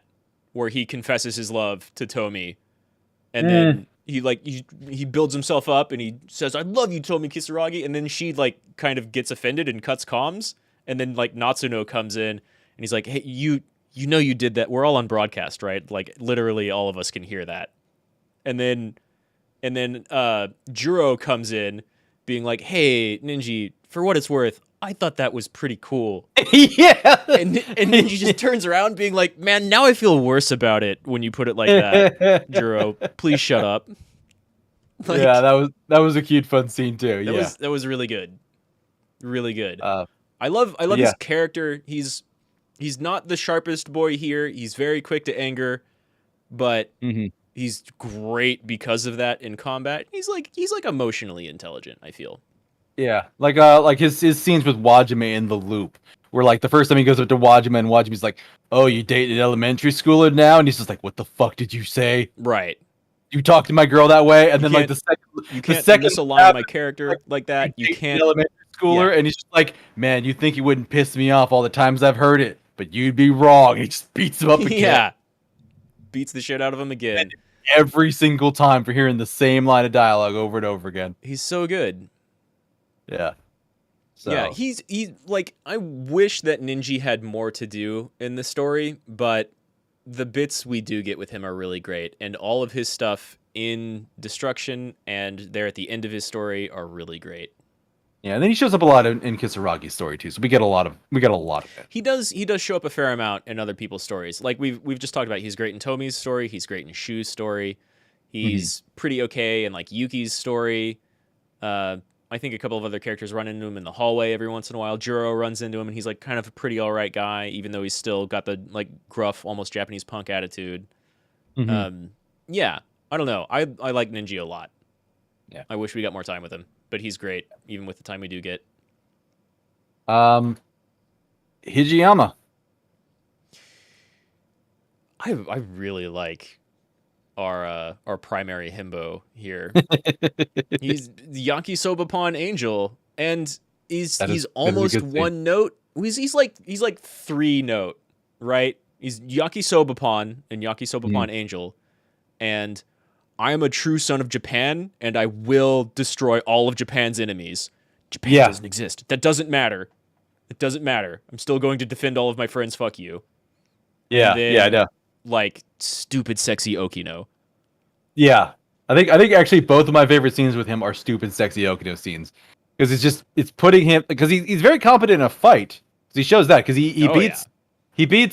where he confesses his love to Tomi, and then he builds himself up and he says, "I love you, Tomi Kisaragi," and then she like kind of gets offended and cuts comms, and then like Natsuno comes in and he's like, "Hey, you know you did that. We're all on broadcast, right? Like literally all of us can hear that." And then Juro comes in being like, "Hey, Ninji, for what it's worth, I thought that was pretty cool." Yeah. And Ninji just turns around being like, "Man, now I feel worse about it when you put it like that. Juro, please shut up." Like Yeah, that was a cute fun scene too. Yeah. that was really good. Really good. Uh I love yeah. his character. He's not the sharpest boy here. He's very quick to anger, but hmm he's great because of that in combat. He's like emotionally intelligent, I feel. Yeah. Like his scenes with Wajime in the loop. Where like the first time he goes up to Wajime and Wajime's like, "Oh, you dated an elementary schooler now?" And he's just like, "What the fuck did you say? Right. You talk to my girl that way?" And You then like can't the you can't second misalign my like, character like you that. You date an can't. elementary Yeah. schooler, and he's just like, "Man, you think you wouldn't piss me off all the times I've heard it, but you'd be wrong." He just beats him up again. Yeah. Beats the shit out of him again. Every single time for hearing the same line of dialogue over and over again. He's so good. Yeah. Yeah, So he's like, I wish that Ninji had more to do in the story, but the bits we do get with him are really great, and all of his stuff in Destruction and there at the end of his story are really great. yeah, and then he shows up a lot in Kisaragi's story too. So we get a lot of it. He does show up a fair amount in other people's stories. Like we've just talked about, he's great in Tomi's story, he's great in Shu's story. He's pretty okay in like Yuki's story. I think a couple of other characters run into him in the hallway every once in a while. Juro runs into him and he's like kind of a pretty all right guy, even though he's still got the like gruff, almost Japanese punk attitude. Yeah, I don't know. I like Ninji a lot. Yeah. I wish we got more time with him, but he's great even with the time we do get. Hijiyama. I really like our primary himbo here. He's the Yakisoba Pawn Angel, and he's almost one note. He's like 3 note, right? He's Yakisoba Pawn and Yakisoba Pawn Angel, and I am a true son of Japan, and I will destroy all of Japan's enemies. Japan doesn't exist. That doesn't matter. It doesn't matter. I'm still going to defend all of my friends. Fuck you. Yeah, Then, yeah, I know. Like stupid, sexy Okino. Yeah, I think actually both of my favorite scenes with him are stupid, sexy Okino scenes because it's putting him because he's very competent in a fight. He shows that because he beats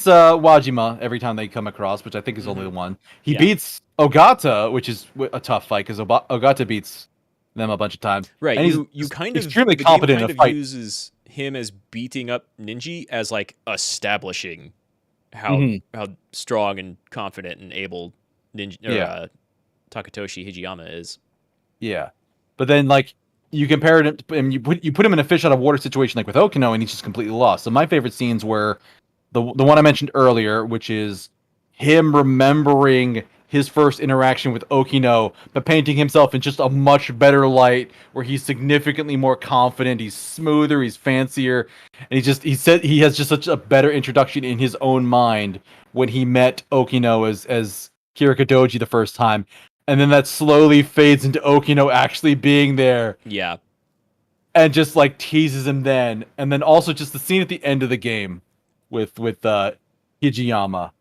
Wajima every time they come across, which I think is only the one. He beats Ogata, which is a tough fight because Ogata beats them a bunch of times. Right, and you kind of extremely the competent game in a kind fight. of uses him as beating up Ninji as like establishing how strong and confident and able Ninja Takatoshi Hijiyama is. Yeah, but then like you compare it and you put him in a fish out of water situation like with Okino, and he's just completely lost. So my favorite scenes were the one I mentioned earlier, which is him remembering his first interaction with Okino, but painting himself in just a much better light, where he's significantly more confident, he's smoother, he's fancier, and he said he has just such a better introduction in his own mind when he met Okino as Kirikadoji the first time. And then that slowly fades into Okino actually being there. Yeah. And just like teases him then. And then also just the scene at the end of the game with Hijiyama.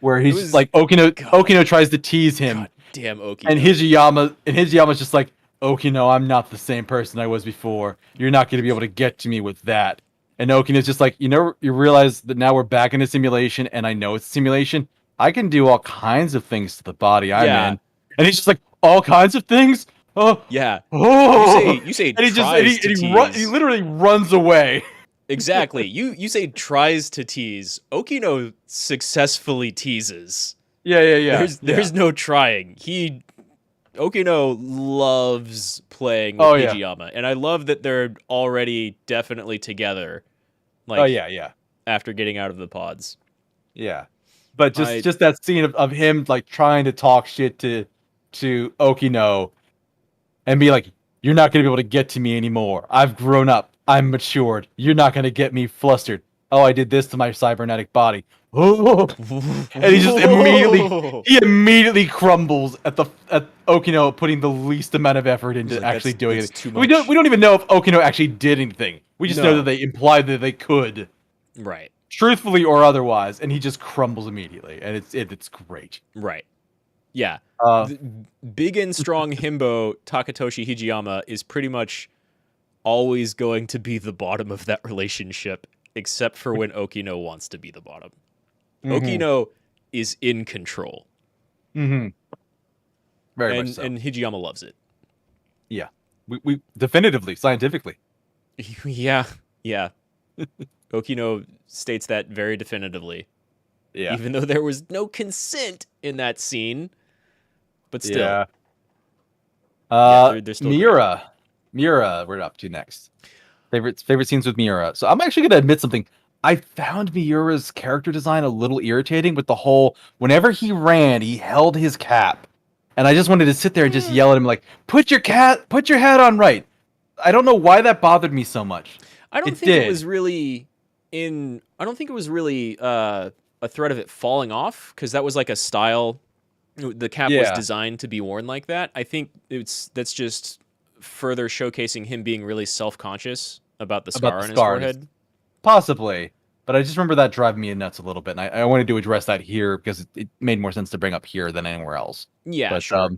Where he's like Okino tries to tease him. God damn Okino. And Hijiyama's just like, Okino, I'm not the same person I was before. You're not gonna be able to get to me with that. And Okino's just like, you realize that now we're back in a simulation and I know it's a simulation. I can do all kinds of things to the body I'm Yeah, in. And he's just like, all kinds of things? Oh, yeah. oh. You say And he just, and tries he, to and he tease. literally runs away. Exactly. You say tries to tease. Okino successfully teases. Yeah. There's no trying. Okino loves playing with Oh, yeah. Hijiyama, and I love that they're already definitely together. Oh, Like yeah. after getting out of the pods. Yeah. But I just that scene of him like trying to talk shit to Okino and be like, "You're not gonna be able to get to me anymore. I've grown up. I'm matured. You're not gonna get me flustered. Oh, I did this to my cybernetic body." Oh, and he immediately crumbles at Okino putting the least amount of effort He's into like, actually doing that's it. too We don't much. we don't even know if Okino actually did anything. We just know that No. they implied that they could, Right. truthfully or otherwise, and he just crumbles immediately, and it's great. Right. Yeah. Uh, The big and strong himbo Takatoshi Hijiyama is pretty much always going to be the bottom of that relationship, except for when Okino wants to be the bottom. mm-hmm, Okino is in control, mm-hmm, very much so. and Hijiyama loves it. Yeah, we definitively scientifically. Yeah, yeah. Okino states that very definitively, Yeah, even though there was no consent in that scene, but still, yeah. yeah, they're still great. Miura, we're up to next. Favorite scenes with Miura. So I'm actually gonna admit something. I found Miura's character design a little irritating with the whole whenever he ran, he held his cap. And I just wanted to sit there and just yell at him like, put your hat on right. I don't know why that bothered me so much. I don't It think it did. was really I don't think it was really a threat of it falling off because that was like a style. The cap was Yeah. designed to be worn like that. I think that's just further showcasing him being really self-conscious about the About scar the on his scars. forehead. Possibly. But I just remember that driving me nuts a little bit. And I wanted to address that here because it made more sense to bring up here than anywhere else. Yeah, But sure.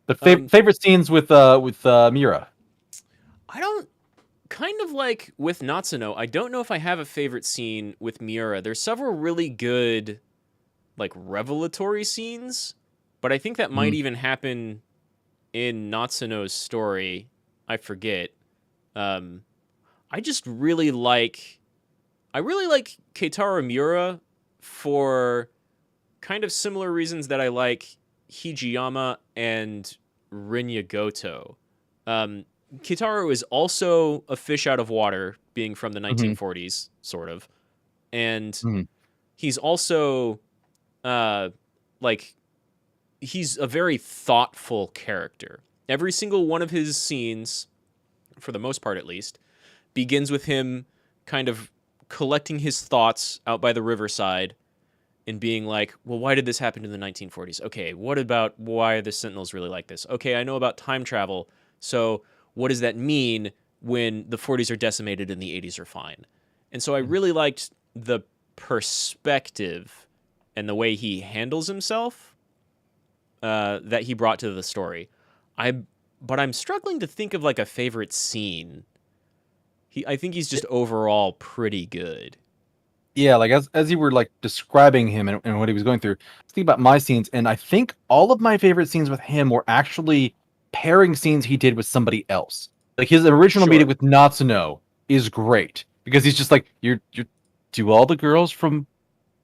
the Um, favorite scenes with Miura. I don't kind of like with Natsuno. I don't know if I have a favorite scene with Miura. There's several really good like revelatory scenes, but I think that might Mhm. even happen in Natsuno's story. I forget. Um, I just really like Keitaro Miura for kind of similar reasons that I like Hijiyama and Rinya Goto. Kitaro is also a fish out of water, being from the Mhm. 1940s, sort of, and Mhm. he's also uh, like he's a very thoughtful character. Every single one of his scenes, for the most part at least, begins with him kind of collecting his thoughts out by the riverside and being like, well, why did this happen in the 1940s? Okay, what about why are the Sentinels really like this? Okay, I know about time travel. So what does that mean when the 40s are decimated and the 80s are fine? And so I really liked the perspective and the way he handles himself that he brought to the story. But I'm struggling to think of like a favorite scene. I think he's just overall pretty good. Yeah, like as you were like describing him and what he was going through, I was thinking about my scenes, and I think all of my favorite scenes with him were actually pairing scenes he did with somebody else. Like his original meeting Sure. with Natsuno is great because he's just like, you're do all the girls from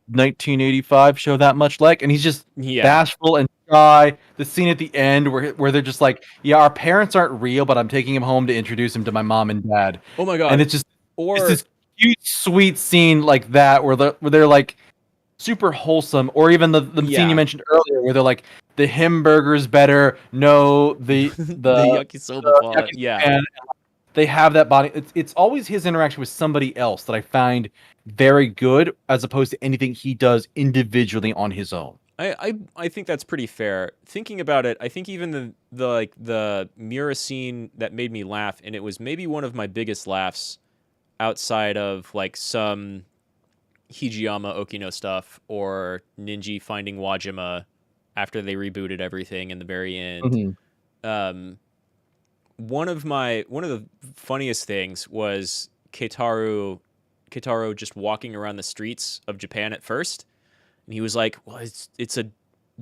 1985 show that much like, and he's just Yeah. bashful and shy. The scene at the end where they're just like, yeah, our parents aren't real, but I'm taking him home to introduce him to my mom and dad, Oh my and god. it's Or this cute, sweet scene like that where they're like super wholesome, or even the scene you yeah, mentioned earlier where they're like the hamburger's better, no the yakisoba the plot. Yeah. Yakisoba, they have that body. It's always his interaction with somebody else that I find very good, as opposed to anything he does individually on his own. I think that's pretty fair. Thinking about it, I think even the Mira scene that made me laugh, and it was maybe one of my biggest laughs outside of like some Hijiyama Okino stuff or Ninji finding Wajima after they rebooted everything in the very end. Mhm. Um, one of the funniest things was Keitaro just walking around the streets of Japan at first, And he was like, well, it's a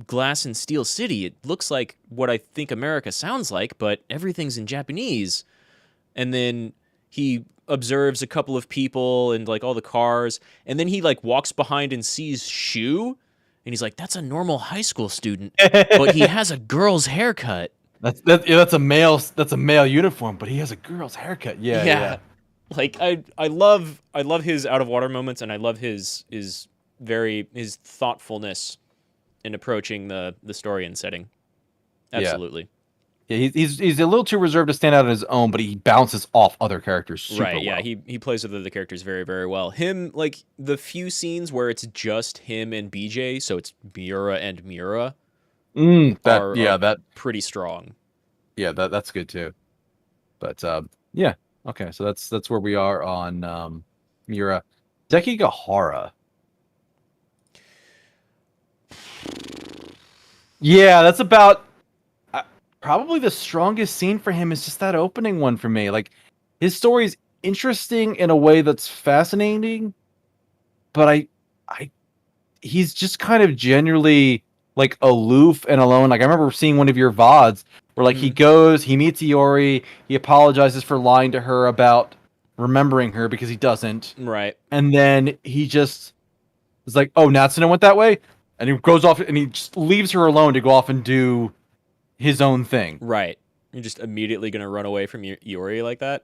glass and steel city. It looks like what I think America sounds like, but everything's in Japanese. And then he observes a couple of people and like all the cars, and then he like walks behind and sees Shu, and he's like, that's a normal high school student, but he has a girl's haircut. That's a male uniform, but he has a girl's haircut. Yeah. Like I love his out of water moments, and I love his thoughtfulness in approaching the story and setting. Absolutely. Yeah, he's a little too reserved to stand out on his own, but he bounces off other characters super Right, yeah, well. he plays with other characters very, very well. Him, like, the few scenes where it's just him and BJ, so it's Miura and Miura, are pretty strong. Yeah, that's good too. But yeah, okay, so that's where we are on Miura. Sekigahara. Yeah, that's about probably the strongest scene for him is just that opening one for me. Like, his story is interesting in a way that's fascinating, but he's just kind of genuinely like aloof and alone. Like, I remember seeing one of your VODs where like he goes, he meets Iori, he apologizes for lying to her about remembering her because he doesn't. Right. And then he just is like, oh, Natsuno went that way? And he goes off and he just leaves her alone to go off and do his own thing. Right. You're just immediately going to run away from Iori like that?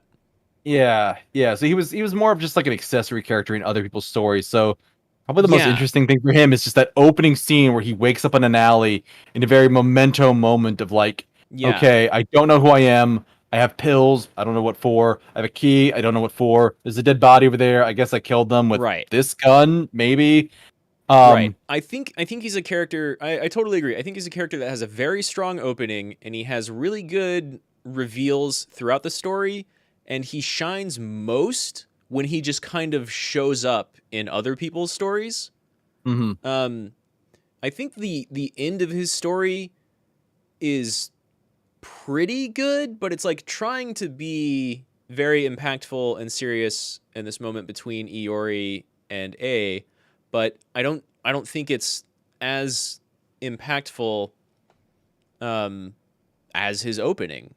Yeah. So he was more of just like an accessory character in other people's stories. So probably the most interesting thing for him is just that opening scene where he wakes up in an alley in a very memento moment of like, okay, I don't know who I am. I have pills. I don't know what for. I have a key. I don't know what for. There's a dead body over there. I guess I killed them with this gun, maybe. Right. I think he's a character. I totally agree. I think he's a character that has a very strong opening, and he has really good reveals throughout the story, and he shines most when he just kind of shows up in other people's stories. I think the end of his story is pretty good, but it's like trying to be very impactful and serious in this moment between Iori and A, but I don't think it's as impactful as his opening.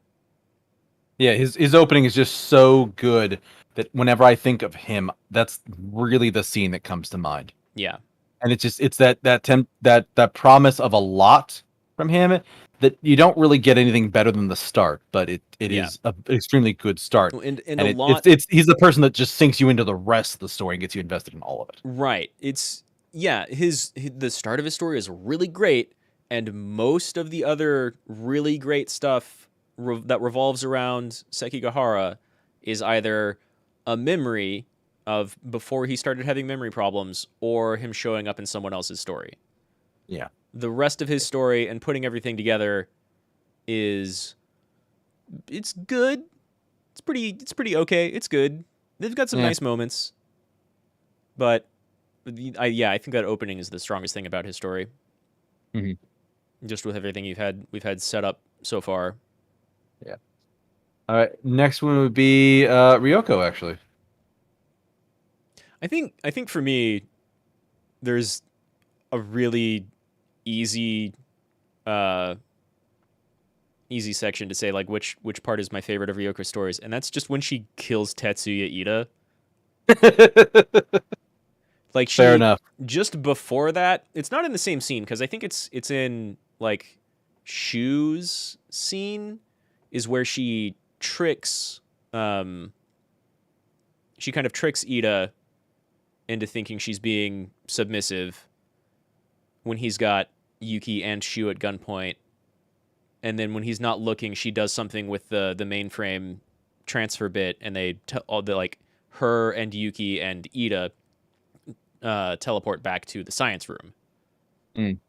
Yeah, his opening is just so good that whenever I think of him, that's really the scene that comes to mind. Yeah. And it's that promise of a lot from him that you don't really get anything better than the start, but it is an extremely good start. And he's the person that just sinks you into the rest of the story and gets you invested in all of it. Right. The start of his story is really great, and most of the other really great stuff that revolves around Sekigahara is either a memory of before he started having memory problems or him showing up in someone else's story. Yeah. The rest of his story and putting everything together it's good. It's pretty okay. It's good. They've got some nice moments. But I think that opening is the strongest thing about his story. Just with everything we've had set up so far. Yeah. All right. Next one would be Ryoko, actually. I think for me, there's a really easy section to say like which part is my favorite of Ryoko's stories, and that's just when she kills Tetsuya Ida. Like fair enough. Just before that, it's not in the same scene because I think it's in like Shu's scene is where she tricks she kind of tricks Ida into thinking she's being submissive when he's got Yuki and Shu at gunpoint. And then when he's not looking, she does something with the mainframe transfer bit, and they like her and Yuki and Ida teleport back to the science room.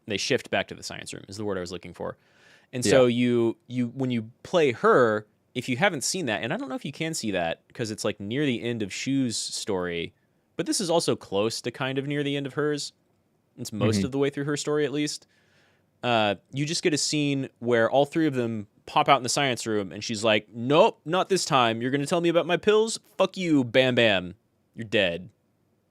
They shift back to the science room is the word I was looking for. And so you when you play her, if you haven't seen that, and I don't know if you can see that because it's like near the end of Shu's story, but this is also close to kind of near the end of hers. It's most of the way through her story, at least. You just get a scene where all three of them pop out in the science room, and she's like, nope, not this time. You're going to tell me about my pills? Fuck you, bam, bam. You're dead.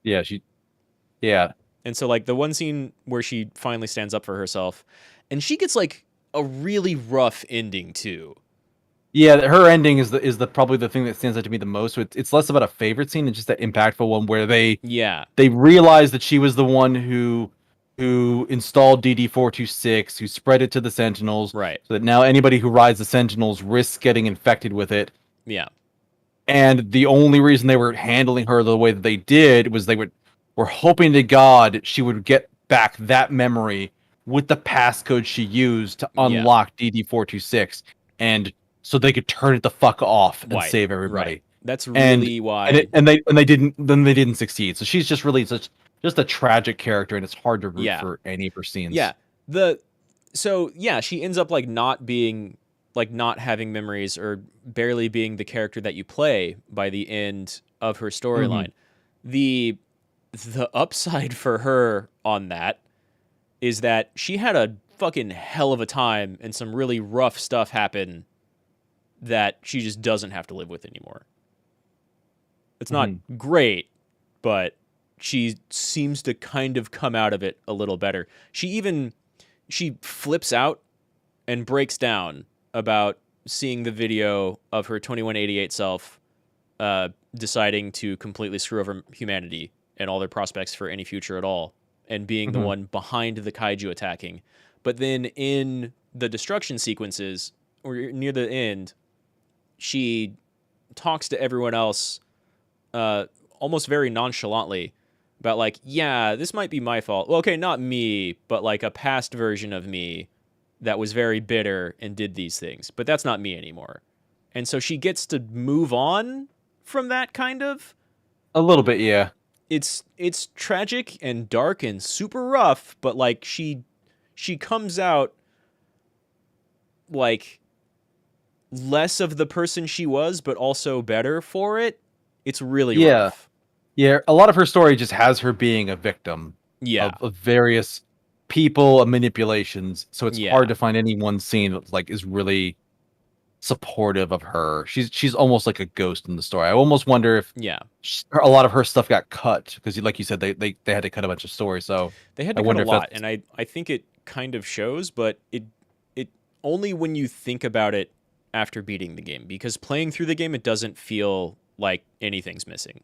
Yeah, And so like the one scene where she finally stands up for herself, and she gets like a really rough ending too. Yeah, her ending is the probably the thing that stands out to me the most. So it's less about a favorite scene and just that impactful one where Yeah. they realized that she was the one who installed DD-426, who spread it to the Sentinels, Right. so that now anybody who rides the Sentinels risks getting infected with it. Yeah. And the only reason they were handling her the way that they did was were hoping to God she would get back that memory with the passcode she used to Yeah. unlock DD-426, and so they could turn it the fuck off and Right. save everybody. Right. That's And really why. they didn't succeed. So she's just really just a tragic character, and it's hard to root Yeah. for any of her scenes. Yeah. So yeah, she ends up like not having memories or barely being the character that you play by the end of her storyline. The upside for her on that is that she had a fucking hell of a time and some really rough stuff happen that she just doesn't have to live with anymore. It's not great, but she seems to kind of come out of it a little better. She flips out and breaks down about seeing the video of her 2188 self deciding to completely screw over humanity and all their prospects for any future at all, and being the one behind the kaiju attacking. But then in the destruction sequences, or near the end, she talks to everyone else almost very nonchalantly about like, yeah, this might be my fault. Well, okay, not me, but like a past version of me that was very bitter and did these things. But that's not me anymore. And so she gets to move on from that kind of. A little bit, yeah. It's tragic and dark and super rough, but like she comes out like less of the person she was, but also better for it. It's really rough. Yeah, a lot of her story just has her being a victim of various people and manipulations. So it's hard to find any one scene that like is really supportive of her. She's almost like a ghost in the story. I almost wonder if a lot of her stuff got cut because, like you said, they had to cut a bunch of stories. So they had to cut a lot, and I think it kind of shows, but it only when you think about it after beating the game, because playing through the game, it doesn't feel like anything's missing.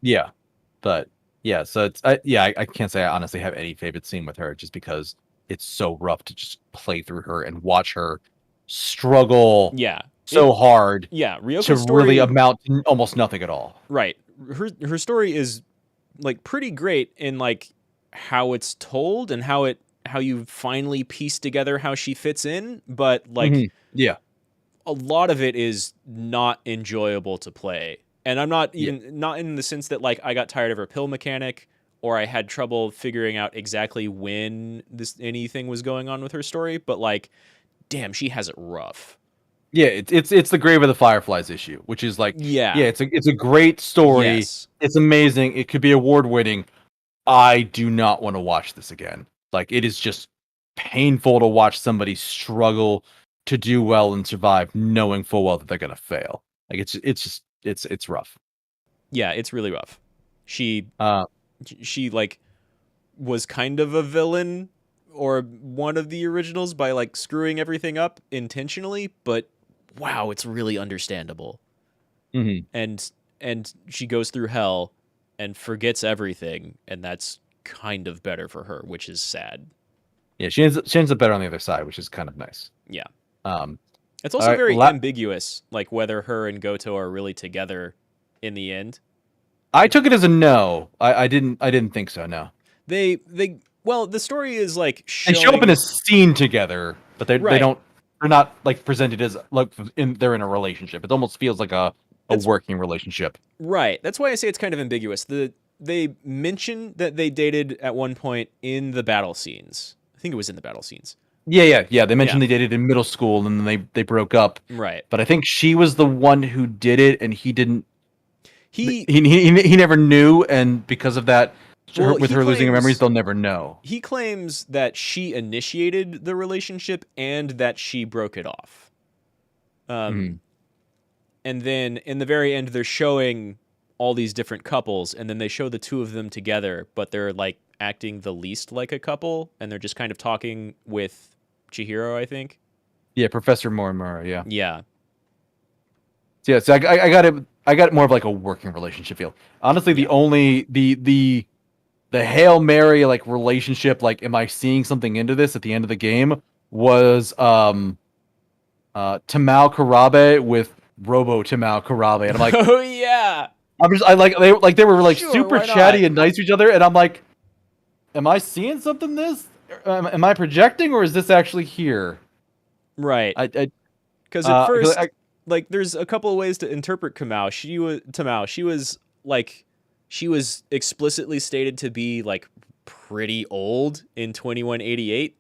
Yeah, but yeah, so I can't say I honestly have any favorite scene with her just because it's so rough to just play through her and watch her struggle so hard Ryoko's to story, really amount to almost nothing at all. Right. Her story is like pretty great in like how it's told and how you finally piece together how she fits in, but like a lot of it is not enjoyable to play. And I'm not even not in the sense that like I got tired of her pill mechanic or I had trouble figuring out exactly when anything was going on with her story, but like damn, she has it rough. Yeah, it's the Grave of the Fireflies issue, which is like it's a great story. Yes. It's amazing. It could be award winning. I do not want to watch this again. Like it is just painful to watch somebody struggle to do well and survive, knowing full well that they're gonna fail. Like it's rough. Yeah, it's really rough. She like was kind of a villain or one of the originals by like screwing everything up intentionally, but wow, it's really understandable. And she goes through hell and forgets everything, and that's kind of better for her, which is sad. Yeah, she ends up better on the other side, which is kind of nice. Yeah. It's also very ambiguous, like whether her and Goto are really together in the end. I took it as a no. I didn't think so. No. Well, the story is like they show up in a scene together, but they're not like presented as like they're in a relationship. It almost feels like a working relationship. Right. That's why I say it's kind of ambiguous. They mention that they dated at one point in the battle scenes. I think it was in the battle scenes. Yeah. They mentioned they dated in middle school and then they broke up. Right. But I think she was the one who did it, and he didn't. He never knew, and because of that, with her losing her memories, they'll never know. He claims that she initiated the relationship and that she broke it off. And then in the very end, they're showing all these different couples, and then they show the two of them together, but they're like acting the least like a couple, and they're just kind of talking with Chihiro, I think. Yeah, Professor Morimura. Yeah. Yeah. So I got it. I got more of like a working relationship feel. Honestly, Yeah. the only the Hail Mary like relationship, like, am I seeing something into this at the end of the game? Was Tamao Karabe with Robo Tamao Karabe, and I'm like, Oh yeah. I like they were like Sure, super why not? chatty and nice to each other, and I'm like, am I seeing something? This am I projecting, or is this actually here? Right. I Because at 'cause first, like, there's a couple of ways to interpret Kamau. Tamao. She was explicitly stated to be like pretty old in 2188,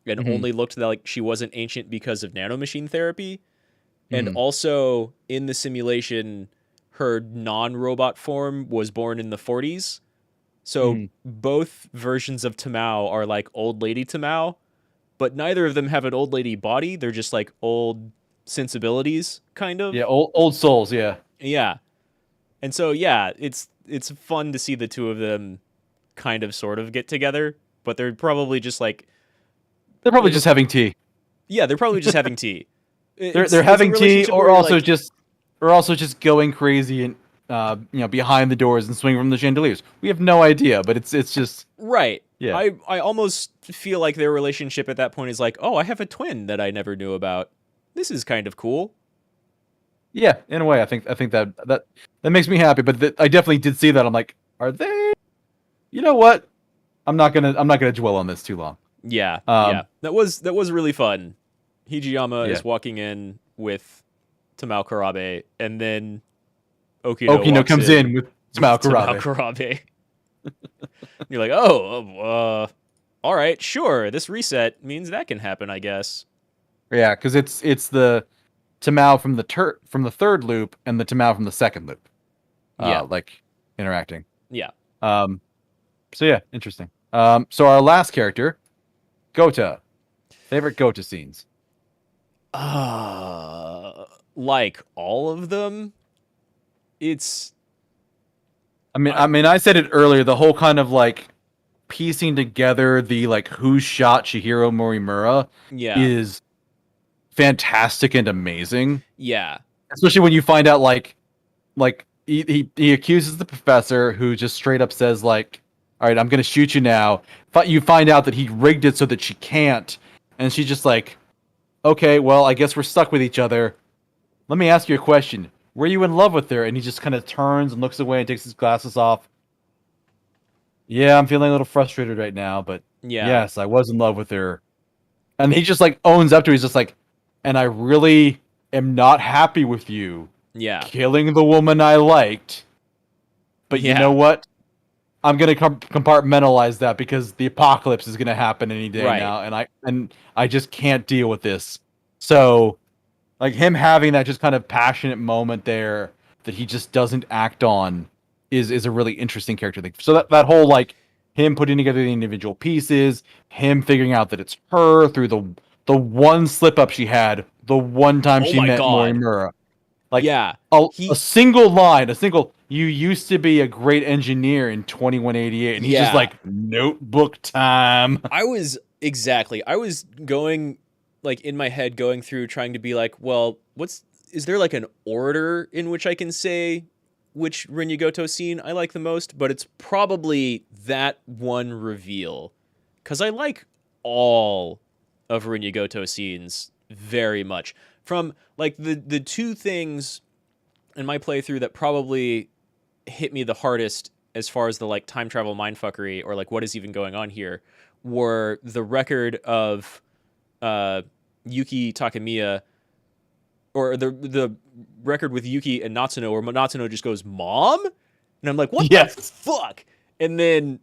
and mhm, only looked like she wasn't ancient because of nanomachine therapy. And mhm, also in the simulation, her non-robot form was born in the 40s. So mhm. both versions of Tamao are like old lady Tamao, but neither of them have an old lady body. They're just like old sensibilities, kind Yeah, of. old souls. Yeah, Yeah. And so yeah, it's fun to see the two of them kind of sort of get together, but they're probably just like they're probably like just having tea. yeah, they're probably just having tea. They're It's a having tea, relationship where you're like, or also just going crazy and behind the doors and swinging from the chandeliers. We have no idea, but it's just right. yeah, I almost feel like their relationship at that point is like, "Oh, I have a twin that I never knew about. This is kind of cool." yeah. In a way, I think that makes me happy. But I definitely did see that. I'm like, are they? You know what? I'm not gonna dwell on this too long. Yeah, Um, yeah. That was really fun. Hijiyama yeah. is walking in with Tamao Karabe, and then Okino Okino walks comes in in with with Tamao Tamao Karabe. Karabe. You're like, oh, all right, sure. This reset means that can happen, I guess. Yeah, because it's the Tamao from the third loop and the Tamao from the second loop, Yeah, like interacting. yeah. Um, so yeah, interesting. So our last character, Gota. Favorite Gota scenes. Uh, like all of them, it's I mean, I said it earlier. The whole kind of like piecing together the like who shot Chihiro Morimura yeah, is fantastic and amazing. yeah, Especially when you find out like he accuses the professor, who just straight up says like, "All right, I'm gonna shoot you now." But you find out that he rigged it so that she can't, and she's just like, "Okay, well, I guess we're stuck with each other. Let me ask you a question. Were you in love with her?" And he just kind of turns and looks away and takes his glasses off. Yeah, I'm feeling a little frustrated right now, but yeah, yes, I was in love with her. And he just like owns up to it. He's just like, and I really am not happy with you yeah, killing the woman I liked. But you know yeah. what? I'm gonna compartmentalize that because the apocalypse is gonna happen any day Right. now, and I just can't deal with this. So, like him having that just kind of passionate moment there that he just doesn't act on is a really interesting character thing. So that whole like him putting together the individual pieces, him figuring out that it's her through the one slip up she had, the one time Oh she my met god. Morimura. Like Yeah. a single line, a single you used to be a great engineer in 2188, and he's just Yeah. like notebook time. I was going like in my head going through trying to be like, well, is there like an order in which I can say which Rinyagoto scene I like the most? But it's probably that one reveal. Cause I like all of Rinyagoto scenes very much. From like the two things in my playthrough that probably hit me the hardest as far as the like time travel mindfuckery or like what is even going on here were the record of Yuki Takamiya or the record with Yuki and Natsuno where Natsuno just goes mom and I'm like what the Yes. fuck and then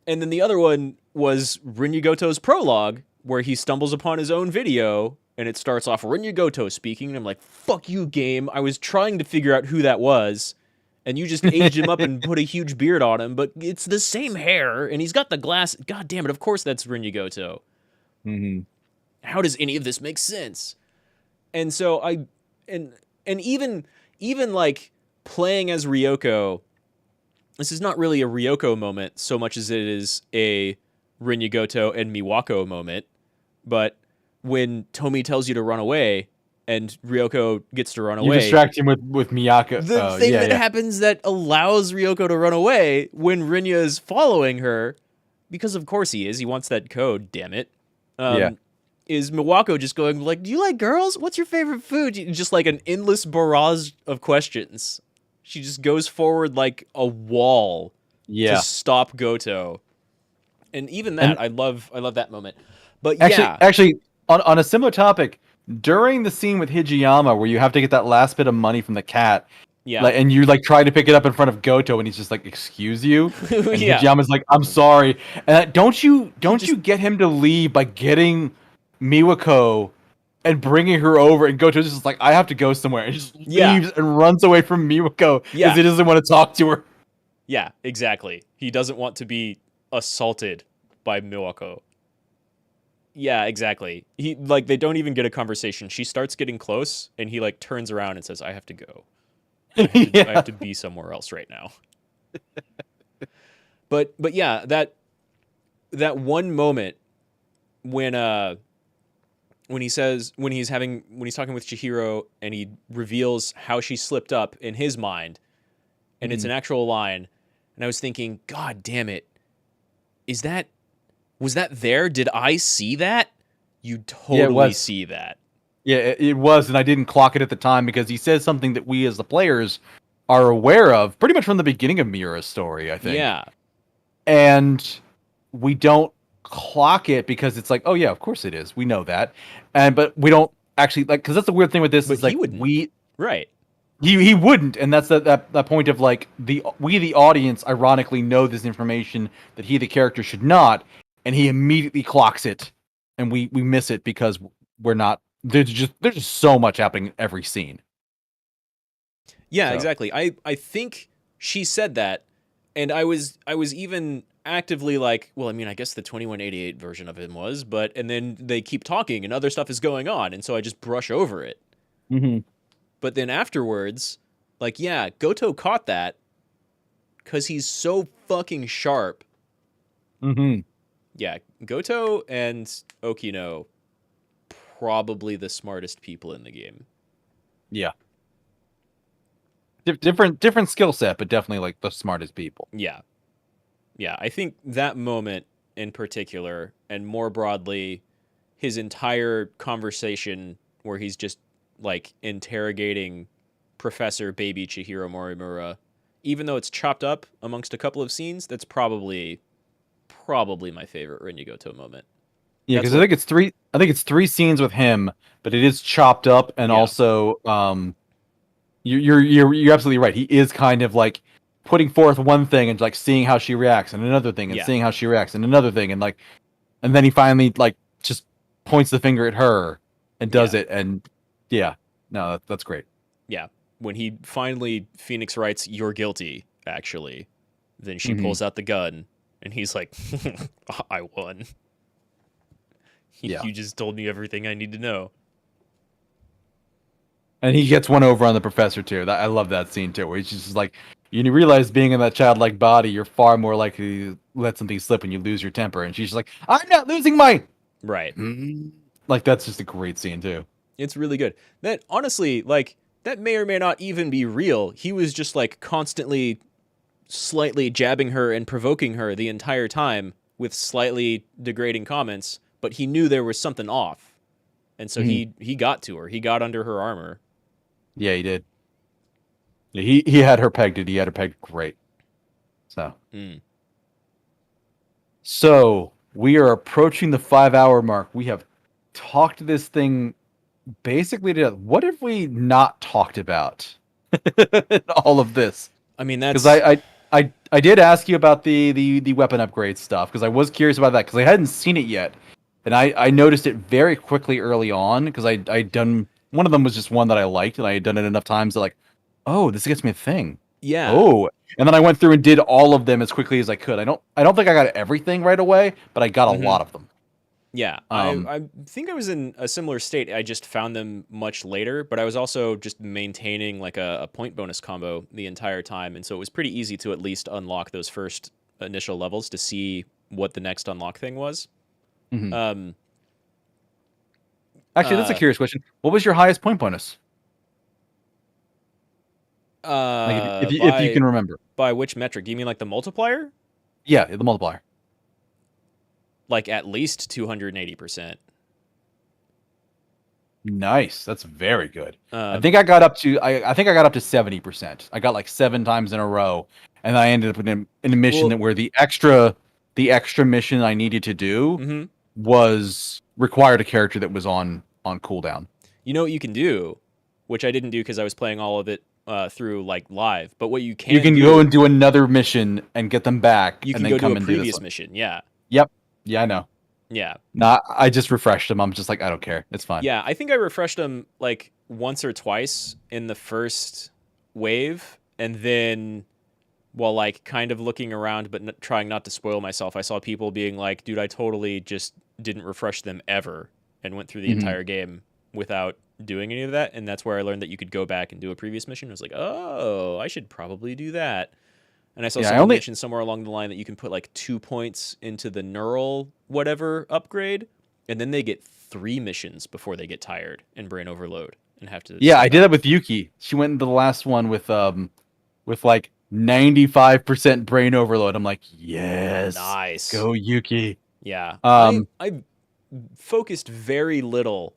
the other one was Rinyagoto's prologue where he stumbles upon his own video and it starts off Rinyagoto speaking and I'm like fuck you game, I was trying to figure out who that was and you just aged him up and put a huge beard on him, but it's the same hair, and he's got the glass. God damn it! Of course, that's Rinyagoto. Hmm. How does any of this make sense? And so and even like playing as Ryoko this is not really a Ryoko moment so much as it is a Rinya Goto and Miwako moment. But when Tomi tells you to run away and Ryoko gets to run You away, distract him with Miyako. the thing that happens that allows Ryoko to run away when Rinya is following her, because of course he is, he wants that code, damn it. Is Miwako just going like, do you like girls? What's your favorite food? Just like an endless barrage of questions. She just goes forward like a wall to stop Goto. And even that, I love that moment. But actually, on a similar topic, during the scene with Hijiyama where you have to get that last bit of money from the cat, and you like try to pick it up in front of Goto, and he's just like, "Excuse you," and Hijiyama's like, "I'm sorry." And don't you get him to leave by getting Miwako and bringing her over, and Goto's just like, "I have to go somewhere," and just leaves and runs away from Miwako because he doesn't want to talk to her. Yeah, exactly. He doesn't want to be assaulted by Miwako. Yeah, exactly. They don't even get a conversation. She starts getting close, and he like turns around and says, "I have to go. I have to be somewhere else right now." But yeah, that one moment when he's talking with Chihiro and he reveals how she slipped up in his mind, and it's an actual line, and I was thinking, God damn it, was that there? Did I see that? You totally see that. Yeah, it was, and I didn't clock it at the time because he says something that we as the players are aware of pretty much from the beginning of Miura's story, I think. Yeah. And we don't clock it because it's like, oh yeah, of course it is. We know that. But we don't actually, like, because that's the weird thing with this, but is like, right. He wouldn't, and that's that point of like, we the audience ironically know this information that he the character should not, and he immediately clocks it, and we miss it because we're not. There's just so much happening in every scene. Yeah, exactly. I think she said that, and I was even actively like, well, I mean, I guess the 2188 version of him was, and then they keep talking and other stuff is going on, and so I just brush over it. Mm-hmm. But then afterwards, like, yeah, Goto caught that because he's so fucking sharp. Mm-hmm. Yeah, Goto and Okino, probably the smartest people in the game. Yeah. Different skill set, but definitely like the smartest people. Yeah. Yeah, I think that moment in particular, and more broadly, his entire conversation where he's just like interrogating Professor Baby Chihiro Morimura, even though it's chopped up amongst a couple of scenes, that's probably my favorite Rinya Goto moment. Yeah, because I think it's three scenes with him, but it is chopped up, and also you're absolutely right. He is kind of like putting forth one thing and like seeing how she reacts, and another thing, and seeing how she reacts, and another thing, and then he finally like just points the finger at her and does it, and that's great. Yeah, when he finally Phoenix writes, "You're guilty," actually, then she pulls out the gun, and he's like, "I won. You just told me everything I need to know." And he gets one over on the professor too. I love that scene too, where he's just like, you realize being in that childlike body, you're far more likely to let something slip and you lose your temper. And she's just like, I'm not losing mine. Right. Like, that's just a great scene too. It's really good. That honestly, like, that may or may not even be real. He was just like constantly slightly jabbing her and provoking her the entire time with slightly degrading comments, but he knew there was something off. And so he got to her. He got under her armor. Yeah, he did. Yeah, he had her pegged. He had her pegged great. So we are approaching the 5-hour mark. We have talked this thing basically to death. What have we not talked about in all of this? I mean, that's because I did ask you about the weapon upgrade stuff because I was curious about that because I hadn't seen it yet, and I noticed it very quickly early on because I'd done one of them was just one that I liked and I had done it enough times to like, oh, this gets me a thing. Yeah. Oh, and then I went through and did all of them as quickly as I could. I don't think I got everything right away, but I got a lot of them. Yeah, Um, I think I was in a similar state. I just found them much later, but I was also just maintaining like a point bonus combo the entire time, and so it was pretty easy to at least unlock those first initial levels to see what the next unlock thing was. mhm. Um, Actually, that's a uh, curious question. What was your highest point bonus? Like if you by can remember. by which metric? Do you mean like the multiplier? Yeah, the multiplier. Like at least 280%. Nice. That's very good. I Um, think I got up to I think I got up to 70%. I got like 7 times in a row, and I ended up in a mission well, that where the extra mission I needed to do hmm was required a character that was on cooldown. You know what you can do, which I didn't do because I was playing all of it through like live. But what you You can can go do, and do another mission and get them back, you and can then go do come a and do this previous one. mission. Yeah, Yep. Yeah, I know. yeah, Nah, I just refreshed them. I'm just like, I don't care. It's fine. yeah. I think I refreshed them like once or twice in the first wave, and then while like kind of looking around but trying not to spoil myself, I saw people being like, "Dude, I totally just didn't refresh them ever and went through the Hmm. entire game without doing any of that." And that's where I learned that you could go back and do a previous mission. I was like, "Oh, I should probably do that." And I saw Yeah, I someone only mention somewhere along the line that you can put like 2 points into the neural whatever upgrade, and then they get 3 missions before they get tired and brain overload and have to yeah, I step did that out. with Yuki. She went into the last one with like 95% brain overload. I'm like, yes, Nice. go Yuki. Yeah. I Um, I focused very little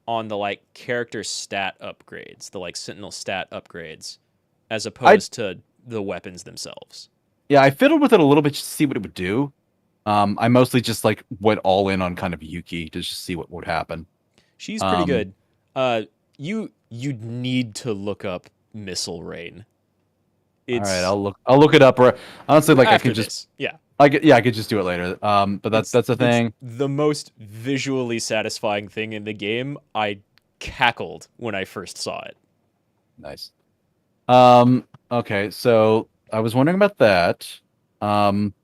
on the like character stat upgrades, the like Sentinel stat upgrades, as I opposed to the weapons themselves. yeah, I fiddled with it a little bit just to see what it would do. I mostly just like went all in on kind of Yuki to just see what would happen. She's pretty Um, good. You need to look up Missile Rain. all right, It's I'll look it up. Or honestly, like I after could just this. Yeah. I could just do it later. But that's a It's thing. the most visually satisfying thing in the game. I cackled when I first saw it. Nice. Okay, so I was wondering about that. Um,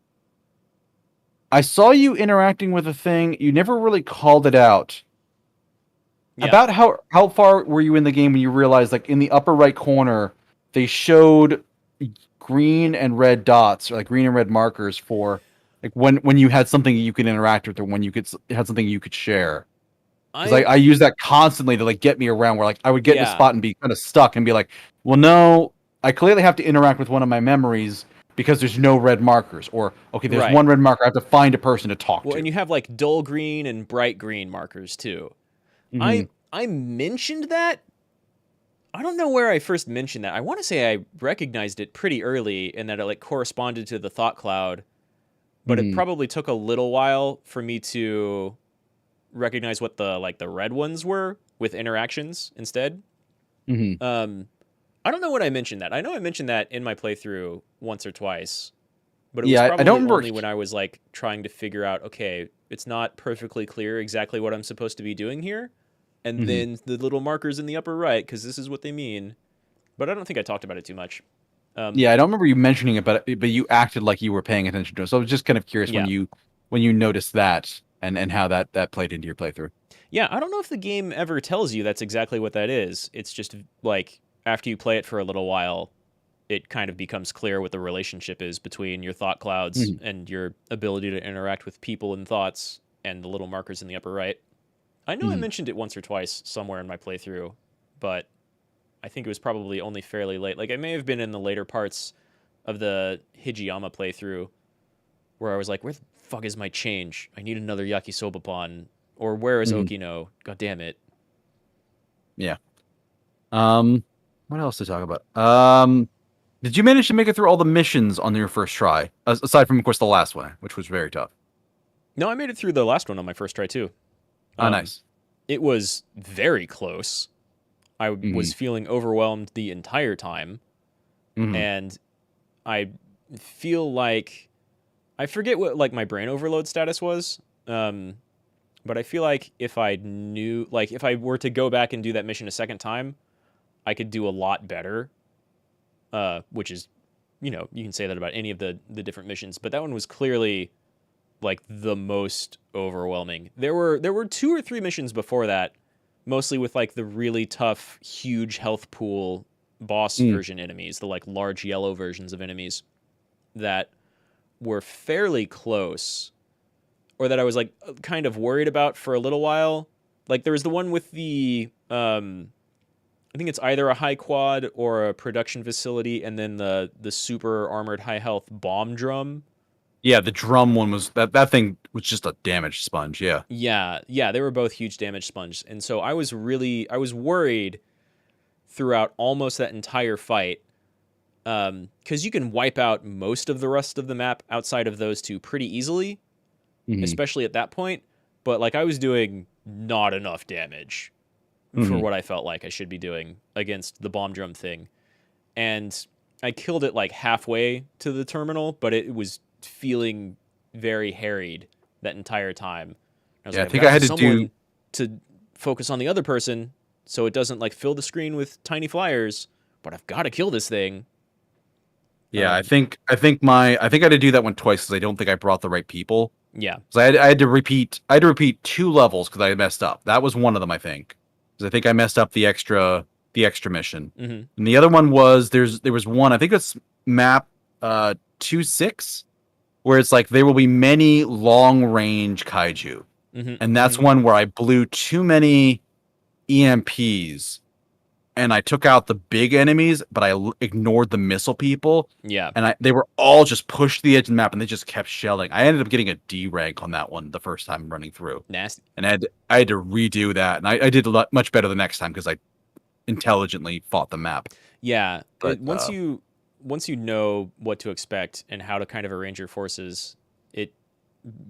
I saw you interacting with a thing. You never really called it out. Yeah. About how far were you in the game when you realized, like in the upper right corner, they showed green and red dots, or like green and red markers for like when you had something you could interact with, or when you could had something you could share. Because I I use that constantly to like get me around, where like I would get in a yeah. spot and be kind of stuck and be like, well, no, I clearly have to interact with one of my memories because there's no red markers, or okay, there's Right. one red marker. I have to find a person to talk Well, and to. you have like dull green and bright green markers too. Hmm. I mentioned that. I don't know where I first mentioned that. I want to say I recognized it pretty early and that it like corresponded to the thought cloud, but it Hmm. probably took a little while for me to recognize what the like the red ones were with interactions instead. Hmm. Um I don't know what I mentioned that. I know I mentioned that in my playthrough once or twice, but it was Yeah, I don't probably remember. only when I was like trying to figure out, okay, it's not perfectly clear exactly what I'm supposed to be doing here. And Mhm. then the little markers in the upper right, because this is what they mean. But I don't think I talked about it too much. Um, Yeah, I don't remember you mentioning it, but you acted like you were paying attention to it. So I was just kind of curious yeah. when you noticed that and how that played into your playthrough. Yeah, I don't know if the game ever tells you that's exactly what that is. It's just like after you play it for a little while, it kind of becomes clear what the relationship is between your thought clouds Mhm. and your ability to interact with people and thoughts and the little markers in the upper right. I know I Mhm. mentioned it once or twice somewhere in my playthrough, but I think it was probably only fairly late. Like I may have been in the later parts of the Hijiyama playthrough where I was like, where the fuck is my change? I need another yakisoba pan. Or where is Mhm. Okino? God damn it. Yeah. What else to talk about? Did you manage to make it through all the missions on your first try? Aside from, of course, the last one, which was very tough. No, I made it through the last one on my first try too. Oh, Um, nice. it was very close. I Hmm. was feeling overwhelmed the entire time, Hmm. and I feel like I forget what like my brain overload status was. But I feel like if I knew, like if I were to go back and do that mission a second time, I could do a lot better. Which is, you know, you can say that about any of the different missions, but that one was clearly like the most overwhelming. There were 2 or 3 missions before that, mostly with like the really tough, huge health pool boss Mm. version enemies, the like large yellow versions of enemies that were fairly close, or that I was like kind of worried about for a little while. Like there was the one with the I think it's either a high quad or a production facility, and then the super armored high health bomb drum. Yeah, the drum one was that thing was just a damage sponge. Yeah. Yeah, they were both huge damage sponges, and so I was worried throughout almost that entire fight, because you can wipe out most of the rest of the map outside of those 2 pretty easily, Hmm. especially at that point. But like I was doing not enough damage for Hmm. what I felt like I should be doing against the bomb drum thing. And I killed it like halfway to the terminal, but it was feeling very harried that entire time. I was Yeah, I like, I've think got I to had to do. someone to focus on the other person so it doesn't like fill the screen with tiny flyers, but I've got to kill this thing. Yeah, I Um, think I think my I think I had to do that one twice because I don't think I brought the right people. yeah. So I had to repeat 2 levels because I messed up. That was one of them, I think. Because I think I messed up the extra mission. Hmm. And the other one was there was one, I think it's map 2-6, where it's like there will be many long range kaiju. Hmm. And that's Hmm. one where I blew too many EMPs and I took out the big enemies, but ignored the missile people, Yeah. and they were all just pushed to the edge of the map, and they just kept shelling. I ended up getting a D rank on that one the first time running through, Nasty. and I had to redo that, and I did a lot much better the next time because I intelligently fought the map. Yeah. But Once you know what to expect and how to kind of arrange your forces, it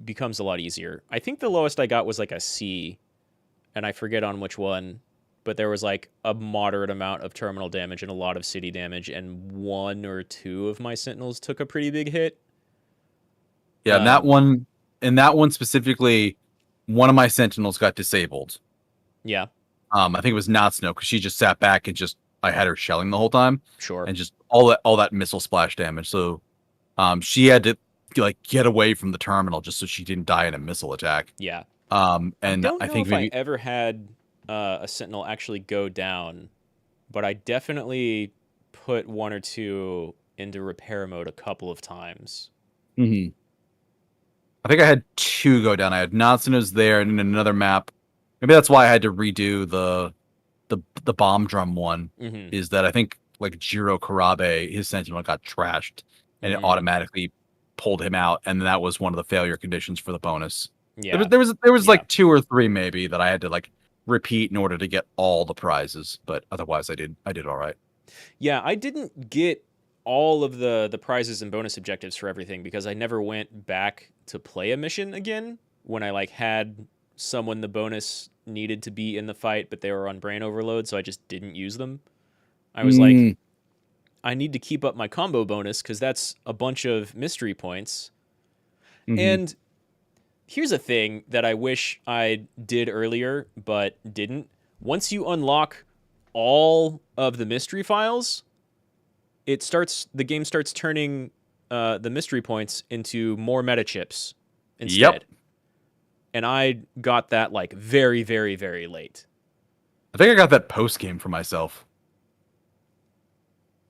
becomes a lot easier. I think the lowest I got was like a C, and I forget on which one, but there was like a moderate amount of terminal damage and a lot of city damage, and 1 or 2 of my Sentinels took a pretty big hit. yeah, Um, in that one specifically, one of my Sentinels got disabled. yeah, I think it was Not Snow because she just sat back and just I had her shelling the whole time, sure. and just all that missile splash damage. So she had to like get away from the terminal just so she didn't die in a missile attack. Yeah. I And don't I know think if I maybe ever had a Sentinel actually go down, but I definitely put 1 or 2 into repair mode a couple of times. mhm. I think I had 2 go down. I had Natsuno's there, and in another map. Maybe that's why I had to redo the bomb drum one. Hmm. Is that I think like Jiro Karabe, his Sentinel got trashed, and it Mm, automatically pulled him out, and that was one of the failure conditions for the bonus. yeah. There was Yeah. like 2 or 3 maybe that I had to like repeat in order to get all the prizes, but otherwise I did all right. Yeah, I didn't get all of the prizes and bonus objectives for everything because I never went back to play a mission again when I like had someone the bonus needed to be in the fight, but they were on brain overload, so I just didn't use them. I was like, Mm, I need to keep up my combo bonus because that's a bunch of mystery points. mhm. And here's a thing that I wish I did earlier, but didn't. Once you unlock all of the mystery files, the game starts turning the mystery points into more meta chips Yep. instead. And I got that like very, very, very late. I think I got that post game for myself.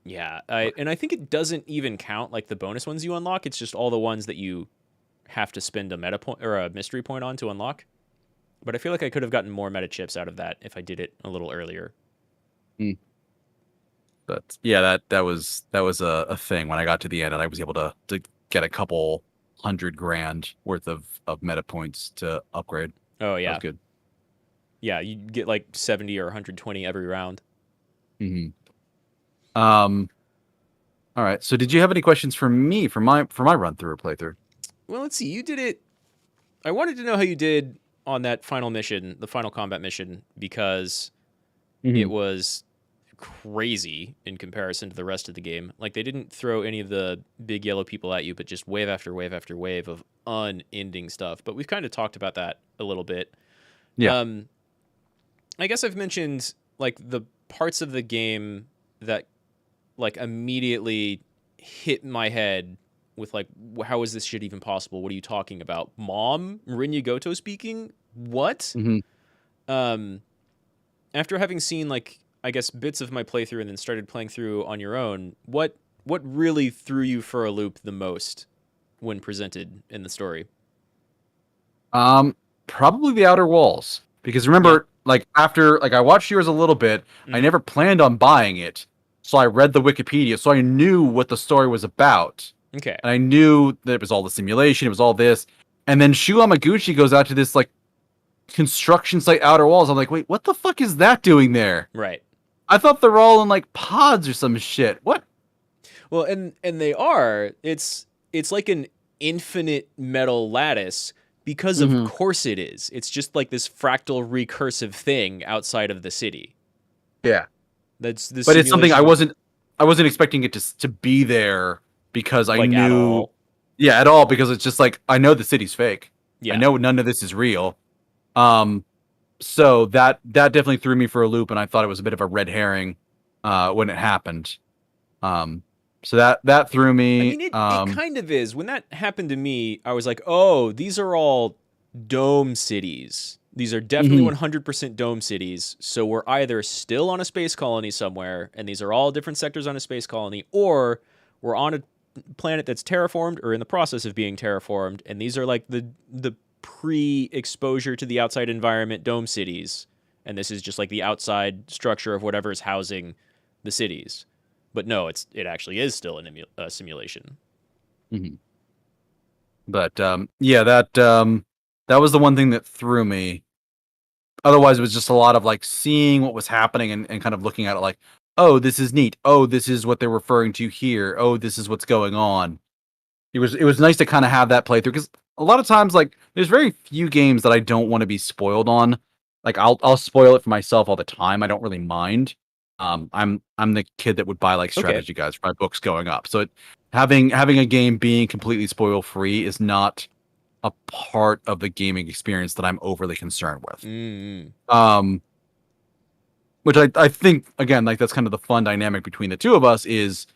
Yeah, I think it doesn't even count like the bonus ones you unlock. It's just all the ones that you have to spend a meta point or a mystery point on to unlock. But I feel like I could have gotten more meta chips out of that if I did it a little earlier. Mm. But yeah, that was a thing when I got to the end and I was able to get a couple 100 grand worth of meta points to upgrade. Oh That was yeah, good. yeah. You get like 70 or 120 every round. Hmm. Um. All right. So, did you have any questions for me for my run through or playthrough? Well, let's see. You did it. I wanted to know how you did on that final mission, the final combat mission, because it Hmm. was crazy in comparison to the rest of the game. Like they didn't throw any of the big yellow people at you, but just wave after wave after wave of unending stuff. But we've kind of talked about that a little bit. Yeah. Um, I guess I've mentioned like the parts of the game that like immediately hit my head with like, how is this shit even possible? What are you talking about? Mom, Rinya Goto speaking? What? Mhm. After having seen like, I guess, bits of my playthrough and then started playing through on your own, what really threw you for a loop the most when presented in the story? Probably the Outer Walls, because Yeah. remember, like after like I watched yours a little bit, I Mm-hmm. never planned on buying it, so I read the Wikipedia, so I knew what the story was about, Okay. and I knew that it was all the simulation, it was all this, and then Shu Amaguchi goes out to this like construction site Outer Walls. I'm like, wait, what the fuck is that doing there? Right. I thought they're all in like pods or some shit. What? Well, and they are. It's like an infinite metal lattice because of Mm-hmm. course it is. It's just like this fractal recursive thing outside of the city. Yeah, That's the but it's something simulation I wasn't expecting it to be there because I like at knew, all. yeah, at all, because it's just like I know the city's fake. I Yeah. know none of this is real. Um, so that definitely threw me for a loop, and I thought it was a bit of a red herring when it happened. Um, so that threw I me. mean, it kind of is. When that happened to me, I was like, oh, these are all dome cities. These are definitely Mhm. 100% dome cities. So we're either still on a space colony somewhere, and these are all different sectors on a space colony, or we're on a planet that's terraformed or in the process of being terraformed, and these are like the pre-exposure to the outside environment dome cities, and this is just like the outside structure of whatever is housing the cities. But no, it actually is still a simulation. Mhm. But yeah, that was the one thing that threw me. Otherwise, it was just a lot of like seeing what was happening and kind of looking at it like, oh, this is neat. Oh, this is what they're referring to here. Oh, this is what's going on. It was nice to kind of have that playthrough, because a lot of times like there's very few games that I don't want to be spoiled on. Like I'll spoil it for myself all the time. I don't really mind. I'm the kid that would buy like Okay. strategy guides for my books going up. So having a game being completely spoil free is not a part of the gaming experience that I'm overly concerned with. Mm. Um, which I think again, like that's kind of the fun dynamic between the two of us is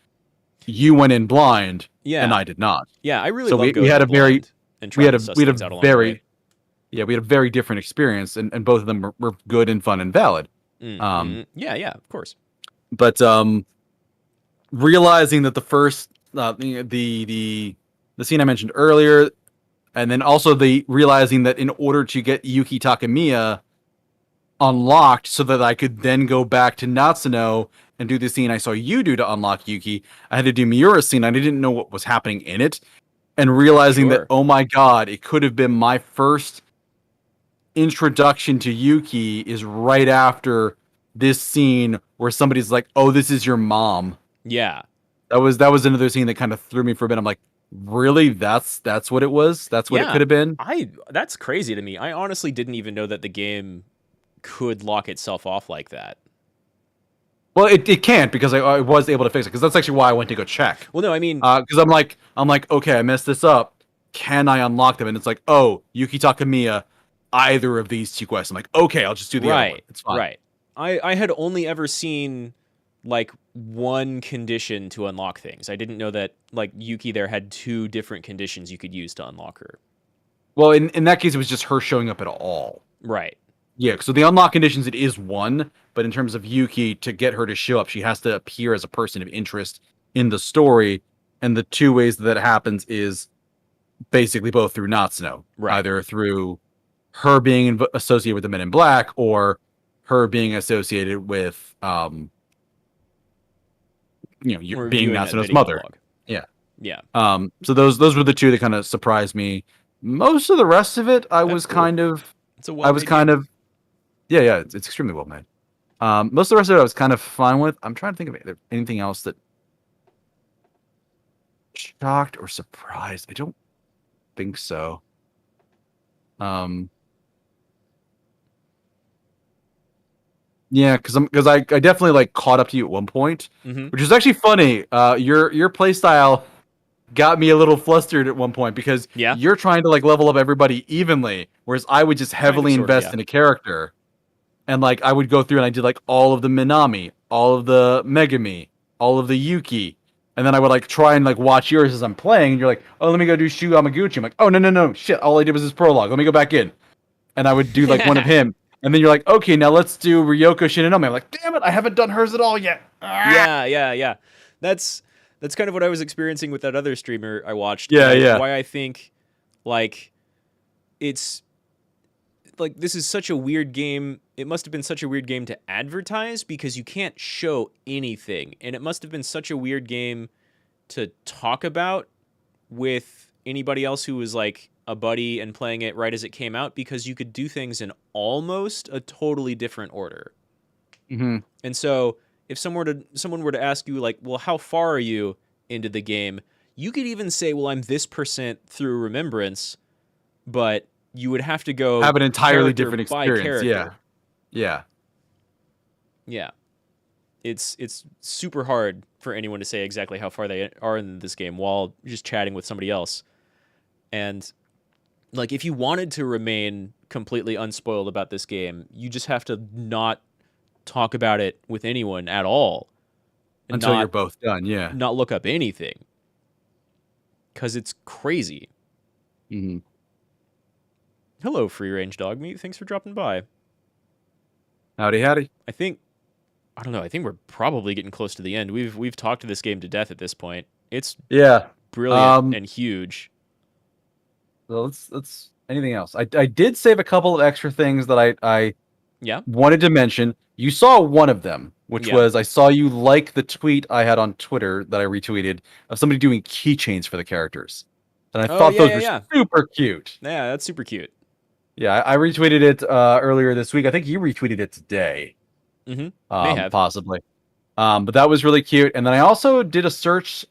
you went in blind and Yeah. I did not. Yeah, I really So love we going had in a very blind and trying to suss we had things a out along the way. very we had a very different experience, and both of them were good and fun and valid. Yeah, yeah, of course. But realizing that the first the scene I mentioned earlier, and then also the realizing that in order to get Yuki Takamiya unlocked so that I could then go back to Natsuno and do the scene I saw you do to unlock Yuki, I had to do Miura's scene. I didn't know what was happening in it. And realizing that, Sure. oh my god, it could have been my first introduction to Yuki is right after this scene where somebody's like, "Oh, this is your mom." Yeah. That was another scene that kind of threw me for a bit. I'm like, "Really? That's what it was? That's what it Yeah. could have been?" That's crazy to me. I honestly didn't even know that the game could lock itself off like that. Well, it can't, because I was able to fix it, because that's actually why I went to go check. Well, no, I mean, Because I'm like, okay, I messed this up. Can I unlock them? And it's like, oh, Yuki Takamiya, either of these two quests. I'm like, okay, I'll just do the other one. right, It's fine. right. I had only ever seen like one condition to unlock things. I didn't know that like Yuki there had two different conditions you could use to unlock her. Well, in that case, it was just her showing up at all. Right. Yeah, so the unlock conditions, it is one, but in terms of Yuki, to get her to show up, she has to appear as a person of interest in the story. And the two ways that happens is basically both through Natsuno, Right. either through her being associated with the Men in Black, or her being associated with, We're being viewing that Natsuno's video mother. log. Yeah. Yeah. So those were the two that kind of surprised me. Most of the rest of it, That's cool. It's a I was kind of, yeah, it's extremely well made. Most of the rest of it I was kind of fine with. I'm trying to think of anything else that shocked or surprised. I don't think so. Yeah, because I definitely like caught up to you at one point, Mm-hmm. which is actually funny. Your play style got me a little flustered at one point, because Yeah. you're trying to like level up everybody evenly, whereas I would just heavily sort of, invest yeah. in a character, and like I would go through and I did like all of the Minami, all of the Megami, all of the Yuki, And then I would like try and like watch yours as I'm playing, and you're like, "Oh, let me go do Shu Yamaguchi." I'm like, "Oh, no, shit! All I did was his prologue. Let me go back in." And I would do like one of him, and then you're like, "Okay, now let's do Ryoko Shinonome." I'm like, "Damn it, I haven't done hers at all yet." Ah! Yeah. That's kind of what I was experiencing with that other streamer I watched, and Yeah. why I think like it's like this is such a weird game. It must have been such a weird game to advertise because you can't show anything, and it must have been such a weird game to talk about with anybody else who was like a buddy and playing it right as it came out, because you could do things in almost a totally different order. Mm-hmm. And so if someone were to ask you like, well, how far are you into the game? You could even say, well, I'm this percent through Remembrance, but you would have to go Have an entirely character different by experience. character. Yeah. Yeah. It's super hard for anyone to say exactly how far they are in this game while just chatting with somebody else. And like if you wanted to remain completely unspoiled about this game, you just have to not talk about it with anyone at all and Until you're both done. Yeah. not look up anything, because it's crazy. Mm-hmm. Hello, free range dog meat. Thanks for dropping by. Howdy. I don't know. I think we're probably getting close to the end. We've talked to this game to death at this point. It's Yeah. brilliant and huge. So let's anything else. I did save a couple of extra things that I Yeah. wanted to mention. You saw one of them, which Yeah. was I saw you like the tweet I had on Twitter that I retweeted of somebody doing keychains for the characters. And I thought those were super cute. Yeah, that's super cute. Yeah, I retweeted it earlier this week. I think you retweeted it today. Mm-hmm. May have. Possibly. But that was really cute. And then I also did a search.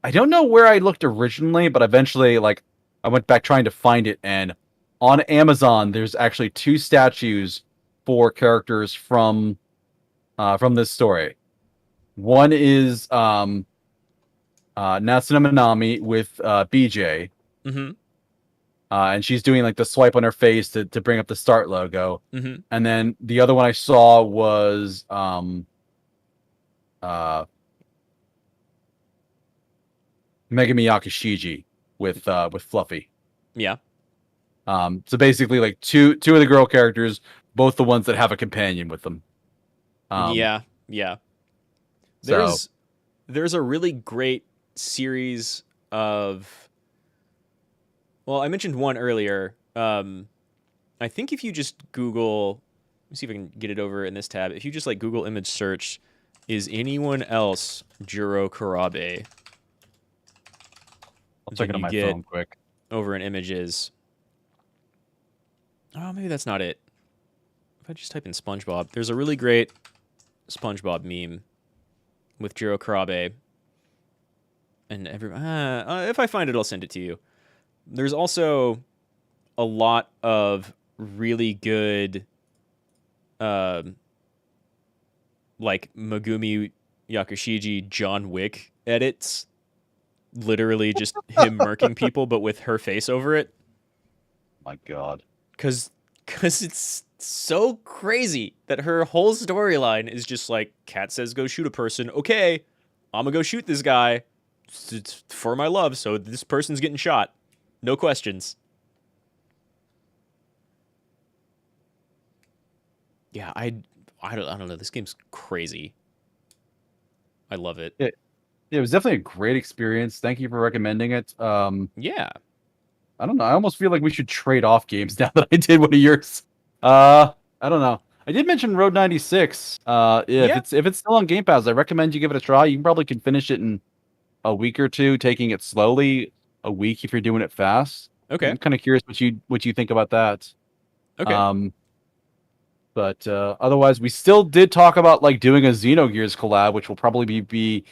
I don't know where I looked originally, but eventually, like, I went back trying to find it, and on Amazon, there's actually 2 statues for characters from this story. One is Natsuno Minami with BJ, Mm-hmm. and she's doing like the swipe on her face to bring up the start logo. Mm-hmm. And then the other one I saw was Megami Yakashiji with Fluffy. Yeah. So basically, like two of the girl characters, both the ones that have a companion with them. Yeah. There's a really great series of. Well, I mentioned one earlier. I think if you just Google, let me see if I can get it over in this tab. If you just like Google image search, is anyone else Juro Karabe? I'll check it on my phone quick. Over in images. Oh, maybe that's not it. If I just type in SpongeBob, there's a really great SpongeBob meme with Juro Karabe. And if I find it, I'll send it to you. There's also a lot of really good, like Megumi Yakashiji John Wick edits. Literally just him murking people, but with her face over it. My God. Because it's so crazy that her whole storyline is just like, Cat says go shoot a person. Okay, I'm gonna go shoot this guy. It's for my love, so this person's getting shot. No questions. Yeah, I don't know. This game's crazy. I love it. It was definitely a great experience. Thank you for recommending it. Yeah. I don't know. I almost feel like we should trade off games now that I did one of yours. I don't know. I did mention Road 96. If it's still on Game Pass, I recommend you give it a try. You probably can finish it in a week or two, taking it slowly. A week if you're doing it fast. Okay. I'm kind of curious what you think about that. Okay. But otherwise, we still did talk about like doing a Xenogears collab, which will probably be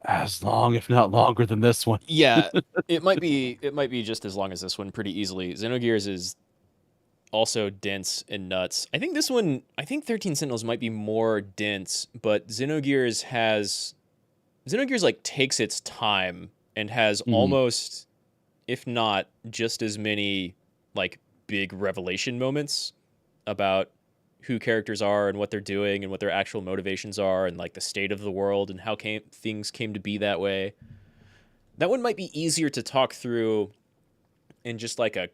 as long, if not longer, than this one. Yeah, it might be just as long as this one pretty easily. Xenogears is also dense and nuts. I think 13 Sentinels might be more dense, but Xenogears like takes its time and has almost, if not just as many like big revelation moments about who characters are and what they're doing and what their actual motivations are and like the state of the world and how things came to be that way. That one might be easier to talk through in just like a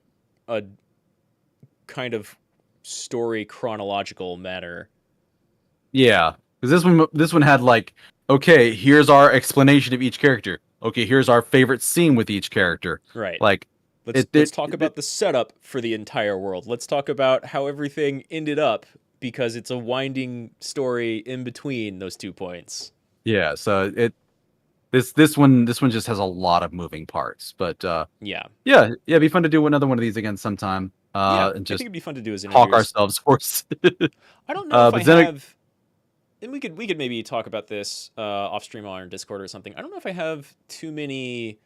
kind of story chronological manner. Yeah, because this one had like, okay, here's our explanation of each character. Okay, here's our favorite scene with each character. Right. Like, Let's talk about the setup for the entire world. Let's talk about how everything ended up because it's a winding story in between those 2 points. yeah. So this one just has a lot of moving parts, but Yeah. yeah, it'd be fun to do another one of these again sometime. Yeah, And I think just it'd be fun to do as talk interviews. ourselves hoarse. I don't know if I But then have, and we could maybe talk about this off stream on Discord or something. I don't know if I have too many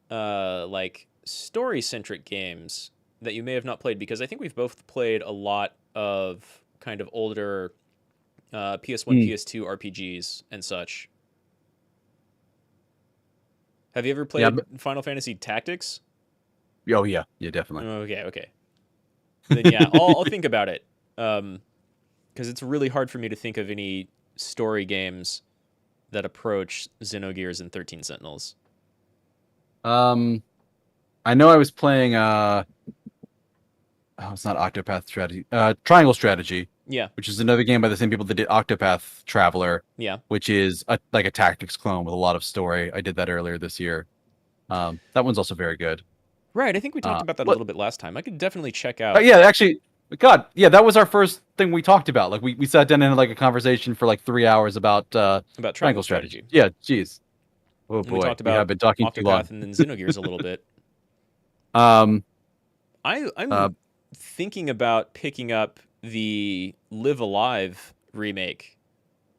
like story centric games that you may have not played, because I think we've both played a lot of kind of older PS1, PS2 RPGs and such. Have you ever yeah, played Final Fantasy Tactics? oh yeah, definitely. Okay. Then yeah, I'll think about it. Because it's really hard for me to think of any story games that approach Xenogears and 13 Sentinels. I know I was playing oh, it's not Octopath Strategy. Triangle Strategy, Yeah, which is another game by the same people that did Octopath Traveler, yeah. which is like a tactics clone with a lot of story. I did that earlier this year. That one's also very good. Right, I think we talked about that a But little bit last time. I could definitely check out yeah, actually, God, yeah, that was our first thing we talked about. Like we sat down and had like a conversation for like 3 hours about about Triangle Triangle Strategy. Strategy. Yeah, jeez. Oh And we boy, talked we have about been talking too long. Octopath and then Xenogears a little bit. Um, uh, I'm thinking about picking up the Live Alive remake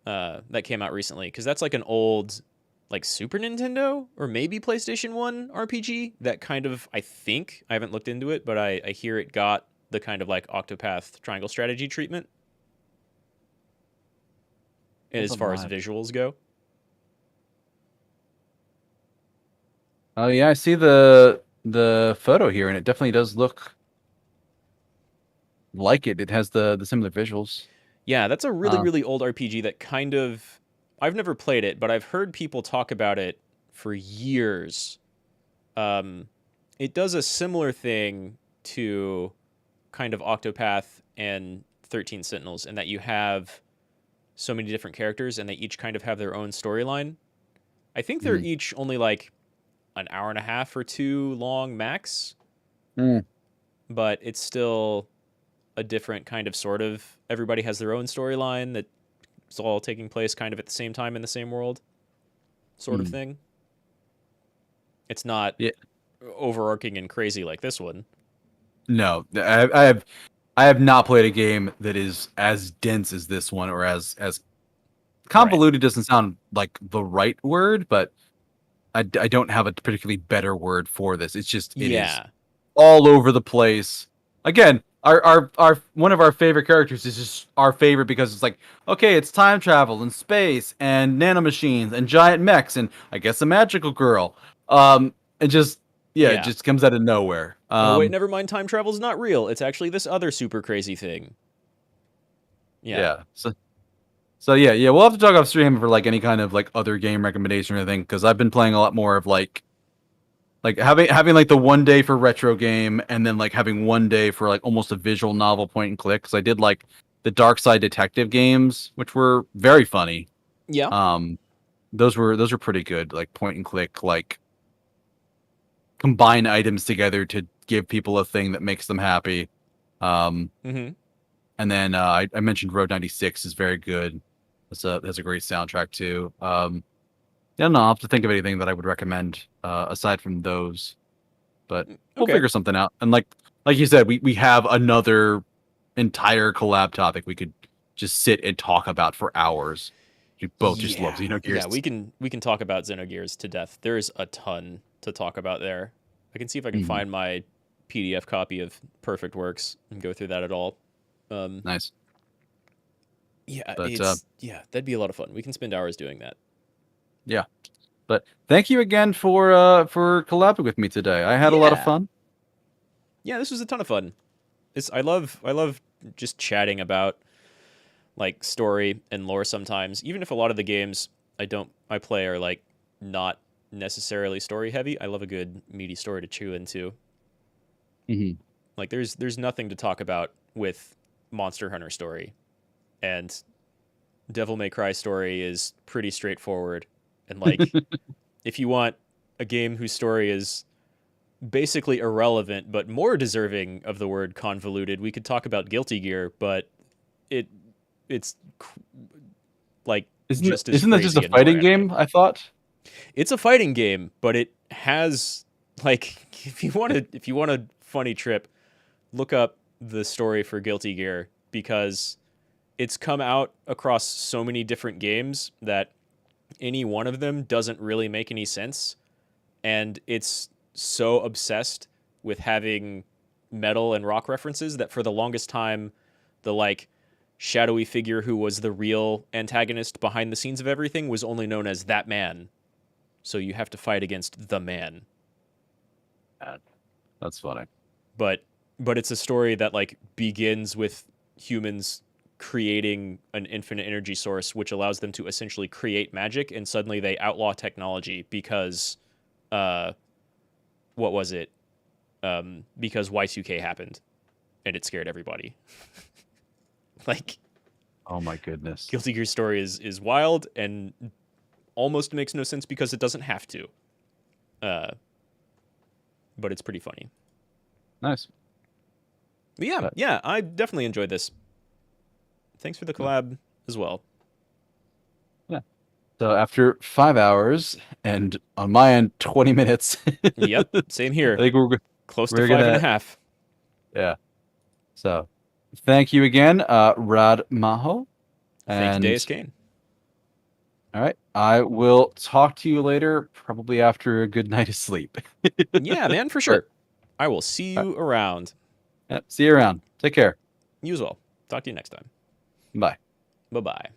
that came out recently, because that's like an old like Super Nintendo or maybe PlayStation 1 RPG that kind of, I think, I haven't looked into it, but I hear it got the kind of like Octopath Triangle Strategy treatment as far as visuals go. oh yeah, I see the photo here, and it definitely does look like it. It has the similar visuals. Yeah, that's a really, Uh, really old RPG that kind of, I've never played it, but I've heard people talk about it for years. Um, it does a similar thing to kind of Octopath and 13 Sentinels in that you have so many different characters and they each kind of have their own storyline. I think they're mm, each only like an hour and a half or two long max, mm, but it's still a different kind of sort of, everybody has their own storyline that's all taking place kind of at the same time in the same world sort of mm. thing. It's not Yeah, overarching and crazy like this one. no, I have not played a game that is as dense as this one, or as Right. convoluted. Doesn't sound like the right word, but I don't have a particularly better word for this. It is Yeah. all over the place. Again, our one of our favorite characters is just our favorite because it's like, okay, it's time travel and space and nanomachines and giant mechs and I guess a magical girl. And just yeah, it Yeah. just comes out of nowhere. Oh, wait, never mind. Time travel's not real. It's actually this other super crazy thing. Yeah. Yeah. So yeah, we'll have to talk off stream for like any kind of like other game recommendation or anything, because I've been playing a lot more of like having like the one day for retro game, and then like having one day for like almost a visual novel point and click. Because I did like the Dark Side Detective games, which were very funny. Yeah. Um, those were pretty good, like point and click, like combine items together to give people a thing that makes them happy. Um, Mm-hmm. and then I mentioned Road 96 is very good. That's a great soundtrack too. Yeah, no, I'll have to think of anything that I would recommend aside from those. But we'll Okay. figure something out. And like you said, we have another entire collab topic we could just sit and talk about for hours. We both just love Yeah. Yeah, Xenogears. we can talk about Xenogears to death. There's a ton to talk about there. I can see if I can Mhm. find my PDF copy of Perfect Works and go through that at all. Um, Nice. yeah, But that'd be a lot of fun. We can spend hours doing that. yeah. But thank you again for collabing with me today. I had a lot of Yeah. fun. Yeah, this was a ton of fun. I love just chatting about like story and lore sometimes, even if a lot of the games I play are like not necessarily story heavy. I love a good meaty story to chew into. Mm-hmm. Like there's nothing to talk about with Monster Hunter story, and Devil May Cry story is pretty straightforward. And like if you want a game whose story is basically irrelevant but more deserving of the word convoluted, we could talk about Guilty Gear, but it it's like just as Isn't that just a crazy and more fighting anime. game? I thought. It's a fighting game, but it has like if you want a funny trip, look up the story for Guilty Gear because it's come out across so many different games that any one of them doesn't really make any sense, and it's so obsessed with having metal and rock references that for the longest time the like shadowy figure who was the real antagonist behind the scenes of everything was only known as that man. So you have to fight against the man. That's funny. But it's a story that like begins with humans creating an infinite energy source which allows them to essentially create magic, and suddenly they outlaw technology because what was it? Because Y2K happened and it scared everybody. Like Oh my goodness. Guilty Gear story is wild and almost makes no sense because it doesn't have to. But it's pretty funny. Nice. But yeah, But- yeah, I definitely enjoyed this. Thanks for the collab as well. So after 5 hours and on my end 20 minutes, Yep, same I here. think Close to we're 5.5. yeah. So thank you again, Rad Mahou. Thank you, DeusCain. All right, I will talk to you later, probably after a good night of sleep. Yeah, man, for sure. I will see you around. Yep, see you around. Take care. You as well. Talk to you next time. Bye. Bye-bye.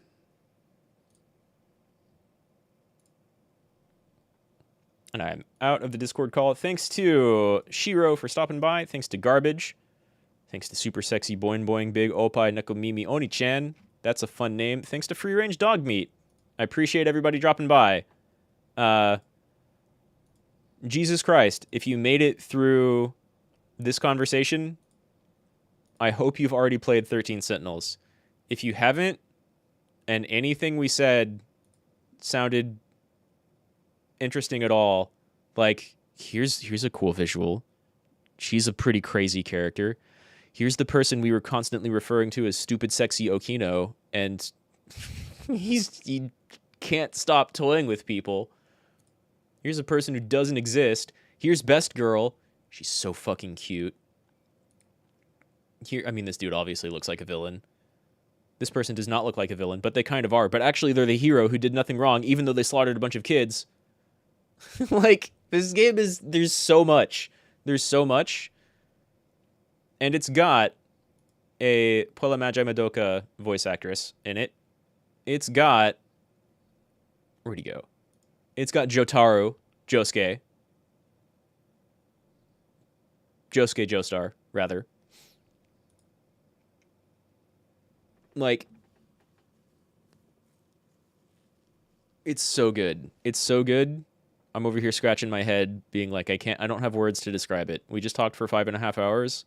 And I'm out of the Discord call. Thanks to Shiro for stopping by. Thanks to Garbage. Thanks to Super Sexy Boing Boing Big Opai Nakomimi Oni-chan. That's a fun name. Thanks to Free Range Dog Meat. I appreciate everybody dropping by. Jesus Christ, if you made it through this conversation, I hope you've already played 13 Sentinels. If you haven't, and anything we said sounded interesting at all, like here's a cool visual. She's a pretty crazy character. Here's the person we were constantly referring to as stupid sexy Okino, and he can't stop toying with people. Here's a person who doesn't exist. Here's Best Girl. She's so fucking cute. Here, I mean, this dude obviously looks like a villain. This person does not look like a villain, but they kind of are. But actually, they're the hero who did nothing wrong, even though they slaughtered a bunch of kids. Like, this game is... There's so much. There's so much. And it's got a Puella Magi Madoka voice actress in it. It's got... Where'd he go? It's got Jotaro, Josuke. Josuke Joestar, rather. Like, it's so good. It's so good. I'm over here scratching my head, being like, I don't have words to describe it. We just talked for 5.5 hours.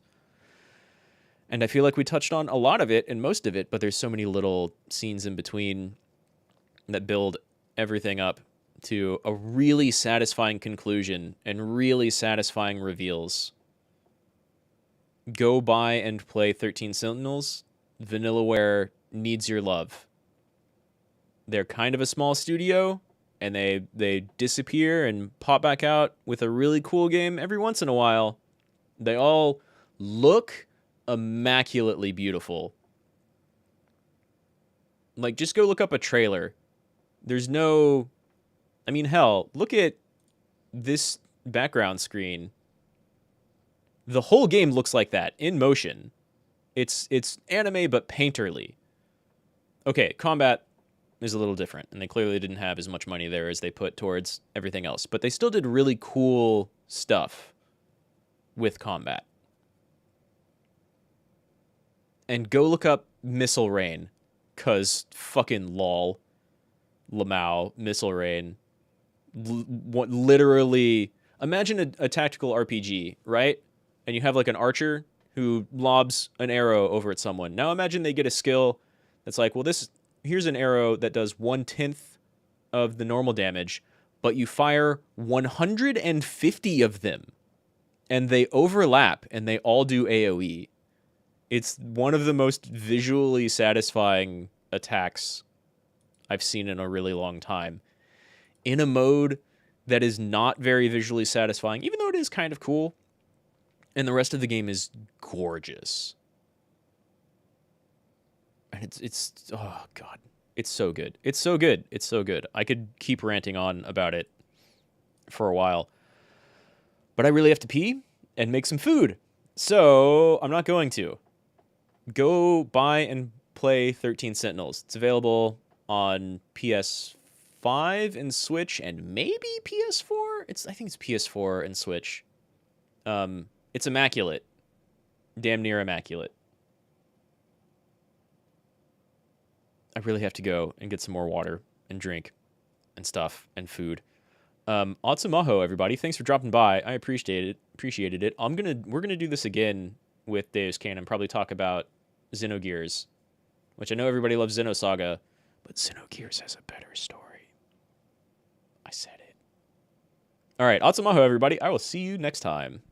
And I feel like we touched on a lot of it and most of it, but there's so many little scenes in between that build everything up to a really satisfying conclusion and really satisfying reveals. Go buy and play 13 Sentinels. Vanillaware needs your love. They're kind of a small studio, and they disappear and pop back out with a really cool game every once in a while. They all look immaculately beautiful. Like, just go look up a trailer. There's no... I mean, hell, look at this background screen. The whole game looks like that, in motion. It's anime, but painterly. Okay, combat is a little different, and they clearly didn't have as much money there as they put towards everything else. But they still did really cool stuff with combat. And go look up Missile Rain. Cause fucking lol, Lamau, Missile Rain, what literally imagine a tactical RPG, right? And you have like an archer who lobs an arrow over at someone. Now imagine they get a skill that's like, well, here's an arrow that does 1/10 of the normal damage, but you fire 150 of them, and they overlap, and they all do AoE. It's one of the most visually satisfying attacks I've seen in a really long time. In a mode that is not very visually satisfying, even though it is kind of cool, and the rest of the game is gorgeous. And it's oh god, it's so good. It's so good. It's so good. I could keep ranting on about it for a while. But I really have to pee and make some food. So, I'm not going to. Go buy and play 13 Sentinels. It's available on PS5 and Switch and maybe PS4. I think it's PS4 and Switch. It's immaculate. Damn near immaculate. I really have to go and get some more water and drink and stuff and food. Atsumaho, everybody. Thanks for dropping by. I appreciated it. We're gonna do this again with DeusCain and probably talk about Xenogears, which I know everybody loves Xenosaga, but Xenogears has a better story. I said it. All right, Atsumaho, everybody. I will see you next time.